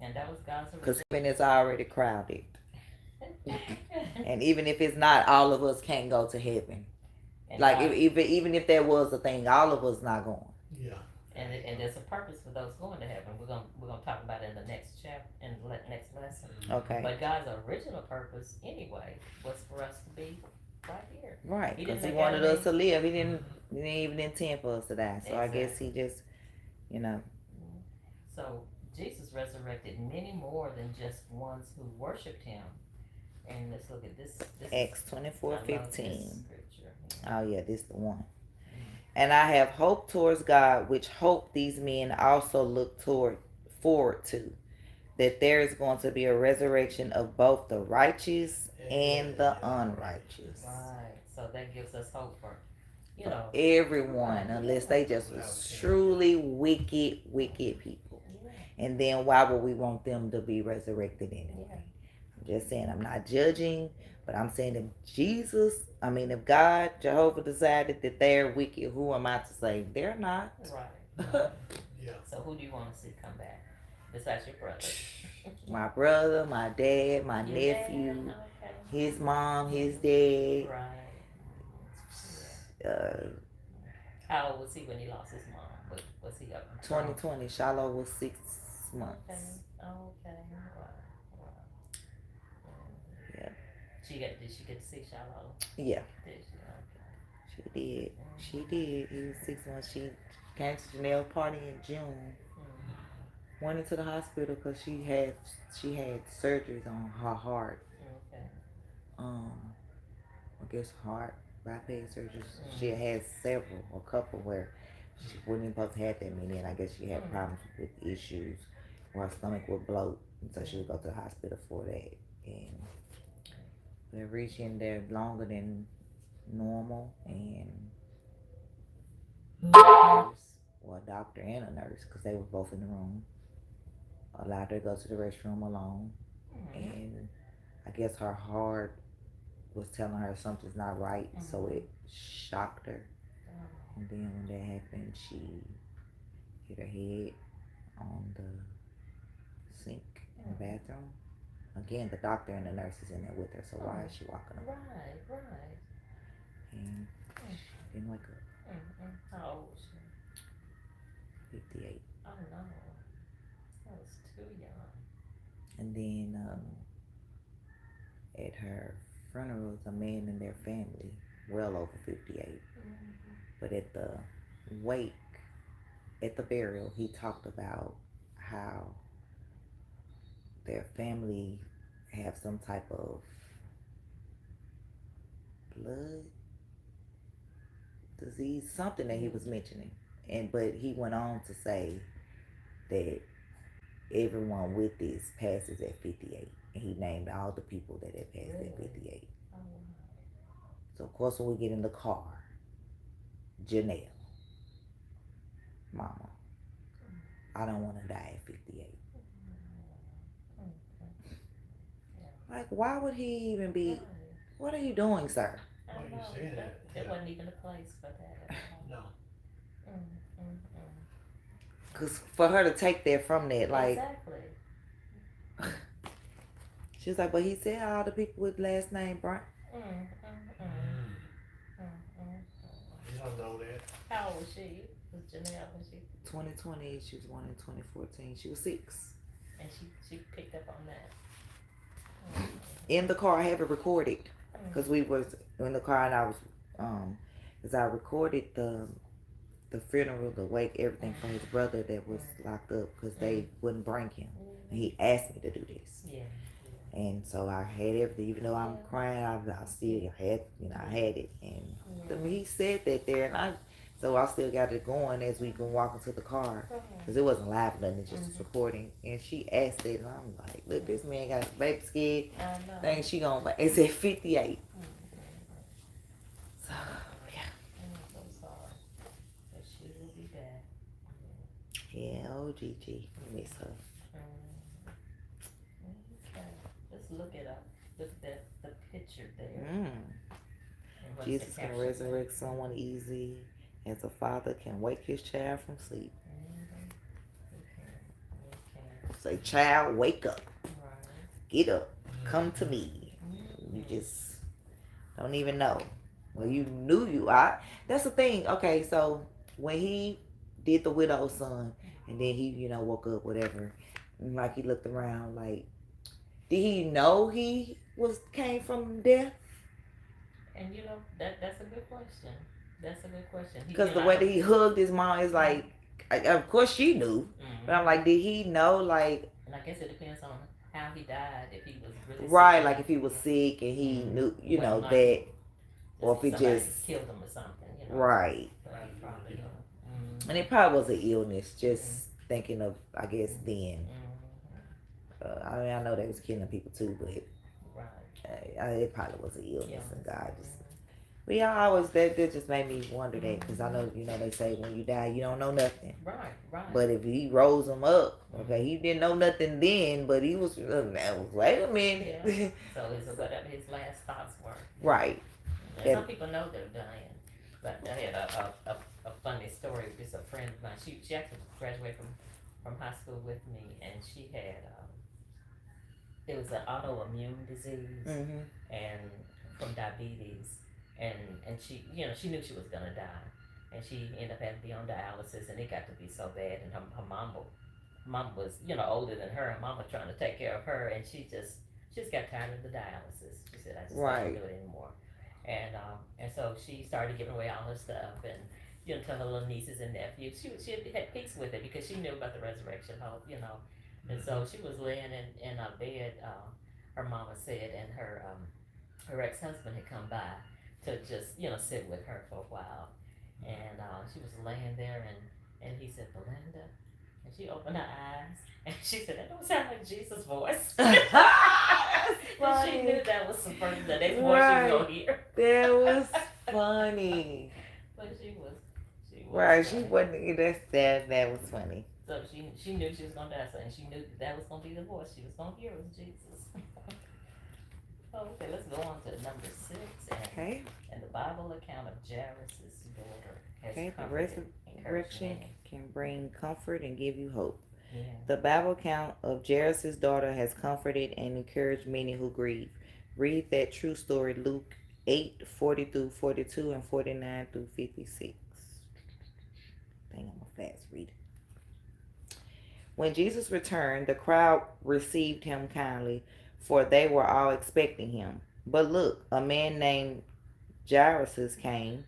And that was God's original. Because heaven is already crowded. And even if it's not, all of us can't go to heaven. And like even if there was a thing, all of us not going. Yeah. And there's a purpose for those going to heaven. We're gonna talk about it in the next chapter, in the next lesson. Okay. But God's original purpose, anyway, was for us to be right here. Right. Because he wanted us to live. He didn't even intend for us to die. So exactly. I guess he just, So Jesus resurrected many more than just ones who worshipped him. And let's look at this Acts 24:15. Oh yeah, this is the one. And I have hope towards God, which hope these men also look forward to, that there is going to be a resurrection of both the righteous and the unrighteous. Right. So that gives us hope for, everyone, unless they just was truly wicked people. Yeah. And then why would we want them to be resurrected anyway? Yeah. I'm just saying, I'm not judging, but I'm saying if God, Jehovah decided that they're wicked, who am I to say they're not? Right. Yeah. So who do you want to see come back besides your brother? My brother, my dad, my nephew, his mom, his dad. Right. How old was he when he lost his mom? What was he up? 2020. Shiloh was 6 months. Okay. Yeah. Did she get to see Shiloh? Yeah. Did she? Okay. She did. She did. He was 6 months. She came to Janelle's party in June. Went into the hospital because she had surgeries on her heart. Okay. I guess heart bypass surgeries. She had a couple where she wasn't even supposed to have that many, and I guess she had problems with issues where her stomach would bloat, and so she would go to the hospital for that. And They're reaching there longer than normal, and doctors, well, a doctor and a nurse, because they were both in the room, allowed her to go to the restroom alone. And I guess her heart was telling her something's not right, so it shocked her. And then when that happened, she hit her head on the sink in the bathroom. Again, the doctor and the nurse is in there with her, so why is she walking up? Right. And she didn't wake up. How old was she? 58. Oh no, that was too young. And then at her funeral, a man in their family, well over 58. But at the wake, at the burial, he talked about how their family have some type of blood disease, something that he was mentioning. And but he went on to say that everyone with this passes at 58. And he named all the people that had passed at 58. So of course when we get in the car, Janelle, Mama, I don't want to die at 58. Like, why would he even be? What are you doing, sir? I don't know. It wasn't even a place for that. No. Because for her to take that from that, like, exactly. She was like, but he said all the people with last name Brown. You don't know that. How old was she? Was Janelle, was she? 2020, she was born in 2014. She was 6. And she picked up on that. In the car, I have it recorded. Because we was in the car and I was, because I recorded the funeral, the wake, everything for his brother that was locked up because they wouldn't bring him. And he asked me to do this. Yeah. And so I had everything, even though I'm crying, I still had, I had it. And he said that there, and so I still got it going as we can walk into the car. Because it wasn't live or nothing, just recording. And she asked it, and I'm like, look, this man got a baby skin. Think she gonna, it said 58. So, yeah. I'm so sorry. But she will be back. Yeah, oh, Gigi, I miss her. Just look it up. Look at the picture there. Jesus can resurrect someone easy as a father can wake his child from sleep. Say, child, wake up. Get up. Come to me. You just don't even know. Well, you knew you. That's the thing. Okay, so when he did the widow's son, and then he, woke up, whatever, and like he looked around, like, did he know he came from death? And that's a good question. That's a good question. Because the way that he hugged his mom is like, of course she knew, but I'm like, did he know? Like, and I guess it depends on how he died. If he was really right, sick, like if he was sick and he knew, that, or if he just killed him or something, right. Probably, And it probably was an illness. Just thinking of, I guess then. I know they was killing people too, but it probably was an illness, and God just. But yeah, that just made me wonder that, because I know they say when you die you don't know nothing. Right. But if he rose him up, okay, he didn't know nothing then, but he was. Wait a minute. Yeah. So whatever his last thoughts were. Right. And some people know they're dying, but I had a funny story. Just a friend of mine. She actually graduated from high school with me, and she had. It was an autoimmune disease and from diabetes, and she she knew she was gonna die, and she ended up having to be on dialysis, and it got to be so bad, and her mom was older than her, and mama trying to take care of her, and she just got tired of the dialysis. She said, I just can't do it anymore, and so she started giving away all her stuff, and to her little nieces and nephews. She had peace with it because she knew about the resurrection hope, And so she was laying in a bed, her mama said, and her ex-husband had come by to just, sit with her for a while. And she was laying there, and he said, Belinda. And she opened her eyes, and she said, that don't sound like Jesus' voice. And she knew that was the first, the next voice she was gonna hear. That was funny. But she was Right, she funny. wasn't. That was funny. So she knew she was gonna die, so and she knew that was gonna be the voice she was gonna hear was Jesus. Okay, let's go on to number 6. And the Bible account of Jairus' daughter has The comforted, resurrection can bring comfort and give you hope. Yeah. The Bible account of Jairus' daughter has comforted and encouraged many who grieve. Read that true story, Luke 8:40-42 and 49-56. Dang, I'm a fast reader. When Jesus returned, the crowd received him kindly, for they were all expecting him. But look, a man named Jairus came.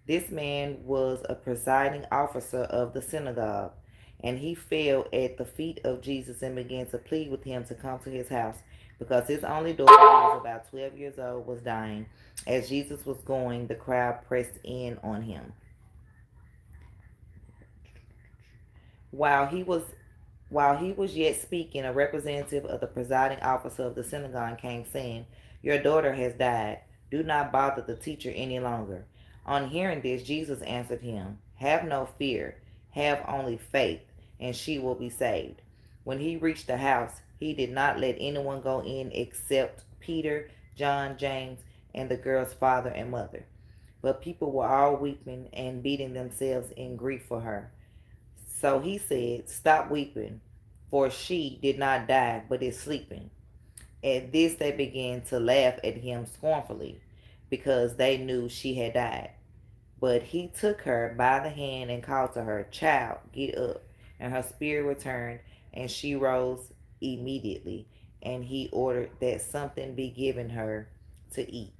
This man was a presiding officer of the synagogue, and he fell at the feet of Jesus and began to plead with him to come to his house, because his only daughter, who was about 12 years old, was dying. As Jesus was going, the crowd pressed in on him. While he was yet speaking, a representative of the presiding officer of the synagogue came, saying, "Your daughter has died. Do not bother the teacher any longer." On hearing this, Jesus answered him, "Have no fear. Have only faith, and she will be saved." When he reached the house, he did not let anyone go in except Peter, John, James, and the girl's father and mother. But people were all weeping and beating themselves in grief for her. So he said, "Stop weeping, for she did not die, but is sleeping." At this they began to laugh at him scornfully, because they knew she had died. But he took her by the hand and called to her, "Child, get up." And her spirit returned, and she rose immediately. And he ordered that something be given her to eat.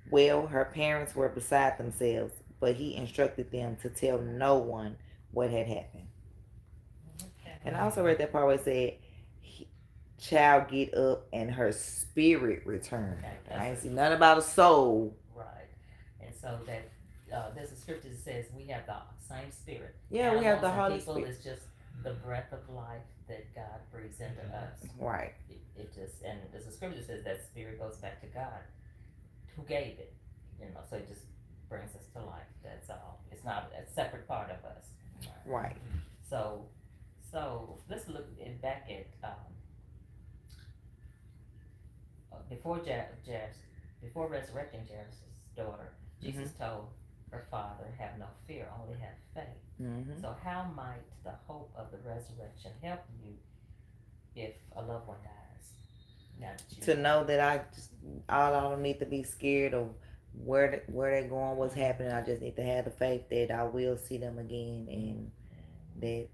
Well, her parents were beside themselves, but he instructed them to tell no one what had happened. And I also read that part where it said, "Child, get up," and her spirit returned. I ain't see nothing about a soul. Right. And so that there's a scripture that says we have the same spirit. Yeah, we have the Holy Holy people Spirit. is just the breath of life that God breathes into us. Right. It just, and there's a scripture that says that spirit goes back to God, who gave it. So it just brings us to life. That's all. It's not a separate part of us. Right. So let's look back at before resurrecting Jairus' daughter, Jesus told her father, "Have no fear, only have faith." So how might the hope of the resurrection help you if a loved one dies? To know that I don't need to be scared of where they're going, what's happening. I just need to have the faith that I will see them again, and that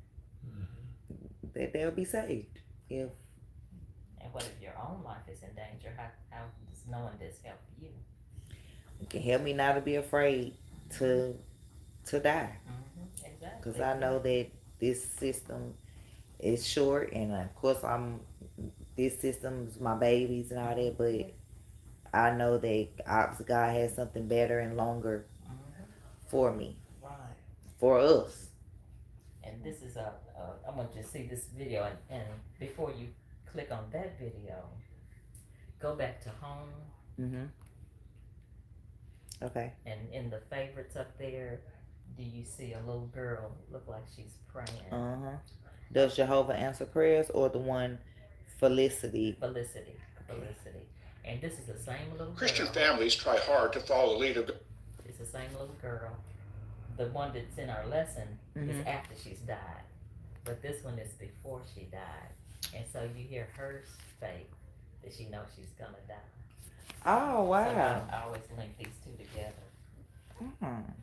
they'll be saved. And what if your own life is in danger? How does knowing this help you? It can help me not to be afraid to die. Exactly. Because I know that this system is short, and of course this system's my babies and all that, but I know that obviously God has something better and longer for me. Right. For us. And this is I want you to see this video, and before you click on that video, go back to home. Okay. And in the favorites up there, do you see a little girl look like she's praying? Does Jehovah answer prayers, or the one Felicity? Felicity. And this is the same little girl. Christian families try hard to follow the lead of. It's the same little girl. The one that's in our lesson is after she's died, but this one is before she died. And so you hear her faith that she knows she's gonna die. Oh, wow. So I always link these two together.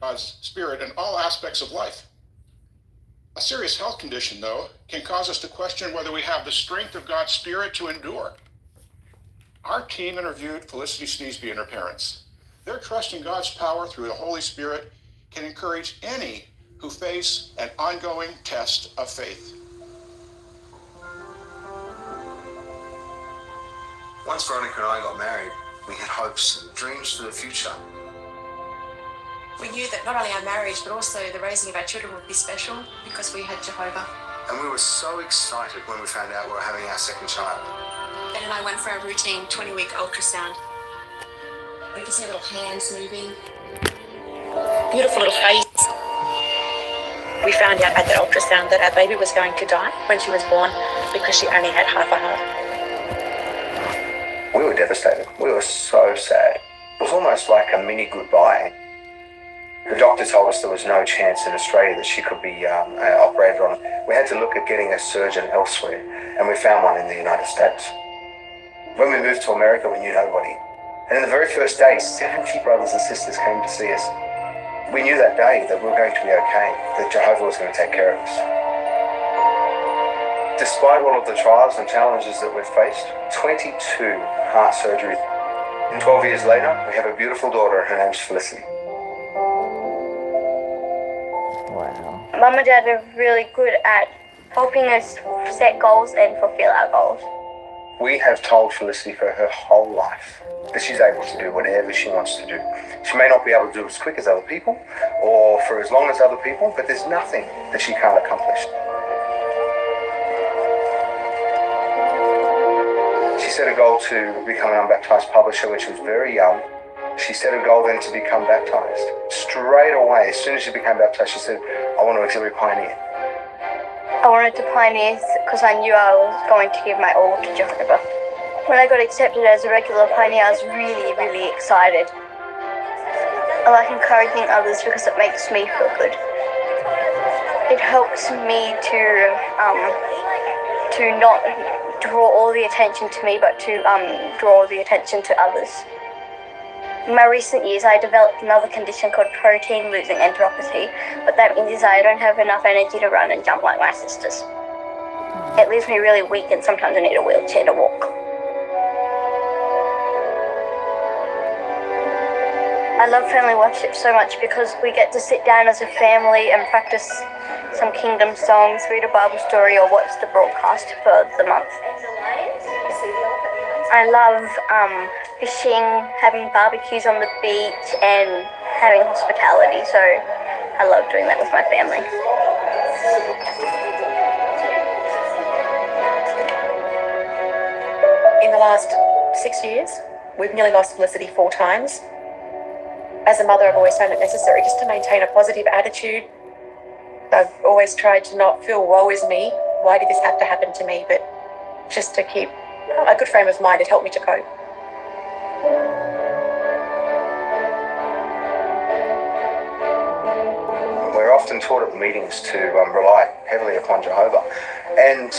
God's spirit in all aspects of life. A serious health condition, though, can cause us to question whether we have the strength of God's spirit to endure. Our team interviewed Felicity Sneesby and her parents. Their trust in God's power through the Holy Spirit can encourage any who face an ongoing test of faith. Once Veronica and I got married, we had hopes and dreams for the future. We knew that not only our marriage, but also the raising of our children would be special because we had Jehovah. And we were so excited when we found out we were having our second child. Ben and I went for a routine 20-week ultrasound. You can see her little hands moving. Beautiful little face. We found out at the ultrasound that our baby was going to die when she was born because she only had half a heart. We were devastated. We were so sad. It was almost like a mini goodbye. The doctor told us there was no chance in Australia that she could be operated on. We had to look at getting a surgeon elsewhere, and we found one in the United States. When we moved to America, we knew nobody. And in the very first day, 70 brothers and sisters came to see us. We knew that day that we were going to be okay, that Jehovah was going to take care of us. Despite all of the trials and challenges that we've faced, 22 heart surgeries. 12 years later, we have a beautiful daughter, her name's Felicity. Wow. Mum and Dad are really good at helping us set goals and fulfill our goals. We have told Felicity for her whole life that she's able to do whatever she wants to do. She may not be able to do it as quick as other people or for as long as other people, but there's nothing that she can't accomplish. She set a goal to become an unbaptized publisher when she was very young. She set a goal then to become baptized. Straight away, as soon as she became baptized, she said, I want to auxiliary pioneer. I wanted to pioneer because I knew I was going to give my all to Jehovah. When I got accepted as a regular pioneer, I was really, really excited. I like encouraging others because it makes me feel good. It helps me to not draw all the attention to me, but to draw the attention to others. In my recent years, I developed another condition called protein-losing enteropathy, but that means I don't have enough energy to run and jump like my sisters. It leaves me really weak and sometimes I need a wheelchair to walk. I love family worship so much because we get to sit down as a family and practice some kingdom songs, read a Bible story, or watch the broadcast for the month. I love fishing, having barbecues on the beach, and having hospitality, so I love doing that with my family. In the last 6 years, we've nearly lost Felicity 4 times. As a mother, I've always found it necessary just to maintain a positive attitude. I've always tried to not feel, woe is me, why did this have to happen to me, but just to keep a good frame of mind. It helped me to cope. We're often taught at meetings to rely heavily upon Jehovah, and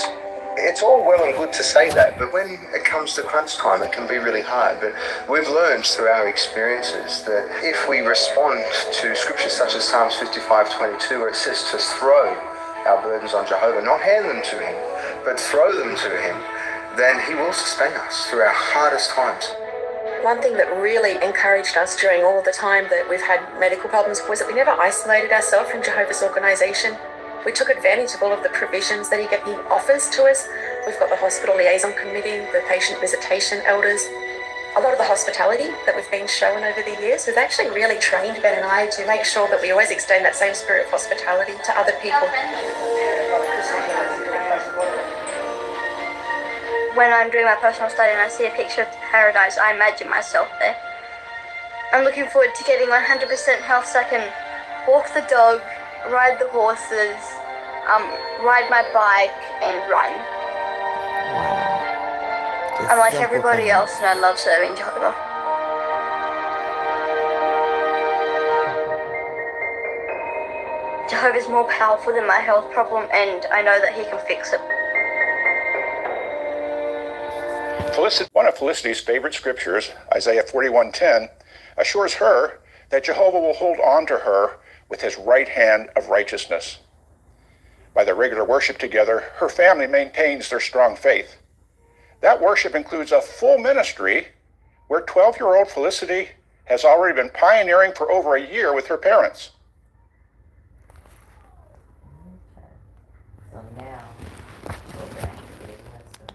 it's all well and good to say that, but when it comes to crunch time, it can be really hard. But we've learned through our experiences that if we respond to scriptures such as Psalms 55:22, where it says to throw our burdens on Jehovah, not hand them to him, but throw them to him, then he will sustain us through our hardest times. One thing that really encouraged us during all the time that we've had medical problems was that we never isolated ourselves from Jehovah's organisation. We took advantage of all of the provisions that he offers to us. We've got the hospital liaison committee, the patient visitation elders. A lot of the hospitality that we've been shown over the years, we've actually really trained Ben and I to make sure that we always extend that same spirit of hospitality to other people. When I'm doing my personal study and I see a picture of paradise, I imagine myself there. I'm looking forward to getting 100% health so I can walk the dog, ride the horses, ride my bike, and run. I'm like everybody else, and I love serving Jehovah. Jehovah's more powerful than my health problem, and I know that he can fix it. One of Felicity's favorite scriptures, Isaiah 41:10, assures her that Jehovah will hold on to her with his right hand of righteousness. By their regular worship together, her family maintains their strong faith. That worship includes a full ministry where 12-year-old Felicity has already been pioneering for over a year with her parents. So now, go back to the lesson.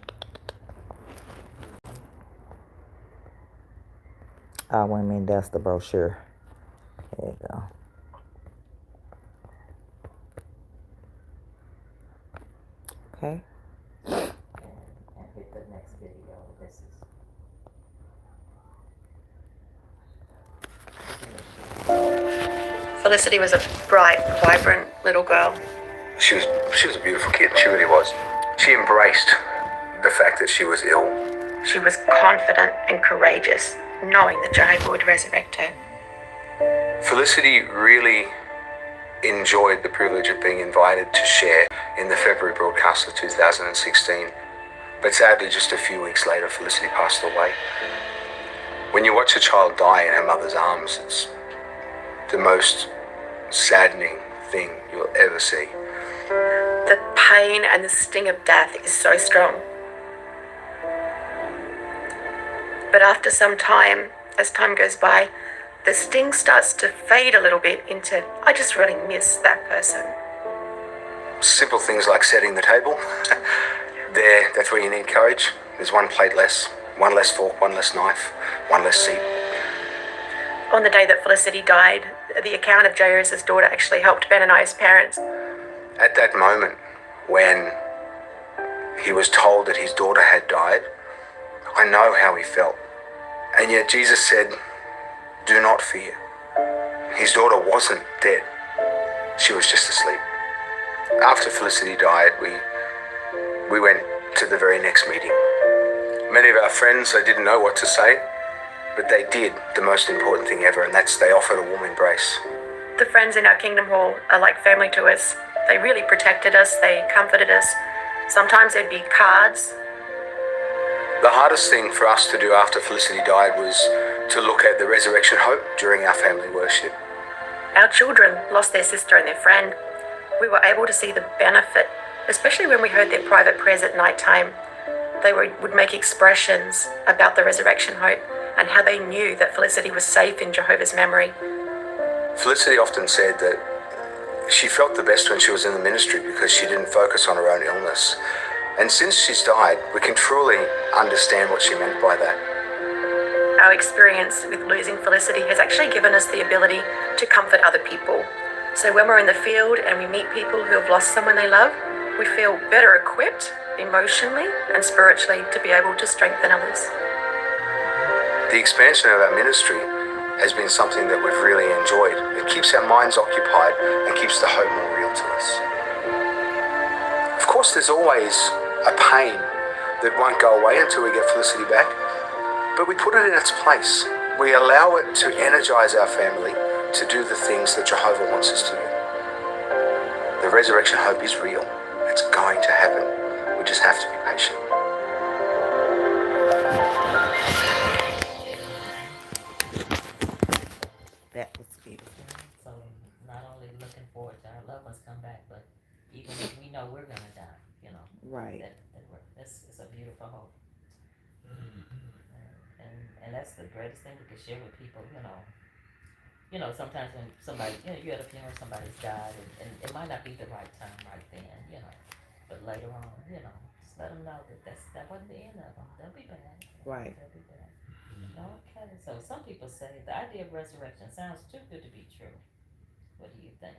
Wait a minute, that's the brochure. There you go. Okay. And hit the next video. This is Felicity was a bright, vibrant little girl. She was a beautiful kid. She really was. She embraced the fact that she was ill. She was confident and courageous, knowing that Jehovah would resurrect her. Felicity really enjoyed the privilege of being invited to share in the February broadcast of 2016. But sadly, just a few weeks later, Felicity passed away. When you watch a child die in her mother's arms, it's the most saddening thing you'll ever see. The pain and the sting of death is so strong. But after some time, as time goes by, the sting starts to fade a little bit into, I just really miss that person. Simple things like setting the table. That's where you need courage. There's one plate less, one less fork, one less knife, one less seat. On the day that Felicity died, the account of Jairus' daughter actually helped Ben and I's parents. At that moment, when he was told that his daughter had died, I know how he felt. And yet Jesus said, do not fear. His daughter wasn't dead. She was just asleep. After Felicity died, we went to the very next meeting. Many of our friends, they didn't know what to say, but they did the most important thing ever, and that's they offered a warm embrace. The friends in our Kingdom Hall are like family to us. They really protected us, they comforted us. Sometimes there'd be cards. The hardest thing for us to do after Felicity died was to look at the resurrection hope during our family worship. Our children lost their sister and their friend. We were able to see the benefit, especially when we heard their private prayers at night time. They would make expressions about the resurrection hope and how they knew that Felicity was safe in Jehovah's memory. Felicity often said that she felt the best when she was in the ministry because she didn't focus on her own illness. And since she's died, we can truly understand what she meant by that. Our experience with losing Felicity has actually given us the ability to comfort other people. So when we're in the field and we meet people who have lost someone they love, we feel better equipped emotionally and spiritually to be able to strengthen others. The expansion of our ministry has been something that we've really enjoyed. It keeps our minds occupied and keeps the hope more real to us. Of course, there's always a pain that won't go away until we get Felicity back, but we put it in its place. We allow it to energize our family to do the things that Jehovah wants us to do. The resurrection hope is real. It's going to happen. We just have to be patient. That was beautiful. So not only looking forward to our loved ones come back, but even if we know we're gonna die, you know. Right. That's it's a beautiful hope. And that's the greatest thing we can share with people, you know. You know, sometimes when somebody, you know, you're at a funeral, somebody's died, and it might not be the right time right then, you know. But later on, you know, just let them know that wasn't the end of them. They'll be back. Right. They'll be back. Okay, so some people say the idea of resurrection sounds too good to be true. What do you think?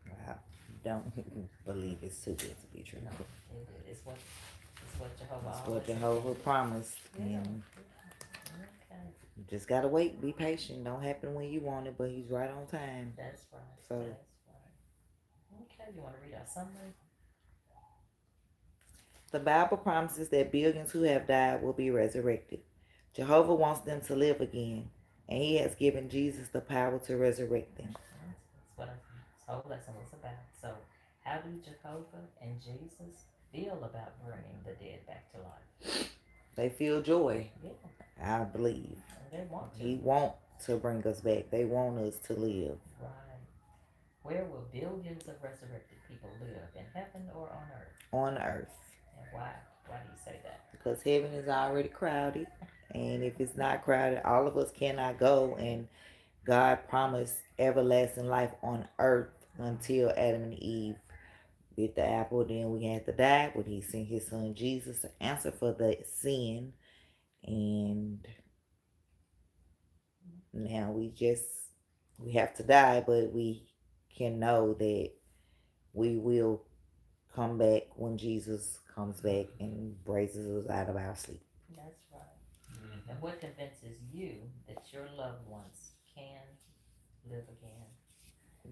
I don't believe it's too good to be true. No, it's what Jehovah It's always what Jehovah promised. Yeah. And Okay. you just gotta wait, be patient. Don't happen when you want it, but he's right on time. That's right. So That's right. Okay, you want to read our summary? the Bible promises that billions who have died will be resurrected. Jehovah wants them to live again, and he has given Jesus the power to resurrect them. That's what this whole lesson was about. So, how do Jehovah and Jesus feel about bringing the dead back to life? They feel joy. Yeah. I believe. And they want to. He wants to bring us back. They want us to live. Right. Where will billions of resurrected people live? In heaven or on earth? On earth. And why? Why do you say that? Because heaven is already crowded. And if it's not crowded, all of us cannot go. And God promised everlasting life on earth until Adam and Eve bit the apple. Then we had to die, but he sent his son Jesus to answer for the sin. And now we have to die, but we can know that we will come back when Jesus comes back and raises us out of our sleep. That's right. And what convinces you that your loved ones can live again?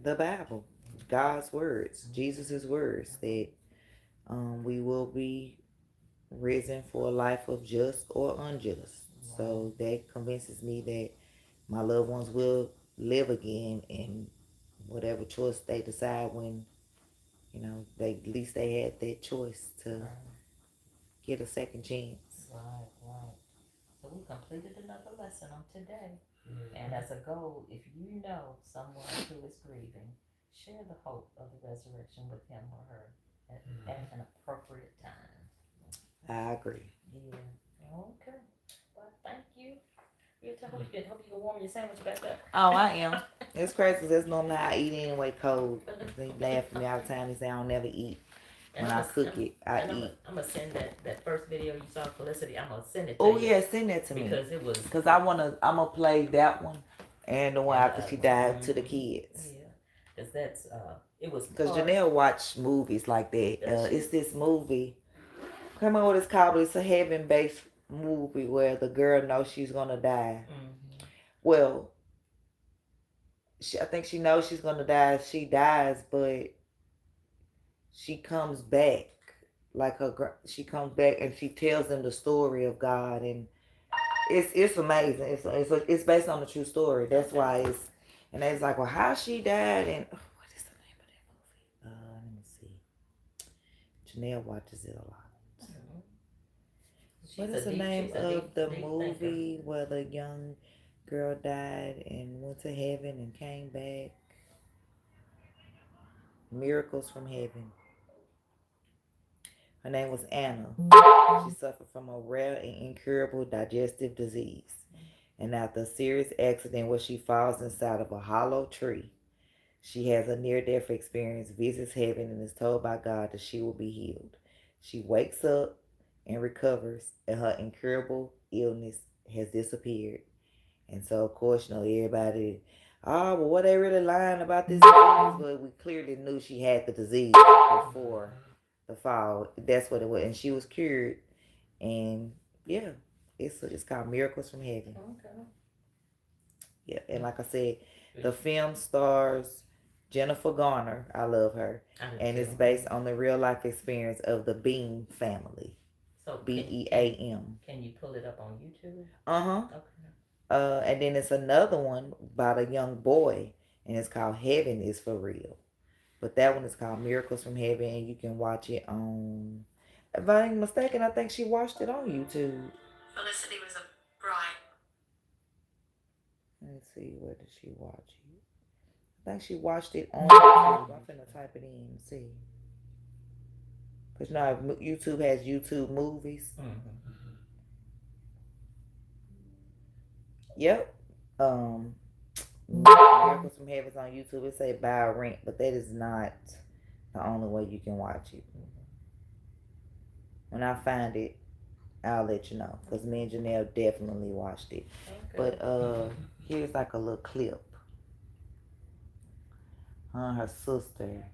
the Bible, God's words, Jesus' words that we will be risen for a life of just or unjust. So that convinces me that my loved ones will live again in whatever choice they decide when, they at least they had that choice to get a second chance. Right, right. So we completed another lesson on today. And as a goal, if you know someone who is grieving, share the hope of the resurrection with him or her at an appropriate time. I agree. Yeah. Okay. Well, thank you. You hope you can warm your sandwich back up. Oh, I am. It's crazy 'cause that's normally how I eat anyway, cold. They laugh at me all the time. They say I don't never eat. When I cook it, I eat. I'm gonna send that first video you saw, Felicity. I'm gonna send it to Oh you. yeah, send that to me. Because it was. Because I'm gonna play that one and the one after she died to the kids. Yeah. Because that's it was. Because Janelle watched movies like that. It's this movie. I can't remember what it's called, but it's a heaven-based movie where the girl knows she's gonna die. Mm-hmm. Well, I think she knows she's gonna die. She dies, but she comes back. Like she comes back and she tells them the story of God, and it's amazing. It's based on a true story. That's why and it's like, well, how she died, and what is the name of that movie? Let me see. Janelle watches it a lot. What is the name of the movie where the young girl died and went to heaven and came back? Miracles from Heaven. Her name was Anna. She suffered from a rare and incurable digestive disease. And after a serious accident where she falls inside of a hollow tree, she has a near-death experience, visits heaven, and is told by God that she will be healed. She wakes up and recovers, and her incurable illness has disappeared. And so, of course, everybody, oh, well, what they really lying about this disease? But we clearly knew she had the disease before the fall. That's what it was. And she was cured. And, yeah, it's called Miracles from Heaven. Okay. Yeah, and like I said, the film stars Jennifer Garner. I love her. And it's based on the real-life experience of the Beam family. So Beam. Can you pull it up on YouTube? Uh-huh. Okay. And then it's another one about a young boy, and it's called Heaven is for Real. But that one is called Miracles from Heaven, and you can watch it on, if I ain't mistaken, I think she watched it on YouTube. Felicity was a bride. Let's see, where did she watch it? I think she watched it on YouTube. I'm finna type it in and see. Because YouTube has YouTube movies. Mm-hmm. Yep. Miracles from Heaven's on YouTube. It say buy or rent, but that is not the only way you can watch it. When I find it, I'll let you know. Because me and Janelle definitely watched it. Okay. But here's like a little clip. Her sister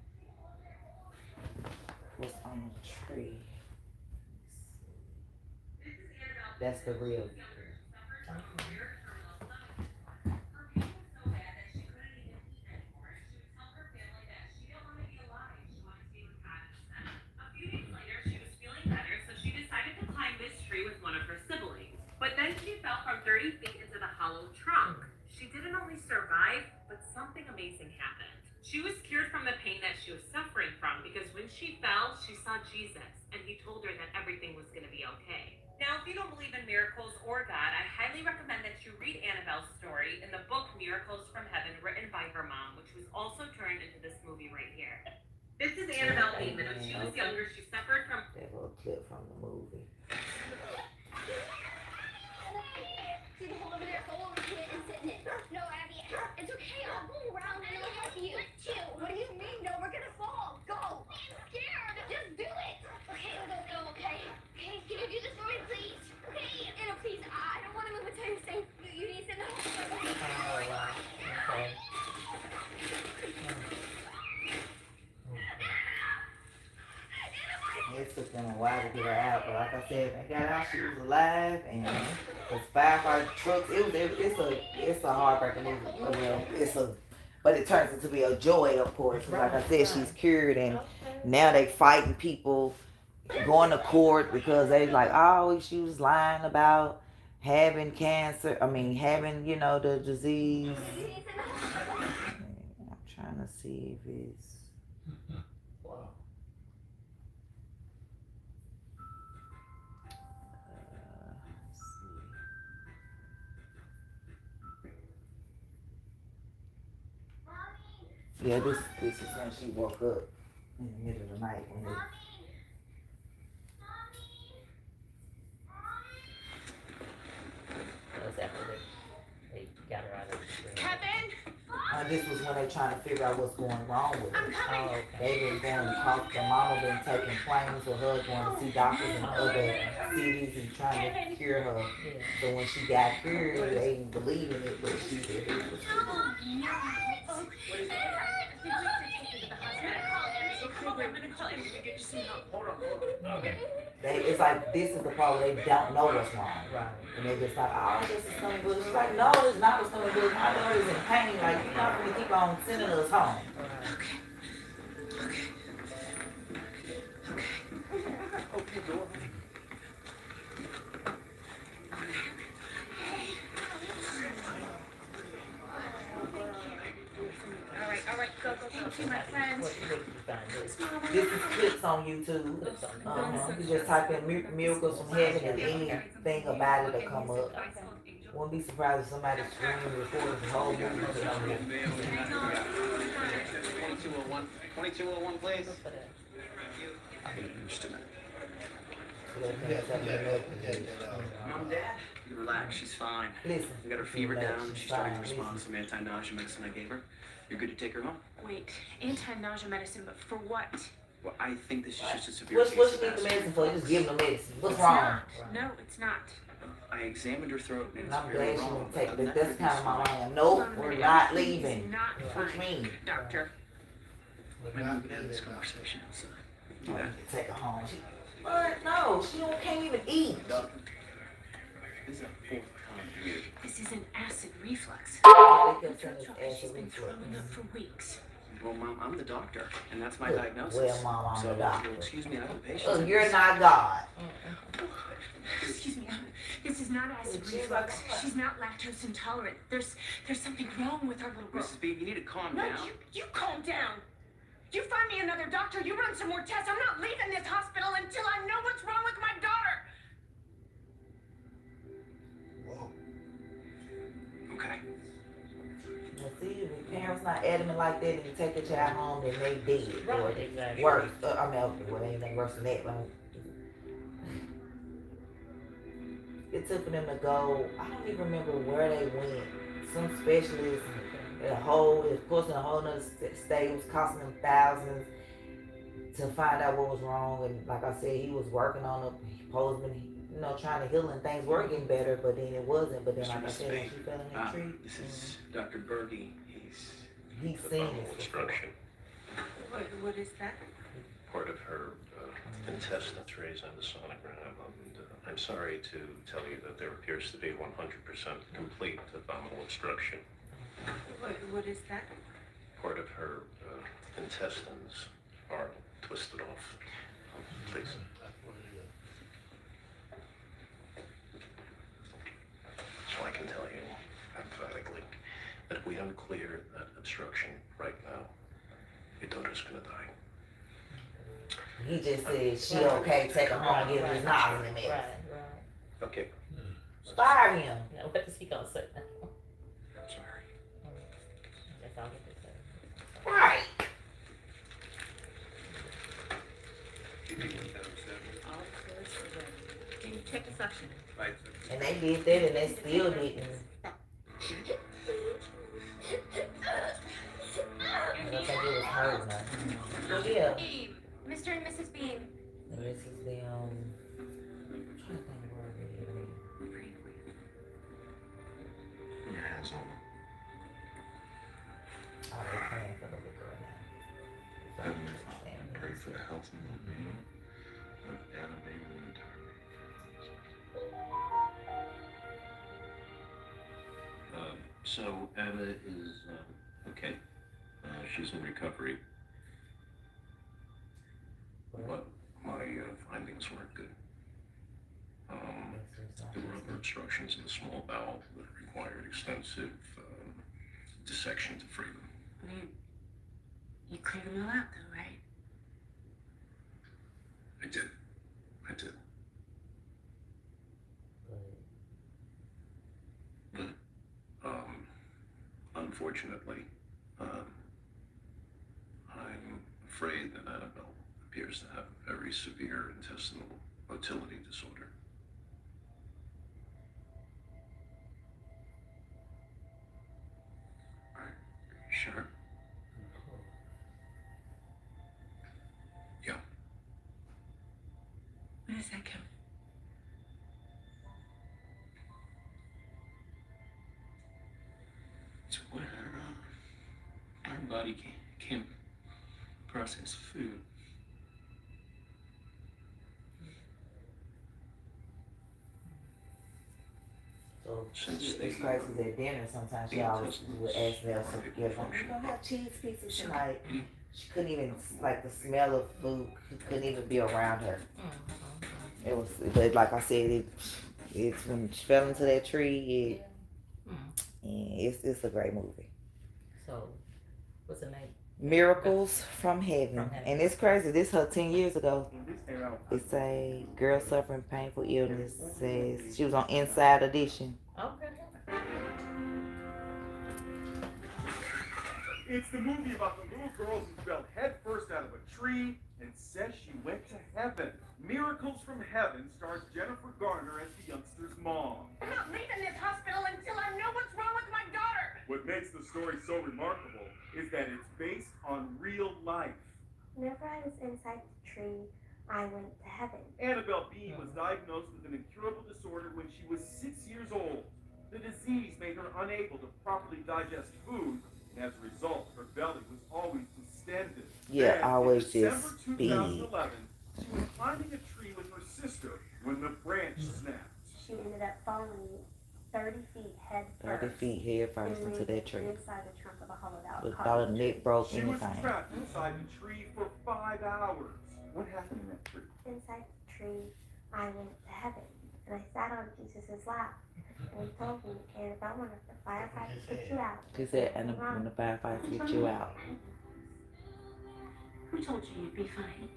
was on the tree. That's the real. But then she fell from 30 feet into the hollow trunk. She didn't only survive, but something amazing happened. She was cured from the pain that she was suffering from because when she fell, she saw Jesus, and he told her that everything was going to be okay. Now, if you don't believe in miracles or God, I highly recommend that you read Annabelle's story in the book Miracles from Heaven, written by her mom, which was also turned into this movie right here. This is Annabelle Beeman. When she was younger, she suffered from... That little clip from the movie. See the hole over there? Go over to it and sit in it. No, Abby, it's okay. I'll go around and I'll help you. What do you mean? No, we're gonna fall. Go. I'm scared. Just do it. Okay, we'll go. Okay. Okay, can you do this for me, please? Okay, Anna, please. I don't want to move until you're safe. You need to know. Oh, wow. Okay. It took them a while to get her out, but like I said, they got out. She was alive, and it's firefighter trucks. It's a heartbreaking movie. Well, But it turns into be a joy, of course. Like I said, she's cured, and now they fighting people, going to court because they like, oh, she was lying about having cancer. I mean, having, you know, the disease. I'm trying to see if it's. Wow. Yeah, this is when she woke up in the middle of the night. When That's after they got her out of the screen. Kevin! this was when they trying to figure out what's going wrong with her. Oh, okay. They been going to talk. The mama been taking planes with her, going to see doctors in other cities and trying to cure her. Yeah. So when she got cured, they didn't believe in it, but she did. It was it's like this is the problem. They don't know what's wrong, Right. and they just like, oh, this is something good. It's like, no, it's not what's something good. My daughter's in pain. Like, you're not going to keep on sending us home. All right, go, my friend. This is clips on YouTube. You just type in miracles from heaven and anything about it will come up. Wouldn't be surprised if somebody screamed and recorded the whole movie. 2201, please. Mom, Dad, you relax. She's fine. Listen. We got her fever down. She's starting to respond to some anti-nausea medicine I gave her. You're good to take her home. Wait, anti-nausea medicine, but for what? Well, I think this is just a severe What case you of need the asthma. medicine for? Just give them the medicine. What's It's wrong? not. No, it's not. I examined her throat and And it's I'm very glad she wrong. didn't take Other it. than That's that, kind of my everything's mind. Nope, Mom, we're everything not is leaving. not What you fine, mean? Doctor. Maybe we can have this conversation outside. Do that. Take her home. What? No, can't even eat. Doctor, this is a fourth time here. This is an acid reflux. Yeah, they kept saying it's She's acid been reflux. throwing up for weeks. Well, Mom, I'm the doctor, and that's my Well, diagnosis. Mom, I'm so, the doctor. well, excuse me, I have a patient. Look, you're not God. Excuse me, this is not acid reflux. She's not lactose intolerant. There's something wrong with our little girl. Mrs. B, you need to calm No, down. you calm down. You find me another doctor, you run some more tests. I'm not leaving this hospital until I know what's wrong with my daughter. Okay. Well, see, if your parents not adamant like that and you take your child home, then they dead. Right, Or exactly. worse. Well, anything worse than that. But it took for them to go, I don't even remember where they went. Some specialist in a whole nother state, was costing them thousands to find out what was wrong. And like I said, he was working on it. He supposed to be, trying to heal and things were getting better, but then it wasn't. But then, like I said, when she fell in that tree, This is Dr. Berge. he's seen it. Obstruction. What is that? Part of her intestines raised on the sonogram. And, I'm sorry to tell you that there appears to be 100% complete abdominal obstruction. What is that? Part of her intestines are twisted off. Please. So I can tell you emphatically that if we don't clear that obstruction right now, your daughter's gonna die. He just said she okay, take her home, give her his knowledge in the mess. Okay. Fire him. Yeah, what is he gonna say? I'm sorry. That's all he can say. Right. Can you check the suction? And they did that and they still didn't. I don't think it was her. But yeah. Beam. Mr. and Mrs. Beam. And this is the I'm trying to think where it is. Put your hands on Oh, they're praying for the little girl now. them. Pray for the health and well-being of Anna, baby, and the entire So Anna is okay. she's in recovery. But my findings weren't good. There were other obstructions in the small bowel that required extensive dissection to free them. You cleared them all out, though, right? I did. But, unfortunately, I'm afraid that Annabelle appears to have a very severe intestinal motility disorder. Are you sure? Yeah. When does that come? It's where our body can't process food. So it's crazy at dinner. Sometimes she always would ask me, "You don't have cheese pieces tonight." She couldn't even, like, the smell of food couldn't even be around her. It was, but like I said, it's when she fell into that tree. It's a great movie. So, what's the name? Miracles from Heaven. And it's crazy. This her 10 years ago. It's a girl suffering painful illness. Says she was on Inside Edition. Okay. It's the movie about the little girl who fell headfirst out of a tree and says she went to heaven. Miracles from Heaven stars Jennifer Garner as the youngster's mom. I'm not leaving this hospital until I know what's wrong with my daughter. What makes the story so remarkable is that it's based on real life. Whenever I was inside the tree, I went to heaven. Annabelle Bean was diagnosed with an incurable disorder when she was 6 years old. The disease made her unable to properly digest food, and as a result, her belly was always distended. Yeah, Then, always in December just big. 2011, she was climbing a tree with her sister when the branch snapped. She ended up falling 30 feet head first. 30 feet head first into that tree. Inside the trunk of a hollowed out car. Without a neck broke, She was anything. trapped inside the tree for 5 hours. What happened in that tree? Inside the tree, I went to heaven, and I sat on Jesus' lap. And he told me, and if I want the firefighters to get you out. She said, and when the firefighters get you out. Who told you you'd be fine?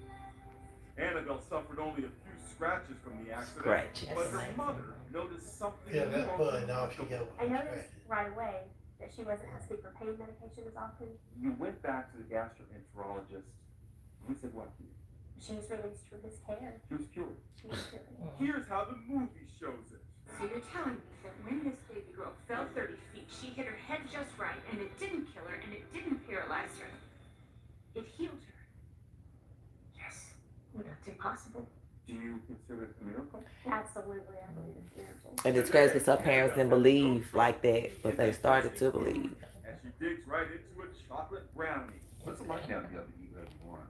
Annabelle suffered only a few scratches from the accident, Scratches. but her mother noticed something Yeah, that's wrong. fun. Now she got I noticed right away that she wasn't asking for pain medication as often. You went back to the gastroenterologist. He said what to you? She was released from his care. She was cured. She was cured. Here's how the movie shows it. So you're telling me that when this baby girl fell 30 feet, she hit her head just right, and it didn't kill her, and it didn't paralyze her. It healed her. Yes. Well, that's impossible. Do you consider it a miracle? Absolutely, I believe it's a miracle. And it's crazy because her parents didn't believe like that, but they started to believe. And she digs right into a chocolate brownie. What's it like now to be able to eat whatever you want?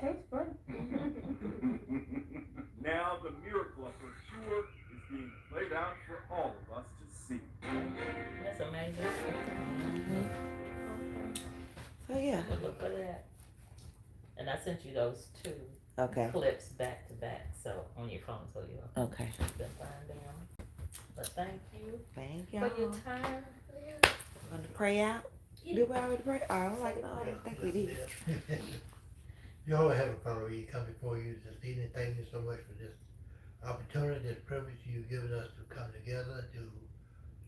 Tastes good. Now the miracle of her cure is being played out for all of us to see. That's amazing. So yeah. We'll look for that. And I sent you those two clips back to back, so on your phone, so you'll Okay. can find them. But thank you. Thank you. For your time. We're gonna pray out. Did we already pray? Oh, I was like, no, I didn't think we did. You always have a Father, we come before you this evening. Thank you so much for this opportunity, this privilege you've given us to come together to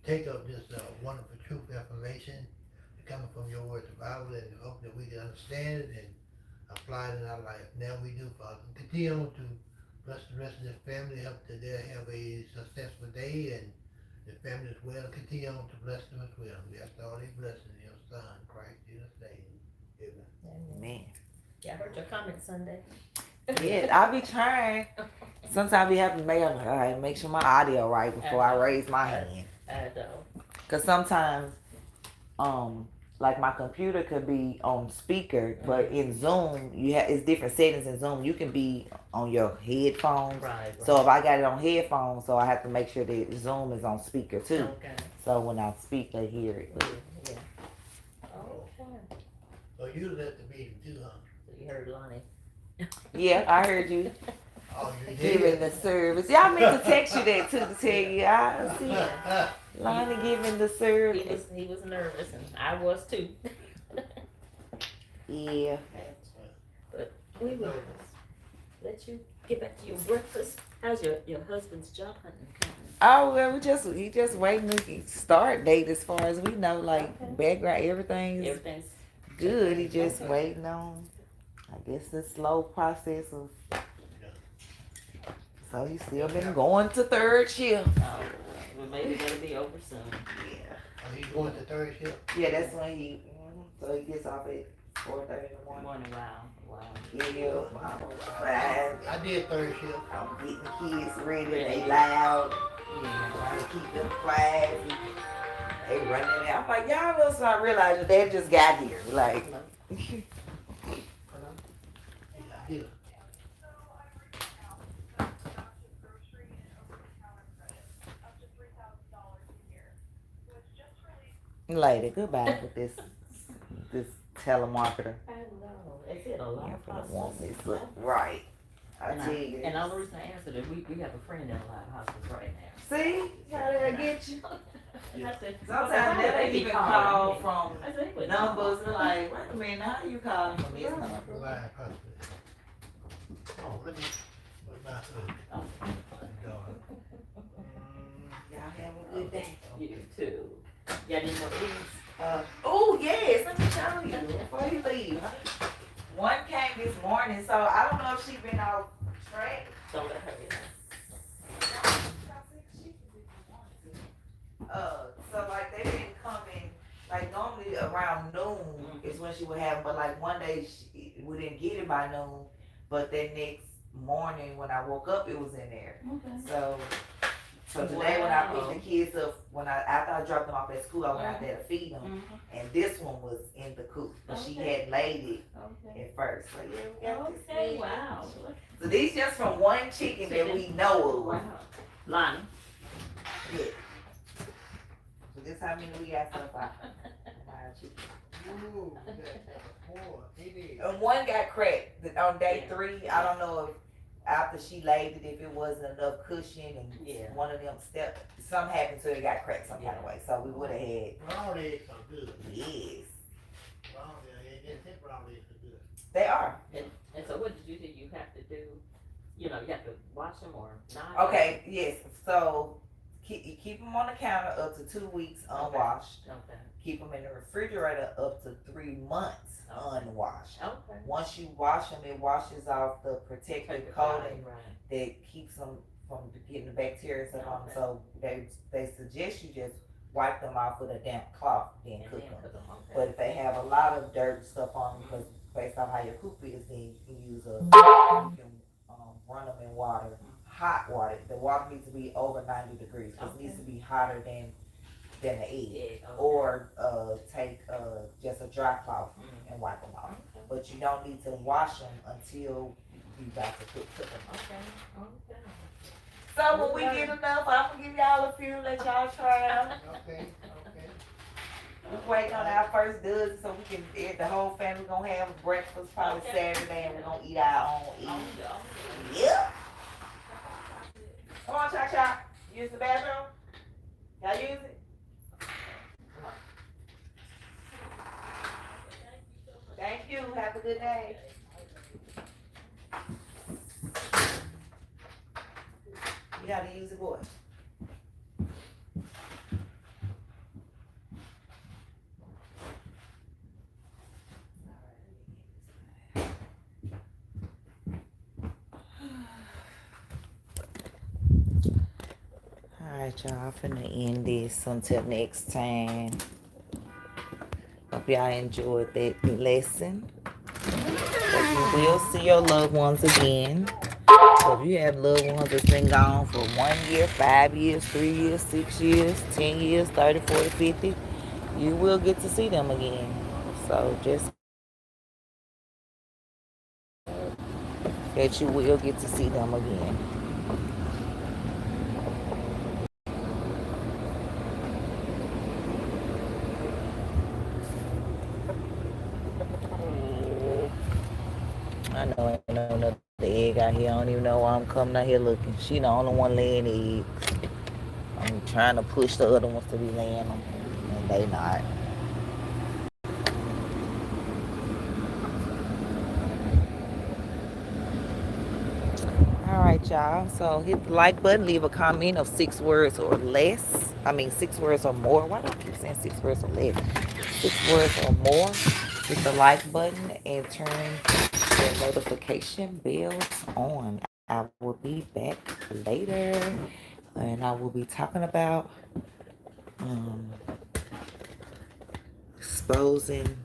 take up this wonderful truth information coming from your word, the Bible, and hope that we can understand it and apply it in our life. Now we do, Father. Continue on to bless the rest of this family, help that they have a successful day, and the family as well. Continue on to bless them as well. We ask all these blessings in your Son, Christ Jesus' name. Amen. Man. Yeah, I heard your comment Sunday. Yeah, I'll be trying. Sometimes I be having to make, I'm like, all right, make sure my audio right before I raise my hand. I know. Cause sometimes, like my computer could be on speaker, but in Zoom, it's different settings in Zoom. You can be on your headphones. Right. So if I got it on headphones, so I have to make sure that Zoom is on speaker too. Okay. So when I speak, they hear it. But Yeah. Okay. So you was at the meeting too, huh? So you heard Lonnie. Yeah, I heard you. Oh, you Giving did? the service. Y'all meant to text you that too to tell you. I see Lonnie giving the service. He was nervous, and I was too. Yeah. But we will let you get back to your breakfast. How's your husband's job hunting coming? Oh well, he just waiting to start date as far as we know. Like background, everything's good. He just waiting on. I guess the slow process of. So he's still been going to third shift. Oh, well, maybe that'll be over soon. Yeah. Oh, he's going to third shift? Yeah, that's when he. So he gets off at 4:30 in the morning. Wow. Yeah, I did third shift. I'm getting the kids ready. They loud. Trying to keep them quiet. They running out. I'm like, y'all must not realize that they just got here. Like. Yeah. Lady, goodbye with this telemarketer. I know. They said a lot Yeah, of for the process. woman. Look right. I tell you. And the only reason I answered it, we have a friend in a lot of hospitals right now. See how they get you. I said, Sometimes they even call from I said, "Wait, numbers and like, wait a minute, how you calling from this number? Oh, let me put my hood. Y'all have a good day. You too. Y'all didn't know these? Oh yes, let me show you before you leave. One came this morning, so I don't know if she been off track. Don't let her in. So like they didn't come in, like normally around noon is when she would have them, but like one day we didn't get it by noon, but then next morning when I woke up it was in there. Okay. So today when I picked the kids up, after I dropped them off at school, I went out there to feed them, and this one was in the coop, but she had laid it at first. So yeah, we got this. Okay, wow. So these just from one chicken that we know of. Wow. Lonnie. Yeah. So this how many we got so far. Ooh, And one got cracked on day 3. I don't know if after she laid it, if it wasn't enough cushion and one of them something happened to it, got cracked some kind of way. So we would have had. Brown eggs are good. Yes. Brown eggs, brown eggs are good. They are. And so what did you do? You have to do, you have to wash them or not? Okay, yes. So keep them on the counter up to 2 weeks unwashed. Okay. Keep them in the refrigerator up to 3 months unwashed. Okay. Once you wash them, it washes off the protective coating that keeps them from getting the bacteria and stuff on them. So they suggest you just wipe them off with a damp cloth, then cook them. But if they have a lot of dirt stuff on them, because based on how your coop is, then you can use you can run them in water, hot water. The water needs to be over 90 degrees because it needs to be hotter than the egg. Or take just a dry cloth and wipe them off. But you don't need to wash them until you got to cook them. Okay. So when we get enough, I'm gonna give y'all a few, let y'all try them. Okay. We're waiting on our first dozen so we can, the whole family gonna have breakfast probably Saturday and we're gonna eat our own eat. Yeah. Come on, Cha-Cha. Use the bathroom. Y'all use it? Thank you. Have a good day. You gotta use it, boy. Alright, y'all, I'm finna end this until next time. Hope y'all enjoyed that lesson. But you will see your loved ones again. So if you have loved ones that's been gone for 1 year, 5 years, 3 years, 6 years, 10 years, 30, 40, 50, you will get to see them again. So just that you will get to see them again. I know ain't no another egg out here. I don't even know why I'm coming out here looking. She the only one laying eggs. I'm trying to push the other ones to be laying them, and they not. All right, y'all. So hit the like button. Leave a comment of 6 words or less. I mean, 6 words or more. Why do I keep saying 6 words or less? 6 words or more. Hit the like button and turn the notification bells on. I will be back later, and I will be talking about exposing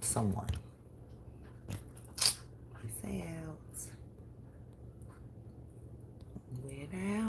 someone. He said.